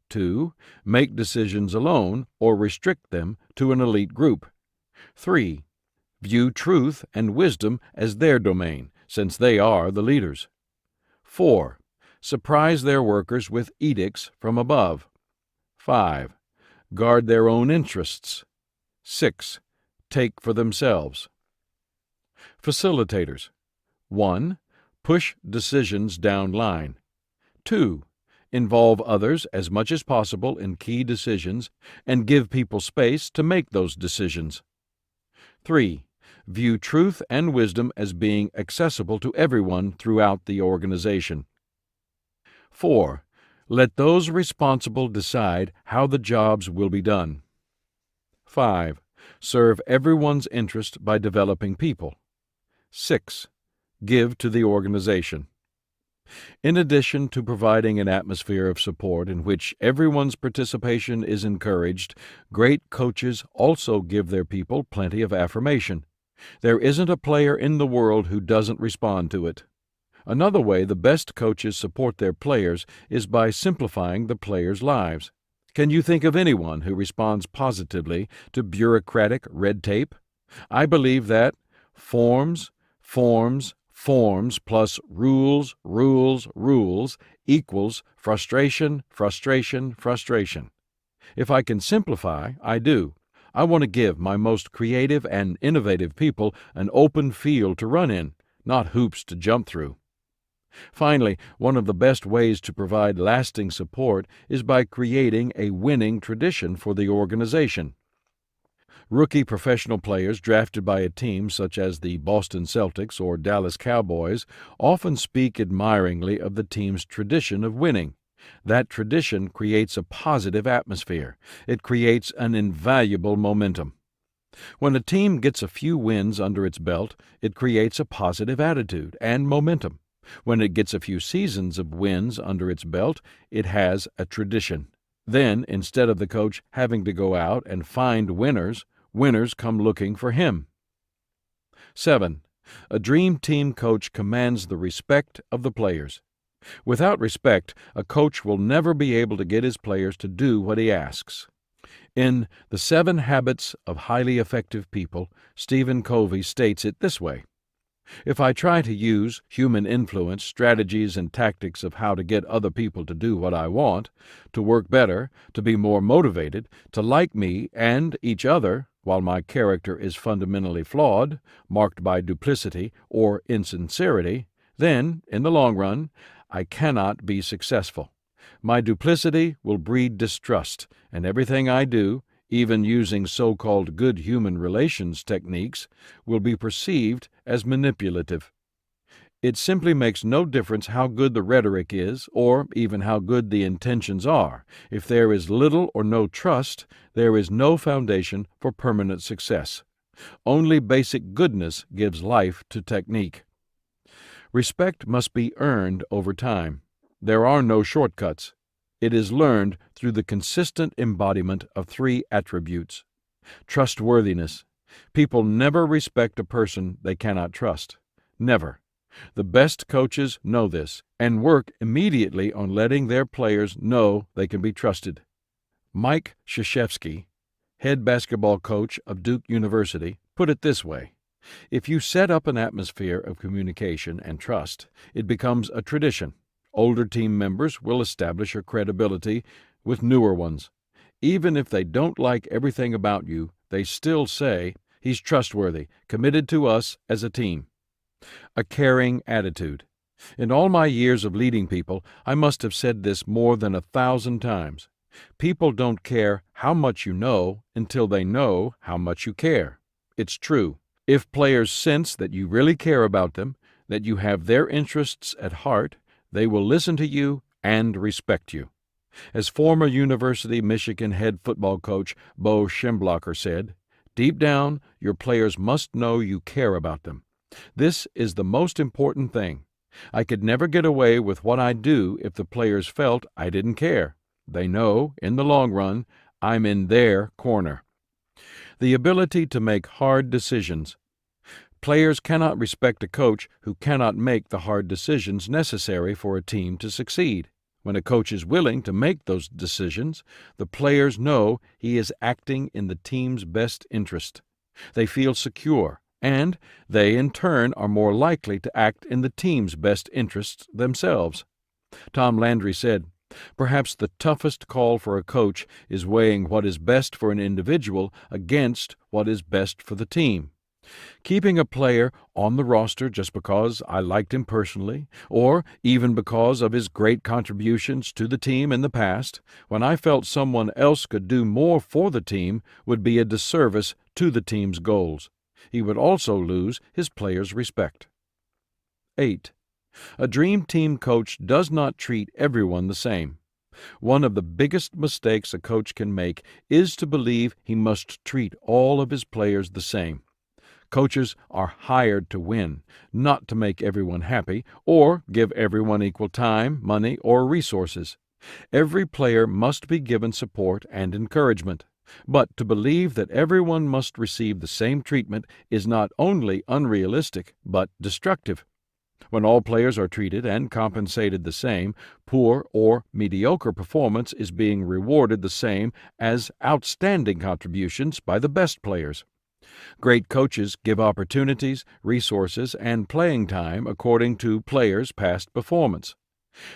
A: 2. Make decisions alone or restrict them to an elite group. 3. View truth and wisdom as their domain, since they are the leaders. 4. Surprise their workers with edicts from above. 5. Guard their own interests. 6. Take for themselves. Facilitators: 1. Push decisions down line. 2. Involve others as much as possible in key decisions and give people space to make those decisions. 3. View truth and wisdom as being accessible to everyone throughout the organization. 4. Let those responsible decide how the jobs will be done. 5. Serve everyone's interest by developing people. 6. Give to the organization. In addition to providing an atmosphere of support in which everyone's participation is encouraged, great coaches also give their people plenty of affirmation. There isn't a player in the world who doesn't respond to it. Another way the best coaches support their players is by simplifying the players' lives. Can you think of anyone who responds positively to bureaucratic red tape? I believe that forms plus rules equals frustration. If I can simplify, I do. I want to give my most creative and innovative people an open field to run in, not hoops to jump through. Finally, one of the best ways to provide lasting support is by creating a winning tradition for the organization. Rookie professional players drafted by a team such as the Boston Celtics or Dallas Cowboys often speak admiringly of the team's tradition of winning. That tradition creates a positive atmosphere. It creates an invaluable momentum. When a team gets a few wins under its belt, it creates a positive attitude and momentum. When it gets a few seasons of wins under its belt, it has a tradition. Then, instead of the coach having to go out and find winners, winners come looking for him. 7. A dream team coach commands the respect of the players. Without respect, a coach will never be able to get his players to do what he asks. In The 7 Habits of Highly Effective People, Stephen Covey states it this way: "If I try to use human influence, strategies, and tactics of how to get other people to do what I want, to work better, to be more motivated, to like me and each other, while my character is fundamentally flawed, marked by duplicity or insincerity, then, in the long run, I cannot be successful. My duplicity will breed distrust, and everything I do, even using so-called good human relations techniques, will be perceived as manipulative. It simply makes no difference how good the rhetoric is, or even how good the intentions are. If there is little or no trust, there is no foundation for permanent success. Only basic goodness gives life to technique. Respect must be earned over time. There are no shortcuts. It is learned through the consistent embodiment of 3 attributes. Trustworthiness. People never respect a person they cannot trust. Never. The best coaches know this and work immediately on letting their players know they can be trusted. Mike Krzyzewski, head basketball coach of Duke University, put it this way: if you set up an atmosphere of communication and trust, it becomes a tradition. Older team members will establish a credibility with newer ones. Even if they don't like everything about you, they still say, "He's trustworthy, committed to us as a team." A caring attitude. In all my years of leading people, I must have said this more than 1,000 times. People don't care how much you know until they know how much you care. It's true. If players sense that you really care about them, that you have their interests at heart, they will listen to you and respect you. As former University Michigan head football coach Bo Schemblocher said, "Deep down, your players must know you care about them. This is the most important thing. I could never get away with what I do if the players felt I didn't care. They know, in the long run, I'm in their corner." The ability to make hard decisions. Players cannot respect a coach who cannot make the hard decisions necessary for a team to succeed. When a coach is willing to make those decisions, the players know he is acting in the team's best interest. They feel secure, and they in turn are more likely to act in the team's best interests themselves. Tom Landry said, "Perhaps the toughest call for a coach is weighing what is best for an individual against what is best for the team. Keeping a player on the roster just because I liked him personally, or even because of his great contributions to the team in the past, when I felt someone else could do more for the team, would be a disservice to the team's goals. He would also lose his players' respect." 8. A dream team coach does not treat everyone the same. One of the biggest mistakes a coach can make is to believe he must treat all of his players the same. Coaches are hired to win, not to make everyone happy or give everyone equal time, money, or resources. Every player must be given support and encouragement. But to believe that everyone must receive the same treatment is not only unrealistic, but destructive. When all players are treated and compensated the same, poor or mediocre performance is being rewarded the same as outstanding contributions by the best players. Great coaches give opportunities, resources, and playing time according to players' past performance.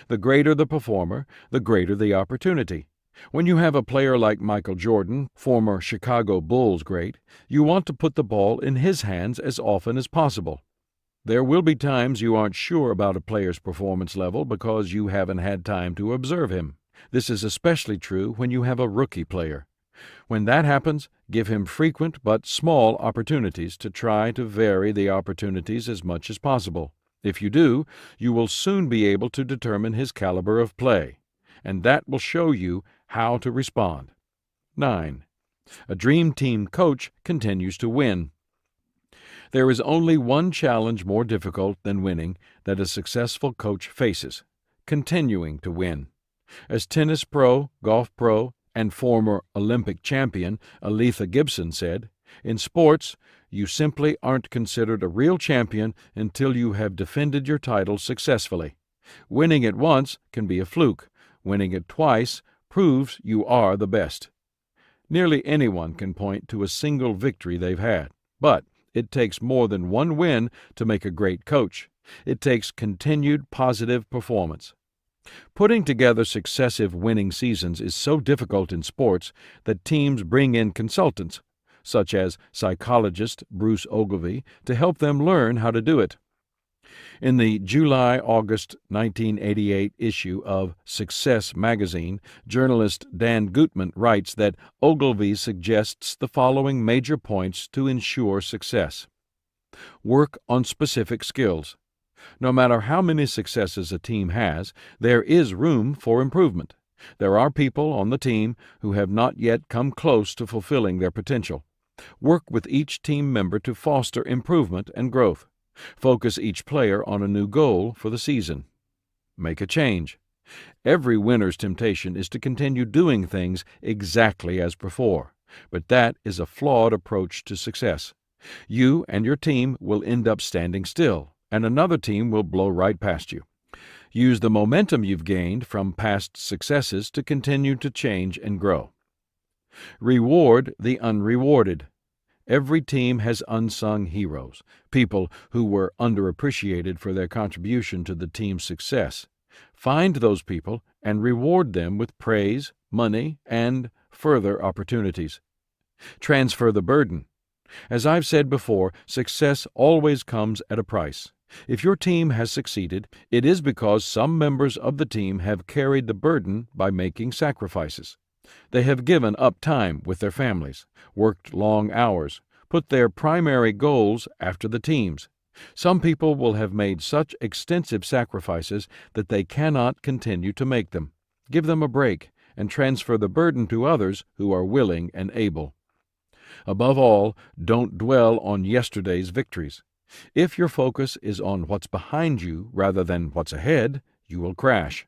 A: The greater the performer, the greater the opportunity. When you have a player like Michael Jordan, former Chicago Bulls great, you want to put the ball in his hands as often as possible. There will be times you aren't sure about a player's performance level because you haven't had time to observe him. This is especially true when you have a rookie player. When that happens, give him frequent but small opportunities to try to vary the opportunities as much as possible. If you do, you will soon be able to determine his caliber of play, and that will show you how to respond. 9. A dream team coach continues to win. There is only one challenge more difficult than winning that a successful coach faces: continuing to win. As tennis pro, golf pro, and former Olympic champion Aletha Gibson said, "In sports, you simply aren't considered a real champion until you have defended your title successfully. Winning it once can be a fluke. Winning it twice proves you are the best." Nearly anyone can point to a single victory they've had, but it takes more than one win to make a great coach. It takes continued positive performance. Putting together successive winning seasons is so difficult in sports that teams bring in consultants, such as psychologist Bruce Ogilvie, to help them learn how to do it. In the July-August 1988 issue of Success magazine, journalist Dan Gutman writes that Ogilvie suggests the following major points to ensure success. Work on specific skills. No matter how many successes a team has, there is room for improvement. There are people on the team who have not yet come close to fulfilling their potential. Work with each team member to foster improvement and growth. Focus each player on a new goal for the season. Make a change. Every winner's temptation is to continue doing things exactly as before, but that is a flawed approach to success. You and your team will end up standing still, and another team will blow right past you. Use the momentum you've gained from past successes to continue to change and grow. Reward the unrewarded. Every team has unsung heroes, people who were underappreciated for their contribution to the team's success. Find those people and reward them with praise, money, and further opportunities. Transfer the burden. As I've said before, success always comes at a price. If your team has succeeded, it is because some members of the team have carried the burden by making sacrifices. They have given up time with their families, worked long hours, put their primary goals after the team's. Some people will have made such extensive sacrifices that they cannot continue to make them. Give them a break and transfer the burden to others who are willing and able. Above all, don't dwell on yesterday's victories. If your focus is on what's behind you rather than what's ahead, you will crash.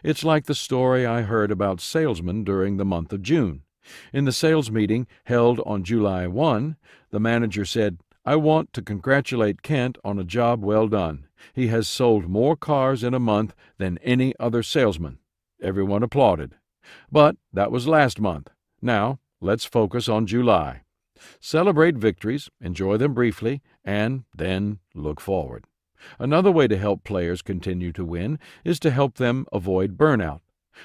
A: It's like the story I heard about salesmen during the month of June. In the sales meeting held on July 1, the manager said, "I want to congratulate Kent on a job well done. He has sold more cars in a month than any other salesman." Everyone applauded. But that was last month. Now, let's focus on July. Celebrate victories, enjoy them briefly, and then look forward. Another way to help players continue to win is to help them avoid burnout.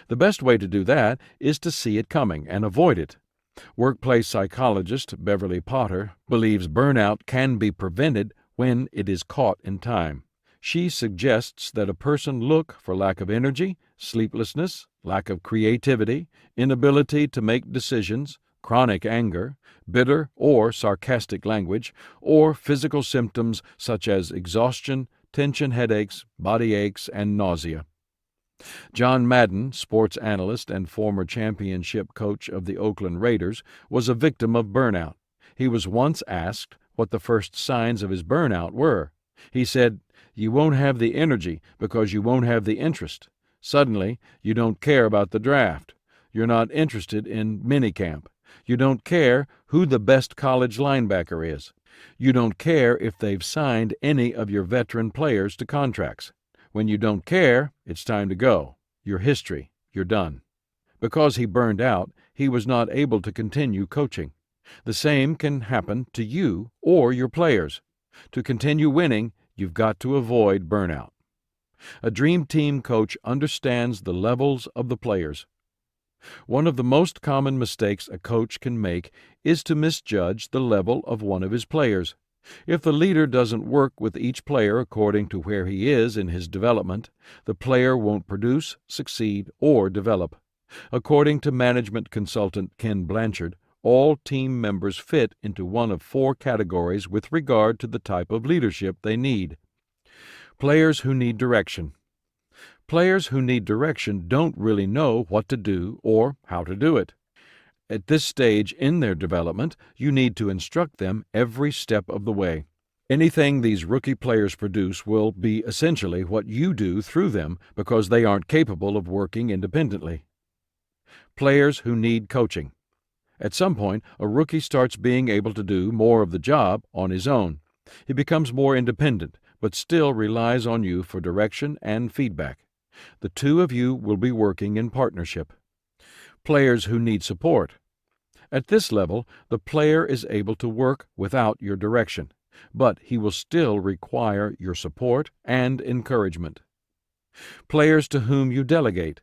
A: The best way to do that is to see it coming and avoid it. Workplace psychologist Beverly Potter believes burnout can be prevented when it is caught in time. She suggests that a person look for lack of energy, sleeplessness, lack of creativity, inability to make decisions, chronic anger, bitter or sarcastic language, or physical symptoms such as exhaustion, tension headaches, body aches, and nausea. John Madden, sports analyst and former championship coach of the Oakland Raiders, was a victim of burnout. He was once asked what the first signs of his burnout were. He said, "You won't have the energy because you won't have the interest. Suddenly, you don't care about the draft. You're not interested in minicamp. You don't care who the best college linebacker is. You don't care if they've signed any of your veteran players to contracts. When you don't care, it's time to go. Your history. You're done." Because he burned out, he was not able to continue coaching. The same can happen to you or your players. To continue winning, you've got to avoid burnout. A dream team coach understands the levels of the players. One of the most common mistakes a coach can make is to misjudge the level of one of his players. If the leader doesn't work with each player according to where he is in his development, the player won't produce, succeed, or develop. According to management consultant Ken Blanchard, all team members fit into one of 4 categories with regard to the type of leadership they need. Players who need direction. Players who need direction don't really know what to do or how to do it. At this stage in their development, you need to instruct them every step of the way. Anything these rookie players produce will be essentially what you do through them because they aren't capable of working independently. Players who need coaching. At some point, a rookie starts being able to do more of the job on his own. He becomes more independent, but still relies on you for direction and feedback. The two of you will be working in partnership. Players who need support. At this level, the player is able to work without your direction, but he will still require your support and encouragement. Players to whom you delegate.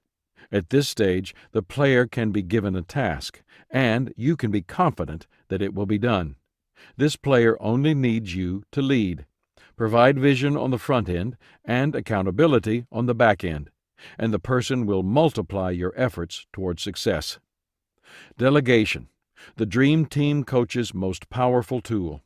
A: At this stage, the player can be given a task, and you can be confident that it will be done. This player only needs you to lead. Provide vision on the front end and accountability on the back end, and the person will multiply your efforts toward success. Delegation, the dream team coach's most powerful tool.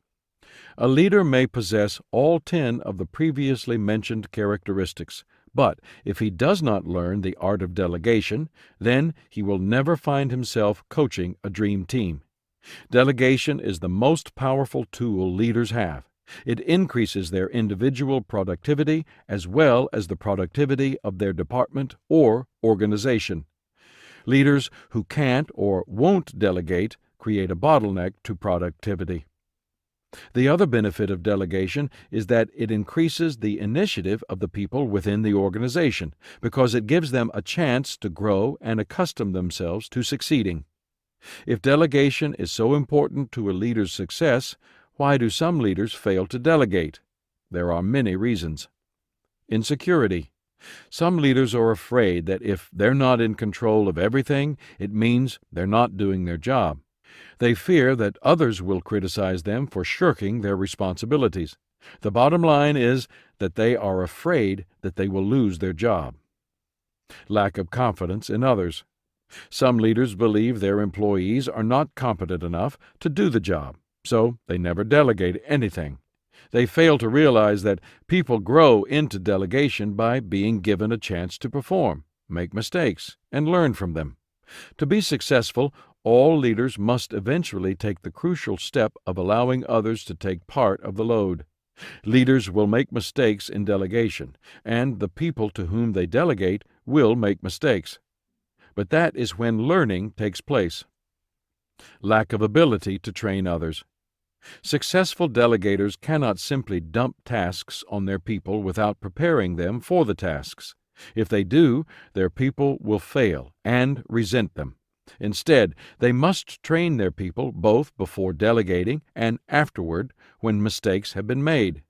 A: A leader may possess all 10 of the previously mentioned characteristics, but if he does not learn the art of delegation, then he will never find himself coaching a dream team. Delegation is the most powerful tool leaders have. It increases their individual productivity as well as the productivity of their department or organization. Leaders who can't or won't delegate create a bottleneck to productivity. The other benefit of delegation is that it increases the initiative of the people within the organization because it gives them a chance to grow and accustom themselves to succeeding. If delegation is so important to a leader's success, why do some leaders fail to delegate? There are many reasons. Insecurity. Some leaders are afraid that if they're not in control of everything, it means they're not doing their job. They fear that others will criticize them for shirking their responsibilities. The bottom line is that they are afraid that they will lose their job. Lack of confidence in others. Some leaders believe their employees are not competent enough to do the job, so they never delegate anything. They fail to realize that people grow into delegation by being given a chance to perform, make mistakes, and learn from them. To be successful, all leaders must eventually take the crucial step of allowing others to take part of the load. Leaders will make mistakes in delegation, and the people to whom they delegate will make mistakes. But that is when learning takes place. Lack of ability to train others. Successful delegators cannot simply dump tasks on their people without preparing them for the tasks. If they do, their people will fail and resent them. Instead, they must train their people both before delegating and afterward when mistakes have been made.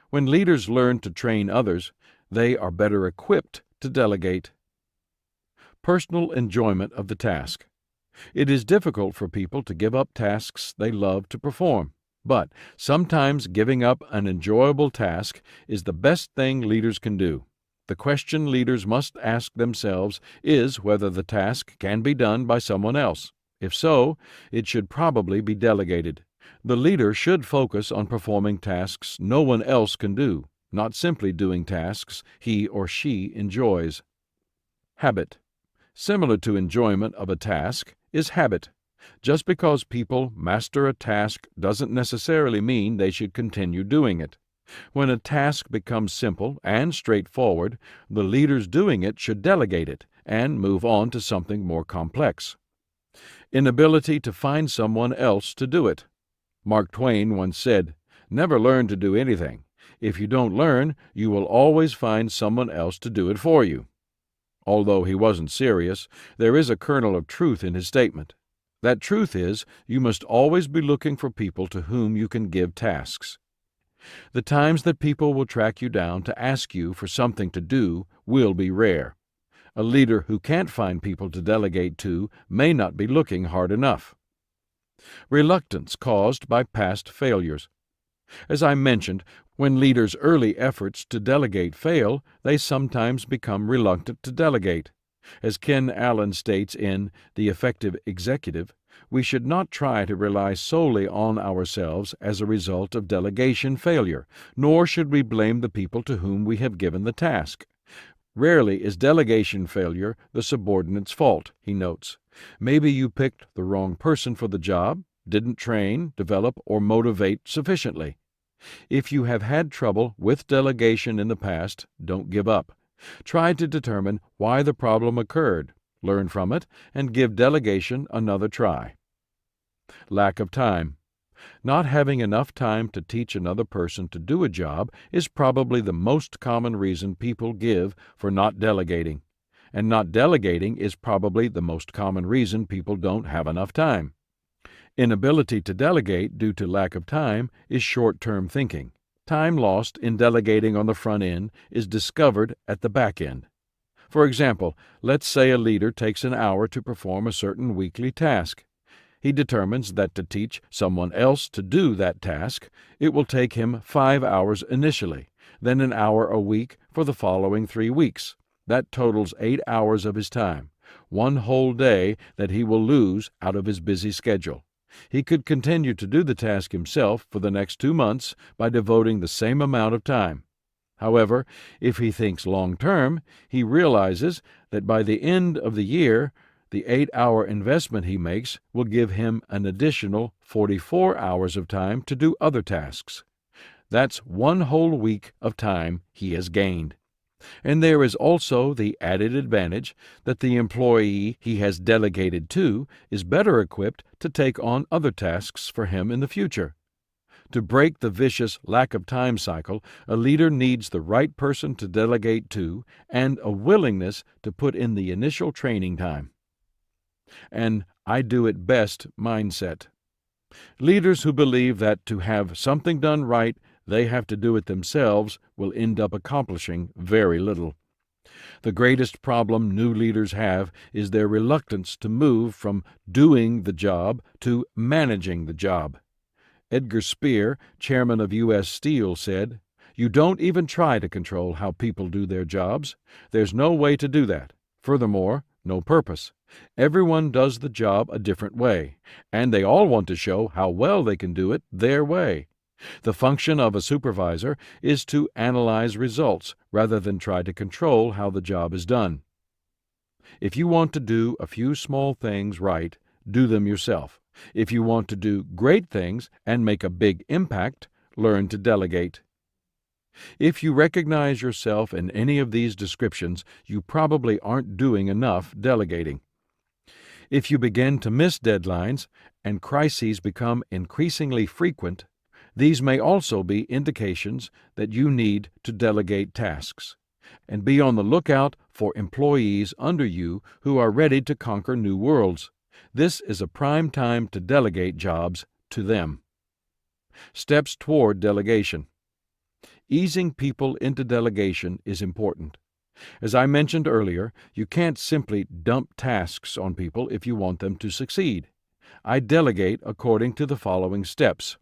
A: When leaders learn to train others, they are better equipped to delegate. Personal enjoyment of the task. It is difficult for people to give up tasks they love to perform, but sometimes giving up an enjoyable task is the best thing leaders can do. The question leaders must ask themselves is whether the task can be done by someone else. If so, it should probably be delegated. The leader should focus on performing tasks no one else can do, not simply doing tasks he or she enjoys. Habit. Similar to enjoyment of a task is habit. Just because people master a task doesn't necessarily mean they should continue doing it. When a task becomes simple and straightforward, the leaders doing it should delegate it and move on to something more complex. Inability to find someone else to do it. Mark Twain once said, "Never learn to do anything. If you don't learn, you will always find someone else to do it for you." Although he wasn't serious, there is a kernel of truth in his statement. That truth is, you must always be looking for people to whom you can give tasks. The times that people will track you down to ask you for something to do will be rare. A leader who can't find people to delegate to may not be looking hard enough. Reluctance caused by past failures. As I mentioned, when leaders' early efforts to delegate fail, they sometimes become reluctant to delegate. As Ken Allen states in The Effective Executive, we should not try to rely solely on ourselves as a result of delegation failure, nor should we blame the people to whom we have given the task. Rarely is delegation failure the subordinate's fault, he notes. Maybe you picked the wrong person for the job, didn't train, develop, or motivate sufficiently. If you have had trouble with delegation in the past, don't give up. Try to determine why the problem occurred, learn from it, and give delegation another try. Lack of time. Not having enough time to teach another person to do a job is probably the most common reason people give for not delegating. And not delegating is probably the most common reason people don't have enough time. Inability to delegate due to lack of time is short-term thinking. Time lost in delegating on the front end is discovered at the back end. For example, let's say a leader takes an hour to perform a certain weekly task. He determines that to teach someone else to do that task, it will take him 5 hours initially, then an hour a week for the following 3 weeks. That totals 8 hours of his time, one whole day that he will lose out of his busy schedule. He could continue to do the task himself for the next 2 months by devoting the same amount of time. However, if he thinks long-term, he realizes that by the end of the year, the 8-hour investment he makes will give him an additional 44 hours of time to do other tasks. That's 1 whole week of time he has gained. And there is also the added advantage that the employee he has delegated to is better equipped to take on other tasks for him in the future. To break the vicious lack of time cycle, a leader needs the right person to delegate to and a willingness to put in the initial training time. An I do it best mindset. Leaders who believe that to have something done right, they have to do it themselves will end up accomplishing very little. The greatest problem new leaders have is their reluctance to move from doing the job to managing the job. Edgar Speer, chairman of U.S. Steel, said, "You don't even try to control how people do their jobs. There's no way to do that. Furthermore, no purpose. Everyone does the job a different way, and they all want to show how well they can do it their way. The function of a supervisor is to analyze results rather than try to control how the job is done. If you want to do a few small things right, do them yourself. If you want to do great things and make a big impact, learn to delegate." If you recognize yourself in any of these descriptions, you probably aren't doing enough delegating. If you begin to miss deadlines and crises become increasingly frequent, these may also be indications that you need to delegate tasks. And be on the lookout for employees under you who are ready to conquer new worlds. This is a prime time to delegate jobs to them. Steps toward delegation. Easing people into delegation is important. As I mentioned earlier, you can't simply dump tasks on people if you want them to succeed. I delegate according to the following steps.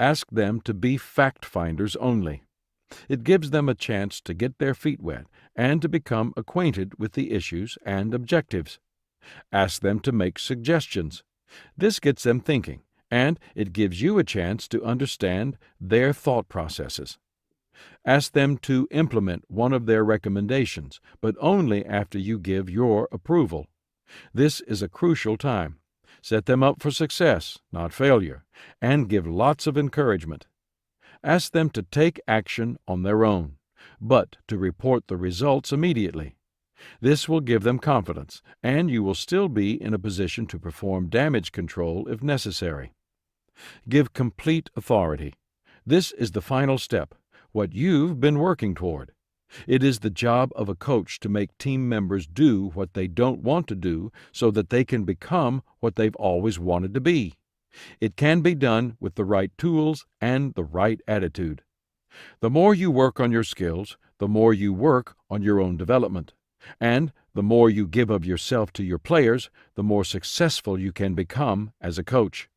A: Ask them to be fact-finders only. It gives them a chance to get their feet wet and to become acquainted with the issues and objectives. Ask them to make suggestions. This gets them thinking, and it gives you a chance to understand their thought processes. Ask them to implement one of their recommendations, but only after you give your approval. This is a crucial time. Set them up for success, not failure, and give lots of encouragement. Ask them to take action on their own, but to report the results immediately. This will give them confidence, and you will still be in a position to perform damage control if necessary. Give complete authority. This is the final step, what you've been working toward. It is the job of a coach to make team members do what they don't want to do so that they can become what they've always wanted to be. It can be done with the right tools and the right attitude. The more you work on your skills, the more you work on your own development. And the more you give of yourself to your players, the more successful you can become as a coach.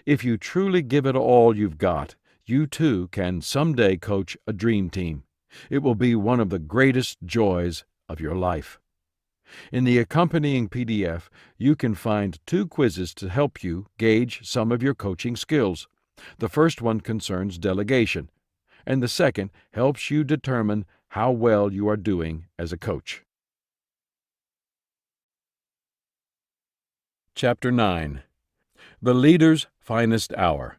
A: If you truly give it all you've got, you too can someday coach a dream team. It will be one of the greatest joys of your life. In the accompanying PDF, you can find 2 quizzes to help you gauge some of your coaching skills. The first one concerns delegation, and the second helps you determine how well you are doing as a coach. Chapter 9. The Leader's Finest Hour.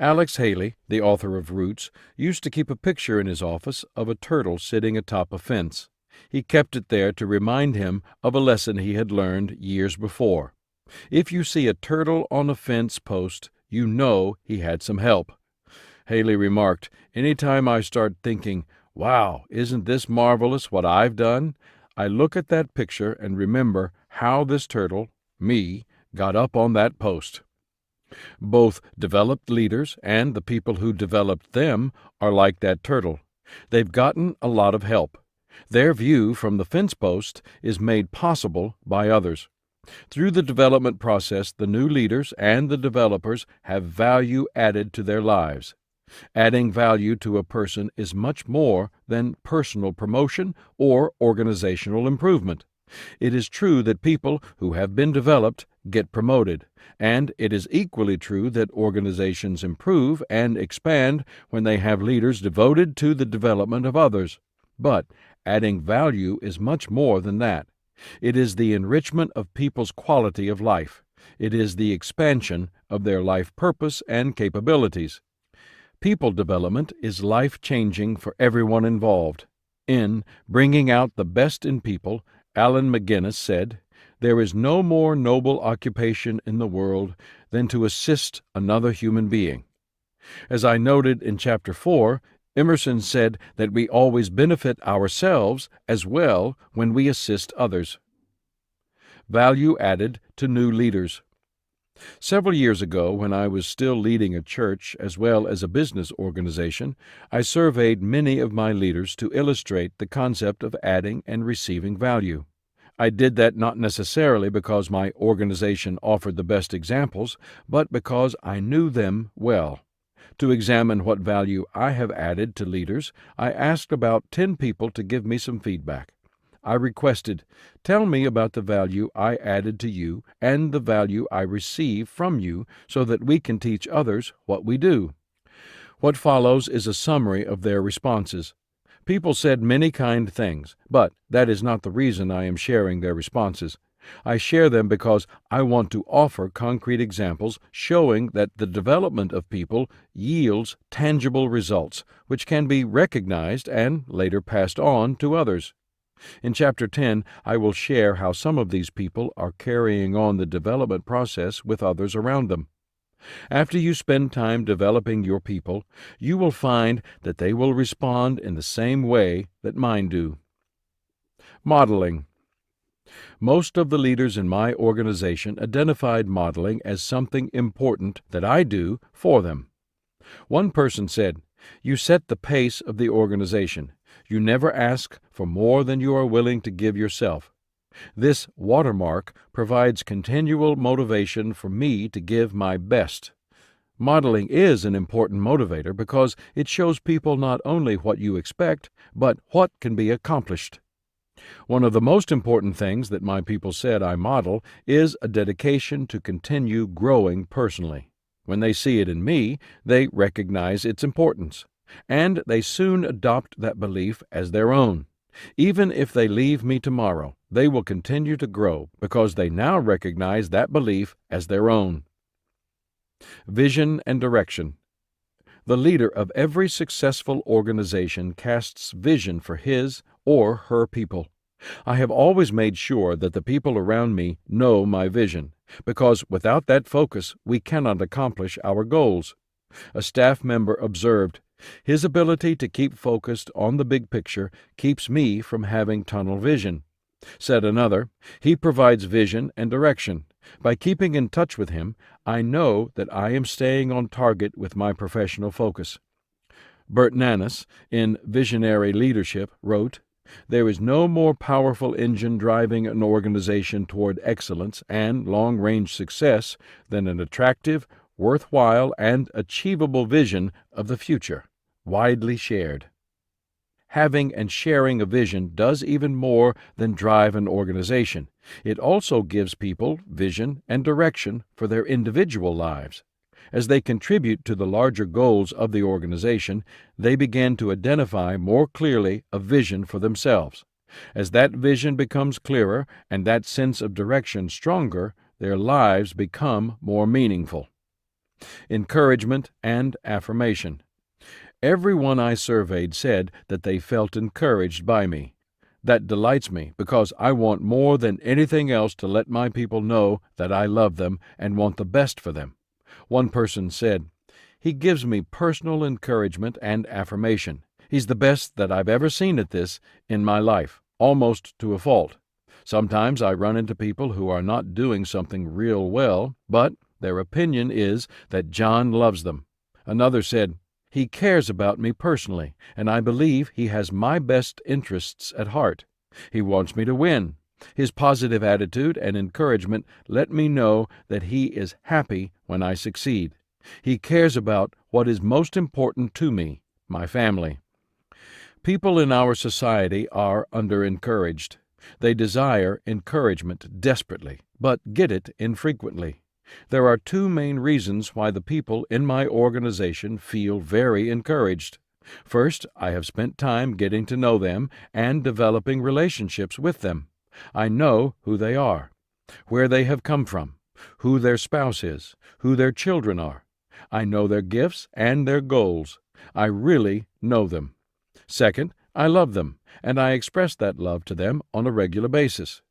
A: Alex Haley, the author of Roots, used to keep a picture in his office of a turtle sitting atop a fence. He kept it there to remind him of a lesson he had learned years before. If you see a turtle on a fence post, you know he had some help. Haley remarked, "Anytime I start thinking, 'Wow, isn't this marvelous what I've done?' I look at that picture and remember how this turtle, me, got up on that post." Both developed leaders and the people who developed them are like that turtle. They've gotten a lot of help. Their view from the fence post is made possible by others. Through the development process, the new leaders and the developers have value added to their lives. Adding value to a person is much more than personal promotion or organizational improvement. It is true that people who have been developed get promoted, and it is equally true that organizations improve and expand when they have leaders devoted to the development of others. But adding value is much more than that. It is the enrichment of people's quality of life. It is the expansion of their life purpose and capabilities. People development is life-changing for everyone involved. In Bringing Out the Best in People, Allen McGuinness said, "There is no more noble occupation in the world than to assist another human being." As I noted in Chapter 4, Emerson said that we always benefit ourselves as well when we assist others. Value added to new leaders. Several years ago, when I was still leading a church as well as a business organization, I surveyed many of my leaders to illustrate the concept of adding and receiving value. I did that not necessarily because my organization offered the best examples, but because I knew them well. To examine what value I have added to leaders, I asked about 10 people to give me some feedback. I requested, "Tell me about the value I added to you and the value I receive from you so that we can teach others what we do." What follows is a summary of their responses. People said many kind things, but that is not the reason I am sharing their responses. I share them because I want to offer concrete examples showing that the development of people yields tangible results, which can be recognized and later passed on to others. In Chapter 10, I will share how some of these people are carrying on the development process with others around them. After you spend time developing your people, you will find that they will respond in the same way that mine do. Modeling. Most of the leaders in my organization identified modeling as something important that I do for them. One person said, "You set the pace of the organization. You never ask for more than you are willing to give yourself. This watermark provides continual motivation for me to give my best." Modeling is an important motivator because it shows people not only what you expect, but what can be accomplished. One of the most important things that my people said I model is a dedication to continue growing personally. When they see it in me, they recognize its importance, and they soon adopt that belief as their own. Even if they leave me tomorrow, they will continue to grow because they now recognize that belief as their own. Vision and direction. The leader of every successful organization casts vision for his or her people. I have always made sure that the people around me know my vision, because without that focus we cannot accomplish our goals. A staff member observed, "His ability to keep focused on the big picture keeps me from having tunnel vision." Said another, "He provides vision and direction. By keeping in touch with him, I know that I am staying on target with my professional focus." Bert Nanas, in Visionary Leadership, wrote, "There is no more powerful engine driving an organization toward excellence and long-range success than an attractive, worthwhile, and achievable vision of the future, widely shared." Having and sharing a vision does even more than drive an organization. It also gives people vision and direction for their individual lives. As they contribute to the larger goals of the organization, they begin to identify more clearly a vision for themselves. As that vision becomes clearer and that sense of direction stronger, their lives become more meaningful. Encouragement and affirmation. Everyone I surveyed said that they felt encouraged by me. That delights me because I want more than anything else to let my people know that I love them and want the best for them. One person said, "He gives me personal encouragement and affirmation. He's the best that I've ever seen at this in my life, almost to a fault. Sometimes I run into people who are not doing something real well, but their opinion is that John loves them." Another said, "He cares about me personally, and I believe he has my best interests at heart. He wants me to win. His positive attitude and encouragement let me know that he is happy when I succeed. He cares about what is most important to me, my family." People in our society are under-encouraged. They desire encouragement desperately, but get it infrequently. There are two main reasons why the people in my organization feel very encouraged. First, I have spent time getting to know them and developing relationships with them. I know who they are, where they have come from, who their spouse is, who their children are. I know their gifts and their goals. I really know them. Second, I love them, and I express that love to them on a regular basis.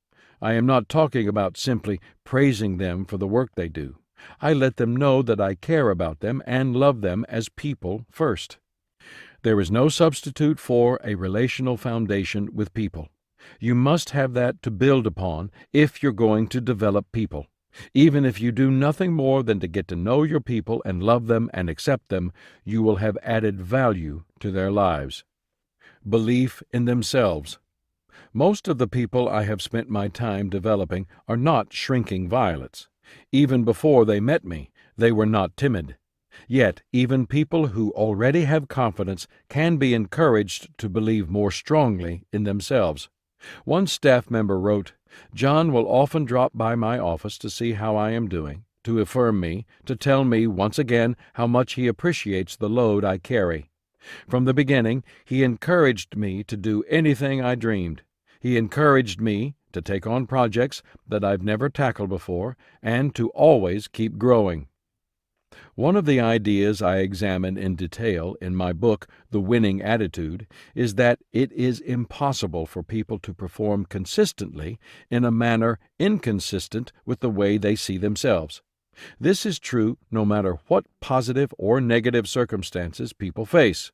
A: I am not talking about simply praising them for the work they do. I let them know that I care about them and love them as people first. There is no substitute for a relational foundation with people. You must have that to build upon if you're going to develop people. Even if you do nothing more than to get to know your people and love them and accept them, you will have added value to their lives. Belief in themselves. Most of the people I have spent my time developing are not shrinking violets. Even before they met me, they were not timid. Yet, even people who already have confidence can be encouraged to believe more strongly in themselves. One staff member wrote, "John will often drop by my office to see how I am doing, to affirm me, to tell me once again how much he appreciates the load I carry. From the beginning, he encouraged me to do anything I dreamed. He encouraged me to take on projects that I've never tackled before and to always keep growing." One of the ideas I examine in detail in my book, The Winning Attitude, is that it is impossible for people to perform consistently in a manner inconsistent with the way they see themselves. This is true no matter what positive or negative circumstances people face.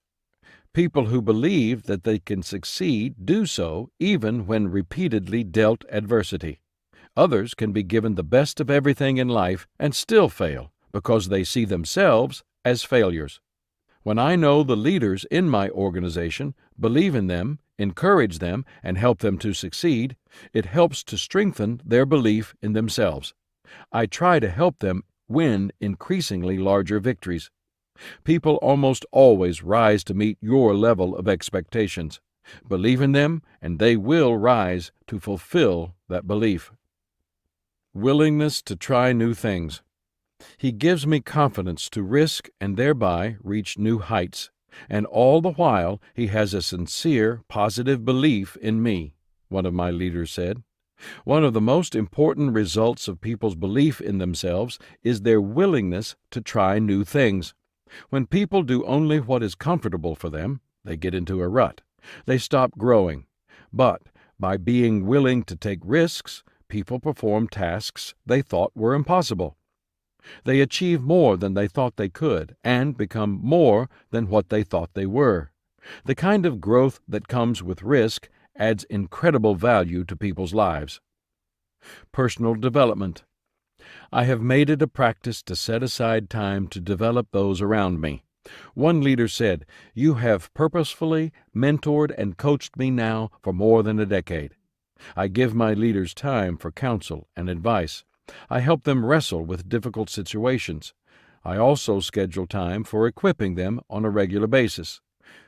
A: People who believe that they can succeed do so even when repeatedly dealt adversity. Others can be given the best of everything in life and still fail because they see themselves as failures. When I know the leaders in my organization, believe in them, encourage them, and help them to succeed, it helps to strengthen their belief in themselves. I try to help them win increasingly larger victories. People almost always rise to meet your level of expectations. Believe in them, and they will rise to fulfill that belief. Willingness to try new things. He gives me confidence to risk and thereby reach new heights, and all the while he has a sincere, positive belief in me, one of my leaders said. One of the most important results of people's belief in themselves is their willingness to try new things. When people do only what is comfortable for them, they get into a rut. They stop growing. But by being willing to take risks, people perform tasks they thought were impossible. They achieve more than they thought they could and become more than what they thought they were. The kind of growth that comes with risk adds incredible value to people's lives. Personal development. I have made it a practice to set aside time to develop those around me. One leader said, "You have purposefully mentored and coached me now for more than a decade." I give my leaders time for counsel and advice. I help them wrestle with difficult situations. I also schedule time for equipping them on a regular basis.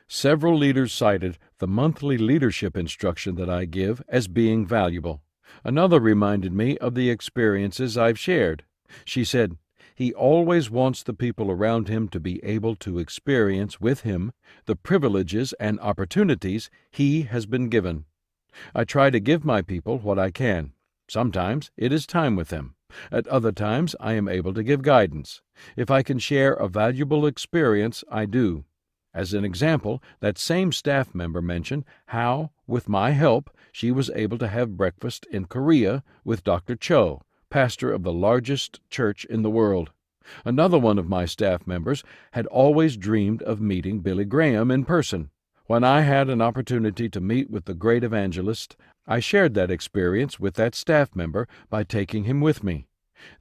A: Several leaders cited the monthly leadership instruction that I give as being valuable. Another reminded me of the experiences I've shared. She said, "He always wants the people around him to be able to experience with him the privileges and opportunities he has been given." I try to give my people what I can. Sometimes it is time with them. At other times I am able to give guidance. If I can share a valuable experience, I do. As an example, that same staff member mentioned how, with my help, she was able to have breakfast in Korea with Dr. Cho, pastor of the largest church in the world. Another one of my staff members had always dreamed of meeting Billy Graham in person. When I had an opportunity to meet with the great evangelist, I shared that experience with that staff member by taking him with me.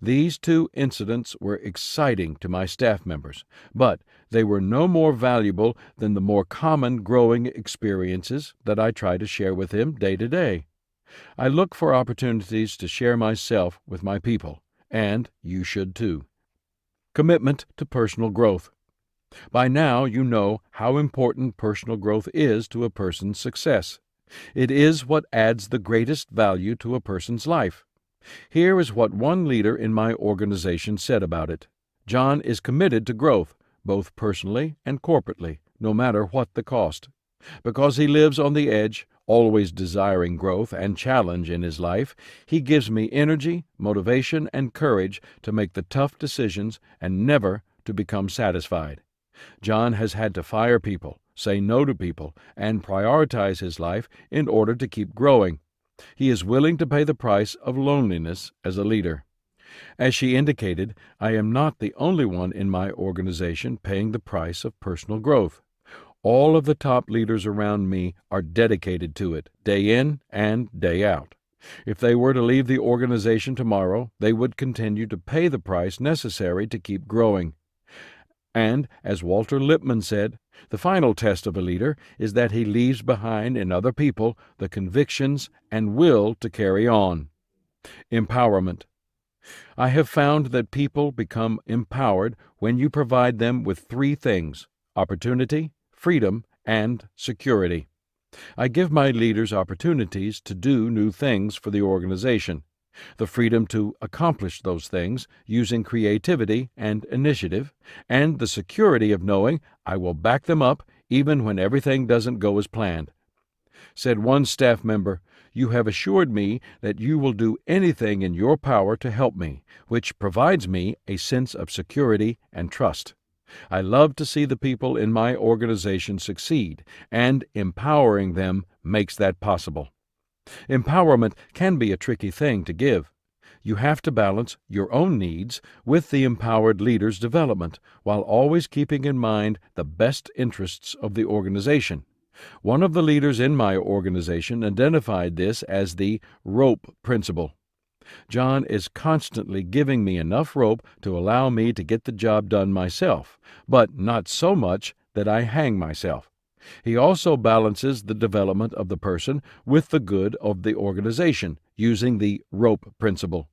A: These two incidents were exciting to my staff members, but they were no more valuable than the more common growing experiences that I try to share with him day to day. I look for opportunities to share myself with my people, and you should too. Commitment to personal growth. By now you know how important personal growth is to a person's success. It is what adds the greatest value to a person's life. Here is what one leader in my organization said about it. John is committed to growth, both personally and corporately, no matter what the cost. Because he lives on the edge, always desiring growth and challenge in his life, he gives me energy, motivation, and courage to make the tough decisions and never to become satisfied. John has had to fire people, say no to people, and prioritize his life in order to keep growing. He is willing to pay the price of loneliness as a leader. As she indicated, I am not the only one in my organization paying the price of personal growth. All of the top leaders around me are dedicated to it, day in and day out. If they were to leave the organization tomorrow, they would continue to pay the price necessary to keep growing. And, as Walter Lippmann said, the final test of a leader is that he leaves behind in other people the convictions and will to carry on. Empowerment. I have found that people become empowered when you provide them with three things: opportunity, freedom, and security. I give my leaders opportunities to do new things for the organization, the freedom to accomplish those things using creativity and initiative, and the security of knowing I will back them up even when everything doesn't go as planned. Said one staff member, "You have assured me that you will do anything in your power to help me, which provides me a sense of security and trust. I love to see the people in my organization succeed, and empowering them makes that possible." Empowerment can be a tricky thing to give. You have to balance your own needs with the empowered leader's development, while always keeping in mind the best interests of the organization. One of the leaders in my organization identified this as the rope principle. John is constantly giving me enough rope to allow me to get the job done myself, but not so much that I hang myself. He also balances the development of the person with the good of the organization, using the rope principle.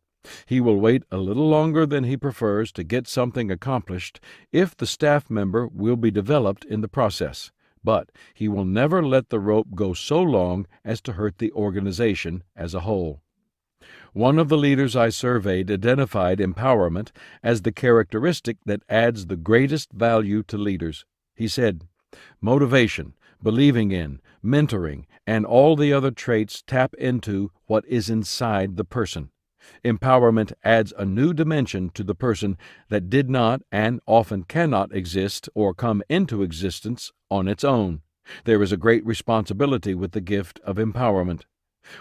A: He will wait a little longer than he prefers to get something accomplished if the staff member will be developed in the process, but he will never let the rope go so long as to hurt the organization as a whole. One of the leaders I surveyed identified empowerment as the characteristic that adds the greatest value to leaders. He said, "Motivation, believing in, mentoring, and all the other traits tap into what is inside the person. Empowerment adds a new dimension to the person that did not and often cannot exist or come into existence on its own. There is a great responsibility with the gift of empowerment.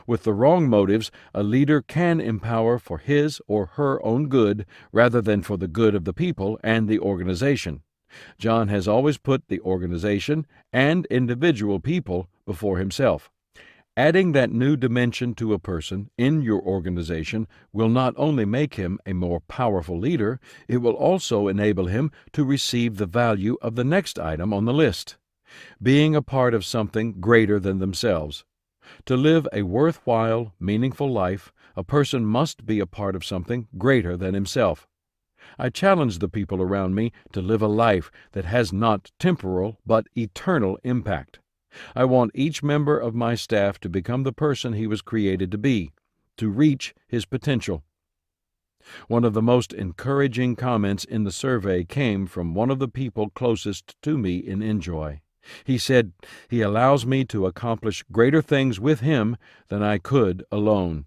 A: With the wrong motives, a leader can empower for his or her own good rather than for the good of the people and the organization. John has always put the organization and individual people before himself. Adding that new dimension to a person in your organization will not only make him a more powerful leader, it will also enable him to receive the value of the next item on the list: being a part of something greater than themselves. To live a worthwhile, meaningful life, a person must be a part of something greater than himself. I challenge the people around me to live a life that has not temporal but eternal impact. I want each member of my staff to become the person he was created to be, to reach his potential. One of the most encouraging comments in the survey came from one of the people closest to me in Enjoy. He said, "He allows me to accomplish greater things with him than I could alone."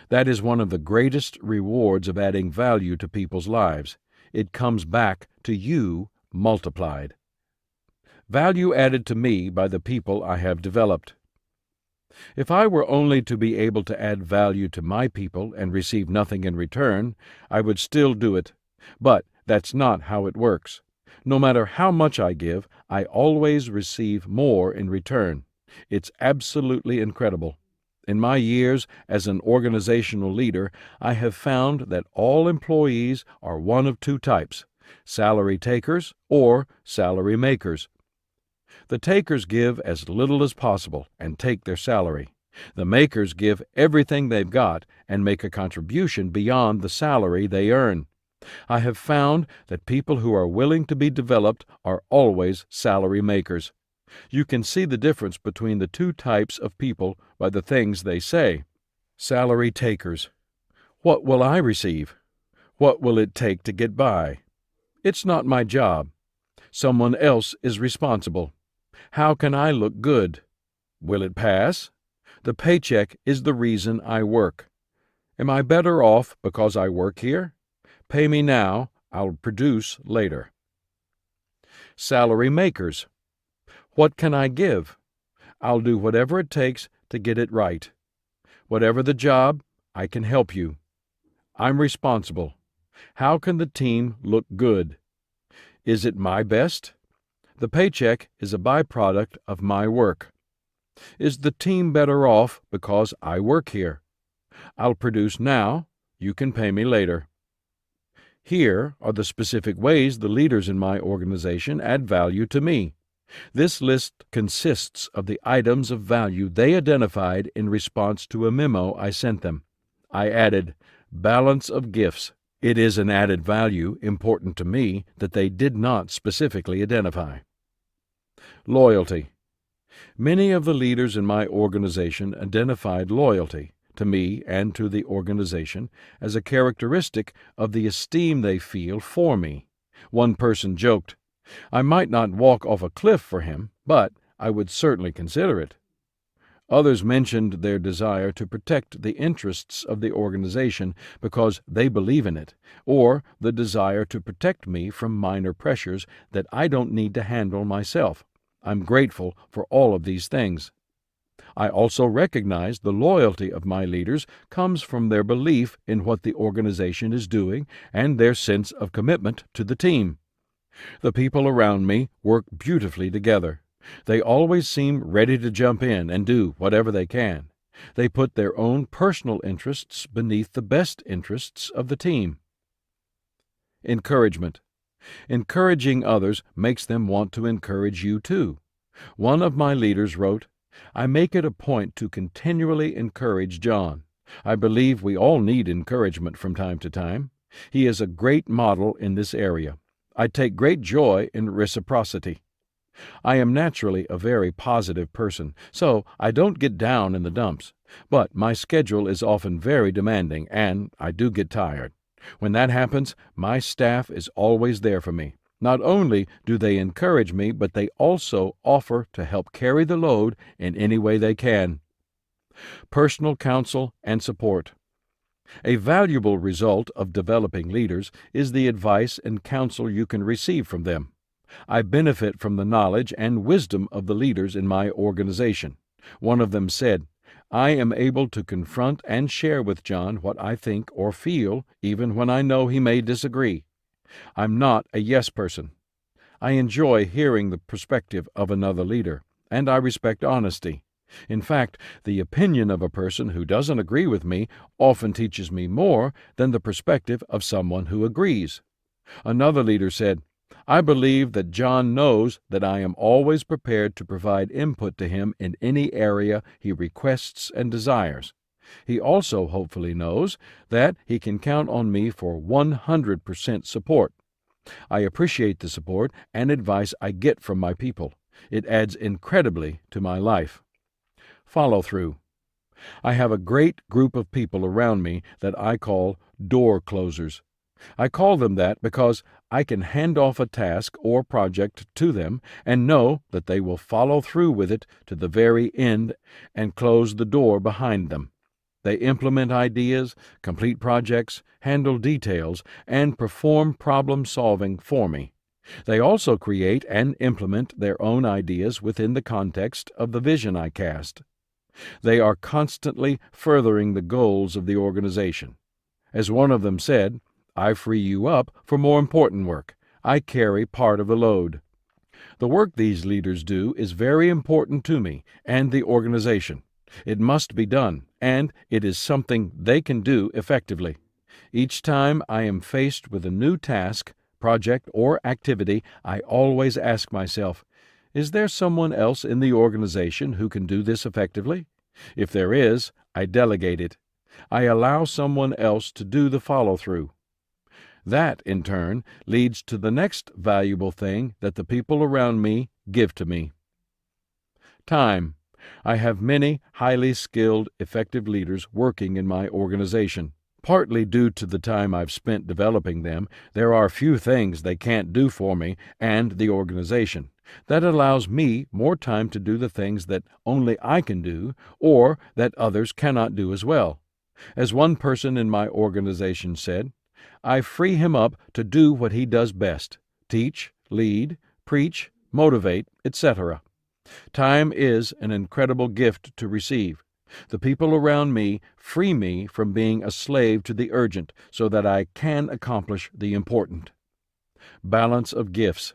A: That is one of the greatest rewards of adding value to people's lives. It comes back to you multiplied. Value added to me by the people I have developed. If I were only to be able to add value to my people and receive nothing in return, I would still do it. But that's not how it works. No matter how much I give, I always receive more in return. It's absolutely incredible. In my years as an organizational leader, I have found that all employees are one of two types: salary takers or salary makers. The takers give as little as possible and take their salary. The makers give everything they've got and make a contribution beyond the salary they earn. I have found that people who are willing to be developed are always salary makers. You can see the difference between the two types of people by the things they say. Salary takers. What will I receive? What will it take to get by? It's not my job. Someone else is responsible. How can I look good? Will it pass? The paycheck is the reason I work. Am I better off because I work here? Pay me now, I'll produce later. Salary makers. What can I give? I'll do whatever it takes to get it right. Whatever the job, I can help you. I'm responsible. How can the team look good? Is it my best? The paycheck is a byproduct of my work. Is the team better off because I work here? I'll produce now, you can pay me later. Here are the specific ways the leaders in my organization add value to me. This list consists of the items of value they identified in response to a memo I sent them. I added, balance of gifts. It is an added value important to me that they did not specifically identify. Loyalty. Many of the leaders in my organization identified loyalty to me and to the organization as a characteristic of the esteem they feel for me. One person joked, I might not walk off a cliff for him, but I would certainly consider it. Others mentioned their desire to protect the interests of the organization because they believe in it, or the desire to protect me from minor pressures that I don't need to handle myself. I'm grateful for all of these things. I also recognize the loyalty of my leaders comes from their belief in what the organization is doing and their sense of commitment to the team. The people around me work beautifully together. They always seem ready to jump in and do whatever they can. They put their own personal interests beneath the best interests of the team. Encouragement. Encouraging others makes them want to encourage you too. One of my leaders wrote, I make it a point to continually encourage John. I believe we all need encouragement from time to time. He is a great model in this area. I take great joy in reciprocity. I am naturally a very positive person, so I don't get down in the dumps, but my schedule is often very demanding, and I do get tired. When that happens, my staff is always there for me. Not only do they encourage me, but they also offer to help carry the load in any way they can. Personal counsel and support. A valuable result of developing leaders is the advice and counsel you can receive from them. I benefit from the knowledge and wisdom of the leaders in my organization. One of them said, I am able to confront and share with John what I think or feel, even when I know he may disagree. I'm not a yes person. I enjoy hearing the perspective of another leader, and I respect honesty. In fact, the opinion of a person who doesn't agree with me often teaches me more than the perspective of someone who agrees. Another leader said, I believe that John knows that I am always prepared to provide input to him in any area he requests and desires. He also hopefully knows that he can count on me for 100% support. I appreciate the support and advice I get from my people. It adds incredibly to my life. Follow through. I have a great group of people around me that I call door closers. I call them that because I can hand off a task or project to them and know that they will follow through with it to the very end and close the door behind them. They implement ideas, complete projects, handle details, and perform problem-solving for me. They also create and implement their own ideas within the context of the vision I cast. They are constantly furthering the goals of the organization. As one of them said, I free you up for more important work. I carry part of the load. The work these leaders do is very important to me and the organization. It must be done, and it is something they can do effectively. Each time I am faced with a new task, project, or activity, I always ask myself, is there someone else in the organization who can do this effectively? If there is, I delegate it. I allow someone else to do the follow-through. That, in turn, leads to the next valuable thing that the people around me give to me. Time. I have many highly skilled, effective leaders working in my organization. Partly due to the time I've spent developing them, there are few things they can't do for me and the organization. That allows me more time to do the things that only I can do or that others cannot do as well. As one person in my organization said, I free him up to do what he does best: teach, lead, preach, motivate, etc. Time is an incredible gift to receive. The people around me free me from being a slave to the urgent so that I can accomplish the important. Balance of gifts.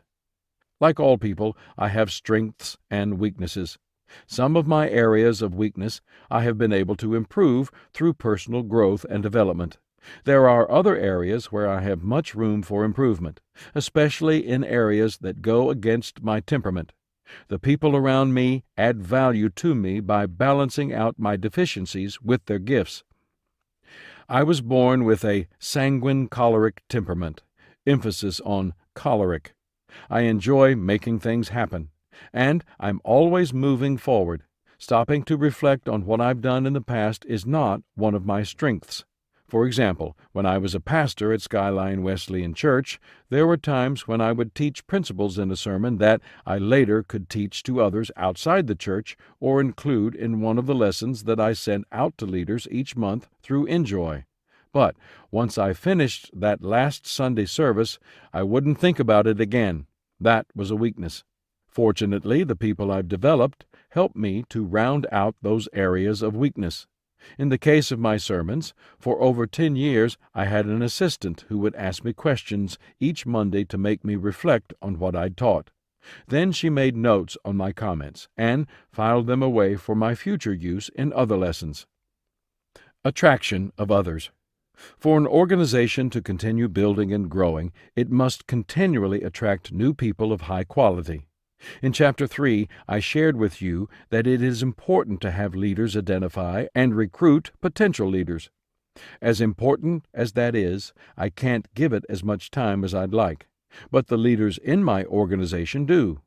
A: Like all people, I have strengths and weaknesses. Some of my areas of weakness I have been able to improve through personal growth and development. There are other areas where I have much room for improvement, especially in areas that go against my temperament. The people around me add value to me by balancing out my deficiencies with their gifts. I was born with a sanguine choleric temperament, emphasis on choleric. I enjoy making things happen, and I'm always moving forward. Stopping to reflect on what I've done in the past is not one of my strengths. For example, when I was a pastor at Skyline Wesleyan Church, there were times when I would teach principles in a sermon that I later could teach to others outside the church or include in one of the lessons that I sent out to leaders each month through Enjoy. But once I finished that last Sunday service, I wouldn't think about it again. That was a weakness. Fortunately, the people I've developed help me to round out those areas of weakness. In the case of my sermons, for over 10 years I had an assistant who would ask me questions each Monday to make me reflect on what I'd taught. Then she made notes on my comments and filed them away for my future use in other lessons. Attraction of others. For an organization to continue building and growing, it must continually attract new people of high quality. In Chapter 3, I shared with you that it is important to have leaders identify and recruit potential leaders. As important as that is, I can't give it as much time as I'd like, but the leaders in my organization do.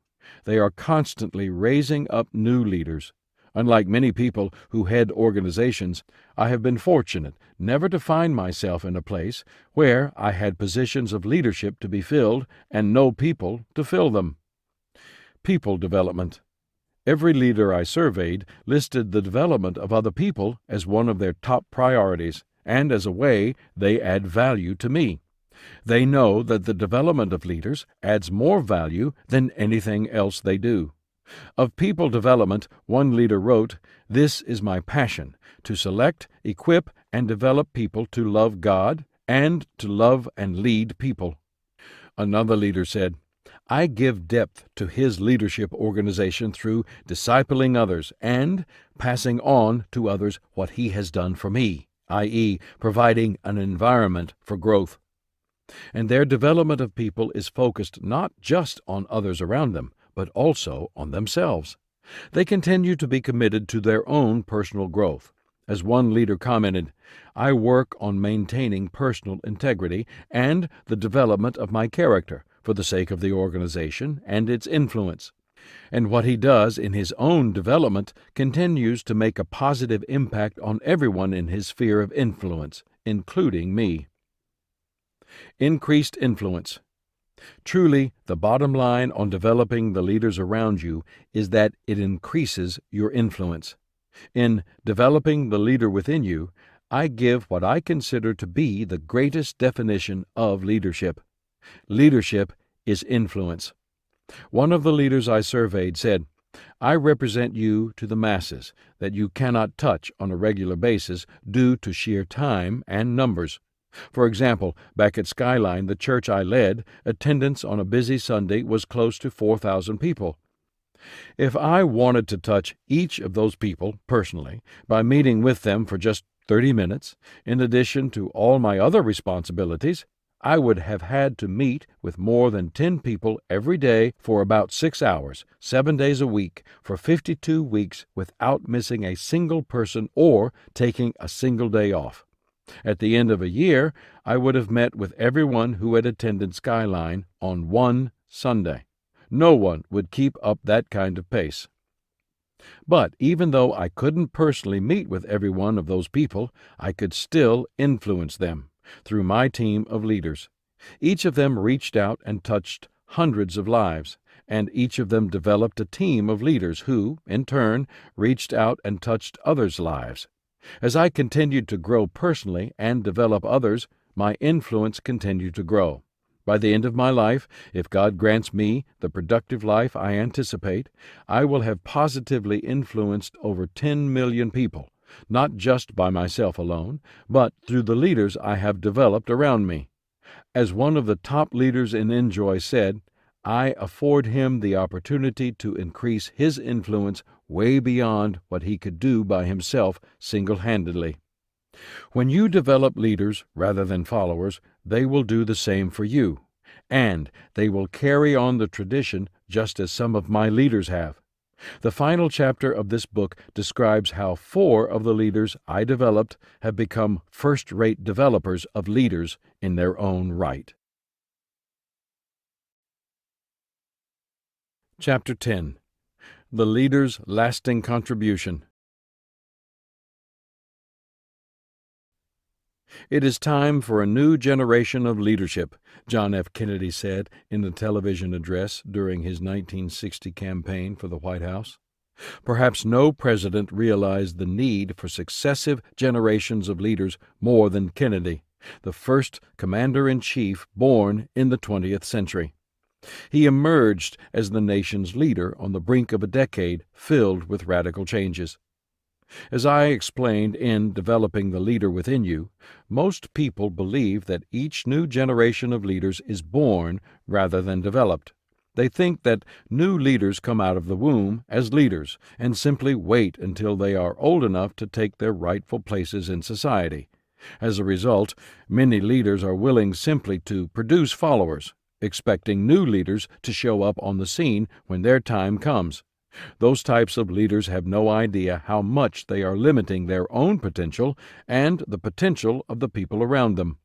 A: They are constantly raising up new leaders. Unlike many people who head organizations, I have been fortunate never to find myself in a place where I had positions of leadership to be filled and no people to fill them. People development. Every leader I surveyed listed the development of other people as one of their top priorities, and as a way they add value to me. They know that the development of leaders adds more value than anything else they do. Of people development, one leader wrote, "This is my passion, to select, equip, and develop people to love God and to love and lead people." Another leader said, "I give depth to his leadership organization through discipling others and passing on to others what he has done for me, i.e., providing an environment for growth." And their development of people is focused not just on others around them, but also on themselves. They continue to be committed to their own personal growth. As one leader commented, "I work on maintaining personal integrity and the development of my character for the sake of the organization and its influence." And what he does in his own development continues to make a positive impact on everyone in his sphere of influence, including me. Increased influence. Truly, the bottom line on developing the leaders around you is that it increases your influence. In developing the leader within you, I give what I consider to be the greatest definition of leadership. Leadership is influence. One of the leaders I surveyed said, "I represent you to the masses that you cannot touch on a regular basis due to sheer time and numbers." For example, back at Skyline, the church I led, attendance on a busy Sunday was close to 4,000 people. If I wanted to touch each of those people personally by meeting with them for just 30 minutes, in addition to all my other responsibilities, I would have had to meet with more than 10 people every day for about 6 hours, 7 days a week, for 52 weeks without missing a single person or taking a single day off. At the end of a year, I would have met with everyone who had attended Skyline on one Sunday. No one would keep up that kind of pace. But even though I couldn't personally meet with every one of those people, I could still influence them through my team of leaders. Each of them reached out and touched hundreds of lives, and each of them developed a team of leaders who, in turn, reached out and touched others' lives. As I continued to grow personally and develop others, my influence continued to grow. By the end of my life, if God grants me the productive life I anticipate, I will have positively influenced over 10 million people, not just by myself alone, but through the leaders I have developed around me. As one of the top leaders in Enjoy said, I afford him the opportunity to increase his influence way beyond what he could do by himself single-handedly. When you develop leaders rather than followers, they will do the same for you, and they will carry on the tradition just as some of my leaders have. The final chapter of this book describes how 4 of the leaders I developed have become first-rate developers of leaders in their own right. Chapter 10. The Leader's Lasting Contribution. It is time for a new generation of leadership, John F. Kennedy said in a television address during his 1960 campaign for the White House. Perhaps no president realized the need for successive generations of leaders more than Kennedy, the first commander-in-chief born in the 20th century. He emerged as the nation's leader on the brink of a decade filled with radical changes. As I explained in Developing the Leader Within You, most people believe that each new generation of leaders is born rather than developed. They think that new leaders come out of the womb as leaders and simply wait until they are old enough to take their rightful places in society. As a result, many leaders are willing simply to produce followers, expecting new leaders to show up on the scene when their time comes. Those types of leaders have no idea how much they are limiting their own potential and the potential of the people around them.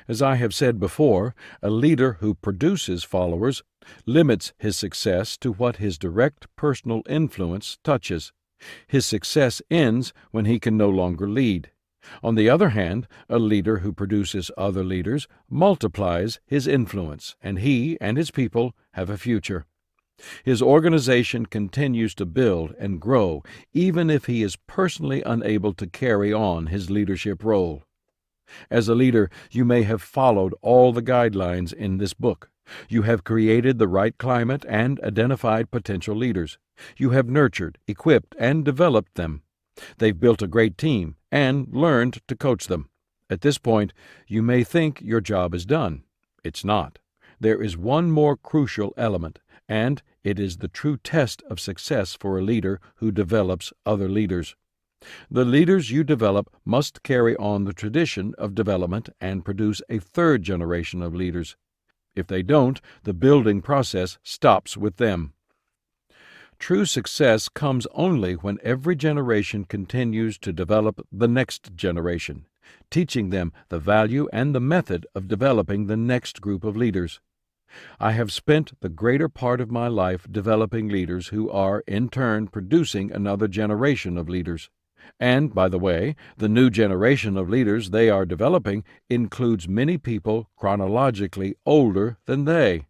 A: As I have said before, a leader who produces followers limits his success to what his direct personal influence touches. His success ends when he can no longer lead. On the other hand, a leader who produces other leaders multiplies his influence, and he and his people have a future. His organization continues to build and grow, even if he is personally unable to carry on his leadership role. As a leader, you may have followed all the guidelines in this book. You have created the right climate and identified potential leaders. You have nurtured, equipped, and developed them. They've built a great team and learned to coach them. At this point, you may think your job is done. It's not. There is one more crucial element, and it is the true test of success for a leader who develops other leaders. The leaders you develop must carry on the tradition of development and produce a third generation of leaders. If they don't, the building process stops with them. True success comes only when every generation continues to develop the next generation, teaching them the value and the method of developing the next group of leaders. I have spent the greater part of my life developing leaders who are, in turn, producing another generation of leaders. And, by the way, the new generation of leaders they are developing includes many people chronologically older than they.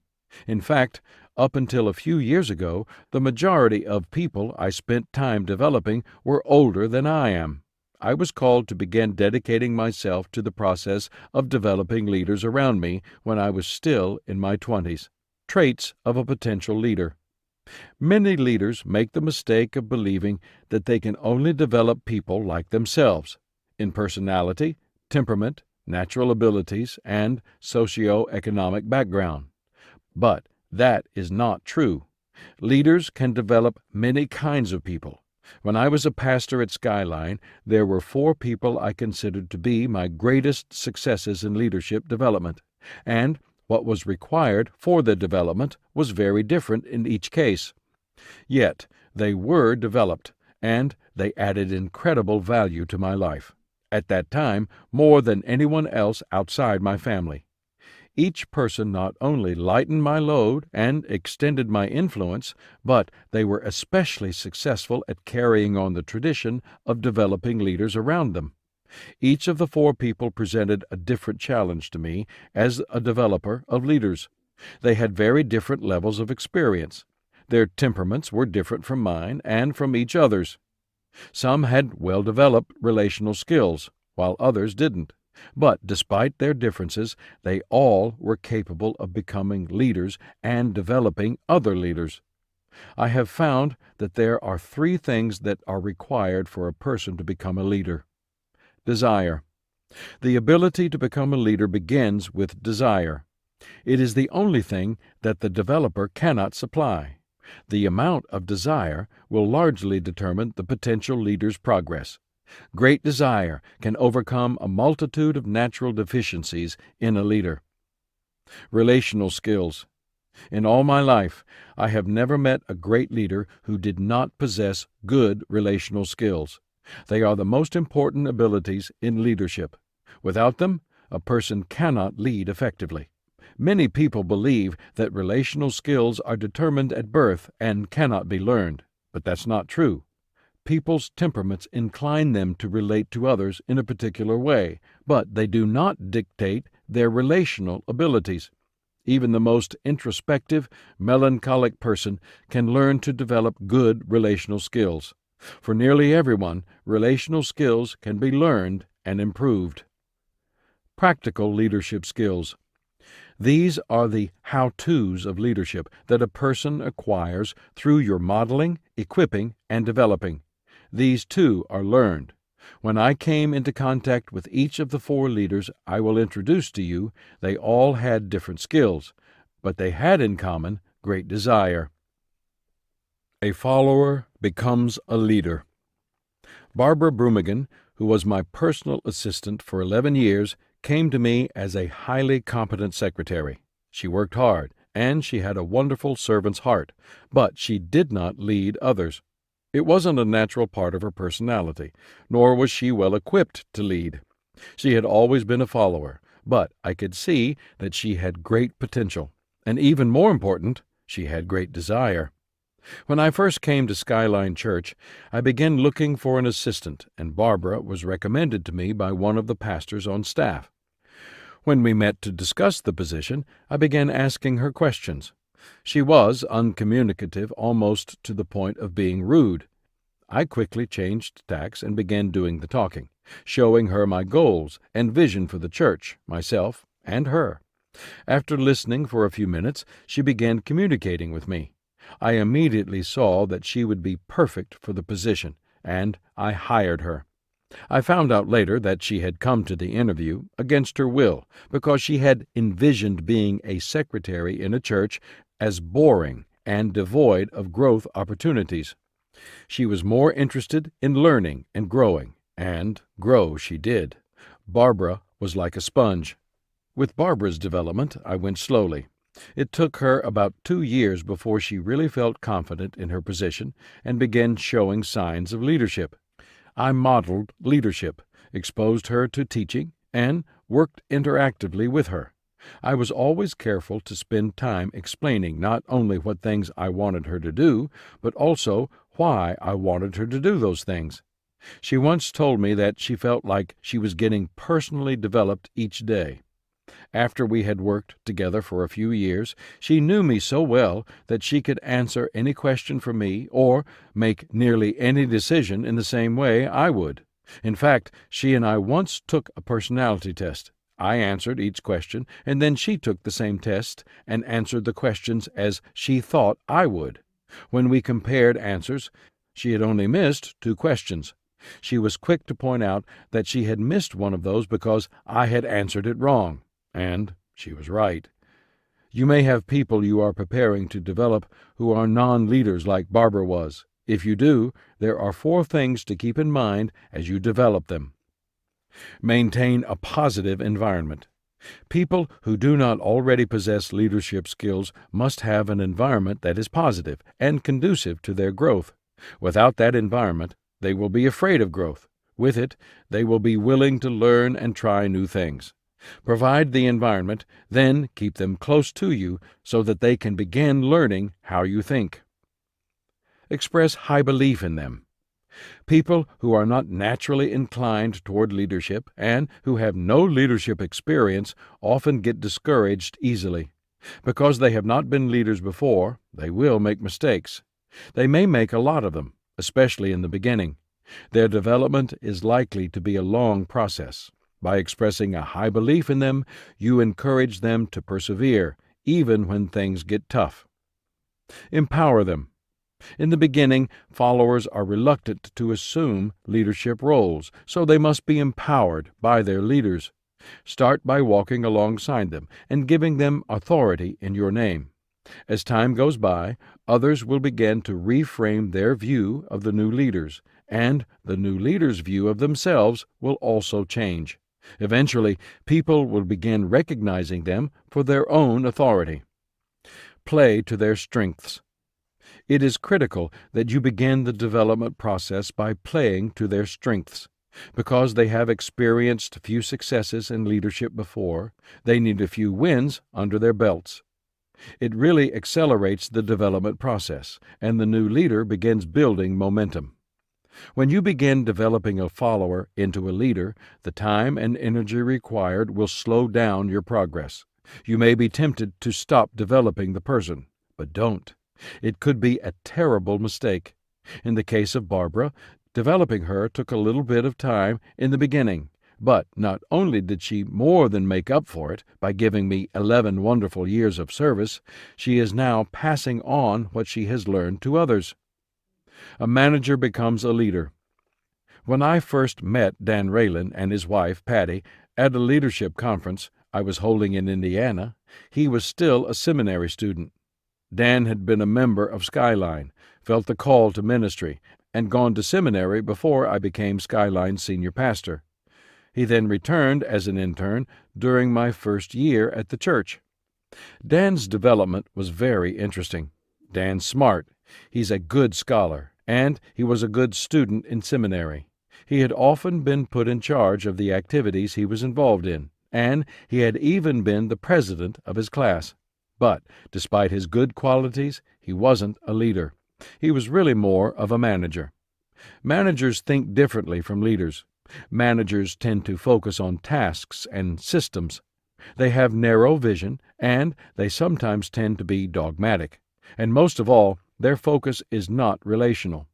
A: In fact, up until a few years ago, the majority of people I spent time developing were older than I am. I was called to begin dedicating myself to the process of developing leaders around me when I was still in my 20s. Traits of a potential leader. Many leaders make the mistake of believing that they can only develop people like themselves, in personality, temperament, natural abilities, and socio-economic background. But that is not true. Leaders can develop many kinds of people. When I was a pastor at Skyline, there were 4 people I considered to be my greatest successes in leadership development, and what was required for their development was very different in each case. Yet they were developed, and they added incredible value to my life, at that time more than anyone else outside my family. Each person not only lightened my load and extended my influence, but they were especially successful at carrying on the tradition of developing leaders around them. Each of the 4 people presented a different challenge to me as a developer of leaders. They had very different levels of experience. Their temperaments were different from mine and from each other's. Some had well-developed relational skills, while others didn't. But despite their differences, they all were capable of becoming leaders and developing other leaders. I have found that there are 3 things that are required for a person to become a leader. Desire. The ability to become a leader begins with desire. It is the only thing that the developer cannot supply. The amount of desire will largely determine the potential leader's progress. Great desire can overcome a multitude of natural deficiencies in a leader. Relational skills. In all my life, I have never met a great leader who did not possess good relational skills. They are the most important abilities in leadership. Without them, a person cannot lead effectively. Many people believe that relational skills are determined at birth and cannot be learned, but that's not true. People's temperaments incline them to relate to others in a particular way, but they do not dictate their relational abilities. Even the most introspective, melancholic person can learn to develop good relational skills. For nearly everyone, relational skills can be learned and improved. Practical leadership skills. These are the how-tos of leadership that a person acquires through your modeling, equipping, and developing. These too are learned. When I came into contact with each of the 4 leaders I will introduce to you, they all had different skills, but they had in common great desire. A follower becomes a leader. Barbara Brumigan, who was my personal assistant for 11 years, came to me as a highly competent secretary. She worked hard, and she had a wonderful servant's heart, but she did not lead others. It wasn't a natural part of her personality, nor was she well equipped to lead. She had always been a follower, but I could see that she had great potential, and even more important, she had great desire. When I first came to Skyline Church, I began looking for an assistant, and Barbara was recommended to me by one of the pastors on staff. When we met to discuss the position, I began asking her questions. She was uncommunicative almost to the point of being rude. I quickly changed tacks and began doing the talking, showing her my goals and vision for the church, myself, and her. After listening for a few minutes, she began communicating with me. I immediately saw that she would be perfect for the position, and I hired her. I found out later that she had come to the interview against her will because she had envisioned being a secretary in a church as boring and devoid of growth opportunities. She was more interested in learning and growing, and grow she did. Barbara was like a sponge. With Barbara's development, I went slowly. It took her about 2 years before she really felt confident in her position and began showing signs of leadership. I modeled leadership, exposed her to teaching, and worked interactively with her. I was always careful to spend time explaining not only what things I wanted her to do, but also why I wanted her to do those things. She once told me that she felt like she was getting personally developed each day. After we had worked together for a few years, she knew me so well that she could answer any question for me or make nearly any decision in the same way I would. In fact, she and I once took a personality test. I answered each question, and then she took the same test and answered the questions as she thought I would. When we compared answers, she had only missed 2 questions. She was quick to point out that she had missed one of those because I had answered it wrong. And she was right. You may have people you are preparing to develop who are non-leaders like Barbara was. If you do, there are 4 things to keep in mind as you develop them. Maintain a positive environment. People who do not already possess leadership skills must have an environment that is positive and conducive to their growth. Without that environment, they will be afraid of growth. With it, they will be willing to learn and try new things. Provide the environment, then keep them close to you so that they can begin learning how you think. Express high belief in them. People who are not naturally inclined toward leadership and who have no leadership experience often get discouraged easily. Because they have not been leaders before, they will make mistakes. They may make a lot of them, especially in the beginning. Their development is likely to be a long process. By expressing a high belief in them, you encourage them to persevere, even when things get tough. Empower them. In the beginning, followers are reluctant to assume leadership roles, so they must be empowered by their leaders. Start by walking alongside them and giving them authority in your name. As time goes by, others will begin to reframe their view of the new leaders, and the new leaders' view of themselves will also change. Eventually, people will begin recognizing them for their own authority. Play to their strengths. It is critical that you begin the development process by playing to their strengths. Because they have experienced few successes in leadership before, they need a few wins under their belts. It really accelerates the development process, and the new leader begins building momentum. When you begin developing a follower into a leader, the time and energy required will slow down your progress. You may be tempted to stop developing the person, but don't. It could be a terrible mistake. In the case of Barbara, developing her took a little bit of time in the beginning, but not only did she more than make up for it by giving me 11 wonderful years of service, she is now passing on what she has learned to others. A manager becomes a leader. When I first met Dan Raylan and his wife, Patty, at a leadership conference I was holding in Indiana, he was still a seminary student. Dan had been a member of Skyline, felt the call to ministry, and gone to seminary before I became Skyline's senior pastor. He then returned as an intern during my first year at the church. Dan's development was very interesting. Dan's smart. He's a good scholar, and he was a good student in seminary. He had often been put in charge of the activities he was involved in, and he had even been the president of his class. But, despite his good qualities, he wasn't a leader. He was really more of a manager. Managers think differently from leaders. Managers tend to focus on tasks and systems. They have narrow vision, and they sometimes tend to be dogmatic. And most of all, their focus is not relational.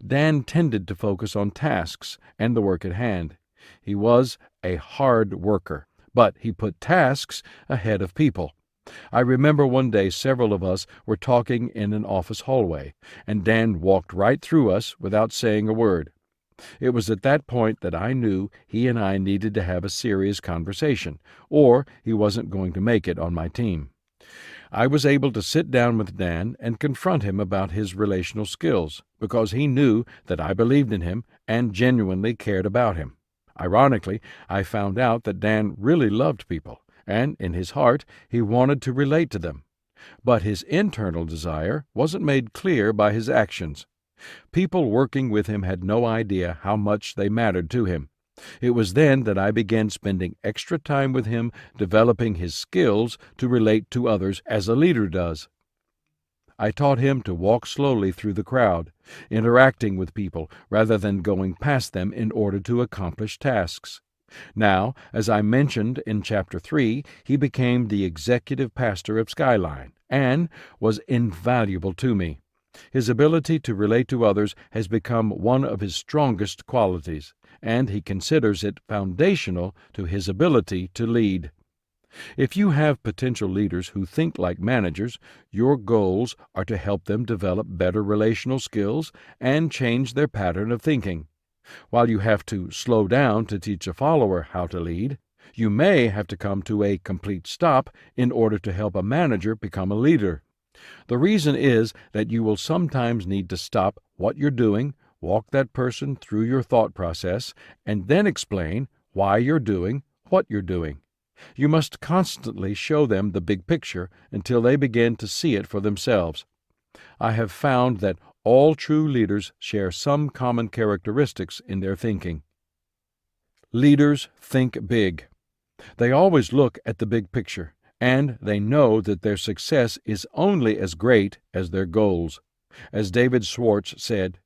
A: Dan tended to focus on tasks and the work at hand. He was a hard worker, but he put tasks ahead of people. I remember one day several of us were talking in an office hallway, and Dan walked right through us without saying a word. It was at that point that I knew he and I needed to have a serious conversation, or he wasn't going to make it on my team. I was able to sit down with Dan and confront him about his relational skills, because he knew that I believed in him and genuinely cared about him. Ironically, I found out that Dan really loved people, and in his heart he wanted to relate to them. But his internal desire wasn't made clear by his actions. People working with him had no idea how much they mattered to him. It was then that I began spending extra time with him, developing his skills to relate to others as a leader does. I taught him to walk slowly through the crowd, interacting with people rather than going past them in order to accomplish tasks. Now, as I mentioned in Chapter 3, he became the executive pastor of Skyline and was invaluable to me. His ability to relate to others has become one of his strongest qualities, and he considers it foundational to his ability to lead. If you have potential leaders who think like managers, your goals are to help them develop better relational skills and change their pattern of thinking. While you have to slow down to teach a follower how to lead, you may have to come to a complete stop in order to help a manager become a leader. The reason is that you will sometimes need to stop what you're doing, walk that person through your thought process, and then explain why you're doing what you're doing. You must constantly show them the big picture until they begin to see it for themselves. I have found that all true leaders share some common characteristics in their thinking. Leaders think big. They always look at the big picture, and they know that their success is only as great as their goals. As David Schwartz said,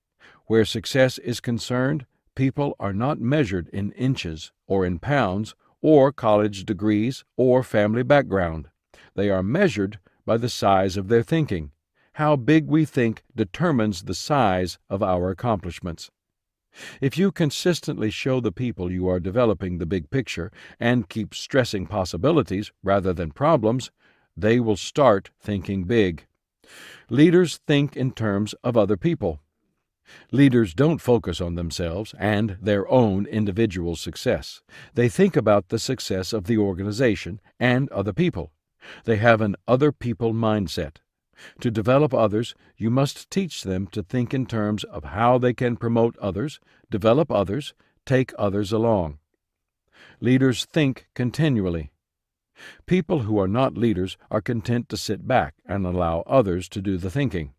A: "Where success is concerned, people are not measured in inches or in pounds or college degrees or family background. They are measured by the size of their thinking. How big we think determines the size of our accomplishments." If you consistently show the people you are developing the big picture and keep stressing possibilities rather than problems, they will start thinking big. Leaders think in terms of other people. Leaders don't focus on themselves and their own individual success. They think about the success of the organization and other people. They have an other people mindset. To develop others, you must teach them to think in terms of how they can promote others, develop others, take others along. Leaders think continually. People who are not leaders are content to sit back and allow others to do the thinking.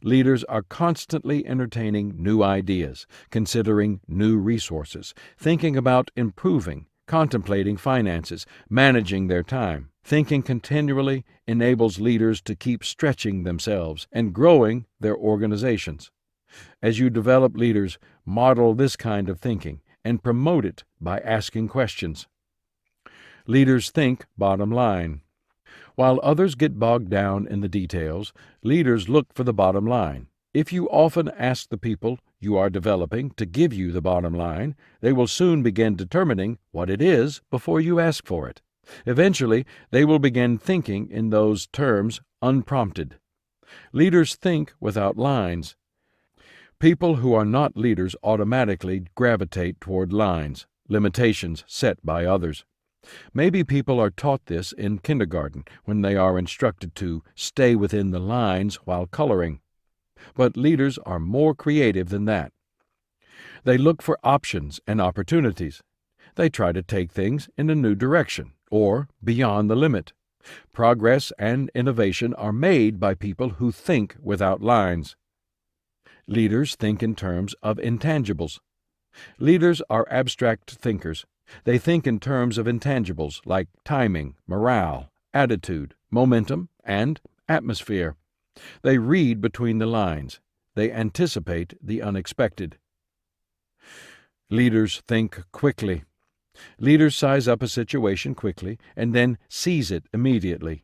A: Leaders are constantly entertaining new ideas, considering new resources, thinking about improving, contemplating finances, managing their time. Thinking continually enables leaders to keep stretching themselves and growing their organizations. As you develop leaders, model this kind of thinking and promote it by asking questions. Leaders think bottom line. While others get bogged down in the details, leaders look for the bottom line. If you often ask the people you are developing to give you the bottom line, they will soon begin determining what it is before you ask for it. Eventually, they will begin thinking in those terms unprompted. Leaders think without lines. People who are not leaders automatically gravitate toward lines, limitations set by others. Maybe people are taught this in kindergarten when they are instructed to stay within the lines while coloring. But leaders are more creative than that. They look for options and opportunities. They try to take things in a new direction or beyond the limit. Progress and innovation are made by people who think without lines. Leaders think in terms of intangibles. Leaders are abstract thinkers. They think in terms of intangibles like timing, morale, attitude, momentum, and atmosphere. They read between the lines. They anticipate the unexpected. Leaders think quickly. Leaders size up a situation quickly and then seize it immediately.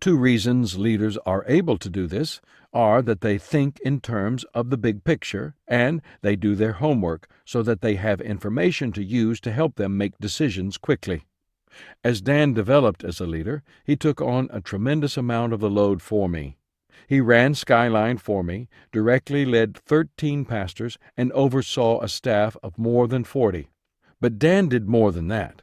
A: Two reasons leaders are able to do this are that they think in terms of the big picture and they do their homework so that they have information to use to help them make decisions quickly. As Dan developed as a leader, he took on a tremendous amount of the load for me. He ran Skyline for me, directly led 13 pastors, and oversaw a staff of more than 40. But Dan did more than that.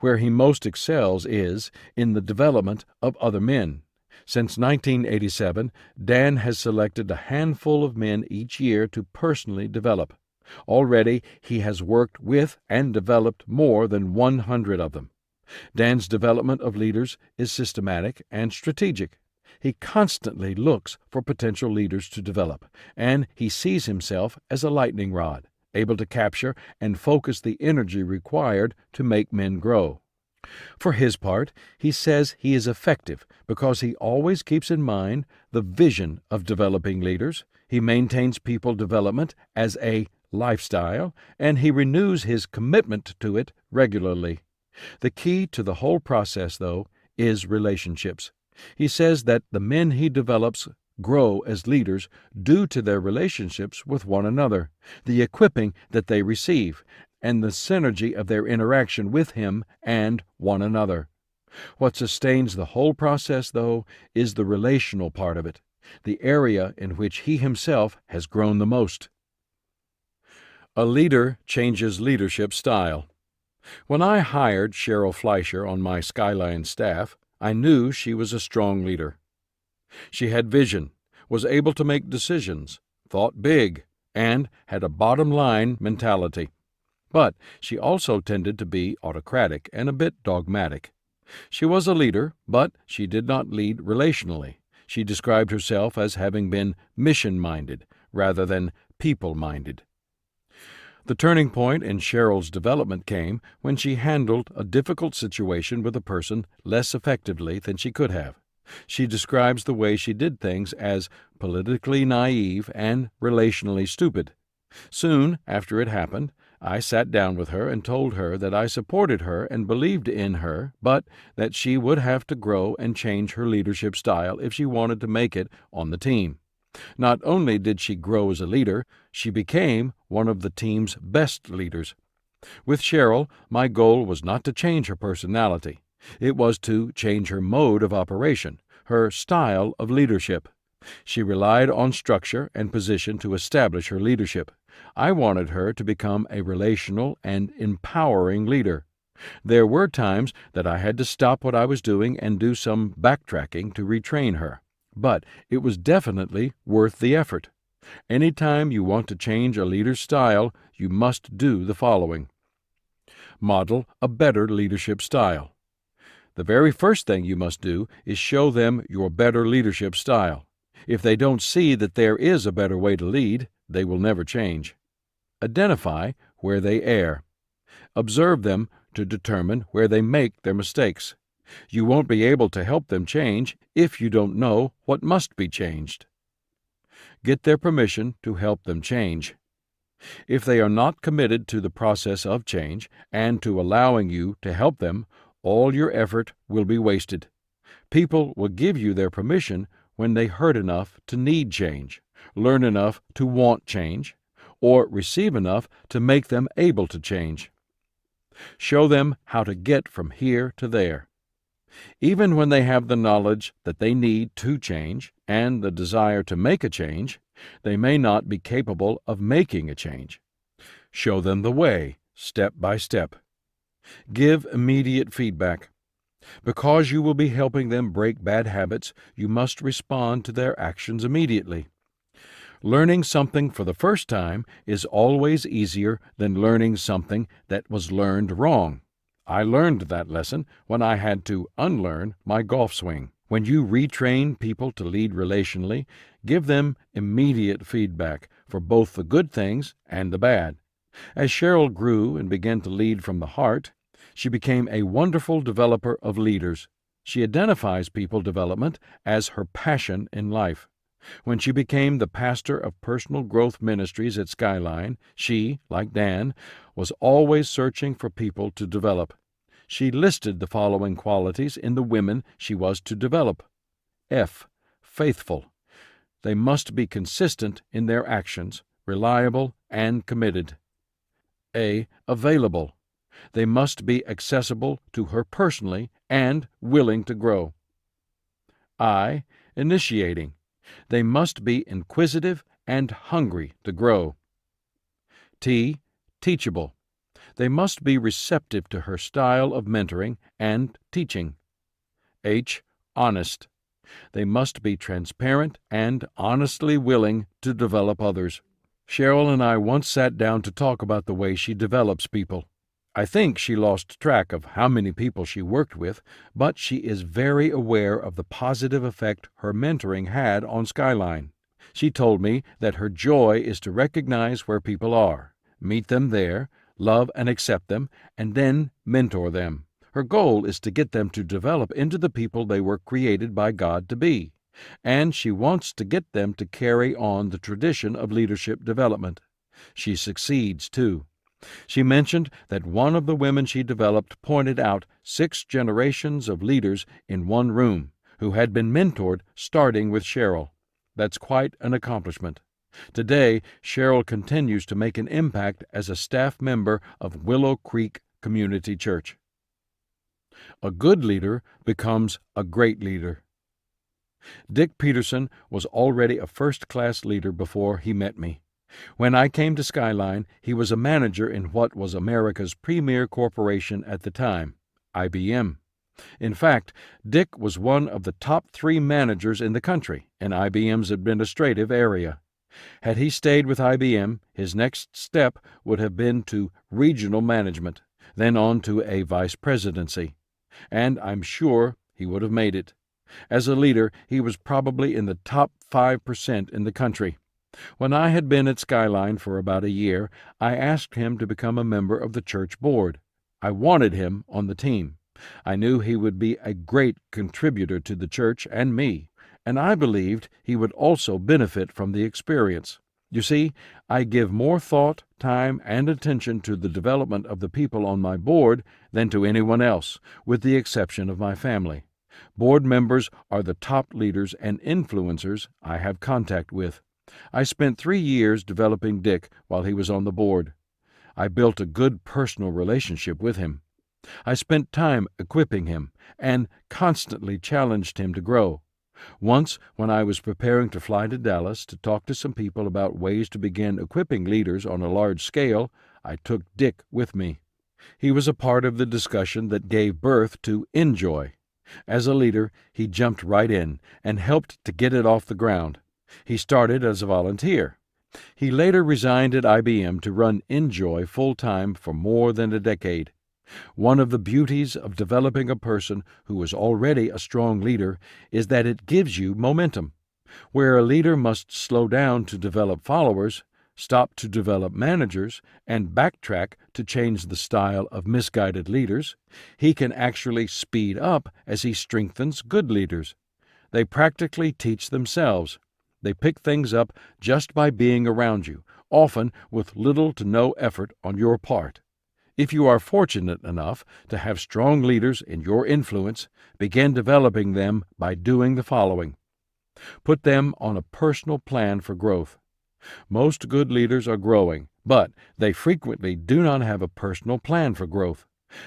A: Where he most excels is in the development of other men. Since 1987, Dan has selected a handful of men each year to personally develop. Already, he has worked with and developed more than 100 of them. Dan's development of leaders is systematic and strategic. He constantly looks for potential leaders to develop, and he sees himself as a lightning rod, able to capture and focus the energy required to make men grow. For his part, he says he is effective because he always keeps in mind the vision of developing leaders. He maintains people development as a lifestyle, and he renews his commitment to it regularly. The key to the whole process, though, is relationships. He says that the men he develops grow as leaders due to their relationships with one another, the equipping that they receive, and the synergy of their interaction with him and one another. What sustains the whole process, though, is the relational part of it, the area in which he himself has grown the most. A leader changes leadership style. When I hired Cheryl Fleischer on my Skyline staff, I knew she was a strong leader. She had vision, was able to make decisions, thought big, and had a bottom-line mentality. But she also tended to be autocratic and a bit dogmatic. She was a leader, but she did not lead relationally. She described herself as having been mission-minded rather than people-minded. The turning point in Cheryl's development came when she handled a difficult situation with a person less effectively than she could have. She describes the way she did things as politically naive and relationally stupid. Soon after it happened, I sat down with her and told her that I supported her and believed in her, but that she would have to grow and change her leadership style if she wanted to make it on the team. Not only did she grow as a leader, she became one of the team's best leaders. With Cheryl, my goal was not to change her personality. It was to change her mode of operation, her style of leadership. She relied on structure and position to establish her leadership. I wanted her to become a relational and empowering leader. There were times that I had to stop what I was doing and do some backtracking to retrain her. But it was definitely worth the effort. Any time you want to change a leader's style, you must do the following. Model a better leadership style. The very first thing you must do is show them your better leadership style. If they don't see that there is a better way to lead, they will never change. Identify where they err. Observe them to determine where they make their mistakes. You won't be able to help them change if you don't know what must be changed. Get their permission to help them change. If they are not committed to the process of change and to allowing you to help them, all your effort will be wasted. People will give you their permission when they hurt enough to need change, learn enough to want change, or receive enough to make them able to change. Show them how to get from here to there. Even when they have the knowledge that they need to change and the desire to make a change, they may not be capable of making a change. Show them the way, step by step. Give immediate feedback. Because you will be helping them break bad habits, you must respond to their actions immediately. Learning something for the first time is always easier than learning something that was learned wrong. I learned that lesson when I had to unlearn my golf swing. When you retrain people to lead relationally, give them immediate feedback for both the good things and the bad. As Cheryl grew and began to lead from the heart, she became a wonderful developer of leaders. She identifies people development as her passion in life. When she became the pastor of Personal Growth Ministries at Skyline, she, like Dan, was always searching for people to develop. She listed the following qualities in the women she was to develop. F. Faithful. They must be consistent in their actions, reliable, and committed. A. Available. They must be accessible to her personally and willing to grow. I. Initiating. They must be inquisitive and hungry to grow. T. Teachable. They must be receptive to her style of mentoring and teaching. H. Honest. They must be transparent and honestly willing to develop others. Cheryl and I once sat down to talk about the way she develops people. I think she lost track of how many people she worked with, but she is very aware of the positive effect her mentoring had on Skyline. She told me that her joy is to recognize where people are, meet them there, love and accept them, and then mentor them. Her goal is to get them to develop into the people they were created by God to be, and she wants to get them to carry on the tradition of leadership development. She succeeds, too. She mentioned that one of the women she developed pointed out 6 generations of leaders in one room who had been mentored starting with Cheryl. That's quite an accomplishment. Today, Cheryl continues to make an impact as a staff member of Willow Creek Community Church. A good leader becomes a great leader. Dick Peterson was already a first-class leader before he met me. When I came to Skyline, he was a manager in what was America's premier corporation at the time, IBM. In fact, Dick was one of the top 3 managers in the country in IBM's administrative area. Had he stayed with IBM, his next step would have been to regional management, then on to a vice presidency. And I'm sure he would have made it. As a leader, he was probably in the top 5% in the country. When I had been at Skyline for about a year, I asked him to become a member of the church board. I wanted him on the team. I knew he would be a great contributor to the church and me, and I believed he would also benefit from the experience. You see, I give more thought, time, and attention to the development of the people on my board than to anyone else, with the exception of my family. Board members are the top leaders and influencers I have contact with. I spent 3 years developing Dick while he was on the board. I built a good personal relationship with him. I spent time equipping him and constantly challenged him to grow. Once, when I was preparing to fly to Dallas to talk to some people about ways to begin equipping leaders on a large scale, I took Dick with me. He was a part of the discussion that gave birth to Enjoy. As a leader, he jumped right in and helped to get it off the ground. He started as a volunteer. He later resigned at IBM to run Enjoy full-time for more than a decade. One of the beauties of developing a person who is already a strong leader is that it gives you momentum. Where a leader must slow down to develop followers, stop to develop managers, and backtrack to change the style of misguided leaders, he can actually speed up as he strengthens good leaders. They practically teach themselves. They pick things up just by being around you, often with little to no effort on your part. If you are fortunate enough to have strong leaders in your influence, begin developing them by doing the following. Put them on a personal plan for growth. Most good leaders are growing, but they frequently do not have a personal plan for growth.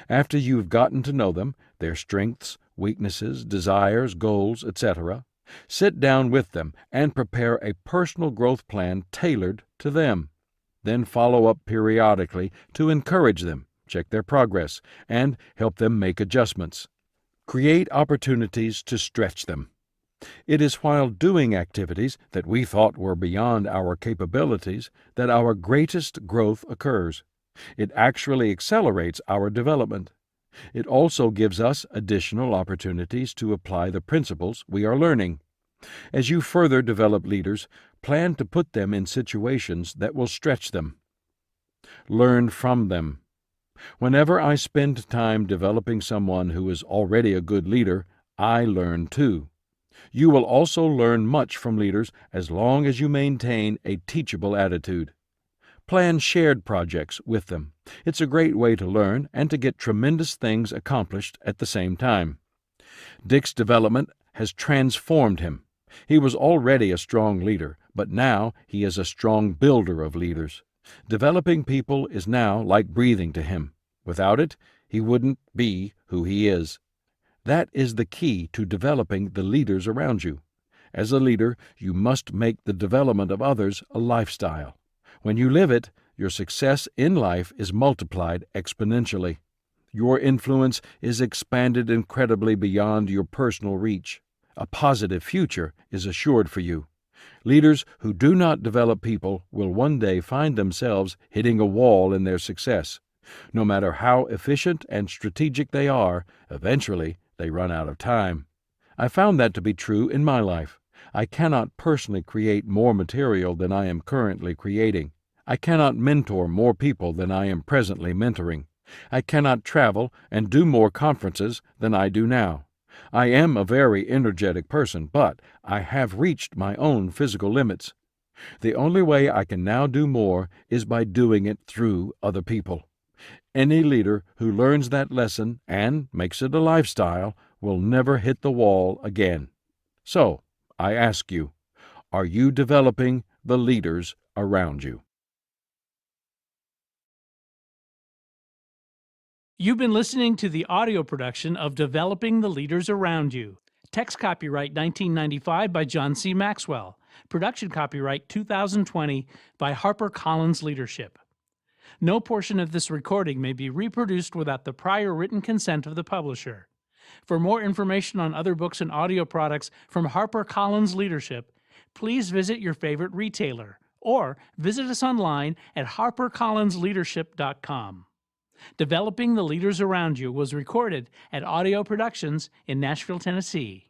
A: After you've gotten to know them, their strengths, weaknesses, desires, goals, etc., sit down with them and prepare a personal growth plan tailored to them. Then follow up periodically to encourage them, check their progress, and help them make adjustments. Create opportunities to stretch them. It is while doing activities that we thought were beyond our capabilities that our greatest growth occurs. It actually accelerates our development. It also gives us additional opportunities to apply the principles we are learning. As you further develop leaders, plan to put them in situations that will stretch them. Learn from them. Whenever I spend time developing someone who is already a good leader, I learn too. You will also learn much from leaders as long as you maintain a teachable attitude. Plan shared projects with them. It's a great way to learn and to get tremendous things accomplished at the same time. Dick's development has transformed him. He was already a strong leader, but now he is a strong builder of leaders. Developing people is now like breathing to him. Without it, he wouldn't be who he is. That is the key to developing the leaders around you. As a leader, you must make the development of others a lifestyle. When you live it, your success in life is multiplied exponentially. Your influence is expanded incredibly beyond your personal reach. A positive future is assured for you. Leaders who do not develop people will one day find themselves hitting a wall in their success. No matter how efficient and strategic they are, eventually they run out of time. I found that to be true in my life. I cannot personally create more material than I am currently creating. I cannot mentor more people than I am presently mentoring. I cannot travel and do more conferences than I do now. I am a very energetic person, but I have reached my own physical limits. The only way I can now do more is by doing it through other people. Any leader who learns that lesson and makes it a lifestyle will never hit the wall again. So, I ask you, are you developing the leaders around you?
B: You've been listening to the audio production of Developing the Leaders Around You. Text copyright 1995 by John C. Maxwell. Production copyright 2020 by HarperCollins Leadership. No portion of this recording may be reproduced without the prior written consent of the publisher. For more information on other books and audio products from HarperCollins Leadership, please visit your favorite retailer or visit us online at harpercollinsleadership.com. Developing the Leaders Around You was recorded at Audio Productions in Nashville, Tennessee.